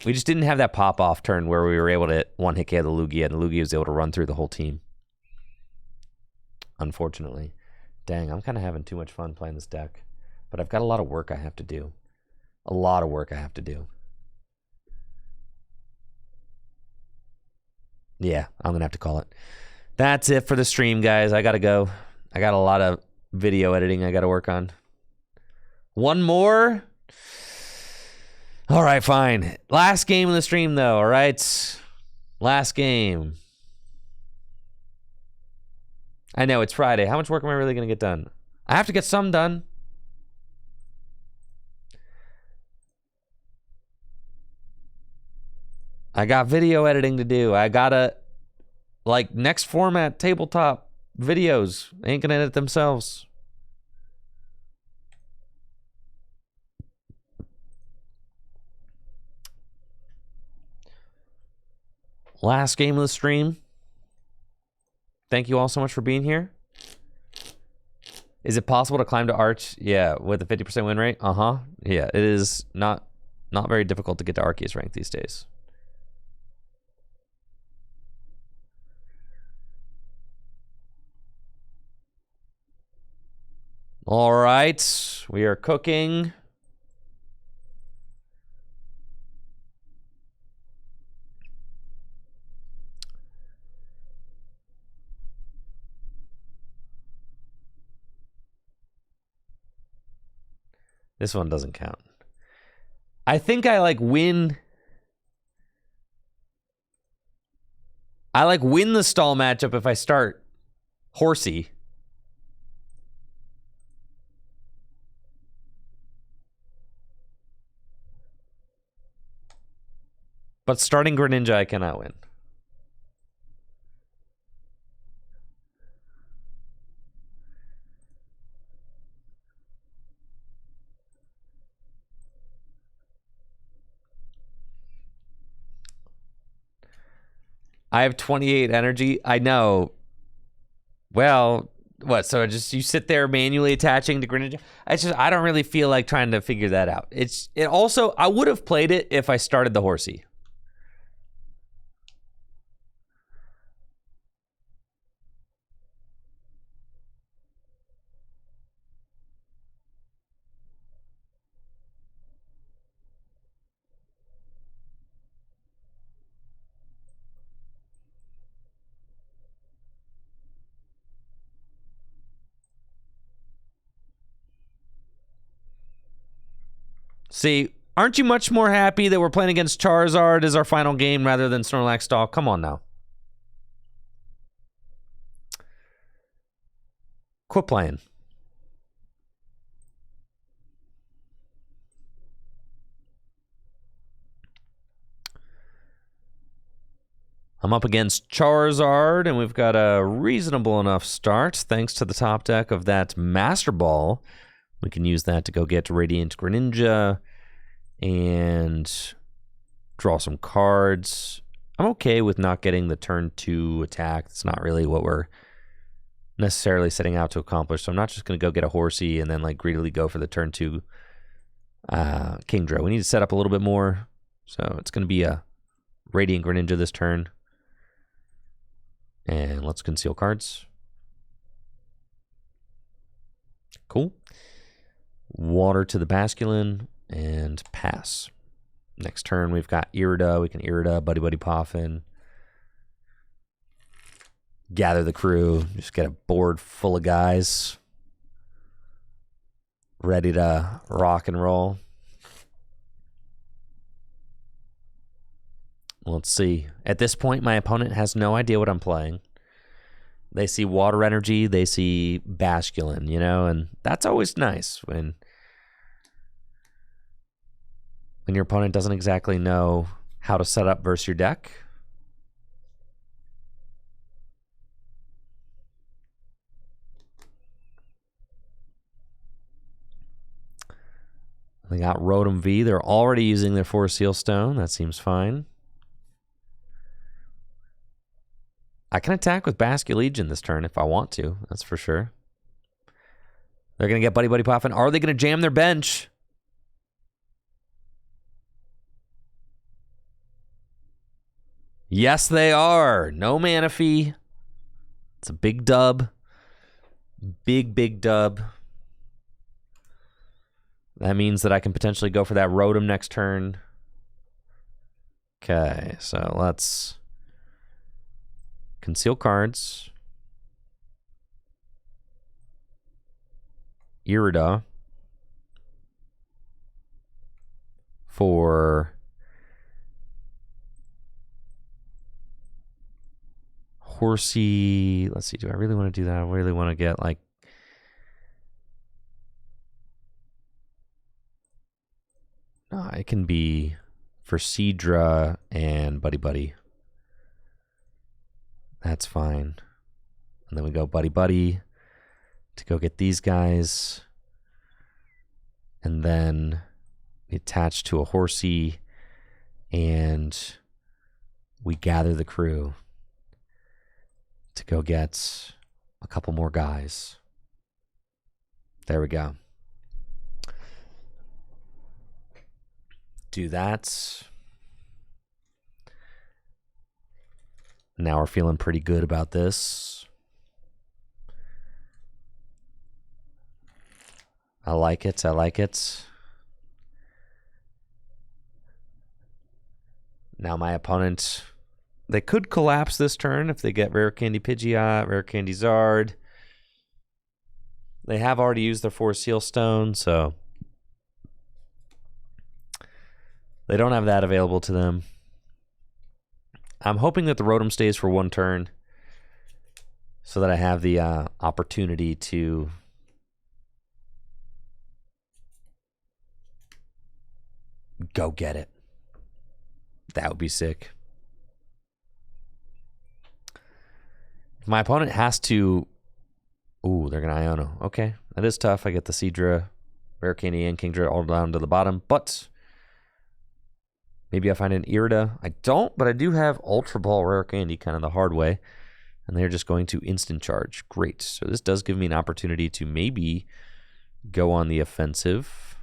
we just didn't have that pop-off turn where we were able to one-hit KO the Lugia, and the Lugia was able to run through the whole team. Unfortunately. Dang, I'm kind of having too much fun playing this deck. But I've got a lot of work I have to do. Yeah, I'm going to have to call it. That's it for the stream, guys. I got to go. I got a lot of video editing I got to work on. One more? All right, fine. Last game of the stream, though, all right? Last game. I know, it's Friday. How much work am I really going to get done? I have to get some done. I got video editing to do. I gotta, like, next format, tabletop videos. They ain't gonna edit themselves. Last game of the stream. Thank you all so much for being here. Is it possible to climb to Arch? Yeah, with a 50% win rate? Uh-huh. Yeah, it is not very difficult to get to Arceus rank these days. All right, we are cooking. This one doesn't count. I think I like win. I like win the stall matchup if I start Horsey. But starting Greninja, I cannot win. I have 28 energy. I know. Well, what? So just you sit there manually attaching to Greninja? I don't really feel like trying to figure that out. It also, I would have played it if I started the Horsey. See, aren't you much more happy that we're playing against Charizard as our final game rather than Snorlax Stall? Come on now. Quit playing. I'm up against Charizard, and we've got a reasonable enough start thanks to the top deck of that Master Ball. We can use that to go get Radiant Greninja and draw some cards. I'm okay with not getting the turn 2 attack. It's not really what we're necessarily setting out to accomplish. So I'm not just going to go get a Horsey and then like greedily go for the turn 2 Kingdra. We need to set up a little bit more. So it's going to be a Radiant Greninja this turn. And let's conceal cards. Cool. Water to the Basculin and pass. Next turn, we've got Irida. We can Irida, Buddy Buddy Poffin. Gather the crew. Just get a board full of guys ready to rock and roll. Let's see. At this point, my opponent has no idea what I'm playing. They see water energy. They see Basculin, you know, and that's always nice when your opponent doesn't exactly know how to set up versus your deck. They got Rotom V. They're already using their Forest Seal Stone. That seems fine. I can attack with Basculegion this turn if I want to. That's for sure. They're going to get Buddy Buddy Poffin. Are they going to jam their bench? Yes, they are. No mana fee. It's a big dub. Big dub. That means that I can potentially go for that Rotom next turn. Okay, so let's conceal cards. Irida for Horsey. Let's see, do I really want to do that? I really want to get like it can be for Seadra and Buddy Buddy. That's fine. And then we go Buddy Buddy to go get these guys. And then we attach to a Horsey and we gather the crew to go get a couple more guys. There we go. Do that. Now we're feeling pretty good about this. I like it. I like it. Now my opponent, they could collapse this turn if they get Rare Candy Pidgeot, Rare Candy Zard. They have already used their Forest Seal Stone, so They don't have that available to them. I'm hoping that the Rotom stays for one turn so that I have the opportunity to go get it. That would be sick. My opponent has to... Ooh, they're going to Iono. Okay, that is tough. I get the Seadra, Rare Candy, and Kingdra all down to the bottom, but maybe I find an Irida. I don't, but I do have Ultra Ball Rare Candy kind of the hard way, and they're just going to instant charge. Great. So this does give me an opportunity to maybe go on the offensive.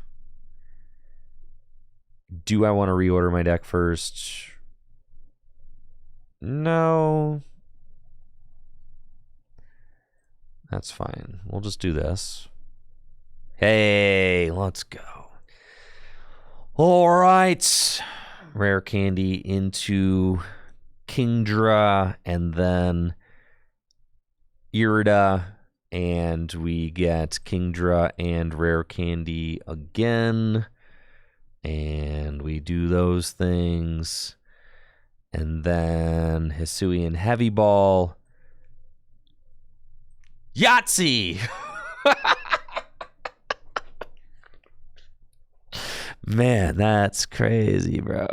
Do I want to reorder my deck first? No. That's fine. We'll just do this. Hey, let's go. All right. Rare Candy into Kingdra and then Irida. And we get Kingdra and Rare Candy again. And we do those things. And then Hisuian Heavy Ball. Yahtzee! Man, that's crazy, bro.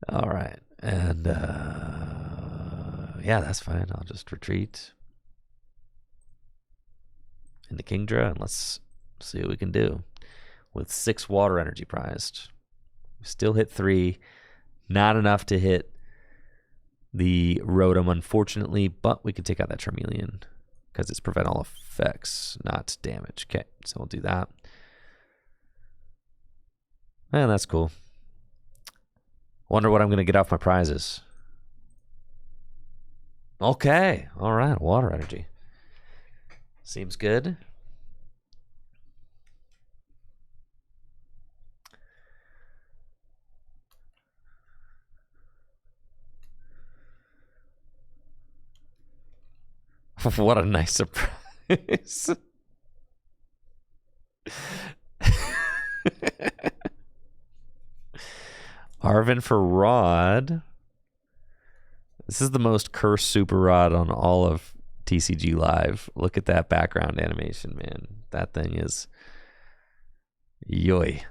All right. And, yeah, that's fine. I'll just retreat into Kingdra, and let's see what we can do with 6 water energy prized. We still hit 3. Not enough to hit the Rotom, unfortunately, but we could take out that Charmeleon because it's prevent all effects, not damage. Okay, so we'll do that. And that's cool. Wonder what I'm going to get off my prizes. Okay, all right, water energy. Seems good. What a nice surprise. Arvin for Rod. This is the most cursed Super Rod on all of TCG Live. Look at that background animation, man. That thing is... yoy.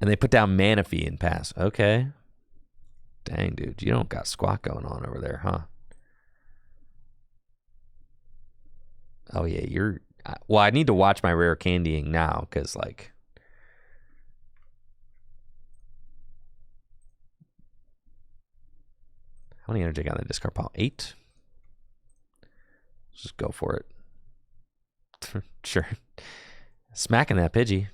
And they put down Manaphy and pass. Okay. Dang, dude. You don't got squat going on over there, huh? Oh, yeah. You're... well, I need to watch my rare candying now because, like... how many energy got in the discard pile? 8? Let's just go for it. Sure. Smacking that Pidgey.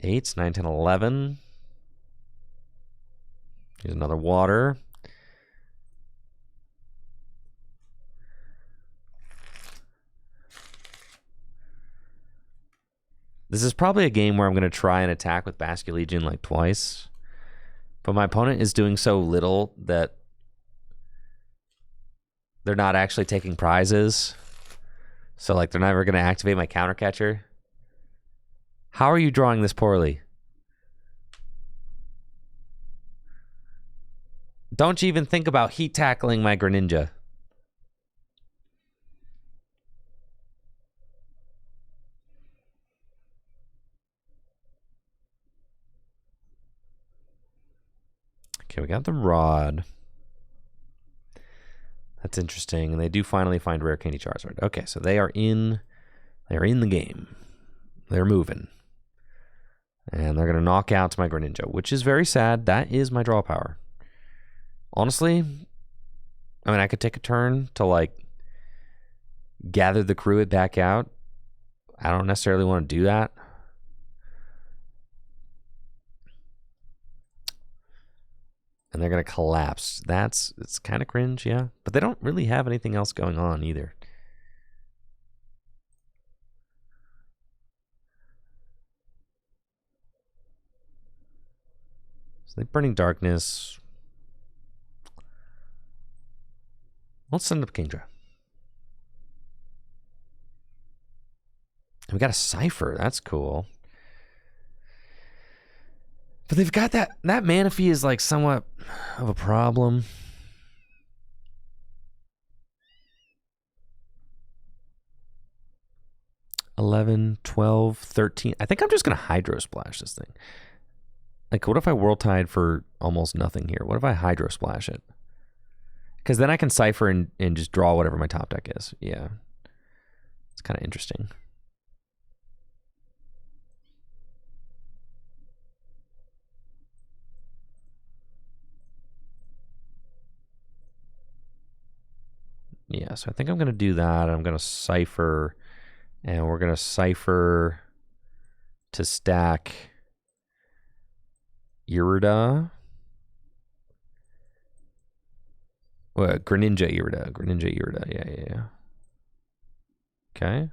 8, 9, 10, 11. Here's another water. This is probably a game where I'm going to try and attack with Basculegion like twice. But my opponent is doing so little that they're not actually taking prizes. So, like, they're never going to activate my counter catcher. How are you drawing this poorly? Don't you even think about heat tackling my Greninja. Okay, we got the Rod. That's interesting. And they do finally find Rare Candy Charizard. Okay, so they are in the game. They're moving. And they're going to knock out my Greninja, which is very sad. That is my draw power. Honestly, I mean, I could take a turn to, like, gather the crew it back out. I don't necessarily want to do that. And they're going to collapse. It's kind of cringe, yeah. But they don't really have anything else going on either. So they Burning Darkness. Let's send up Kingdra. And we got a Cypher. That's cool. But they've got that Manaphy is like somewhat of a problem. $11, $12, $13. I think I'm just gonna Hydro Splash this thing. Like, what if I World Tide for almost nothing here? What if I Hydro Splash it? Because then I can Cypher and just draw whatever my top deck is. Yeah. It's kind of interesting. Yeah, so I think I'm going to do that. I'm going to Cypher, and we're going to Cypher to stack Irida. Well, Greninja Irida. Yeah. Okay.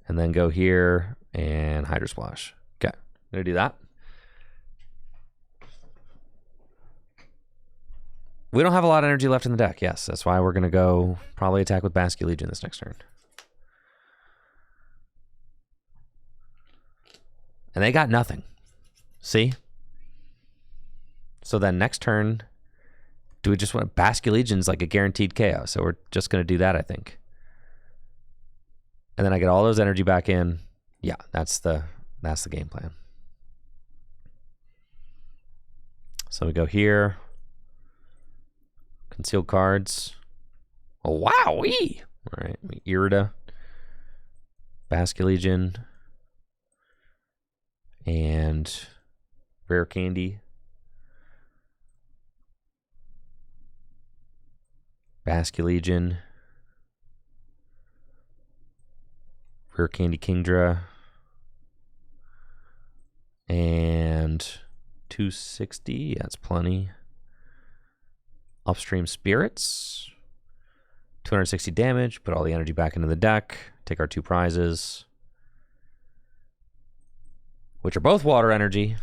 And then go here and Hydro Splash. Okay, I'm going to do that. We don't have a lot of energy left in the deck. Yes, that's why we're going to go probably attack with Basculegion this next turn. And they got nothing. See? So then next turn, do we just want Basculegion's like a guaranteed KO? So we're just going to do that, I think. And then I get all those energy back in. Yeah, that's the game plan. So we go here. Concealed cards. Oh, wowee! All right, Irida, Basculegion, and Rare Candy. Basculegion, Rare Candy Kingdra, and 260. That's plenty. Upstream Spirits, 260 damage, put all the energy back into the deck, take our 2 prizes, which are both water energy.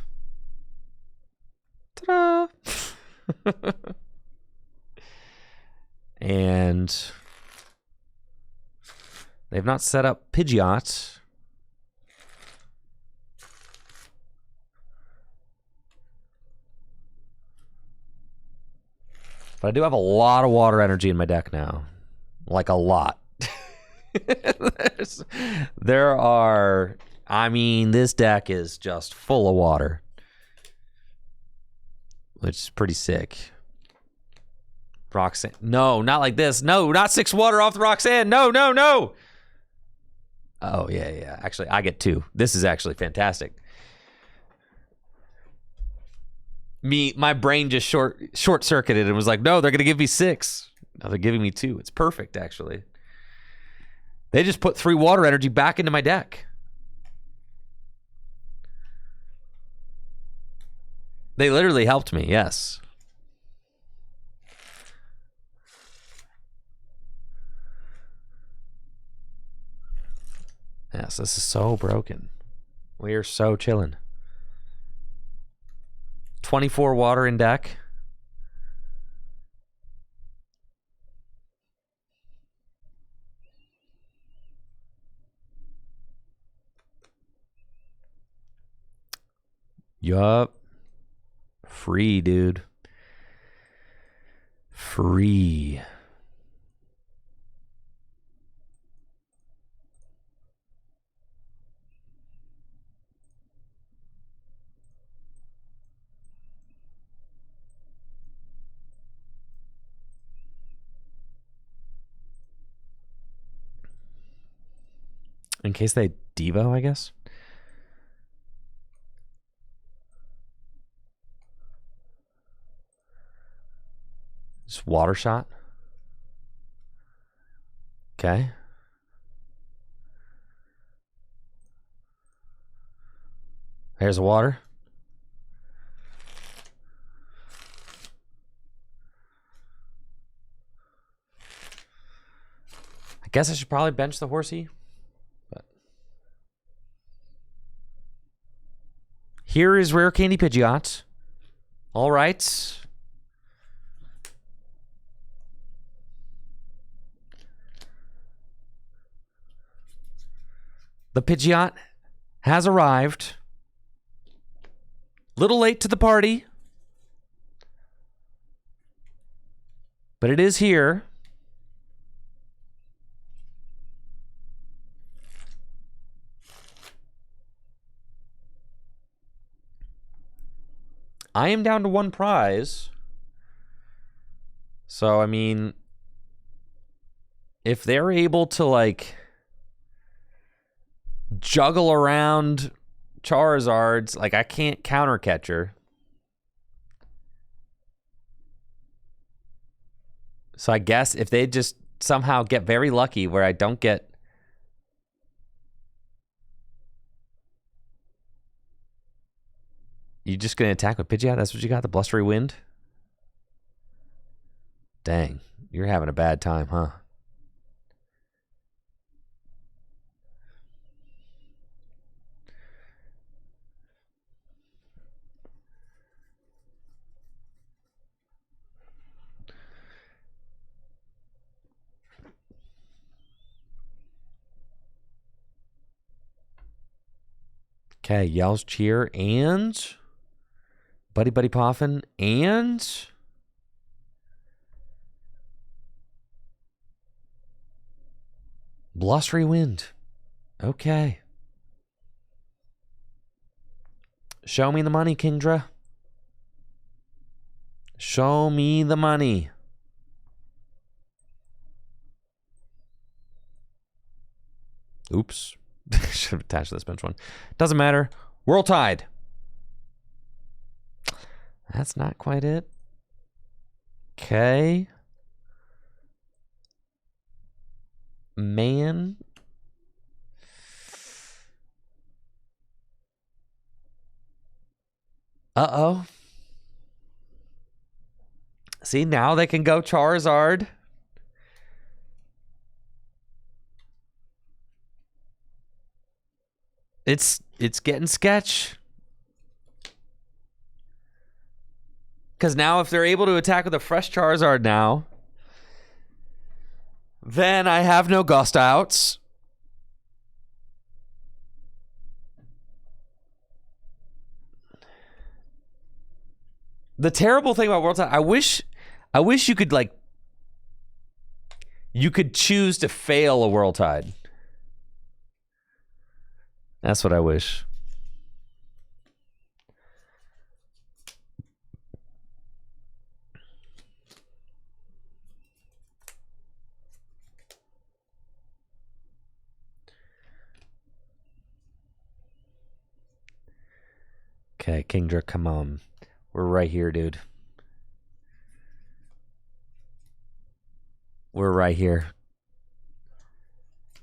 Ta-da! And they've not set up Pidgeot. But I do have a lot of water energy in my deck now. Like a lot. There are, I mean, this deck is just full of water. Which is pretty sick. Roxanne. No, not like this. No, not 6 water off the Roxanne. No. Oh, yeah. Actually, I get 2. This is actually fantastic. My brain just short circuited and was like, no, they're gonna give me 6. No, they're giving me 2. It's perfect, actually. They just put 3 water energy back into my deck. They literally helped me, yes. Yes, this is so broken. We are so chilling. 24 water in deck. Yup. Free, dude. Free. In case they Devo, I guess. Just water shot. Okay. There's the water. I guess I should probably bench the horsey. But here is Rare Candy Pidgeot. All right. The Pidgeot has arrived. Little late to the party, but it is here. I am down to one prize. So, I mean, if they're able to, like, juggle around Charizards, like, I can't counter catcher. So I guess if they just somehow get very lucky where I don't get... You just going to attack with Pidgeot? That's what you got? The Blustery Wind? Dang. You're having a bad time, huh? Okay, Yell's Cheer and... Buddy Buddy Poffin and... Blustery Wind. Okay. Show me the money, Kingdra. Show me the money. Oops. Should have attached this bench one. Doesn't matter. World Tide. That's not quite it. Okay. Man. Uh-oh. See, now they can go Charizard. It's getting sketch. Because now if they're able to attack with a fresh Charizard now, then I have no Gust outs. The terrible thing about World Tide, I wish you could, like, you could choose to fail a World Tide. That's what I wish. Okay, Kingdra, come on. We're right here, dude. We're right here.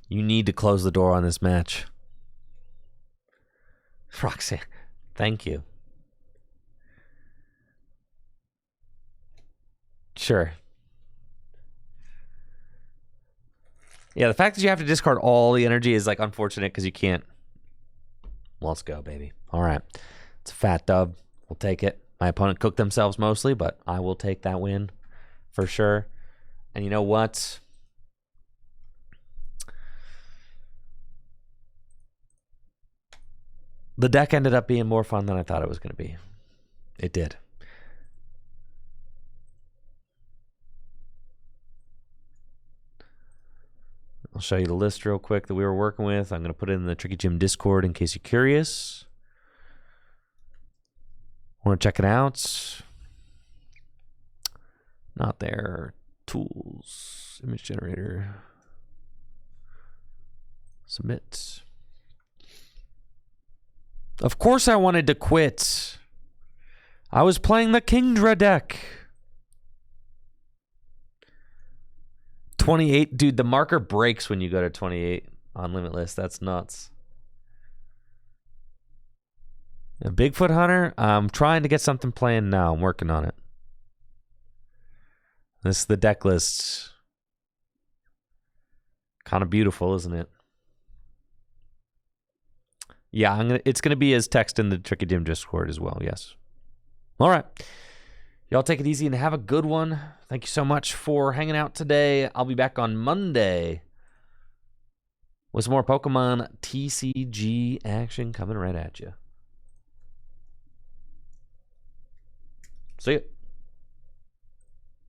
You need to close the door on this match. Roxanne, thank you. Sure. Yeah, the fact that you have to discard all the energy is, like, unfortunate because you can't. Well, let's go, baby. All right. It's a fat dub. We'll take it. My opponent cooked themselves mostly, but I will take that win for sure. And you know what? The deck ended up being more fun than I thought it was going to be. It did. I'll show you the list real quick that we were working with. I'm going to put it in the Tricky Gym Discord in case you're curious. Want to check it out? Not there. Tools. Image generator. Submit. Of course I wanted to quit. I was playing the Kingdra deck. 28. Dude, the marker breaks when you go to 28 on Limitless. That's nuts. A Bigfoot Hunter? I'm trying to get something planned now. I'm working on it. This is the deck list. Kind of beautiful, isn't it? Yeah, it's gonna be as text in the Tricky Gym Discord as well, yes. All right. Y'all take it easy and have a good one. Thank you so much for hanging out today. I'll be back on Monday with some more Pokemon TCG action coming right at you. See ya.